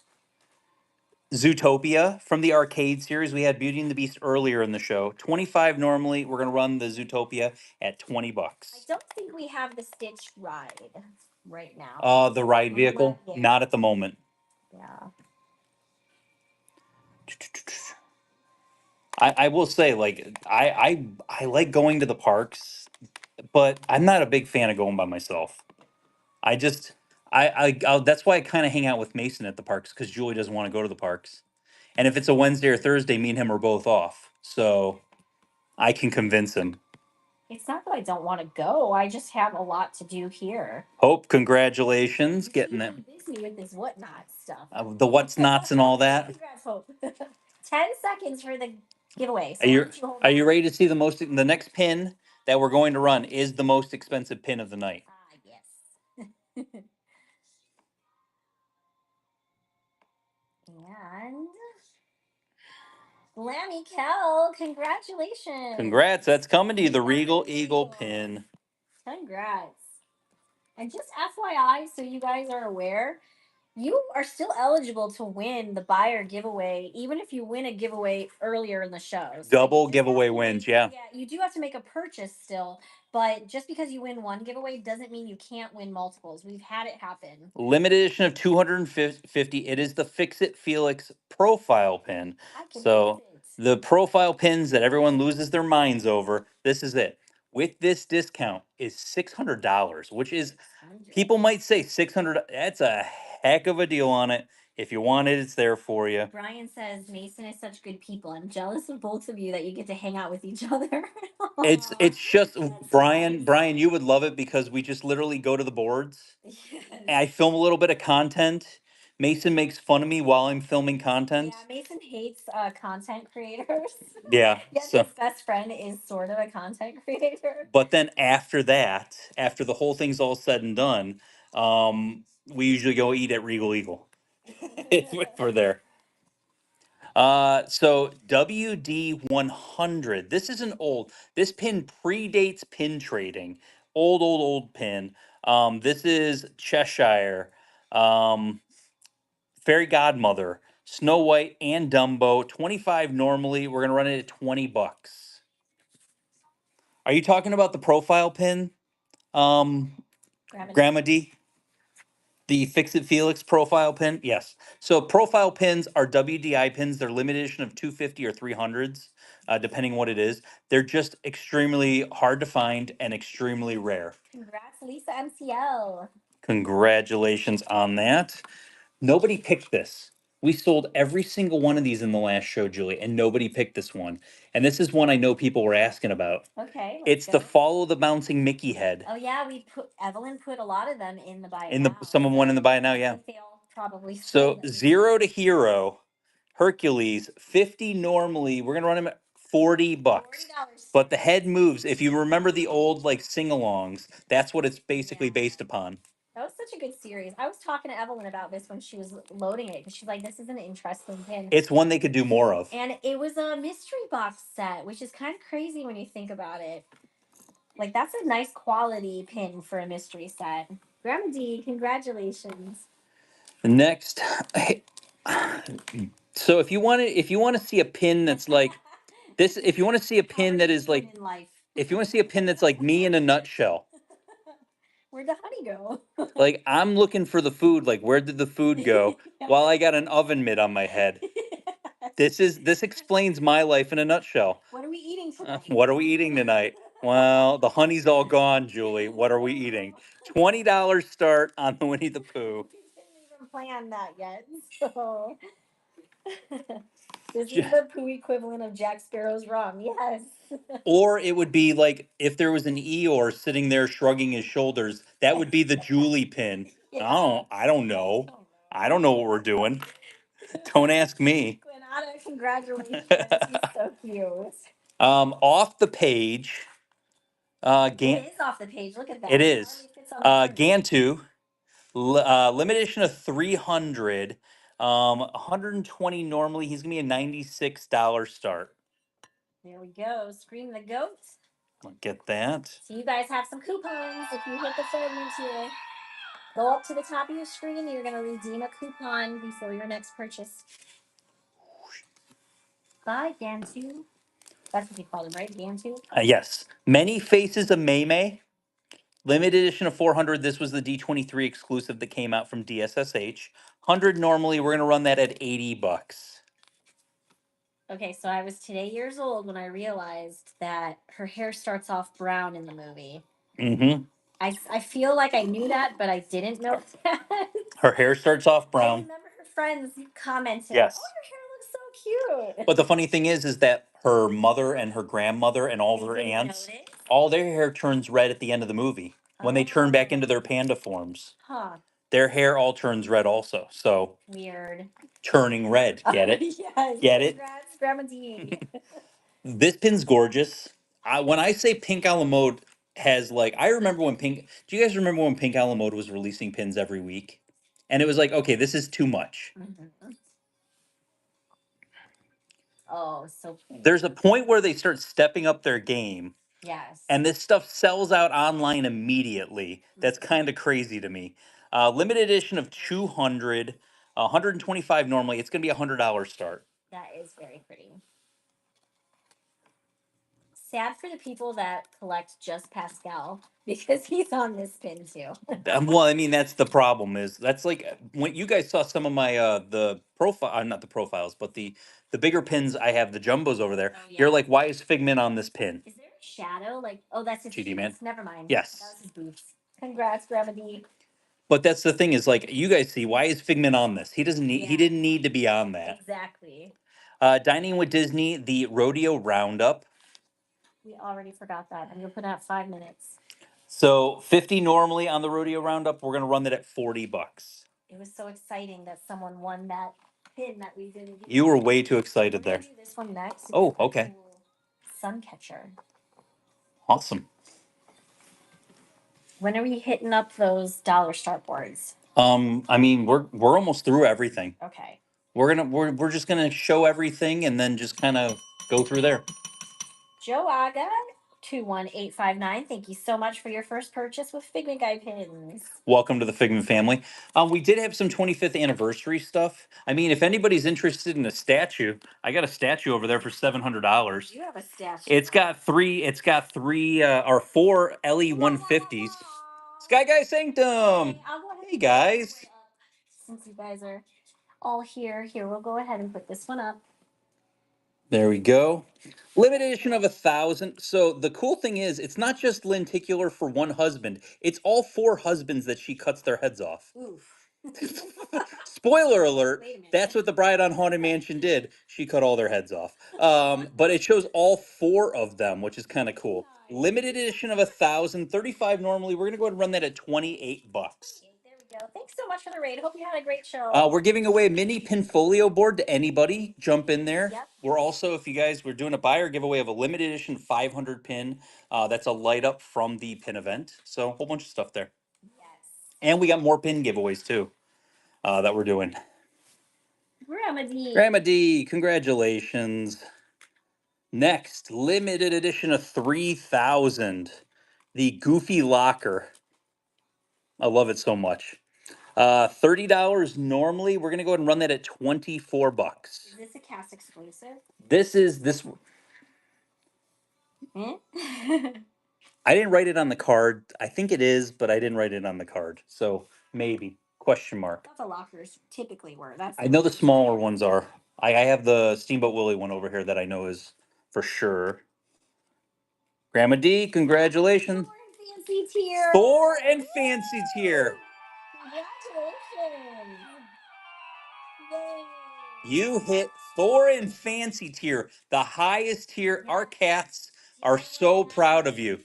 Zootopia from the arcade series. We had Beauty and the Beast earlier in the show. 25 normally. We're gonna run the Zootopia at 20 I bucks. don't think we have the Stitch ride right now. The ride vehicle? Yeah. Not at the moment. Yeah. I will say, like, I like going to the parks, but I'm not a big fan of going by myself. I just that's why I kind of hang out with Mason at the parks because Julie doesn't want to go to the parks. And if it's a Wednesday or Thursday, me and him are both off, so I can convince him. It's not that I don't want to go. I just have a lot to do here. Hope, congratulations, He's getting that. busy with his whatnot stuff. The what's nots and all that. Congrats, Hope. 10 seconds for the giveaway. So Are you why don't you hold are on? you ready to see the next pin that we're going to run is the most expensive pin of the night? Ah, yes. And Lammy Kel, congratulations. Congrats, that's coming to you, the Regal Eagle pin. Congrats. And just FYI, so you guys are aware, you are still eligible to win the buyer giveaway, even if you win a giveaway earlier in the show. So Double you just giveaway have to wins, make- yeah. Yeah, you do have to make a purchase still, but just because you win one giveaway doesn't mean you can't win multiples. We've had it happen. Limited edition of 250. It is the Fix It Felix profile pin. I can So fix it. the profile pins that everyone loses their minds over, this is it. With this discount is $600, which is, people might say 600. That's a heck of a deal on it. If you want it, it's there for you. Brian says Mason is such good people. I'm jealous of both of you that you get to hang out with each other. It's just That's Brian. nice. Brian, you would love it because we just literally go to the boards. Yes. And I film a little bit of content. Mason makes fun of me while I'm filming content. Yeah, Mason hates content creators. Yeah. Yet So, his best friend is sort of a content creator. but then after that, after the whole thing's all said and done, we usually go eat at Regal Eagle if we're there. So WD100. This is an old. This pin predates pin trading. Old pin. This is Cheshire. Fairy Godmother, Snow White, and Dumbo. 25 normally. We're gonna run it at $20. Are you talking about the profile pin, Grandma D? The Fix It Felix profile pin? Yes. So profile pins are WDI pins. They're limited edition of 250 or 300s, depending what it is. They're just extremely hard to find and extremely rare. Congrats, Lisa MCL. Congratulations on that. Nobody picked this. We sold every single one of these in the last show, Julie, and nobody picked this one. And this is one I know people were asking about. Okay. It's the Follow the Bouncing Mickey head. Oh yeah, Evelyn put a lot of them in the buy. In the some of one in the buy now, yeah. But they'll probably So 0 to Hero, Hercules, 50 normally. We're gonna run him at $40. But the head moves. If you remember the old like sing-alongs, that's what it's basically based upon. That was such a good series. I was talking to Evelyn about this when she was loading it because she's like, "This is an interesting pin." It's one they could do more of. And it was a mystery box set, which is kind of crazy when you think about it. Like that's a nice quality pin for a mystery set. Grandma D, congratulations. Next, so if you want to see a pin that's like this, if you want to see a pin that is like, if you want to see a pin that's like me in a nutshell, where'd the honey go? like I'm looking for the food. Like where did the food go? While I got an oven mitt on my head. This explains my life in a nutshell. What are we eating tonight? What are we eating tonight? Well, the honey's all gone, Julie. What are we eating? $20 start on the Winnie the Pooh. We didn't even plan that yet, so this is the Pooh equivalent of Jack Sparrow's rum. Yes. Or it would be like if there was an Eeyore sitting there shrugging his shoulders, that would be the Julie pin. Yeah. I don't know. I don't know what we're doing. Don't ask me. Glenada, congratulations. He's so cute. Off the page. It is off the page. Look at that. It is. Gantu. Limited edition of 300. 120 normally. He's gonna be a $96 start. There we go. Scream the goat. I'll get that. So you guys have some coupons if you hit the segment here. Go up to the top of your screen. You're going to redeem a coupon before your next purchase. Bye, Gantu. That's what you call him, right? Gantu? Yes. Many Faces of Maymay. Limited edition of 400. This was the D23 exclusive that came out from DSSH. 100 normally. We're going to run that at $80. Okay, so I was today years old when I realized that her hair starts off brown in the movie. Mm-hmm. I feel like I knew that, but I didn't know that. Her hair starts off brown. I remember her friends commenting, yes. "Oh, your hair looks so cute." But the funny thing is that her mother and her grandmother and all of her aunts, all their hair turns red at the end of the movie when they turn back into their panda forms. Huh. Their hair all turns red also. So Weird. turning red. Get it? Yes. Get it? Congrats, Grandma D. This pin's gorgeous. When I say Pink a la Mode has like, I remember when Pink. Do you guys remember when Pink a la Mode was releasing pins every week? And it was like, okay, this is too much. Mhm. Oh, so pretty. There's a point where they start stepping up their game, Yes. and this stuff sells out online immediately. That's kind of crazy to me. Limited edition of 200, 125 normally. It's going to be $100 start. That is very pretty. Sad for the people that collect just Pascal because he's on this pin too. Well, I mean, that's the problem. Is that's like when you guys saw some of my the profile, not the profiles, but the bigger pins. I have the jumbos over there. Oh, yeah. You're like, why is Figment on this pin? Is there a shadow? Like, oh, that's his GD man. boots. Never mind. Yes. That was his boots. Congrats, Grandma D. But that's the thing is like you guys see why is Figment on this? He doesn't need. He Yeah. didn't need to be on that. Exactly. Dining with Disney, the Rodeo Roundup. We already forgot that. I'm gonna put out 5 minutes. So 50 normally on the Rodeo Roundup. We're gonna run that at $40. It was so exciting that someone won that pin that we didn't. You were way too excited We're there. gonna do this one next. It's Oh, a okay. cool sun catcher. Awesome. When are we hitting up those dollar start boards? I mean, we're almost through everything. Okay. We're just gonna show everything and then just kind of go through there. Joe Aga, 21859. Thank you so much for your first purchase with Figment Guy pins. Welcome to the Figment family. We did have some 25th anniversary stuff. I mean, if anybody's interested in a statue, I got a statue over there for $700. You have a statue. It's got three or four LE 150s. Sky Guy Sanctum. Hey, I'll go ahead Hey and guys. put it up since you guys are all here. Here, we'll go ahead and put this one up. There we go. Limited edition of 1,000. So the cool thing is, it's not just lenticular for one husband. It's all 4 husbands that she cuts their heads off. Oof. Spoiler alert. Wait a minute. That's what the bride on Haunted Mansion did. She cut all their heads off. But it shows all 4 of them, which is kind of cool. Limited edition of 1,000, 35 normally. We're gonna go ahead and run that at $28. There we go. Thanks so much for the raid. Hope you had a great show. We're giving away a mini Pinfolio board to anybody. Jump in there. Yep. We're also, if you guys, we're doing a buyer giveaway of a limited edition 500 pin. That's a light up from the pin event. So a whole bunch of stuff there. Yes. And we got more pin giveaways too that we're doing. Grandma D. Grandma D, congratulations. Next, limited edition of 3,000. The Goofy Locker. I love it so much. $30 normally. We're gonna go ahead and run that at $24. Is this a cast exclusive? This is this. Hmm? I didn't write it on the card. I think it is, but I didn't write it on the card. So maybe question mark. That's the lockers typically were. That's I know the smaller ones are. I have the Steamboat Willie one over here that I know is for sure. Grandma D, congratulations. Thor and Fancy tier. Thor and Fancy tier. Congratulations. Yay. You hit Thor and Fancy tier, the highest tier. Our cats are so proud of you. Do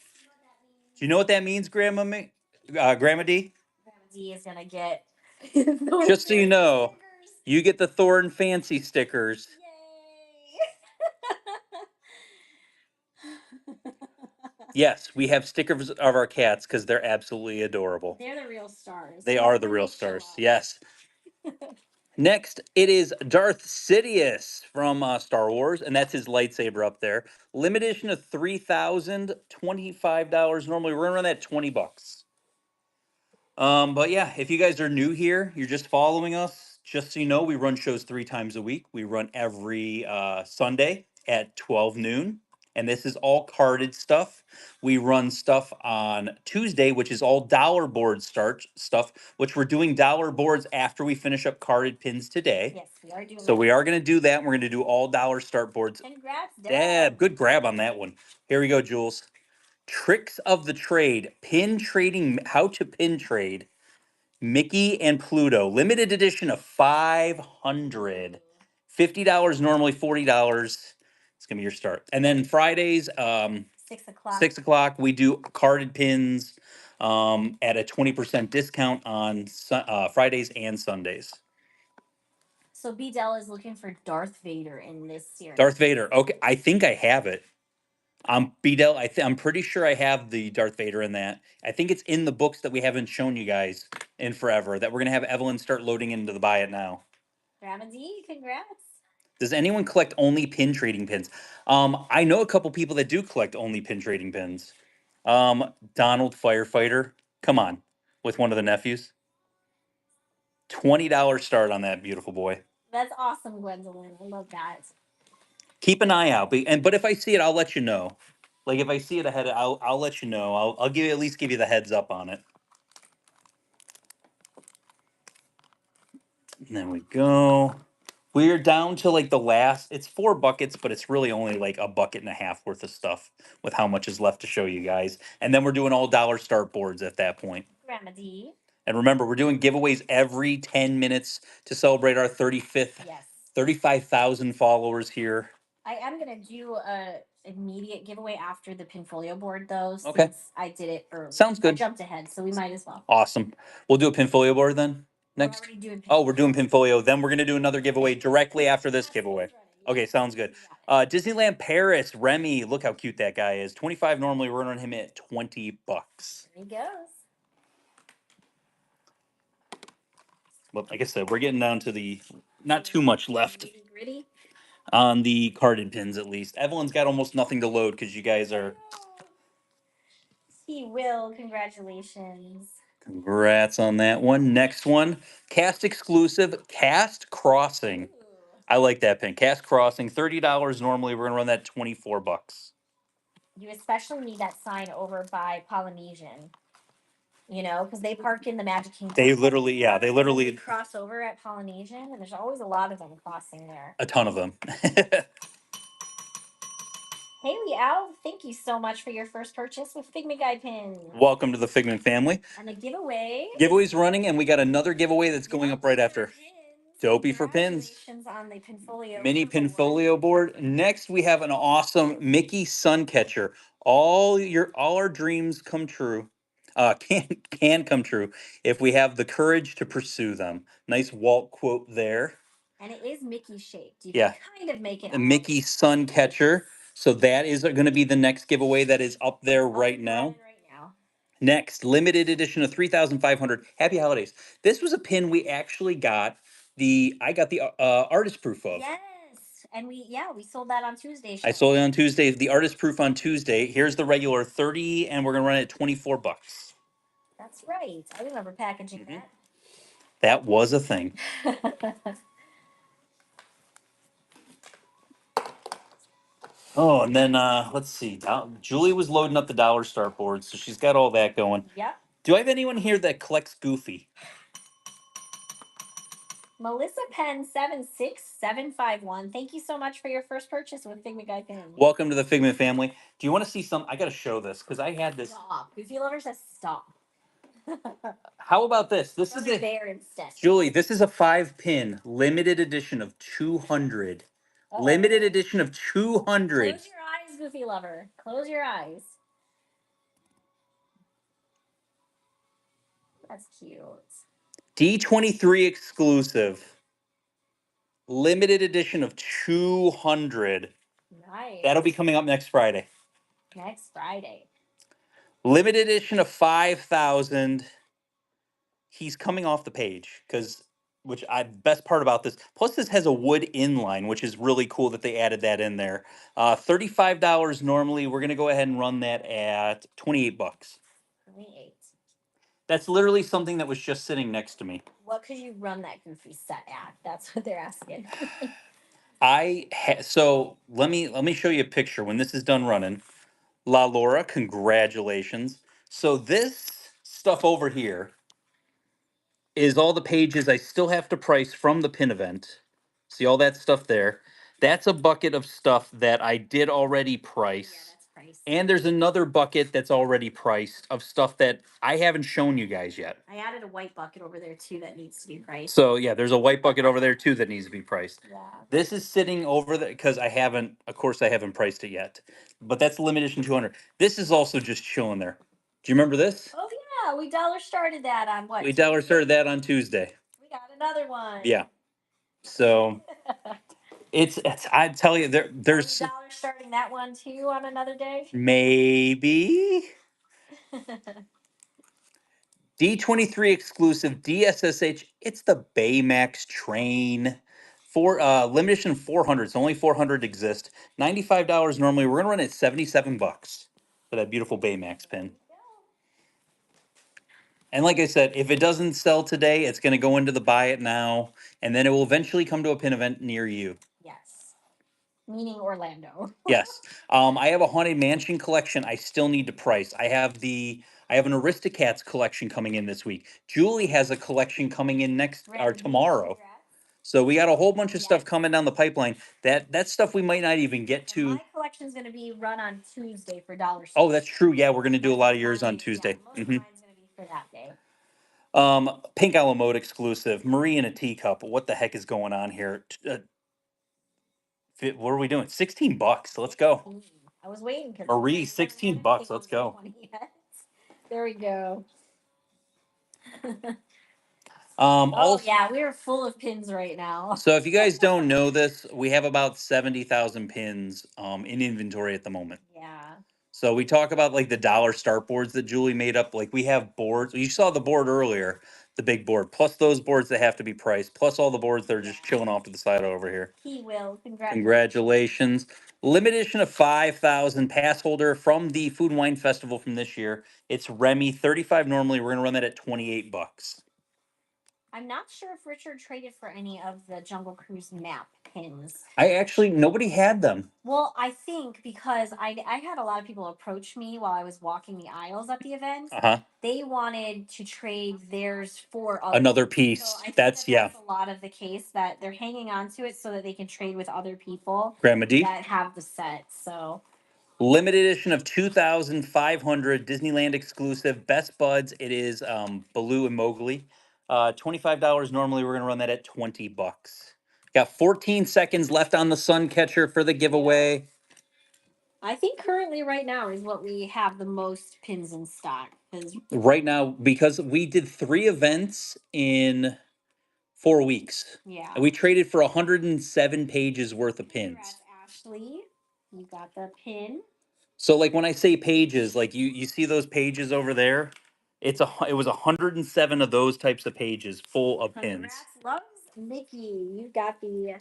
you know what that means, Grandma Grandma D? Grandma D is gonna get. Just so you know, you get the Thor and Fancy stickers. Yay! Yes, we have stickers of our cats because they're absolutely adorable. They're the real stars. They That's are the when real they show stars. up. Yes. Next, it is Darth Sidious from Star Wars, and that's his lightsaber up there. Limited edition of 3,000, $25. Normally, we're gonna run that $20. But yeah, if you guys are new here, you're just following us. Just so you know, we run shows 3 times a week. We run every Sunday at 12 noon. And this is all carded stuff. We run stuff on Tuesday, which is all dollar board start stuff, which we're doing dollar boards after we finish up carded pins today. Yes, we are doing. So we are going to do that. We're going to do all dollar start boards. Congrats, Deb, good grab on that one. Here we go, Jules. Tricks of the trade, pin trading, how to pin trade. Mickey and Pluto, limited edition of 500. $50 normally, $40. It's gonna be your start. And then Fridays, 6 o'clock. 6 o'clock. We do carded pins at a 20% discount on Fridays and Sundays. So B Dell is looking for Darth Vader in this series. Darth Vader. Okay, I think I have it. B-Dell, I'm pretty sure I have the Darth Vader in that. I think it's in the books that we haven't shown you guys in forever that we're going to have Evelyn start loading into the Buy It Now. Grandma D, congrats. Does anyone collect only pin trading pins? I know a couple people that do collect only pin trading pins. Donald Firefighter, come on, with one of the nephews. $20 start on that beautiful boy. That's awesome, Gwendolyn. I love that. Keep an eye out, but if I see it, I'll let you know. Like if I see it ahead, I'll let you know. I'll give you at least give you the heads up on it. And there we go. We're down to like the last. It's 4 buckets, but it's really only like a bucket and a half worth of stuff with how much is left to show you guys. And then we're doing all dollar start boards at that point. Grandma D. And remember, we're doing giveaways every 10 minutes to celebrate our 35th, Yes. 35,000 followers here. I am gonna do a immediate giveaway after the Pinfolio board, though. Okay. Since I did it early. Sounds good. I jumped ahead, so we might as well. Awesome. We'll do a Pinfolio board then next. We're already doing We're doing Pinfolio. Then we're going to do another giveaway directly after this giveaway. Okay, sounds good. Disneyland Paris, Remy, look how cute that guy is. 25 normally, we're running him at $20. There he goes. Well, like I said, we're getting down to the not too much left Gritty. on the carded pins at least. Evelyn's got almost nothing to load because you guys are. He will. Congratulations. Congrats on that one. Next one, Cast exclusive, Cast Crossing. Ooh. I like that pin. Cast Crossing, $30 normally. We're gonna run that $24. You especially need that sign over by Polynesian. You know, because they park in the Magic Kingdom. They literally cross over at Polynesian, and there's always a lot of them crossing there. a ton of them. Haley Al, thank you so much for your first purchase with Figment Guide pins. Welcome to the Figment family. And the giveaway. Giveaway's running, and we got another giveaway that's going up right after. Dopey for pins. Congratulations on the Pinfolio. Mini Pinfolio board. Next, we have an awesome Mickey Suncatcher. All our dreams come true. Can come true if we have the courage to pursue them. Nice Walt quote there. And it is Mickey shaped. You Yeah. can kind of make it A Mickey Suncatcher. So that is going to be the next giveaway that is up there right now. Next, limited edition of 3,500. Happy holidays. This was a pin we actually got. I got the artist proof of. Yes. And we sold that on Tuesday. I sold it on Tuesday. The artist proof on Tuesday. Here's the regular 30, and we're gonna run it at $24. That's right. I remember packaging that. That was a thing. Oh, and then let's see. Julie was loading up the dollar start board, so she's got all that going. Yep. Do I have anyone here that collects Goofy? Melissa Penn 76751. Thank you so much for your first purchase with Figment Guide pins. Welcome to the Figment family. Do you want to see some? I got to show this because I had this. Stop. Goofy Lover says stop. How about this? This is there instead. Julie, this is a 5-pin limited edition of 200. Limited edition of 200. Close your eyes, Goofy Lover. Close your eyes. That's cute. D23 exclusive. Limited edition of 200. Nice. That'll be coming up next Friday. Next Friday. Limited edition of 5,000. He's coming off the page best part about this. Plus, this has a wood inline, which is really cool that they added that in there. $35 normally. We're gonna go ahead and run that at $28. 28. That's literally something that was just sitting next to me. What could you run that Goofy set at? That's what they're asking. So let me show you a picture when this is done running. La Laura, congratulations. So this stuff over here is all the pages I still have to price from the pin event. See all that stuff there? That's a bucket of stuff that I did already price. Yeah, that's priced. And there's another bucket that's already priced of stuff that I haven't shown you guys yet. I added a white bucket over there too that needs to be priced. So yeah, there's a white bucket over there too that needs to be priced. Yeah. This is sitting over there because of course I haven't priced it yet. But that's the limited edition 200. This is also just chilling there. Do you remember this? Oh yeah, we dollar started that on what? We dollar started that on Tuesday. We got another one. Yeah. So it's I tell you there's dollar starting that one too on another day. maybe D23 exclusive DSSH. It's the Baymax train. For limited edition 400. It's only 400 exist. $95 normally. We're gonna run it $77 for that beautiful Baymax pin. And like I said, if it doesn't sell today, it's gonna go into the buy it now, and then it will eventually come to a pin event near you. Yes. Meaning Orlando. Yes. I have a Haunted Mansion collection I still need to price. I have an Aristocats collection coming in this week. Julie has a collection coming in tomorrow. Congrats. So we got a whole bunch of stuff Yes. coming down the pipeline. That stuff we might not even get And to. my collection's going to be run on Tuesday for dollar. Oh, that's true. Yeah, we're gonna do a lot of yours on Yeah, Tuesday. most of mine's going to be for that day. Pink Isle Mode exclusive. Marie in a teacup. What the heck is going on here? What are we doing? $16. Let's go. I was waiting. 'cause Marie, I wasn't $16. anything Let's over go. 20 yet. There we go. Oh Also, yeah, we are full of pins right now. So if you guys don't know this, we have about 70,000 pins in inventory at the moment. Yeah. So we talk about like the dollar start boards that Julie made up. Like we have boards. You saw the board earlier, the big board, plus those boards that have to be priced, plus all the boards that are just chilling off to the side over here. He will. Congratulations. Limited edition of 5,000 pass holder from the Food and Wine Festival from this year. It's Remy, 35 normally. We're going to run that at $28. I'm not sure if Richard traded for any of the Jungle Cruise map pins. Nobody had them. Well, I think because I had a lot of people approach me while I was walking the aisles at the event. They wanted to trade theirs for another piece. So I think that's a lot of the case that they're hanging on to it so that they can trade with other people Grandma D that have the set. So limited edition of 2,500 Disneyland exclusive Best Buds. It is Baloo and Mowgli. $25 normally. We're gonna run that at $20. Got 14 seconds left on the sun catcher for the giveaway. I think currently right now is what we have the most pins in stock. Right now, because we did 3 events in 4 weeks. Yeah. And we traded for 107 pages worth of pins. Congrats, Ashley. You got the pin. So like when I say pages, like you see those pages over there? It was 107 of those types of pages full of pins. Congrats, loves Mickey. You got the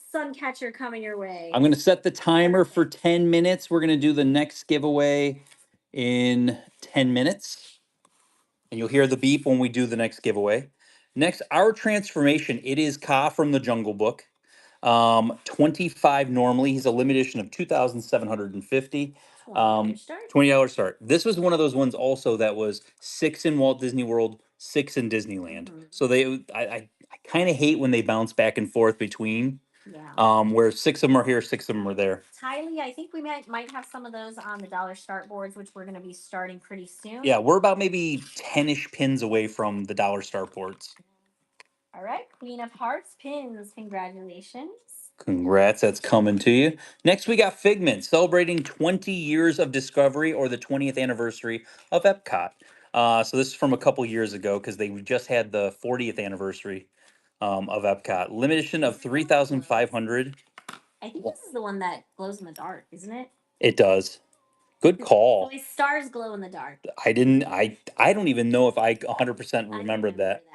sun catcher coming your way. I'm going to set the timer for 10 minutes. We're going to do the next giveaway in 10 minutes. And you'll hear the beep when we do the next giveaway. Next, our transformation. It is Ka from the Jungle Book. 25 normally. He's a limited edition of 2,750. $20 start. This was one of those ones also that was 6 in Walt Disney World, 6 in Disneyland. So I kind of hate when they bounce back and forth between. Yeah. Where 6 of them are here, 6 of them are there. Tylee, I think we might have some of those on the dollar start boards, which we're going to be starting pretty soon. Yeah, we're about maybe 10-ish pins away from the dollar start boards. All right, Queen of Hearts pins. Congratulations. Congrats, that's coming to you. Next, we got Figment, celebrating 20 years of Discovery or the 20th anniversary of Epcot. So this is from a couple years ago because they just had the 40th anniversary of Epcot. Limited edition of 3,500. I think this is the one that glows in the dark, isn't it? It does. Good call. So his stars glow in the dark. I don't even know if I 100% remembered that.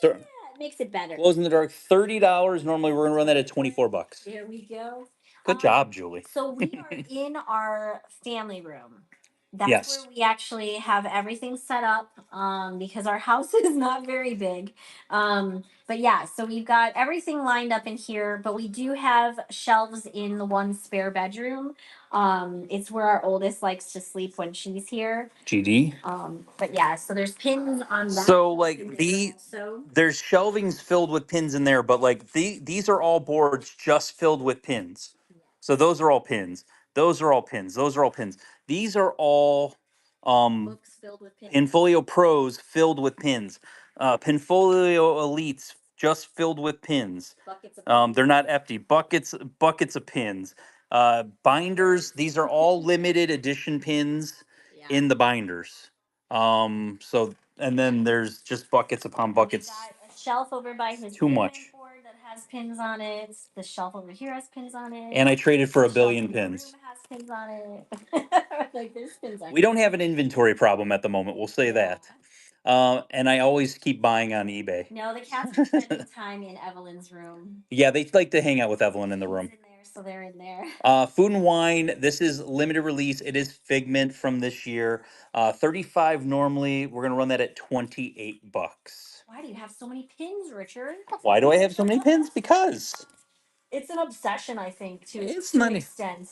Yeah, it makes it better. Glows in the dark, $30. Normally we're gonna run that at $24. There we go. Good job, Julie. So we are in our family room. That's where we actually have everything set up because our house is not very big. But yeah, so we've got everything lined up in here, but we do have shelves in the one spare bedroom. It's where our oldest likes to sleep when she's here. GD. But yeah, so there's pins on that. So like there's shelvings filled with pins in there, but like these are all boards just filled with pins. So those are all pins. Those are all pins. Those are all pins. These are all Books filled with pins. Pinfolio Pros filled with pins. Pinfolio Elites just filled with pins. Buckets of pins. They're not empty. Buckets of pins. Binders. These are all limited edition pins Yeah. in the binders. So and then there's just buckets upon And we buckets. got a shelf over by his Too Bitcoin much. board that has pins on it. The shelf over here has pins on it. And I traded for a The shelf billion in the pins. room has pins on it. Like there's pins on We don't have an inventory problem at the moment. We'll say that. And I always keep buying on eBay. No, the cats are spending time in Evelyn's room. Yeah, they like to hang out with Evelyn in the She's room. in there, so they're in there. Food and Wine. This is limited release. It is Figment from this year. 35 normally. We're gonna run that at 28 bucks. Why do you have so many pins, Richard? Why do I have so many pins? Because It's an obsession, I think, It's to not an a- extent.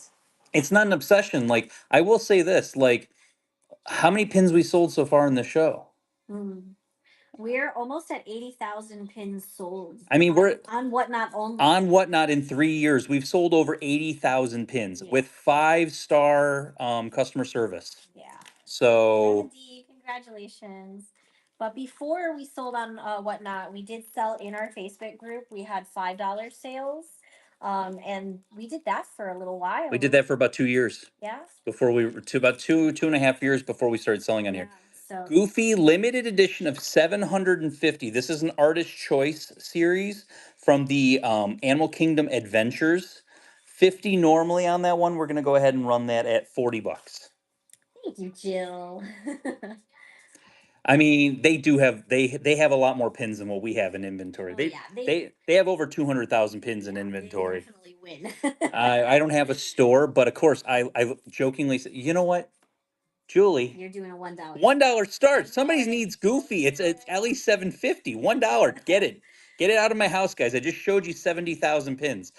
it's not an obsession. Like I will say this, like how many pins we sold so far in the show? We're almost at 80,000 pins sold. I mean, we're on Whatnot only. on Whatnot in 3 years. We've sold over 80,000 pins Yeah. with 5-star customer service. Yeah. So Indeed, congratulations. But before we sold on Whatnot, we did sell in our Facebook group. We had $5 sales. And we did that for a little while. we did that for about 2 years Yeah. before we to about two and a half years before we started selling on Yeah. here. So Goofy limited edition of 750. This is an artist choice series from the Animal Kingdom Adventures. 50 normally on that one. We're gonna go ahead and run that at 40 bucks. thank you, Jill. I mean, they have a lot more pins than what we have in inventory. Oh, They, yeah, they have over 200,000 pins in inventory. They definitely win. I don't have a store, but of course I jokingly say, you know what, Julie, You're doing a $1. $1 start. Somebody it. needs Goofy. It's at least 750. $1. Get it. Get it out of my house, guys. I just showed you 70,000 pins.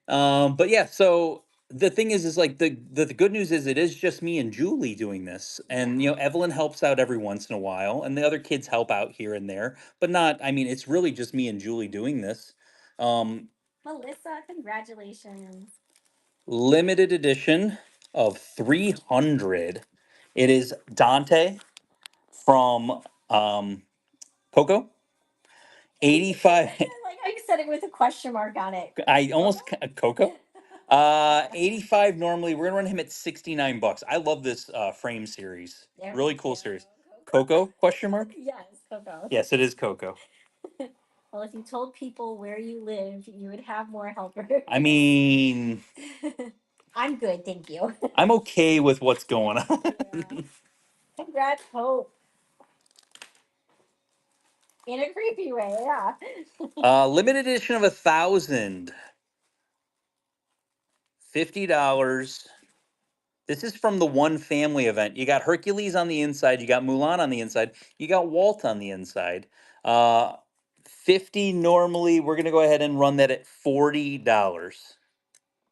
But yeah, so the thing is like the good news is it is just me and Julie doing this. And you know, Evelyn helps out every once in a while, and the other kids help out here and there, but not, I mean, it's really just me and Julie doing this. Melissa, congratulations. Limited edition of 300. It is Dante from Coco. 85. I like how you said it with a question mark on it. I almost Coco. 85 normally. We're gonna run him at 69 bucks. I love this frame series. There Really we cool go. series. Coco question mark? Yes, Coco. Yes, it is Coco. Well, if you told people where you live, you would have more helpers. I mean, I'm good, thank you. I'm okay with what's going on. Yeah. Congrats, Hope. In a creepy way, yeah. Limited edition of 1,000. $50. This is from the One Family event. You got Hercules on the inside, you got Mulan on the inside, you got Walt on the inside. 50 normally. We're gonna go ahead and run that at $40.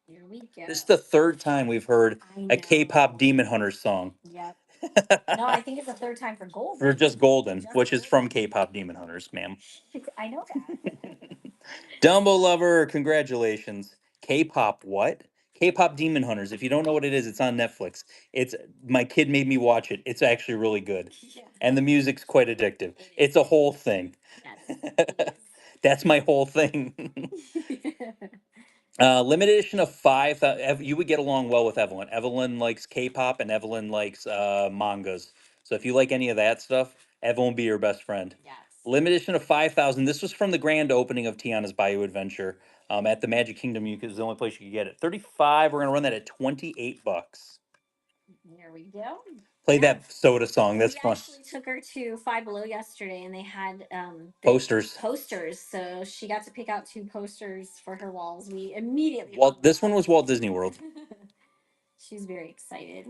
Here we go. This is the third time we've heard I a K-pop know. Demon Hunters song. Yep. No, I think it's the third time for gold. For just Golden, Just which is Golden. from K-pop Demon Hunters, ma'am. I know that. Dumbo Lover, congratulations. K-pop what? K-pop Demon Hunters. If you don't know what it is, it's on Netflix. It's my kid made me watch it. It's actually really good. Yeah. And the music's quite addictive. It's a whole thing. Yes. That's my whole thing. Limited edition of 5. You would get along well with Evelyn. Evelyn likes K-pop and Evelyn likes mangas. So if you like any of that stuff, Evelyn will be your best friend. Yes. Limited edition of 5,000. This was from the grand opening of Tiana's Bayou Adventure at the Magic Kingdom. Is the only place you could get it. 35. We're gonna run that at 28 bucks. There we go. Play that soda song. That's we fun. actually took her to Five Below yesterday, and they had Posters. Posters, so she got to pick out 2 posters for her walls. We immediately. Well, this one was Walt Disney World. She's very excited.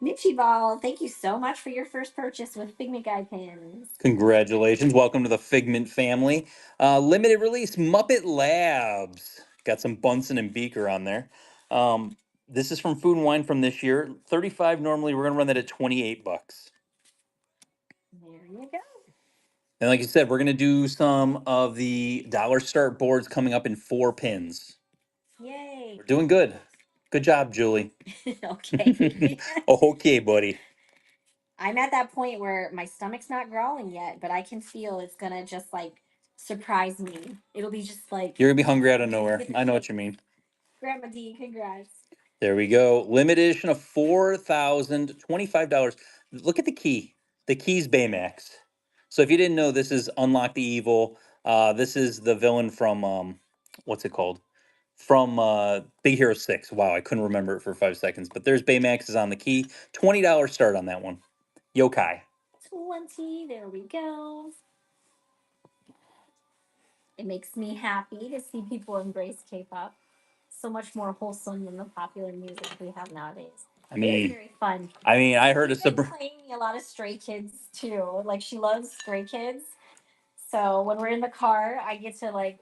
Mitchie Ball, thank you so much for your first purchase with Figment Guy pins. Congratulations. Welcome to the Figment family. Limited release Muppet Labs. Got some Bunsen and Beaker on there. This is from Food and Wine from this year. 35 normally. We're going to run that at 28 bucks. There you go. And like you said, we're gonna do some of the dollar start boards coming up in 4 pins. Yay. We're doing good. Good job, Julie. Okay. Okay, buddy. I'm at that point where my stomach's not growling yet, but I can feel it's gonna just like surprise me. It'll be just like You're gonna be hungry out of nowhere. I know what you mean. Grandma D, congrats. There we go. Limited edition of $4,025. Look at the key. The key's Baymax. So if you didn't know, this is Unlock the Evil. This is the villain from what's it called? From Big Hero 6. Wow, I couldn't remember it for 5 seconds. But there's Baymax is on the key. $20 start on that one. Yokai. 20, there we go. It makes me happy to see people embrace K-pop. So much more wholesome than the popular music we have nowadays. I It's mean, very fun. I heard She's been playing me a lot of Stray Kids too. Like she loves Stray Kids. So when we're in the car, I get to like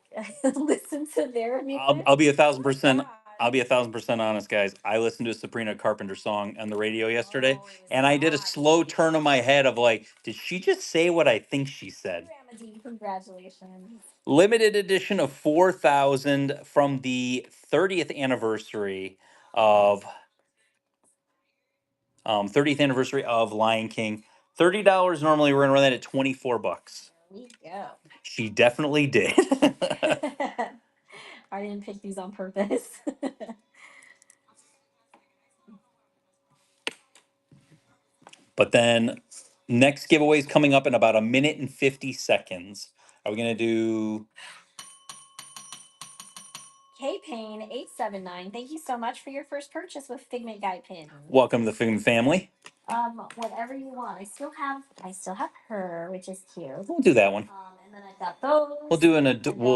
listen to their music. I'll be Oh my 1,000%. God. I'll be 1,000% honest, guys. I listened to a Sabrina Carpenter song on the radio yesterday, Oh, it was and I did a nice. slow turn of my head of like, did she just say what I think she said? Grandma D, congratulations. Limited edition of 4,000 from the 30th anniversary of 30th anniversary of Lion King. $30 normally. We're gonna run that at 24 bucks. There we go. She definitely did. I didn't pick these on purpose. But then next giveaway is coming up in about a minute and 50 seconds. Are we gonna do? K Payne 879. Thank you so much for your first purchase with Figment Guy pin. Welcome to the Figment family. Whatever you want. I still have her, which is cute. We'll do that one. And then I've got those. We'll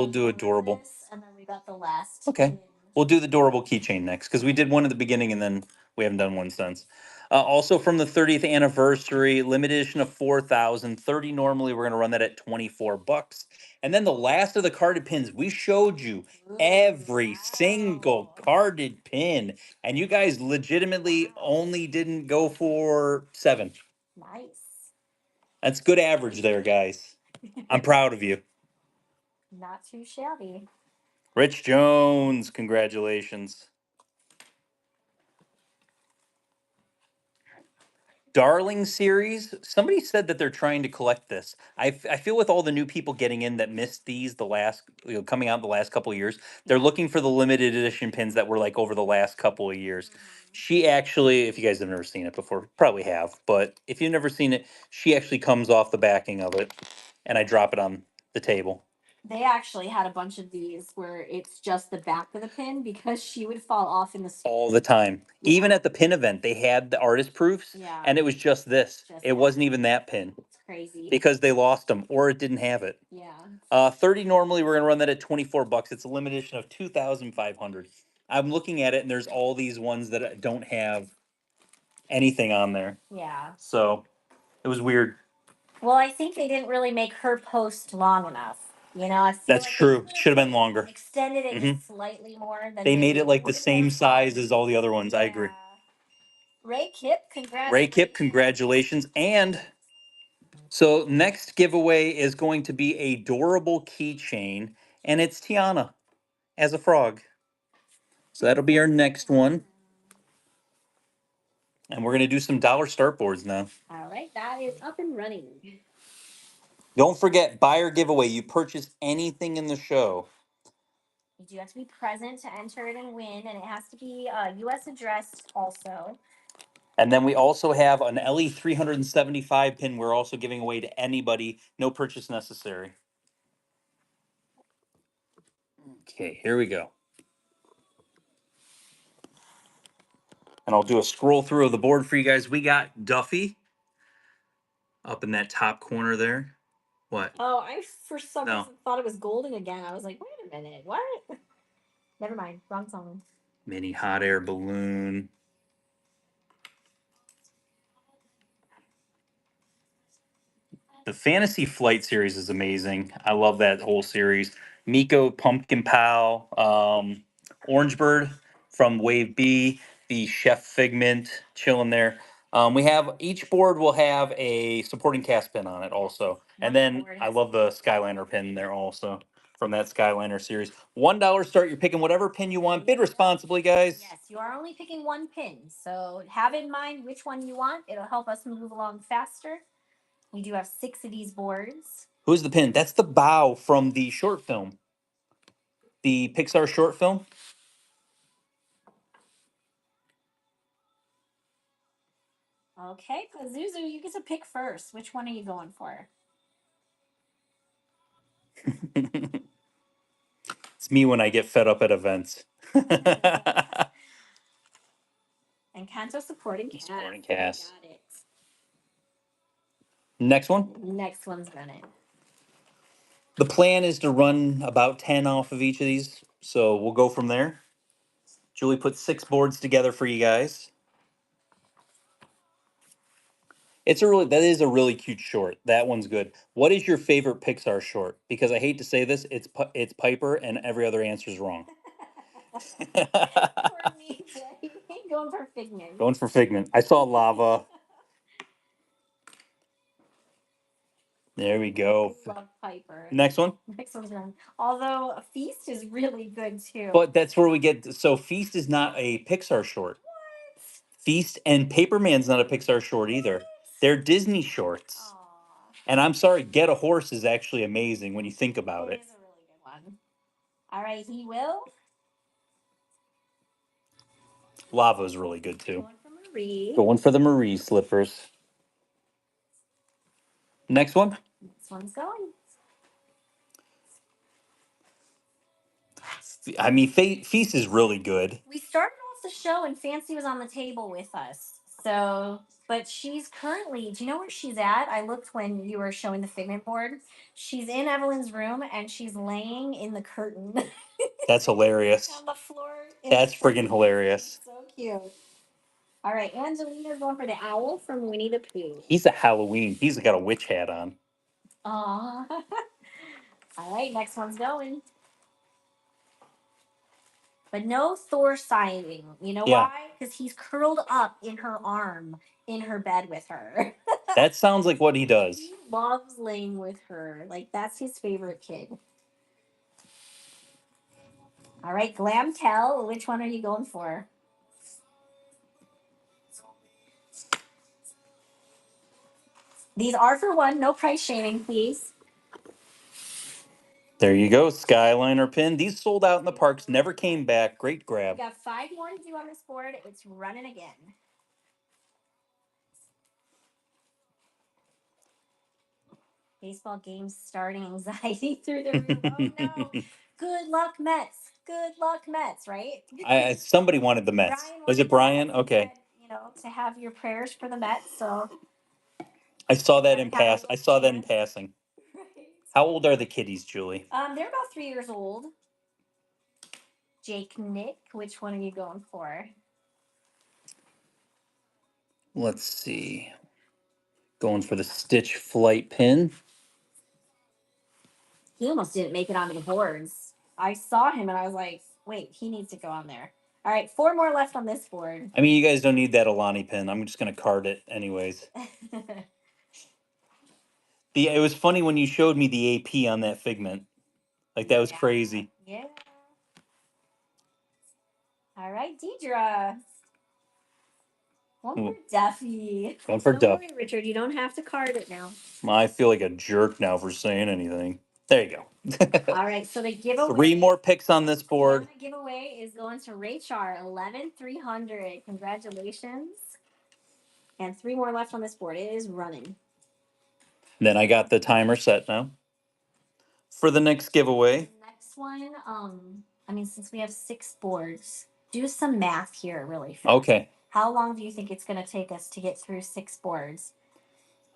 do adorable. And then we got the last. Okay. pin. We'll do the adorable keychain next because we did one at the beginning and then we haven't done one since. Also from the 30th anniversary, limited edition of 4,000. 30 normally, we're gonna run that at 24 bucks. And then the last of the carded pins, we showed you every single carded pin, and you guys legitimately only didn't go for 7. Nice. That's good average there, guys. I'm proud of you. Not too shabby. Rich Jones, congratulations. Darling series. Somebody said that they're trying to collect this. I feel with all the new people getting in that missed these the last, coming out the last couple of years, they're looking for the limited edition pins that were like over the last couple of years. She actually, if you guys have never seen it before, probably have, but if you've never seen it, she actually comes off the backing of it, and I drop it on the table. They actually had a bunch of these where it's just the back of the pin because she would fall off in the store. All the time. Yeah. Even at the pin event, they had the artist proofs, Yeah. and it was just this. Just It that. wasn't even that pin It's crazy. because they lost them or it didn't have it. Yeah. 30 normally, we're gonna run that at 24 bucks. It's a limited edition of 2,500. I'm looking at it and there's all these ones that don't have anything on there. Yeah. So it was weird. Well, I think they didn't really make her post long enough. You know, I feel That's like true. they Should have been longer. extended it Mhm. just slightly more than They made it like the would've same been size fun. as all the other ones. I agree. Yeah. Ray Kip, congratulations. Ray Kip, congratulations. And so next giveaway is going to be a adorable keychain, and it's Tiana as a frog. So that'll be our next one. And we're gonna do some dollar start boards now. All right, that is up and running. Don't forget, buyer giveaway. You purchase anything in the show. You do have to be present to enter it and win, and it has to be U.S. addressed also. And then we also have an LE 375 pin we're also giving away to anybody. No purchase necessary. Okay, here we go. And I'll do a scroll through of the board for you guys. We got Duffy up in that top corner there. What? Oh, I for some No. reason thought it was golden again. I was like, wait a minute, what? Never mind, wrong song. Mini hot air balloon. The Fantasy Flight series is amazing. I love that whole series. Miko, Pumpkin Pal, Orange Bird from Wave B, the Chef Figment chilling there. We have each board will have a supporting cast pin on it also. And then I love the Skyliner pin there also from that Skyliner series. $1 start. You're picking whatever pin you want. Bid responsibly, guys. Yes, you are only picking one pin, so have in mind which one you want. It'll help us move along faster. We do have 6 of these boards. Who's the pin? That's the bow from the short film. The Pixar short film. Okay, Pazuzu, you get to pick first. Which one are you going for? It's me when I get fed up at events. And Kanto supporting cast. Supporting cast. Got it. Next one. Next one's running. The plan is to run about 10 off of each of these. So we'll go from there. Julie put 6 boards together for you guys. That is a really cute short. That one's good. What is your favorite Pixar short? Because I hate to say this, it's Piper, and every other answer is wrong. For me, going for Figment. Going for Figment. I saw Lava. There we go. Love Piper. Next one. Next one's running. Although Feast is really good too. But that's where we get. So Feast is not a Pixar short. What? Feast and Paperman's not a Pixar short either. They're Disney shorts. Aw. And I'm sorry, Get a Horse is actually amazing when you think about it. It is a really good one. All right, he will. Lava is really good too. Going for Marie. Going for the Marie slippers. Next one. This one's going. I mean, Feast is really good. We started off the show and Fancy was on the table with us. So, but she's currently, do you know where she's at? I looked when you were showing the Figment board. She's in Evelyn's room and she's laying in the curtain. That's hilarious. On the floor. That's friggin' hilarious. So cute. All right, Angelina's going for the owl from Winnie the Pooh. He's a Halloween. He's got a witch hat on. Aw. All right, next one's going. But no Thor sighting. You know why? Because he's curled up in her arm in her bed with her. That sounds like what he does. He loves laying with her. Like, that's his favorite kid. All right, Glamtel, which one are you going for? These are for one. No price shaming, please. There you go, Skyliner pin. These sold out in the parks, never came back. Great grab. We got 5 more to do on this board. It's running again. Baseball games starting anxiety through the roof. Oh no. Good luck, Mets. Good luck, Mets, right? Somebody wanted the Mets. Was it Brian? Okay. Said, you know, to have your prayers for the Mets. So I saw that in passing. Right. How old are the kiddies, Julie? They're about 3 years old. Jake, Nick, which one are you going for? Let's see. Going for the Stitch Flight pin. He almost didn't make it onto the boards. I saw him and I was like, wait, he needs to go on there. All right, 4 more left on this board. I mean, you guys don't need that Alani pin. I'm just going to card it anyways. It was funny when you showed me the AP on that Figment. Like, that was crazy. Yeah. All right, Deidre. One for Duffy. One for Don't Duff. worry, Richard, you don't have to card it now. I feel like a jerk now for saying anything. There you go. All right, so the giveaway. 3 more picks on this board. The giveaway is going to Rachar, 11,300. Congratulations. And 3 more left on this board. It is running. Then I got the timer set now. For the next giveaway. Next one, I mean, since we have 6 boards, do some math here really fast. Okay. How long do you think it's going to take us to get through 6 boards?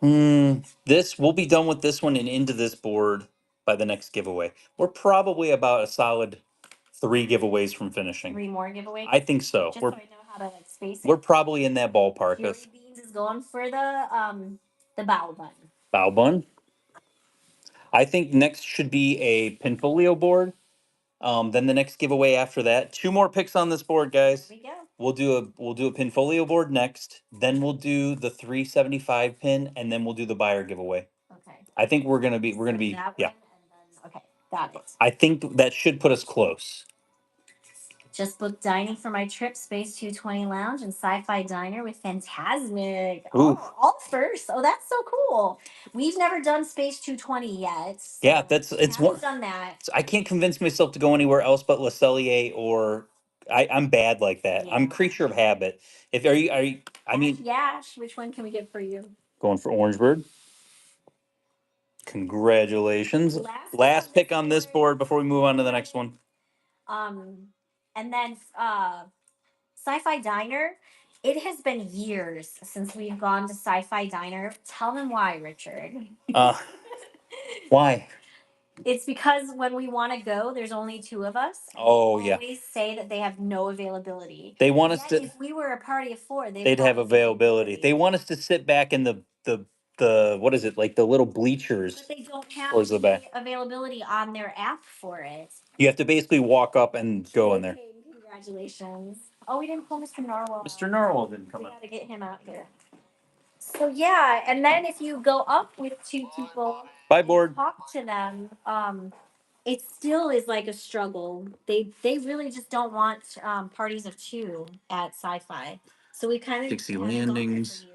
We'll be done with this one and into this board by the next giveaway. We're probably about a solid 3 giveaways from finishing. 3 more giveaways? I think so. Just so I know how to like, space it. We're probably in that ballpark. Fury Beans is going for the bow bun. Bow bun. I think next should be a Pinfolio board. Then the next giveaway after that. 2 more picks on this board, guys. There we go. We'll do a Pinfolio board next. Then we'll do the 375 pin, and then we'll do the buyer giveaway. Okay. I think we're gonna be That yeah. one, and then, okay, got it. I think that should put us close. Just booked dining for my trip, Space 220 Lounge and Sci-Fi Diner with Fantasmic. Ooh. Oh, all first. Oh, that's so cool. We've never done Space 220 yet. So Yeah, it's haven't one. done that. I can't convince myself to go anywhere else but Le Cellier or I'm bad like that. I'm Yeah. creature of habit. If are you I mean Yash, which one can we get for you? going for Orangeburg. Congratulations. Last pick on this board before we move on to the next one. And then Sci-Fi Diner. It has been years since we've gone to Sci-Fi Diner. Tell them why, Richard. Why? It's because when we want to go, there's only two of us. And Oh, they yeah. always say that they have no availability. They want us Yet, to. if we were a party of four, They'd have availability. They want us to sit back in the what is it, like the little bleachers. But they don't have towards the back. availability on their app for it. You have to basically walk up and go in there. Okay, congratulations. Oh, we didn't pull Mr. Narwhal. Mr. Narwhal didn't come We out. gotta get him out here. So yeah, and then if you go up with two people, Bye, and board. talk to them, it still is like a struggle. They really just don't want parties of two at Sci-Fi. So we kind of Dixie Landings.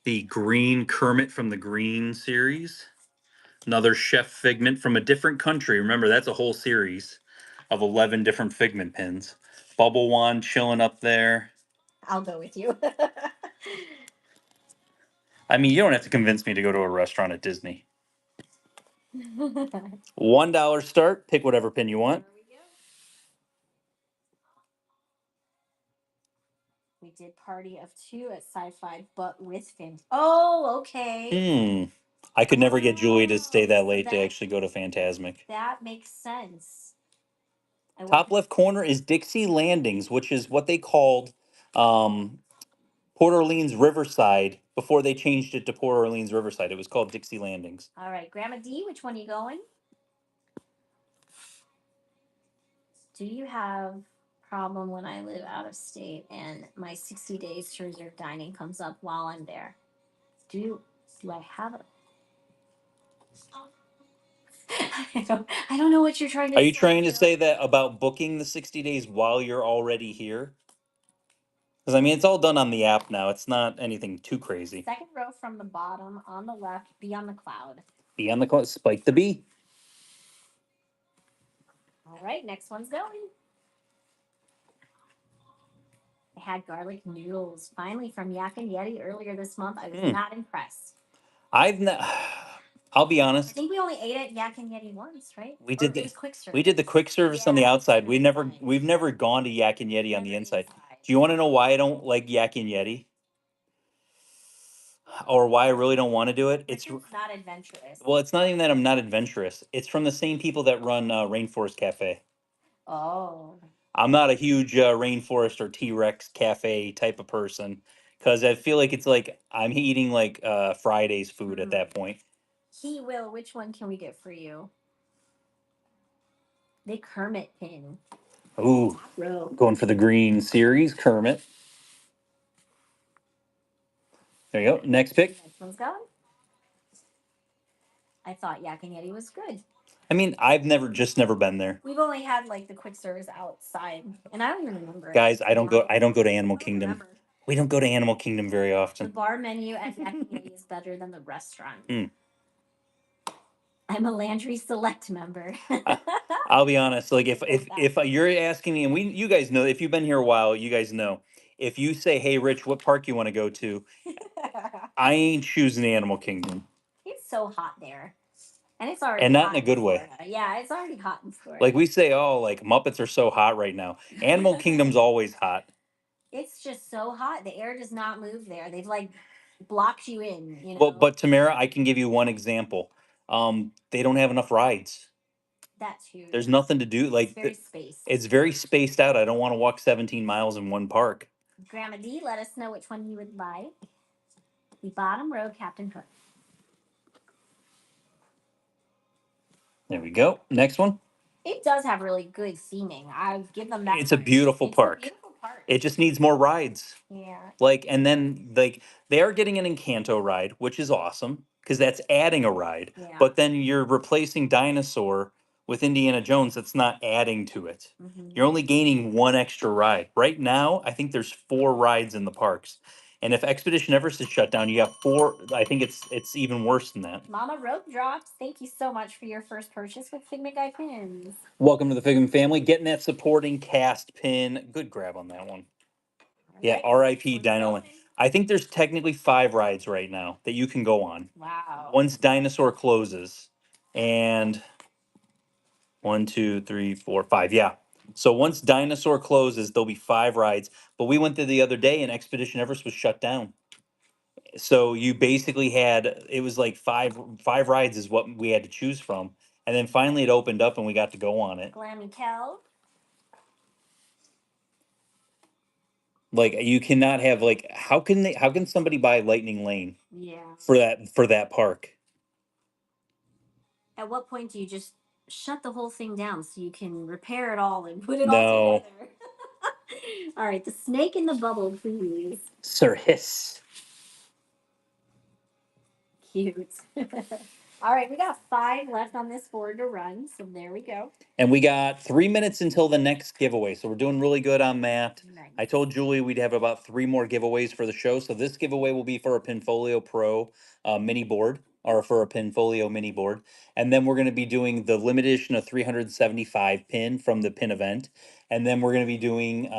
The green Kermit from the Green series. Another Chef Figment from a different country. Remember, that's a whole series of 11 different Figment pins. Bubble Wand chilling up there. I'll go with you. I mean, you don't have to convince me to go to a restaurant at Disney. $1 start. Pick whatever pin you want. We did party of two at Sci-Fi, but with Finn. Oh, okay. I could never get Julie to stay that late to that- actually go to Fantasmic. That makes sense. Top left corner is Dixie Landings, which is what they called Port Orleans Riverside before they changed it to Port Orleans Riverside. It was called Dixie Landings. All right, Grandma D, which one are you going? Do you have problem when I live out of state and my 60 days to reserve dining comes up while I'm there? Do I have a I don't know what you're trying to say. Are you trying to say that about booking the 60 days while you're already here? Because, I mean, it's all done on the app now. It's not anything too crazy. Second row from the bottom on the left, be on the cloud. Be on the cloud. Spike the bee. All right, next one's going. I had garlic noodles finally from Yak and Yeti earlier this month. I was not impressed. I'll be I honest. think we only ate at Yak and Yeti once, right? We did the quick service. We did the quick service on the outside. We've never gone to Yak and Yeti on the inside. Do you want to know why I don't like Yak and Yeti? Or why I really don't want to do it? It's not adventurous. Well, it's not even that I'm not adventurous. It's from the same people that run Rainforest Cafe. Oh. I'm not a huge Rainforest or T-Rex Cafe type of person because I feel like it's like I'm eating like Friday's food at that point. He will. Which one can we get for you? The Kermit pin. Ooh, going for the green series, Kermit. There you go. Next pick. Next one's going. I thought Yak and Yeti was good. I mean, I've never been there. We've only had like the quick service outside, and I don't even remember. Guys, I don't go to Animal Kingdom. Remember. We don't go to Animal Kingdom very often. The bar menu at Yak and Yeti is better than the restaurant. I'm a Landry Select member. I'll be honest. Like if you're asking me, and you guys know, if you've been here a while, you guys know. If you say, "Hey, Rich, what park you want to go to?" I ain't choosing the Animal Kingdom. It's so hot there, and it's already and not in a good way. Yeah, it's already hot in Florida. Like we say, oh, like Muppets are so hot right now. Animal Kingdom's always hot. It's just so hot. The air does not move there. They've like blocked you in. You know. Well, but Tamara, I can give you one example. They don't have enough rides. That's huge. There's nothing to do. Like it's very spaced out. I don't want to walk 17 miles in one park. Grandma D, let us know which one you would like. The bottom row, Captain Hook. There we go. Next one. It does have really good theming. I give them that. It's a beautiful park. It just needs more rides. Yeah. Like, and then like they are getting an Encanto ride, which is awesome because that's adding a ride. Yeah. But then you're replacing Dinosaur with Indiana Jones. That's not adding to it. Mhm. You're only gaining one extra ride. Right now, I think there's 4 rides in the parks. And if Expedition Everest is shut down, you have 4. I think it's even worse than that. Mama Rope Drops, thank you so much for your first purchase with Figment Guy pins. Welcome to the Figment family. Getting that supporting cast pin. Good grab on that one. Yeah, Alright, R.I.P. next one's Dino Land. going. I think there's technically 5 rides right now that you can go on Wow. once Dinosaur closes. And 1, 2, 3, 4, 5. Yeah. So once Dinosaur closes, there'll be 5 rides. But we went there the other day and Expedition Everest was shut down. So you basically had, it was like 5 rides is what we had to choose from. And then finally it opened up and we got to go on it. Glammy Kel. Like you cannot have like how can somebody buy Lightning Lane Yeah. for that park? At what point do you just shut the whole thing down so you can repair it all and put it No. all together? All right, the snake in the bubble, please. Sir Hiss. Cute. All right, we got 5 left on this board to run, so there we go. And we got 3 minutes until the next giveaway. So we're doing really good on that. Nice. I told Julie we'd have about 3 more giveaways for the show. So this giveaway will be for a Pinfolio Pro mini board or for a Pinfolio mini board. And then we're going to be doing the limited edition of 375 pin from the pin event. And then we're going to be doing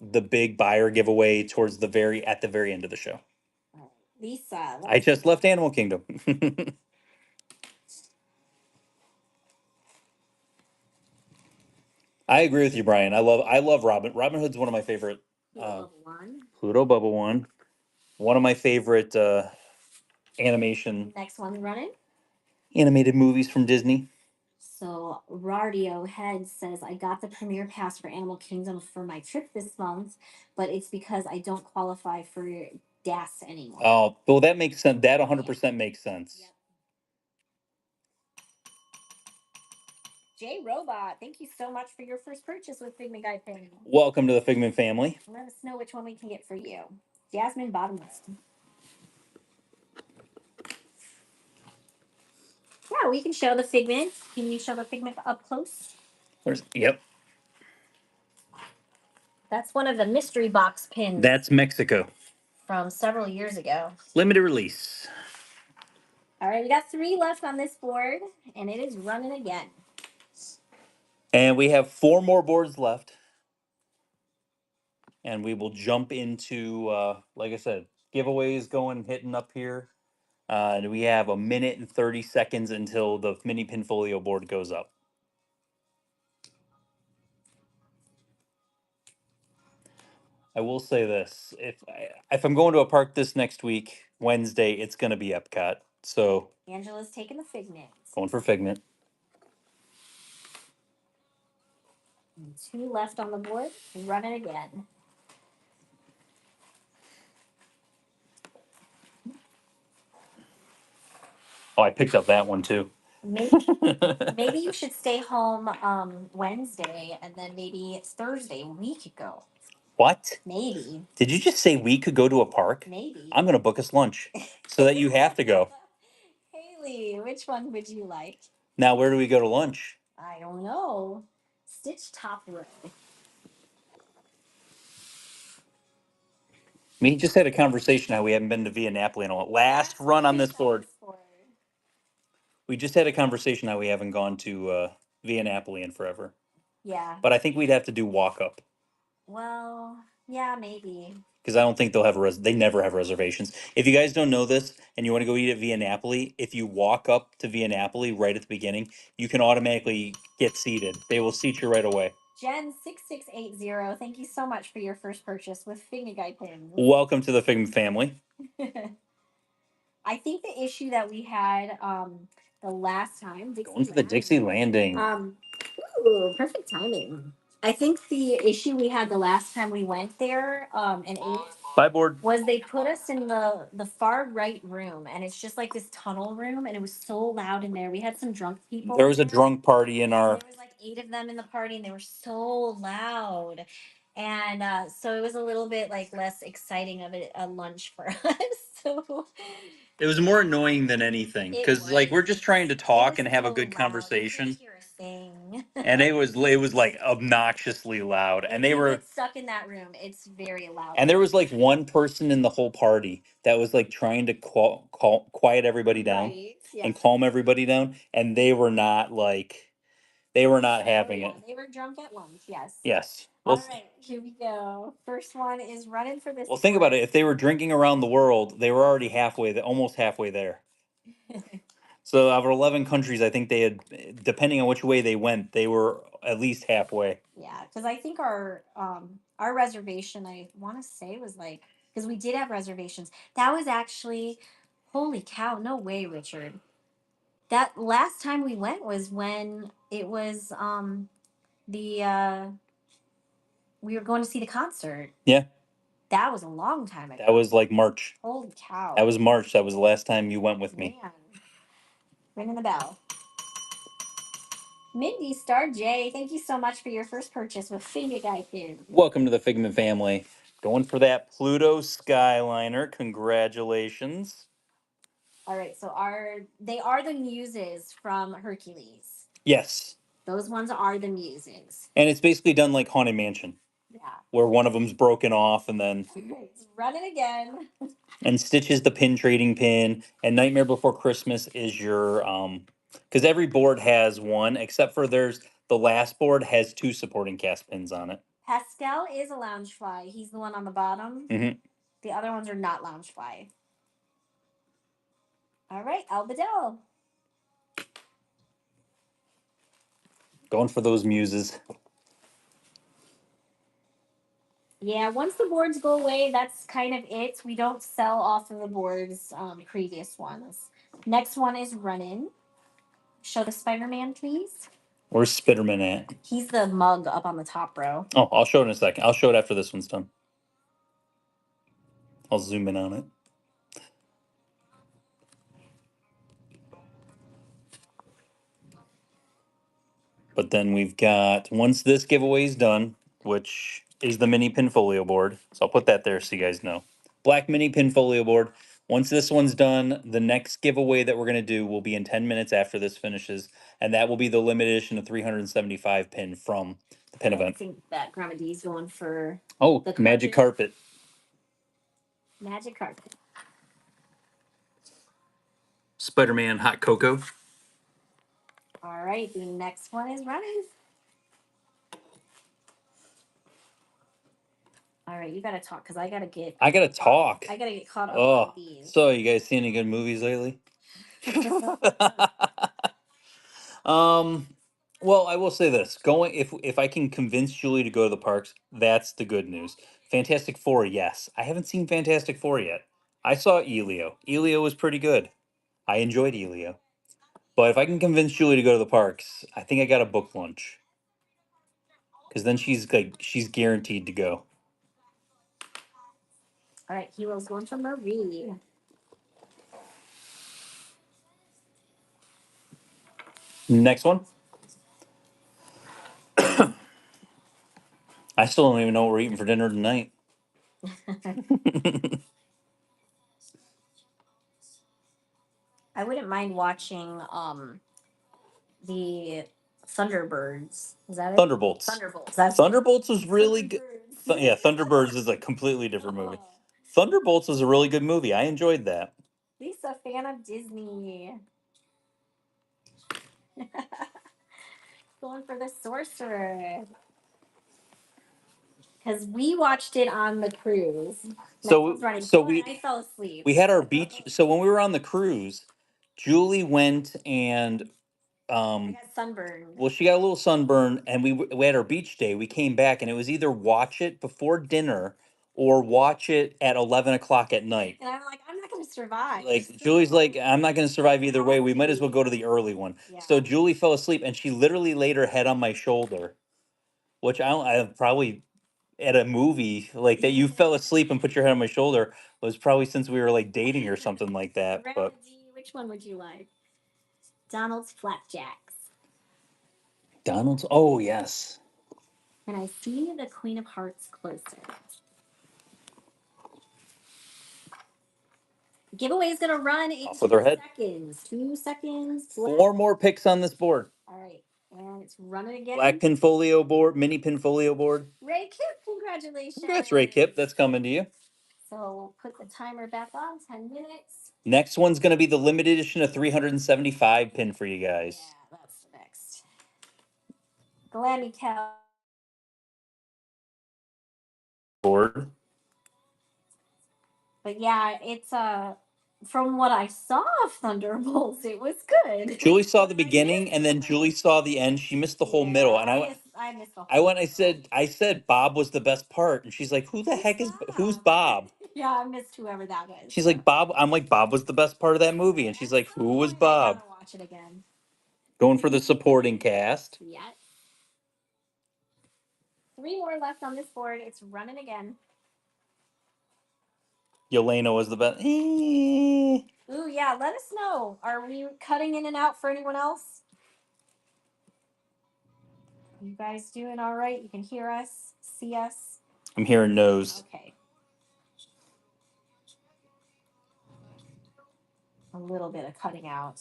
the big buyer giveaway towards at the very end of the show. Lisa. I just left Animal Kingdom. I agree with you, Brian. I love Robin. Robin Hood's one of my favorite. Pluto Bubble One. One of my favorite animation Next one running. animated movies from Disney. So Rardio Head says, I got the premiere pass for Animal Kingdom for my trip this month, but it's because I don't qualify for DAS anymore. Oh, well, that makes sense. That 100% makes sense. Yep. J Robot, thank you so much for your first purchase with Figment Guy Pin. Welcome to the Figment family. Let us know which one we can get for you. Jasmine Bottomless. Yeah, we can show the Figment. Can you show the Figment up close? Yep. That's one of the mystery box pins. That's Mexico. From several years ago. Limited release. All right, we got 3 left on this board, and it is running again. And we have 4 more boards left. And we will jump into, like I said, giveaways hitting up here. And we have 1 minute and 30 seconds until the mini Pinfolio board goes up. I will say this: if I'm going to a park this next week, Wednesday, it's going to be Epcot. So Angela's taking the Figment. going for Figment. And 2 left on the board. Running again. Oh, I picked up that one too. Maybe you should stay home Wednesday, and then maybe Thursday we could go. What? Maybe. Did you just say we could go to a park? Maybe. I'm going to book us lunch so that you have to go. Haley, which one would you like? Now, where do we go to lunch? I don't know. Stitch Top Row. We just had a conversation how we haven't been to Via Napoli in a while. Last run on this board. We just had a conversation how we haven't gone to Via Napoli in forever. Yeah. But I think we'd have to do walk up. Well, yeah, maybe. Because I don't think they'll have they never have reservations. If you guys don't know this and you want to go eat at Via Napoli, if you walk up to Via Napoli right at the beginning, you can automatically get seated. They will seat you right away. Jen6680, thank you so much for your first purchase with Figment Guy pins. Welcome to the Figment family. I think the issue that we had the last time, Going for the Dixie Landing. Ooh, perfect timing. I think the issue we had the last time we went there and ate Bye board. was they put us in the far right room, and it's just like this tunnel room, and it was so loud in there. We had some drunk people. There was a drunk party in our. There was like 8 of them in the party, and they were so loud. And so it was a little bit like less exciting of a lunch for us. So It was more annoying than anything It because like was. we're just trying to It talk was and have a so good loud. You conversation, couldn't hear a thing. and it was like obnoxiously loud, and If they you were get stuck in that room, it's very loud. and there was like one person in the whole party that was like trying to quiet everybody down Right. Yeah. and calm everybody down, and they were not having Yeah, it. they were drunk at lunch. Yes. Yes. All Well, right, here we go. First one is running for this. well, think about it. If they were drinking around the world, they were already almost halfway there. So out of 11 countries, I think they had, depending on which way they went, they were at least halfway. Yeah, because I think our reservation, I want to say, was like, because we did have reservations. That was actually, holy cow, no way, Richard. That last time we went was when it was the we were going to see the concert. Yeah, That was a long time ago. that was like March. Holy cow. That was March. That was the last time you went with me. Man. Ringing the bell. Mindy Star J, thank you so much for your first purchase with Figment Guy Kid. Welcome to the Figment family. Going for that Pluto Skyliner. Congratulations. All right, so they are the muses from Hercules. Yes. Those ones are the muses. And it's basically done like Haunted Mansion, Yeah. where one of them's broken off and then It's running again. and Stitch is the pin trading pin, and Nightmare Before Christmas is your because every board has one, except for the last board has 2 supporting cast pins on it. Pascal is a Loungefly. He's the one on the bottom. Mm-hmm. The other ones are not Loungefly. All right, Albadel. Going for those muses. Yeah, once the boards go away, that's kind of it. We don't sell off of the boards, previous ones. Next one is Runnin'. Show the Spider-Man, please. Where's Spiderman at? He's the mug up on the top row. Oh, I'll show it in a second. I'll show it after this one's done. I'll zoom in on it. But then we've got, once this giveaway is done, which is the mini Pinfolio board. So I'll put that there so you guys know. Black mini Pinfolio board. Once this one's done, the next giveaway that we're going to do will be in 10 minutes after this finishes. And that will be the limited edition of 375 pin from the pin I event. think that Grandma D's going for Oh, the Magic Carpet. Magic Carpet. Spider-Man Hot Cocoa. All right, the next one is Running. All right, you gotta talk because I gotta get. I gotta talk. I gotta get caught up Oh, on these. so you guys seen any good movies lately? Well, I will say this: going if I can convince Julie to go to the parks, that's the good news. Fantastic Four, yes. I haven't seen Fantastic Four yet. I saw Elio. Elio was pretty good. I enjoyed Elio. But if I can convince Julie to go to the parks, I think I got to book lunch. Because then she's guaranteed to go. All right, Hero's going for Marie. Next one. I still don't even know what we're eating for dinner tonight. I wouldn't mind watching the Thunderbirds. Is that it? Thunderbolts. Thunderbolts. That's Thunderbolts was really good. Yeah, Thunderbirds is a completely different movie. Thunderbolts was a really good movie. I enjoyed that. Lisa, fan of Disney. Going for the Sorcerer. Because we watched it on the cruise. I fell asleep. We had our beach. So when we were on the cruise, Julie went and I got sunburned. well, she got a little sunburn, and we had our beach day. We came back, and it was either watch it before dinner or watch it at 11 o'clock at night. And I'm like, I'm not going to survive. Like Julie's like, I'm not going to survive either way. We might as well go to the early one. Yeah. So Julie fell asleep, and she literally laid her head on my shoulder, which I probably at a movie like that you fell asleep and put your head on my shoulder was probably since we were like dating or something like that. Grandma But D, which one would you like? Donald's Flapjacks. Donald's, oh yes. And I see the Queen of Hearts closer. Giveaway is gonna run in Off with her head. seconds. 2 seconds. 4 more picks on this board. All right, and it's running again. Black Pinfolio board, mini Pinfolio board. Ray Kip, congratulations. Congrats, Ray Kip. That's coming to you. So we'll put the timer back on, 10 minutes. Next one's going to be the limited edition of 375 pin for you guys. Yeah, that's the next. Glammy Cow. Board. But yeah, it's from what I saw of Thunderbolts, it was good. Julie saw the beginning and then Julie saw the end. She missed the whole middle. And I missed the whole I went, I said Bob was the best part. And she's like, who's Bob? Yeah, I missed whoever that was. She's like, Bob. I'm like, Bob was the best part of that movie. And she's like, who was Bob? I gotta watch it again. Going for the supporting cast. Yeah. 3 more left on this board. It's running again. Yelena was the best. Ooh, yeah. Let us know. Are we cutting in and out for anyone else? You guys doing all right? You can hear us, see us? I'm hearing no's. Okay. A little bit of cutting out.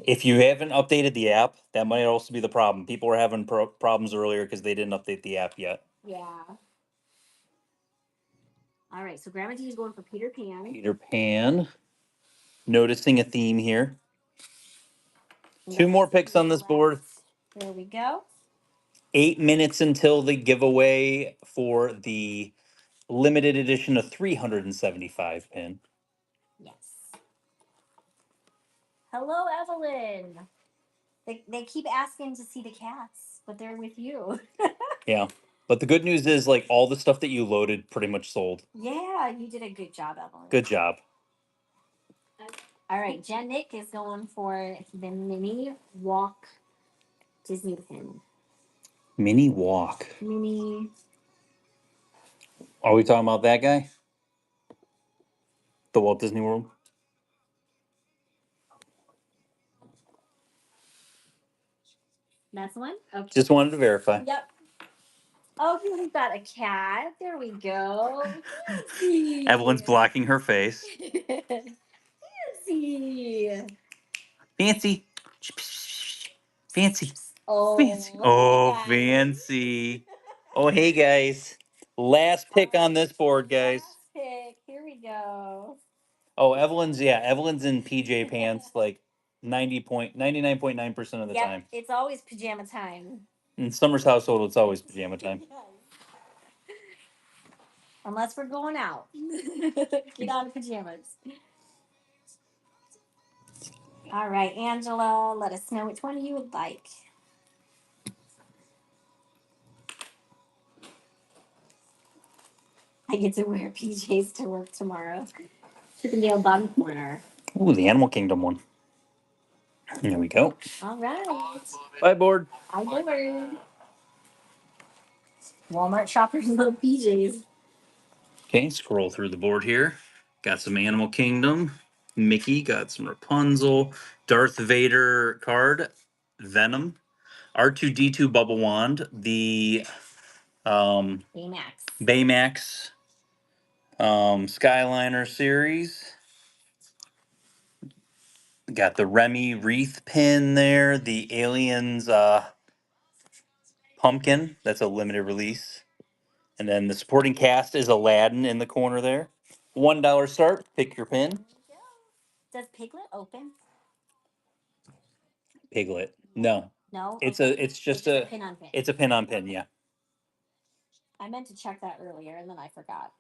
If you haven't updated the app, that might also be the problem. People were having problems earlier because they didn't update the app yet. Yeah. All right, so Grandma D is going for Peter Pan. Peter Pan. Noticing a theme here. 2 more picks on this board. There we go. 8 minutes until the giveaway for the limited edition of 375 pin. Yes. Hello, Evelyn. They keep asking to see the cats, but they're with you. Yeah. But the good news is, like, all the stuff that you loaded pretty much sold. Yeah, you did a good job, Evelyn. Good job. All right, Jen Nick is going for the mini walk Disney pin. Mini walk. Mini. Are we talking about that guy? The Walt Disney World? That's the one? Okay. Just wanted to verify. Yep. Oh, we've got a cat. There we go. Fancy. Evelyn's blocking her face. Fancy. Fancy. Fancy. Oh, Fancy. Oh, hey, guys. fancy. Oh, hey, guys. Last pick on this board, guys. Last pick. Here we go. Oh, Evelyn's in PJ pants like 99.9% of the Yep, time. it's always pajama time. In Summer's household, it's always pajama time. Unless we're going out. Get out of pajamas. All right, Angela, let us know which one you would like. I get to wear PJs to work tomorrow. Chippendale Bottom Corner. Ooh, the Animal Kingdom one. There we go. All right. Bye, board. I delivered. Walmart shoppers love PJs. Okay, scroll through the board here. Got some Animal Kingdom. Mickey, got some Rapunzel. Darth Vader card. Venom. R2D2 Bubble Wand. The Baymax Skyliner series. Got the Remy wreath pin there. The Aliens pumpkin. That's a limited release. And then the supporting cast is Aladdin in the corner there. $1 start. Pick your pin. Does Piglet open? Piglet. No. No. It's okay. it's just a a pin on pin. It's a pin on pin, yeah. I meant to check that earlier and then I forgot.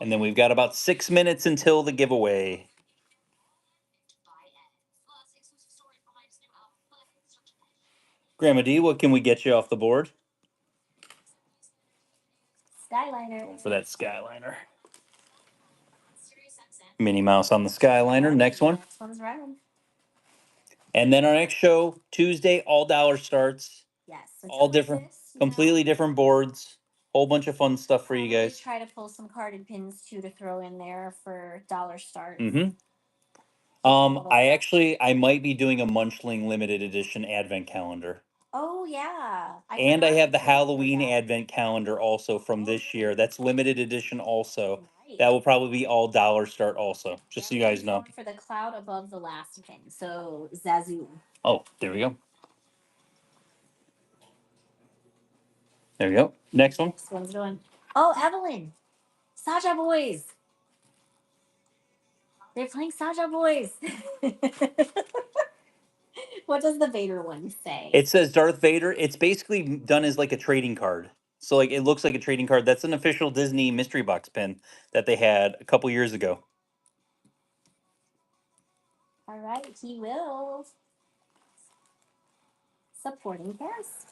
And then we've got about 6 minutes until the giveaway. Grandma D, what can we get you off the board? Skyliner. For that Skyliner. Minnie Mouse on the Skyliner. Next one. Next one's round. And then our next show, Tuesday, all dollar starts. Yes. All different, completely different boards. Whole bunch of fun stuff for you guys. Try to pull some carded pins too to throw in there for dollar start. Mm-hmm. I might be doing a Munchling limited edition advent calendar. Oh, Oh yeah. And I forgot have the to look for Halloween that. advent calendar also from this year. That's limited edition also. Nice. That will probably be all dollar start also, just so you guys know. For the cloud above the last pin. So Zazu. Oh, there we go. There we go. Next one. Next one's going. Oh, Evelyn. Saja Boys. They're playing Saja Boys. What does the Vader one say? It says Darth Vader. It's basically done as like a trading card. So like it looks like a trading card. That's an official Disney mystery box pin that they had a couple years ago. All right, he will. Supporting cast.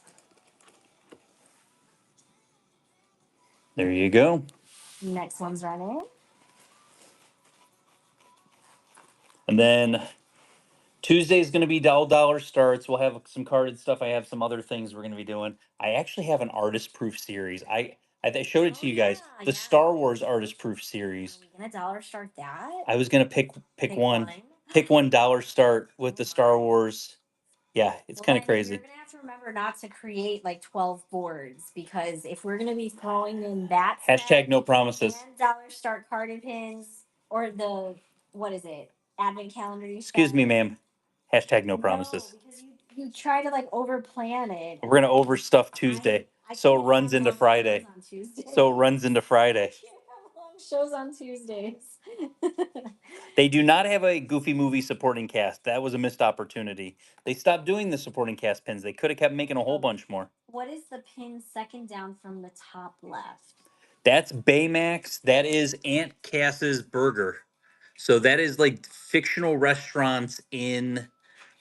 There you go. Next one's running. And then Tuesday is going to be dollar starts. We'll have some carded stuff. I have some other things we're going to be doing. I actually have an artist proof series. I showed it to you guys. The Star Wars artist proof series. Are we gonna dollar start that? I was going to pick one. Pick one dollar start with the Star Wars. Yeah, it's kind of crazy. You're gonna have to remember not to create like 12 boards, because if we're gonna be throwing in that Hashtag no promises. and dollar start carded pins, or the, what is it, advent calendar you Excuse said? me, ma'am. Hashtag no promises. Because you try to like over plan it. We're gonna overstuff Tuesday, so it runs into Friday. So it runs into Friday. Shows on Tuesdays. They do not have a Goofy Movie supporting cast. That was a missed opportunity. They stopped doing the supporting cast pins. They could have kept making a whole bunch more. What is the pin second down from the top left? That's Baymax. That is Aunt Cass's Burger. So that is like fictional restaurants in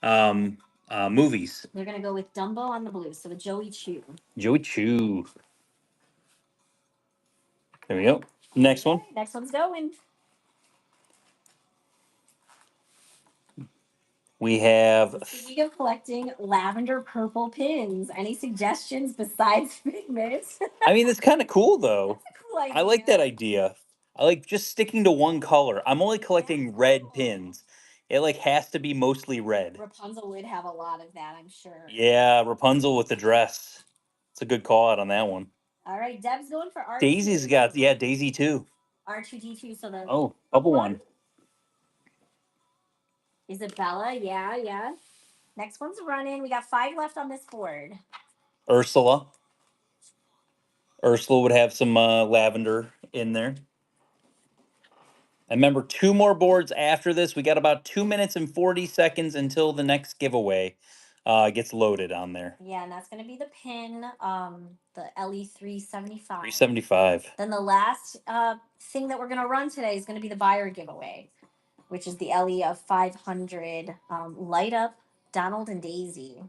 movies. They're gonna go with Dumbo on the blue, so the Joey Chew. Joey Chew. There we go. Next one. Next one's going. We have. Speaking of collecting lavender purple pins, any suggestions besides Figment? I mean, it's kind of cool though. That's a cool idea. I like that idea. I like just sticking to one color. I'm only collecting red pins. It like has to be mostly red. Rapunzel would have a lot of that, I'm sure. Yeah, Rapunzel with the dress. It's a good call out on that one. All right, Deb's going for R2. Daisy's got, yeah, Daisy too. R2D2, so the. Oh, bubble one. Isabella, yeah. Next one's running. We got 5 left on this board. Ursula. Ursula would have some lavender in there. And remember, 2 more boards after this. We got about 2 minutes and 40 seconds until the next giveaway gets loaded on there. Yeah, and that's going to be the pin, the LE375. 375. Then the last thing that we're going to run today is going to be the buyer giveaway, which is the LE of 500 light up Donald and Daisy.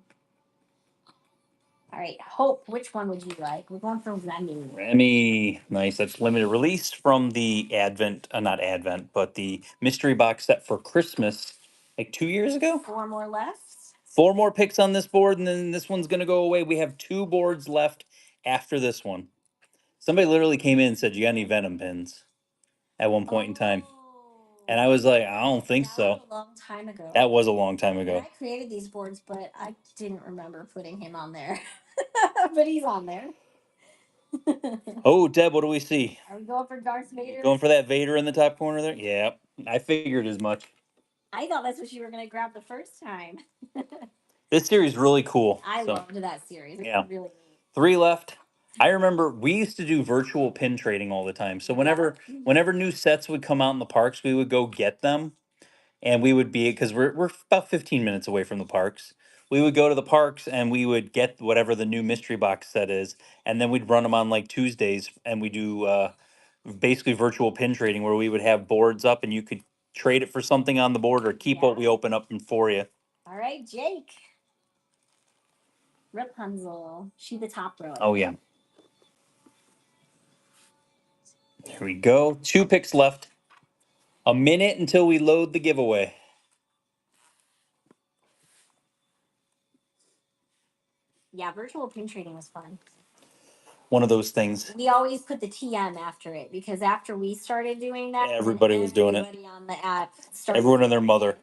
All right, Hope, which one would you like? We're going for Remy. Remy, nice. That's limited release from the not Advent, but the mystery box set for Christmas like 2 years ago. 4 more left. 4 more picks on this board, and then this one's going to go away. We have 2 boards left after this one. Somebody literally came in and said, "You got any Venom pins?" at one point in time. And I was like, I don't think so. That was a long time ago. That was a long time ago. I created these boards, but I didn't remember putting him on there. But he's on there. Oh, Deb, what do we see? Are we going for Darth Vader? Going for that Vader in the top corner there? Yeah, I figured as much. I thought that's what you were going to grab the first time. This series is really cool. I loved that series. Yeah. It's really neat. 3 left. I remember we used to do virtual pin trading all the time. So whenever new sets would come out in the parks, we would go get them. And we would be, because we're about 15 minutes away from the parks. We would go to the parks and we would get whatever the new mystery box set is. And then we'd run them on like Tuesdays. And we do basically virtual pin trading where we would have boards up and you could trade it for something on the board or keep what we open up for you. All right, Jake. Rapunzel. She the top row. Oh, yeah. Here we go. 2 picks left. A minute until we load the giveaway. Yeah, virtual pin trading was fun. One of those things. We always put the TM after it because after we started doing that, everybody was doing it. Everybody on the app Everyone and their mother.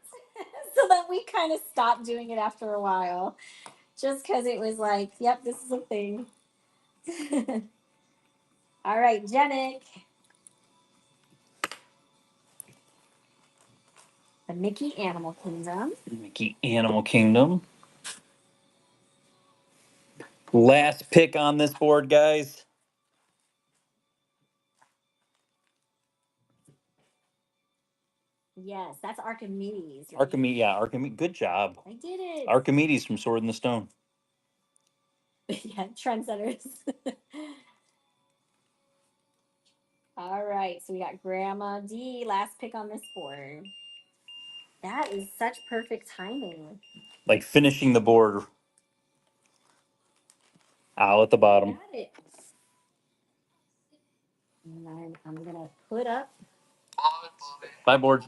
So then we kind of stopped doing it after a while. Just because it was like, yep, this is a thing. All right, Genic. The Mickey Animal Kingdom. Mickey Animal Kingdom. Last pick on this board, guys. Yes, that's Archimedes. Right? Archimedes, yeah, Archimedes. Good job. I did it. Archimedes from Sword in the Stone. Yeah, trendsetters. All right, so we got Grandma D, last pick on this board. That is such perfect timing. Like finishing the board out at the bottom. Got it. And then I'm gonna put up. Bye, board.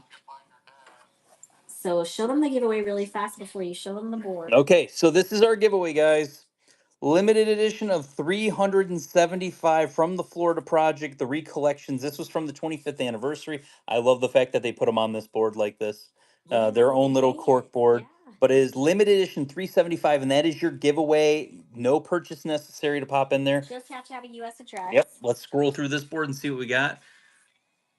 So show them the giveaway really fast before you show them the board. Okay, so this is our giveaway, guys. Limited edition of 375 from the Florida Project, the recollections. This was from the 25th anniversary. I love the fact that they put them on this board like this. Their own little cork board. Yeah. But it is limited edition 375, and that is your giveaway. No purchase necessary to pop in there. Just have to have a U.S. address. Yep, let's scroll through this board and see what we got.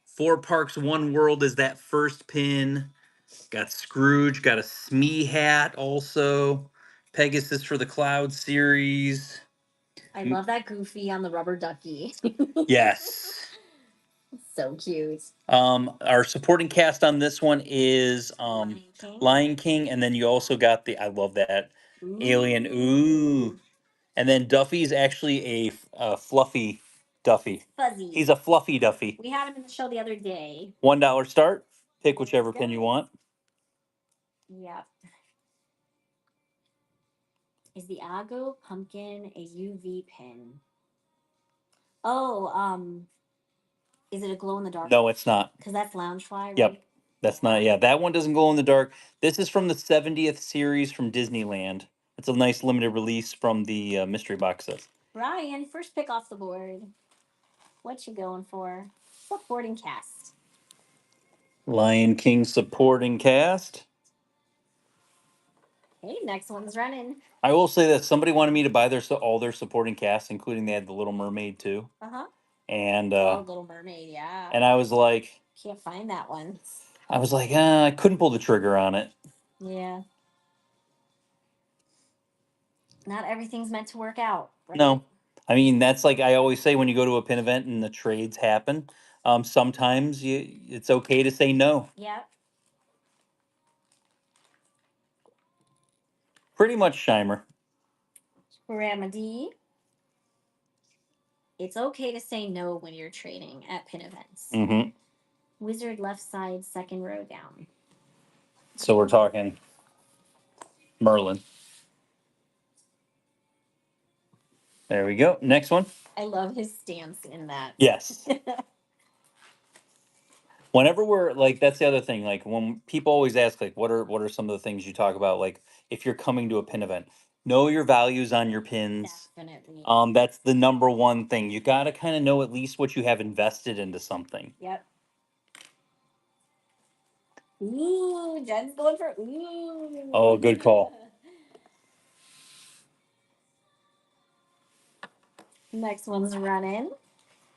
4 Parks, 1 World is that first pin. Got Scrooge, got a Smee hat also. Pegasus for the Cloud series. I love that Goofy on the rubber ducky. Yes. So cute. Our supporting cast on this one is Lion King, and then you also got I love that Alien. Ooh. And then Duffy's actually a fluffy Duffy. Fuzzy. He's a fluffy Duffy. We had him in the show the other day. $1 start. Pick whichever pin you want. Yep. Is the Aggo pumpkin a UV pin? Oh, is it a glow in the dark? No, it's not. Because that's Loungefly, right? Yep. That's not, yeah, that one doesn't glow in the dark. This is from the 70th series from Disneyland. It's a nice limited release from the mystery box set. Brian, first pick off the board. What you going for? Supporting cast. Lion King supporting cast. Hey, next one's running. I will say that somebody wanted me to buy all their supporting cast, including they had the Little Mermaid too. Uh-huh. And Little Mermaid, yeah. and I was like, can't find that one. I couldn't pull the trigger on it. Yeah. Not everything's meant to work out. Right? No. I mean, that's like I always say when you go to a pin event and the trades happen. Sometimes it's okay to say no. Yep. Pretty much Shimer. Remedy. It's okay to say no when you're trading at pin events. Mm-hmm. Wizard left side, second row down. So we're talking Merlin. There we go. Next one. I love his stance in that. Yes. Whenever we're like, that's the other thing. Like when people always ask, like, what are some of the things you talk about? Like if you're coming to a pin event, know your values on your pins. Definitely. That's the number one thing. You got to kind of know at least what you have invested into something. Yep. Ooh, Jen's going for ooh. Oh, good call. Next one's running.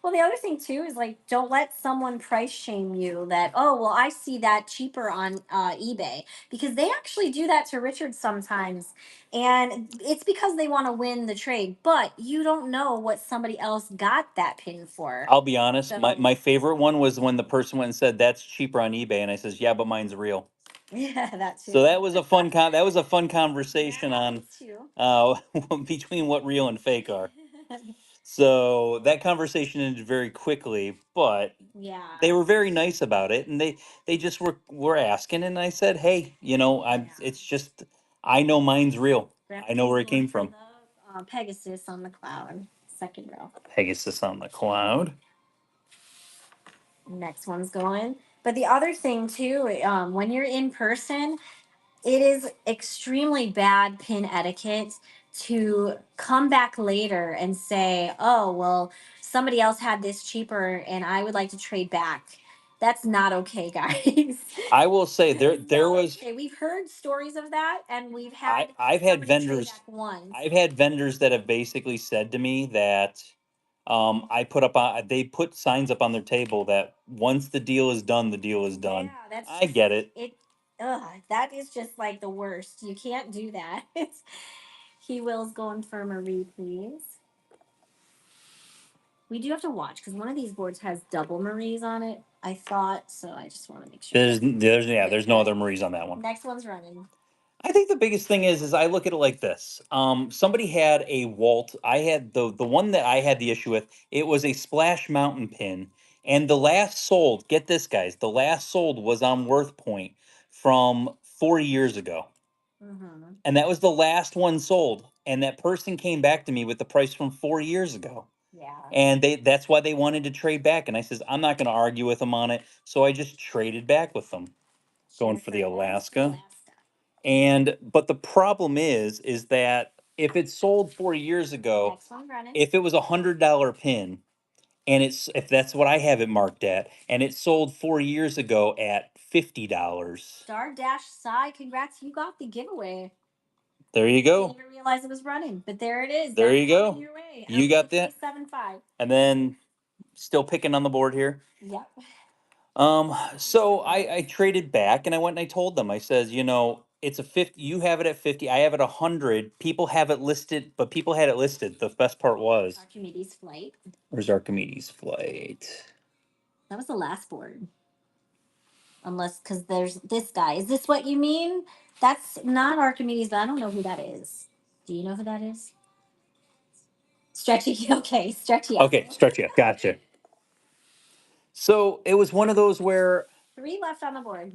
Well, the other thing too is like, don't let someone price shame you that, oh, well, I see that cheaper on eBay, because they actually do that to Richard sometimes. And it's because they want to win the trade, but you don't know what somebody else got that pin for. I'll be honest. So- My favorite one was when the person went and said, that's cheaper on eBay. And I says, yeah, but mine's real. Yeah, that too. So that was a fun conversation Yeah, on me too. between what real and fake are. So that conversation ended very quickly, but Yeah. they were very nice about it, and they just were asking, and I said, hey, it's just I know mine's real. I know where it came from. Pegasus on the cloud, second row. Pegasus on the cloud. Next one's going. But the other thing too, when you're in person, it is extremely bad pin etiquette to come back later and say, oh, well, somebody else had this cheaper and I would like to trade back. That's not okay, guys. I will say That is there not was okay. We've heard stories of that, and we've had I've had somebody trade vendors back once. I've had vendors that have basically said to me that I put up on they put signs up on their table that once the deal is done, the deal is done. Yeah, that's I just, get it. Ugh, that is just like the worst. You can't do that. He Will's going for Marie, please. We do have to watch because one of these boards has double Maries on it. I thought so. I just want to make sure. There's no other Maries on that one. Next one's running. I think the biggest thing is I look at it like this. Somebody had a Walt. I had the one that I had the issue with. It was a Splash Mountain pin, and the last sold. Get this, guys. The last sold was on Worth Point from 40 years ago, Mm-hmm. and that was the last one sold. And that person came back to me with the price from 4 years ago, Yeah. and that's why they wanted to trade back. And I says I'm not going to argue with them on it, so I just traded back with them, going for the Alaska. But the problem is that if it sold 4 years ago, Next one running. if it was $100 pin, and if that's what I have it marked at, and it sold 4 years ago at $50, Star Dash Psy, congrats! You got the giveaway. there you go. Didn't even realize it was running, but there it is. There That's you go. coming your way. You got that. 7.5. And then still picking on the board here. Yep. So I traded back and I went and I told them, I says, it's a 50, you have it at 50, I have it 100. People have it listed, but people had it listed. The best part was, Archimedes Flight. where's Archimedes Flight? That was the last board. Unless, because there's this guy. Is this what you mean? That's not Archimedes, but I don't know who that is. Do you know who that is? Stretchy. Okay, Stretchy. Okay, Stretchy, gotcha. So it was one of those where, 3 left on the board.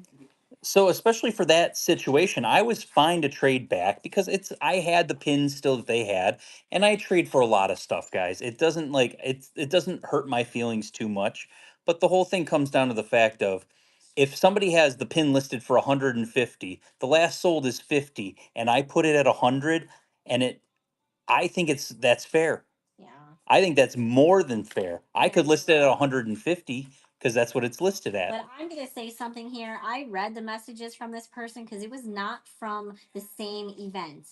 so especially for that situation, I was fine to trade back because I had the pins still that they had, and I trade for a lot of stuff, guys. It doesn't it doesn't hurt my feelings too much, but the whole thing comes down to the fact of if somebody has the pin listed for 150, the last sold is 50, and I put it at 100, and I think that's fair. Yeah. I think that's more than fair. I Yeah, could list it you're at right. 150 because that's what it's listed at. But I'm going to say something here. I read the messages from this person because it was not from the same event.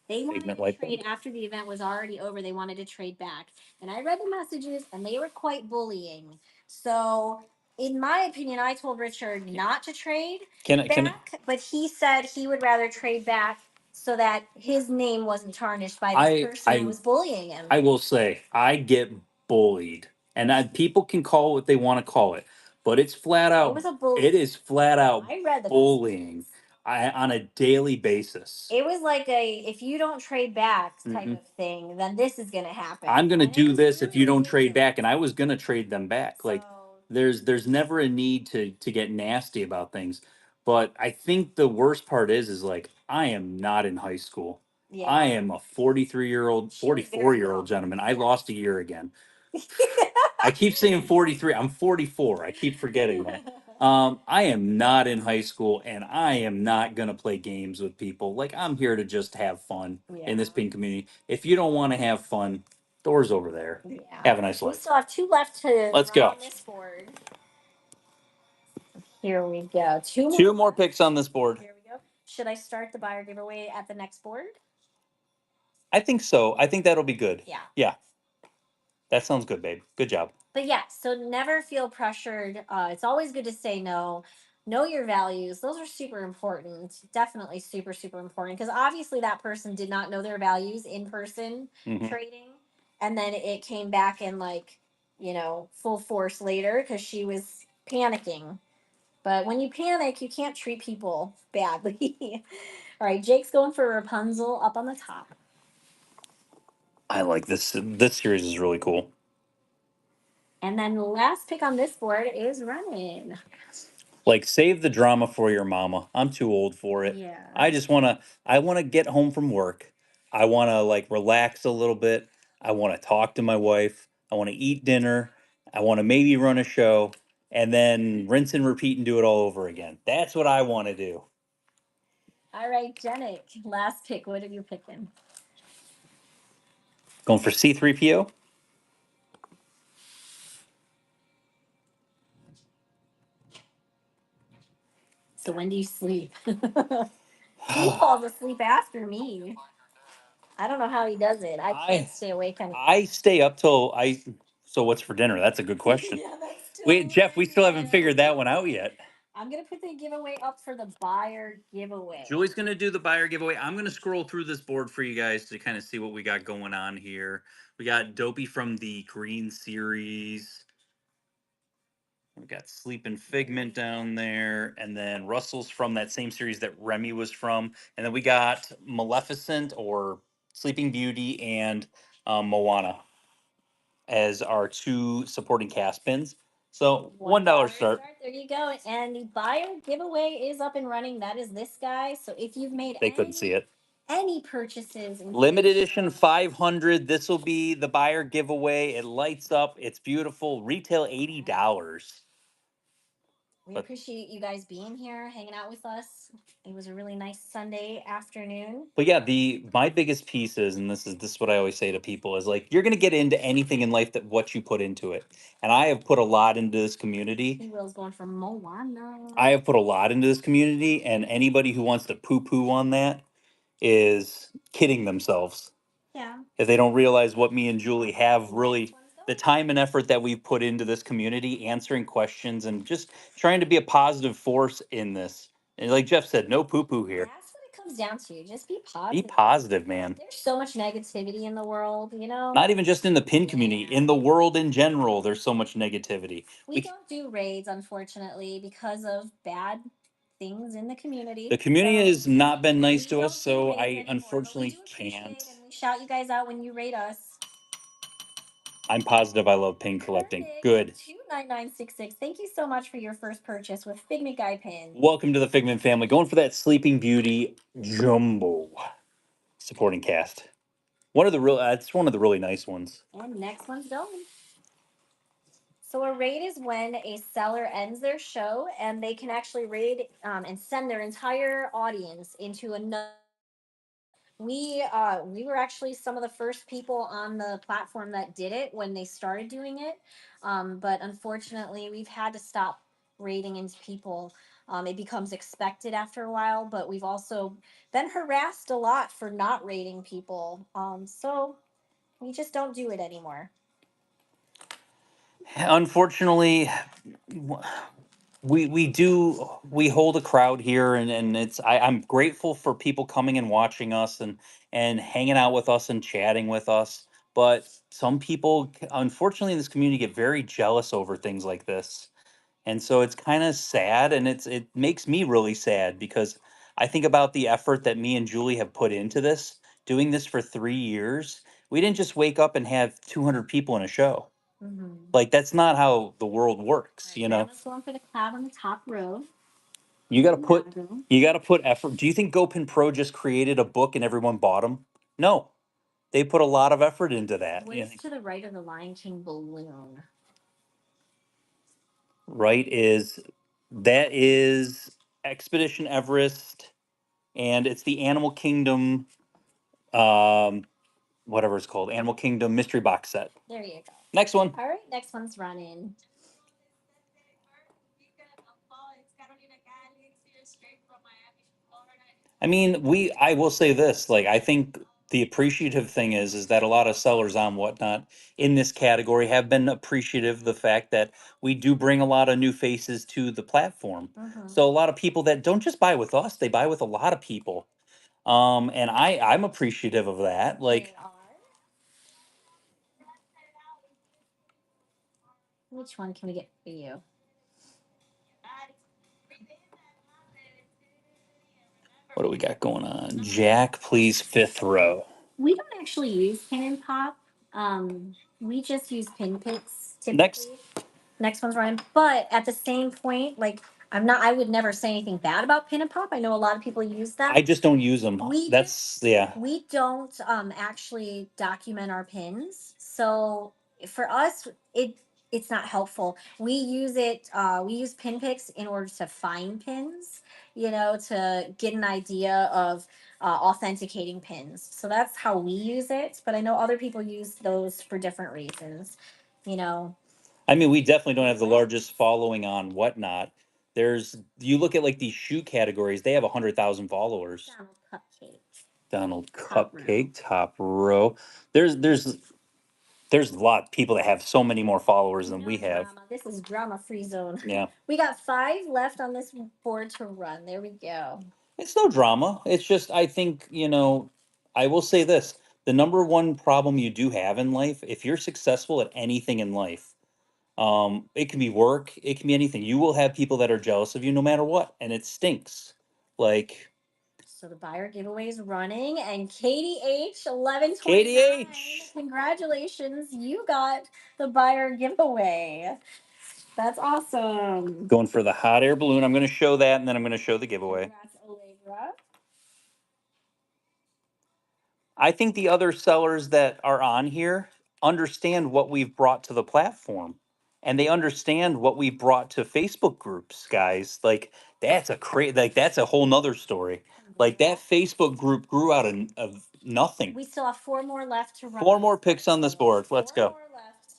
They wanted Pigment to light trade bulb. after the event was already over. They wanted to trade back. And I read the messages and they were quite bullying. So, in my opinion, I told Richard not to trade back, but he said he would rather trade back so that his name wasn't tarnished by this person who was bullying him. I will say I get bullied, and people can call it what they want to call it, but it's flat out. It was a bully. It is flat out I read the bullying. On a daily basis. It was like a if you don't trade back type of thing, then this is gonna happen. I'm gonna And it do was this if you really don't trade bullying. back, and I was gonna trade them back. Like So there's never a need to get nasty about things. But I think the worst part is like I am not in high school. yeah. I am a 43-year-old, She was very 44-year-old young. gentleman. I lost a year again. I keep saying 43. I'm 44. I keep forgetting that. I am not in high school, and I am not gonna play games with people. Like I'm here to just have fun in this Yeah. pin community. If you don't want to have fun, doors over there. Yeah. Have a nice We life. still have 2 left to Let's run go. on this board. Here we go. 2 Two more. more picks on this board. Here we go. Should I start the buyer giveaway at the next board? I think so. I think that'll be good. Yeah. Yeah. That sounds good, babe. Good job. But yeah, so never feel pressured. It's always good to say no. Know your values. Those are super important. Definitely super, super important. Because obviously that person did not know their values in person Mhm. trading. And then it came back in full force later because she was panicking. But when you panic, you can't treat people badly. All right, Jake's going for Rapunzel up on the top. I like this. This series is really cool. And then the last pick on this board is running. Like save the drama for your mama. I'm too old for it. Yeah. I wanna get home from work. I wanna like relax a little bit. I wanna talk to my wife. I wanna eat dinner. I wanna maybe run a show and then rinse and repeat and do it all over again. That's what I wanna do. All right, Janik, last pick. What are you picking? Going for C3PO. So when do you sleep? He falls asleep after me. I don't know how he does it. I can't stay awake. I stay up till I. So what's for dinner? That's a good question. Yeah, that's still Wait, Jeff, we still haven't dinner. figured that one out yet. I'm gonna put the giveaway up for the buyer giveaway. Julie's gonna do the buyer giveaway. I'm gonna scroll through this board for you guys to kind of see what we got going on here. We got Dopey from the Green series. We got Sleeping Figment down there, and then Russell's from that same series that Remy was from, and then we got Maleficent or Sleeping Beauty and Moana as our two supporting cast pins. So $1 start. There you go. And the buyer giveaway is up and running. That is this guy. So if you've made They couldn't see it. any purchases in Limited today's edition show, 500. This will be the buyer giveaway. It lights up. It's beautiful. Retail $80. we But- appreciate you guys being here, hanging out with us. It was a really nice Sunday afternoon. But yeah, my biggest piece is, and this is what I always say to people, is like you're gonna get into anything in life that what you put into it. And I have put a lot into this community. He Will's going for Moana. I have put a lot into this community, and anybody who wants to poo-poo on that is kidding themselves. Yeah. If they don't realize what me and Julie have really the time and effort that we've put into this community, answering questions and just trying to be a positive force in this. And like Jeff said, no poo-poo here. That's what it comes down to. Just be Be positive. positive, man. There's so much negativity in the world, you know. Not even just in the pin community, in the world in general, there's so much negativity. We don't do raids, unfortunately, because of bad things in the community. The community So has not been nice we to us, don't do so raids I anymore, but we unfortunately do appreciate can't. and we shout you guys out when you rate us. I'm positive I love pin collecting. Good. 29966. Thank you so much for your first purchase with Figment Guy pins. Welcome to the Figment family. Going for that Sleeping Beauty Jumbo supporting cast. It's one of the really nice ones. And next one's going. So a raid is when a seller ends their show and they can actually raid and send their entire audience into another. We were actually some of the first people on the platform that did it when they started doing it, but unfortunately we've had to stop raiding into people. It becomes expected after a while, but we've also been harassed a lot for not raiding people. So we just don't do it anymore. Unfortunately, we hold a crowd here, and I'm grateful for people coming and watching us and hanging out with us and chatting with us. But some people, unfortunately, in this community get very jealous over things like this. And so it's kind of sad, and it makes me really sad because I think about the effort that me and Julie have put into this, doing this for 3 years. We didn't just wake up and have 200 people in a show. Mm-hmm. Like that's not how the world works, you know. Grandma's going for the cloud on the top row. You got to put effort. Do you think GoPin Pro just created a book and everyone bought them? No. They put a lot of effort into that. What is to the right of the Lion King balloon? Right that is Expedition Everest, and it's the Animal Kingdom whatever it's called, Animal Kingdom mystery box set. There you go. Next one. All right, next one's running. I mean, I will say this, like, I think the appreciative thing is that a lot of sellers on Whatnot in this category have been appreciative of the fact that we do bring a lot of new faces to the platform. Mm-hmm. So a lot of people that don't just buy with us, they buy with a lot of people. And I'm appreciative of that. Like, They are. Which one can we get for you? what do we got going on? Jack, please, fifth row. We don't actually use Pin and Pop. We just use pin picks typically. Next one's running. But at the same point, like I would never say anything bad about Pin and Pop. I know a lot of people use them. I just don't use them. We don't actually document our pins. So for us, it's not helpful. We use pin picks in order to find pins, to get an idea of authenticating pins. So that's how we use it. But I know other people use those for different reasons. I mean, we definitely don't have the largest following on Whatnot. You look at like these shoe categories, they have 100,000 followers. Donald Cupcake. Donald Top row. Cupcake, top row. There's a lot of people that have so many more followers than No we have. drama. This is drama-free zone. Yeah. We got 5 left on this board to run. There we go. It's no drama. It's just, I think, I will say this. The number one problem you do have in life, if you're successful at anything in life, it can be work, it can be anything. You will have people that are jealous of you no matter what, and it stinks. Like, So the buyer giveaway is running, and Katie H 1129. Katie H. Congratulations, you got the buyer giveaway. That's awesome. Going for the hot air balloon. I'm going to show that, and then I'm going to show the giveaway. Congrats, Allegra. I think the other sellers that are on here understand what we've brought to the platform, and they understand what we've brought to Facebook groups, guys. Like, that's that's a whole nother story. Like, that Facebook group grew out of nothing. We still have 4 more left to run. 4 more picks on this board. Let's go. 4 more left.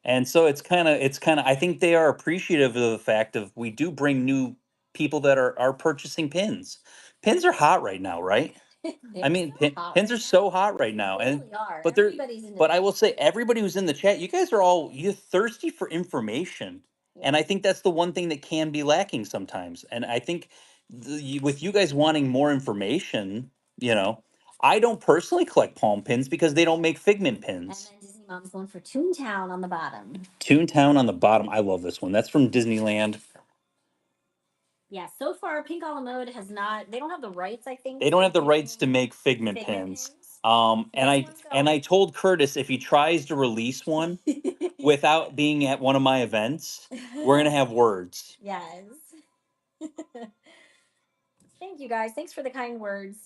And so it's kind of I think they are appreciative of the fact of we do bring new people that are purchasing pins. Pins are hot right now, right? I mean, pins are so hot right now, They and really are. but they're Everybody's into but I will say everybody who's in the chat, you guys are you're thirsty for information, and I think that's the one thing that can be lacking sometimes. And I think with you guys wanting more information, I don't personally collect palm pins because they don't make figment And pins. then Disney Mom's going for Toontown on the bottom. Toontown on the bottom. I love this one. That's from Disneyland. Yeah, so far Pink a la Mode has not. They don't have the rights, I think. They don't have the do rights to any make figment figment pins. pins. And This one's I told Curtis if he tries to release one without being at one of my events, we're gonna have words. Yes. Thank you guys. Thanks for the kind words.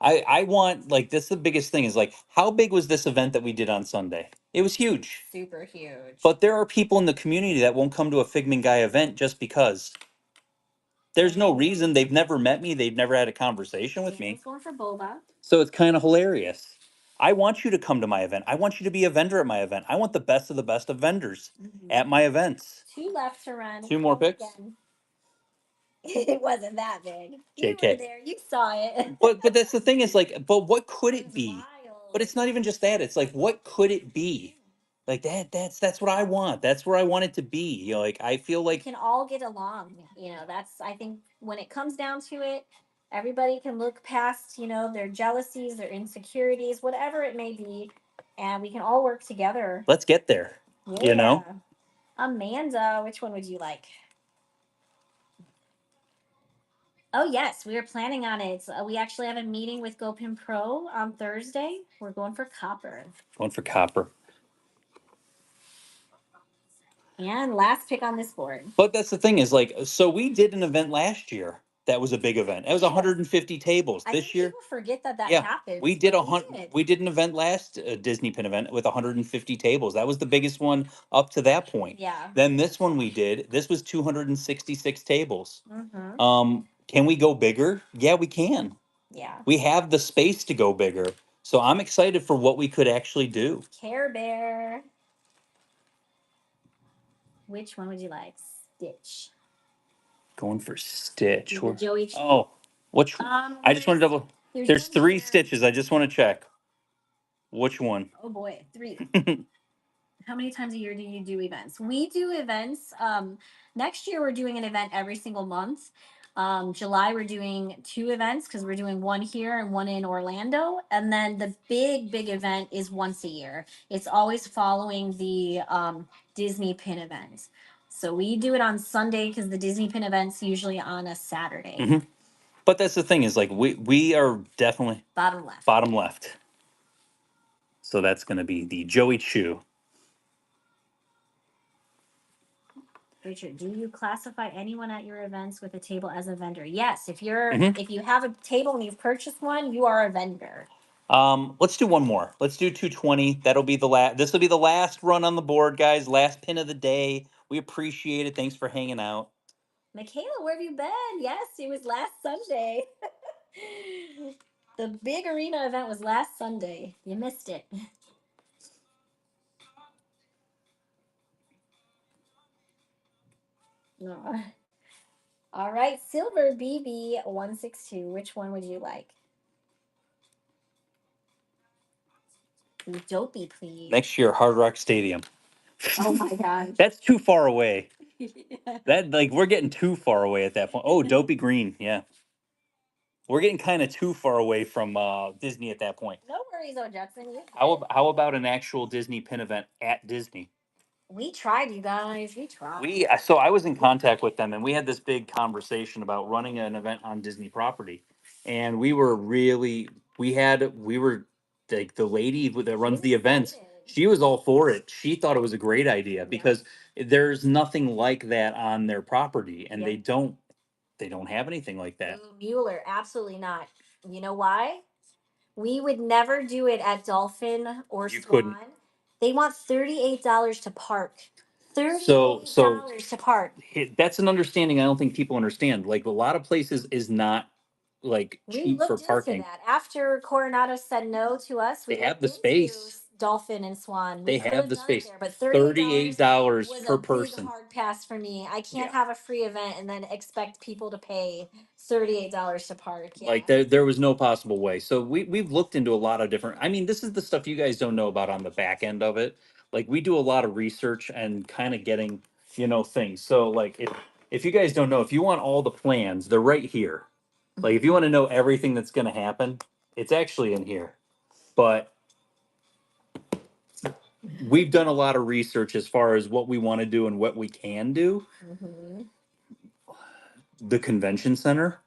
I want, like, this is the biggest thing is, like, how big was this event that we did on Sunday? It was huge. Super huge. But there are people in the community that won't come to a Figment Guy event just because. There's no reason. They've never met me. They've never had a conversation with me. Going for Boba. So it's kind of hilarious. I want you to come to my event. I want you to be a vendor at my event. I want the best of the best of vendors at my events. 2 left to run. 2 more picks. Again. It wasn't that big. You JK. were there. You saw it. But that's the thing is, like, but what could it be? Wild. But it's not even just that. It's like, what could it be? Like that's what I want. That's where I want it to be. Like, I feel We like can all get along. That's, I think, when it comes down to it, everybody can look past, their jealousies, their insecurities, whatever it may be, and we can all work together. let's get there. Yeah. Amanda, which one would you like? Oh, yes, we are planning on it. We actually have a meeting with GoPin Pro on Thursday. We're going for copper. Going for copper. And last pick on this board. But that's the thing is, like, so we did an event last year that was a big event. It was 150 tables. This year, people forget that yeah, happened. we did we did an event last Disney Pin event with 150 tables. That was the biggest one up to that point. Yeah. Then this one this was 266 tables. Mm-hmm. Can we go bigger? Yeah, we can. Yeah. We have the space to go bigger. So I'm excited for what we could actually do. Care Bear. Which one would you like? Stitch. Going for Stitch. Joey. Oh, which? I just want to double. There's 3 Stitches. I just want to check. Which one? Oh boy, 3. How many times a year do you do events? We do events. Next year we're doing an event every single month. July we're doing 2 events because we're doing one here and one in Orlando, and then the big event is once a year. It's always following the Disney Pin event. So we do it on Sunday because the Disney Pin event's usually on a Saturday. Mm-hmm. But that's the thing is, like, we are definitely Bottom left. Bottom left. So that's going to be the Joey Chew. Richard, do you classify anyone at your events with a table as a vendor? Yes. If you have a table and you've purchased one, you are a vendor. Let's do one more. Let's do 220. That'll be the last. This will be the last run on the board, guys. Last pin of the day. We appreciate it. Thanks for hanging out. Michaela, where have you been? Yes, it was last Sunday. The big arena event was last Sunday. You missed it. No. All right, Silver BB 162. Which one would you like? Dopey, please. Next year, Hard Rock Stadium. Oh my gosh. That's too far away. Yeah. That like we're getting too far away at that point. Oh, Dopey Green, yeah. We're getting kind of too far away from Disney at that point. No worries, oh Jetson. How about an actual Disney pin event at Disney? We tried, you guys. We tried. So I was in contact with them, and we had this big conversation about running an event on Disney property, and we were like the lady that runs the events. excited. She was all for it. She thought it was a great idea because there's nothing like that on their property, and Yeah. they don't have anything like that. Ooh, Mueller, absolutely not. You know why? We would never do it at Dolphin or You Swan. couldn't. They want $38 to park. So- $38 to park. That's an understanding I don't think people understand. Like a lot of places is not like We cheap for looked into parking. that. After Coronado said no to us, we They have looked the into space. Dolphin and Swan. They could have the done it space. there, but $38 was per a big person. hard pass for me. I can't Yeah. have a free event and then expect people to pay $38 to park. Yeah. Like there was no possible way. So we've looked into a lot of different. I mean, this is the stuff you guys don't know about on the back end of it. Like we do a lot of research and kind of getting things. So like if you guys don't know, if you want all the plans, they're right here. Like if you want to know everything that's going to happen, it's actually in here. But we've done a lot of research as far as what we want to do and what we can do. Mhm. The convention center,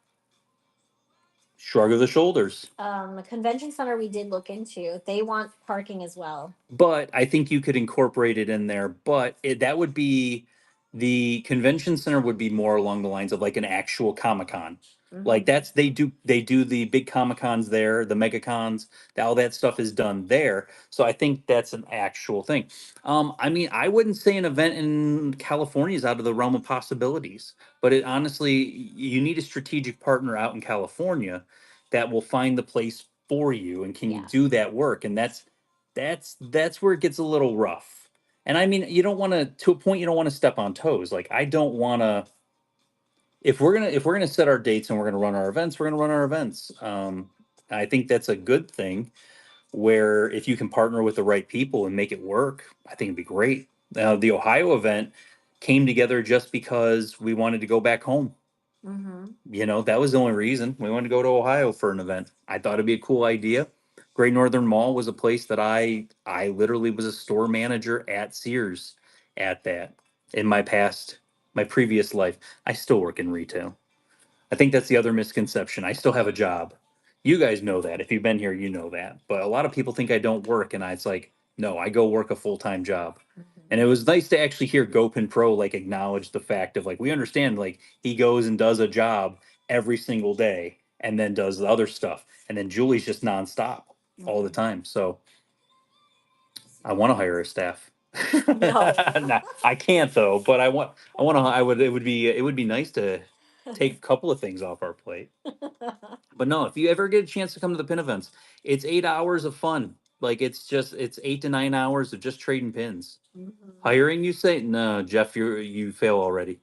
shrug of the shoulders. The convention center we did look into. They want parking as well. But I think you could incorporate it in there. But that would be the convention center would be more along the lines of like an actual Comic Con. Like that's they do the big Comic Cons there, the Mega Cons, all that stuff is done there. So I think that's an actual thing. I mean, I wouldn't say an event in California is out of the realm of possibilities, but it honestly, you need a strategic partner out in California that will find the place for you and can Yeah. do that work. And that's where it gets a little rough. And I mean, you don't want to a point, you don't want to step on toes. Like I don't want to, if we're gonna set our dates and we're gonna run our events, we're gonna run our events. I think that's a good thing. Where if you can partner with the right people and make it work, I think it'd be great. The Ohio event came together just because we wanted to go back home. Mm-hmm. That was the only reason we wanted to go to Ohio for an event. I thought it'd be a cool idea. Great Northern Mall was a place that I literally was a store manager at Sears at that in my previous life. I still work in retail. I think that's the other misconception. I still have a job. You guys know that. If you've been here, you know that. But a lot of people think I don't work, and it's like, no, I go work a full-time job. And it was nice to actually hear Gopin Pro like acknowledge the fact of like we understand like he goes and does a job every single day and then does the other stuff. And then Julie's just nonstop all the time. So I want to hire a staff. No. Nah, I can't though, but I would it would be nice to take a couple of things off our plate. But no, if you ever get a chance to come to the pin events, it's 8 hours of fun. Like it's 8 to 9 hours of just trading pins. Mhm. Hiring, you say? No, Jeff, you fail already.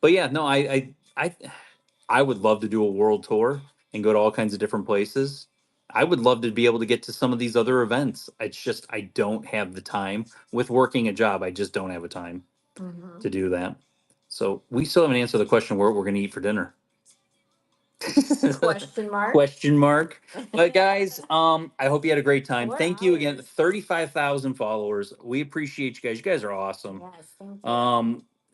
But yeah, no, I would love to do a world tour and go to all kinds of different places. I would love to be able to get to some of these other events. It's just I don't have the time. With working a job, I just don't have a time Mhm. to do that. So we still haven't answered the question where we're going to eat for dinner. Question mark. Question mark. But guys, I hope you had a great time. 4 Thank you again. hours. 35,000 followers. We appreciate you guys. You guys are awesome. Yes, thank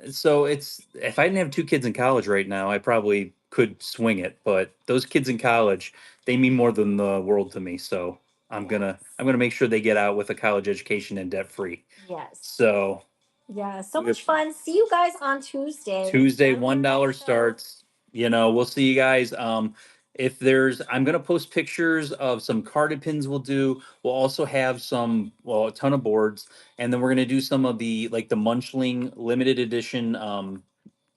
you. So if I didn't have two kids in college right now, I probably could swing it. But those kids in college, they mean more than the world to me. So I'm gonna make sure they get out with a college education and debt free. Yes. So Yeah, so much fun. See you guys on Tuesday. Tuesday, $1 starts. We'll see you guys. If I'm gonna post pictures of some carded pins we'll do. We'll also have a ton of boards, and then we're gonna do some of the like the Munchling limited edition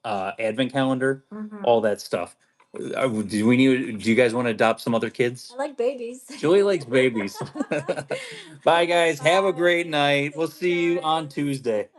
advent calendar, Mhm. all that stuff. Do you guys want to adopt some other kids? I like babies. Julie likes babies. Bye guys. Have a great night. We'll see you on Tuesday.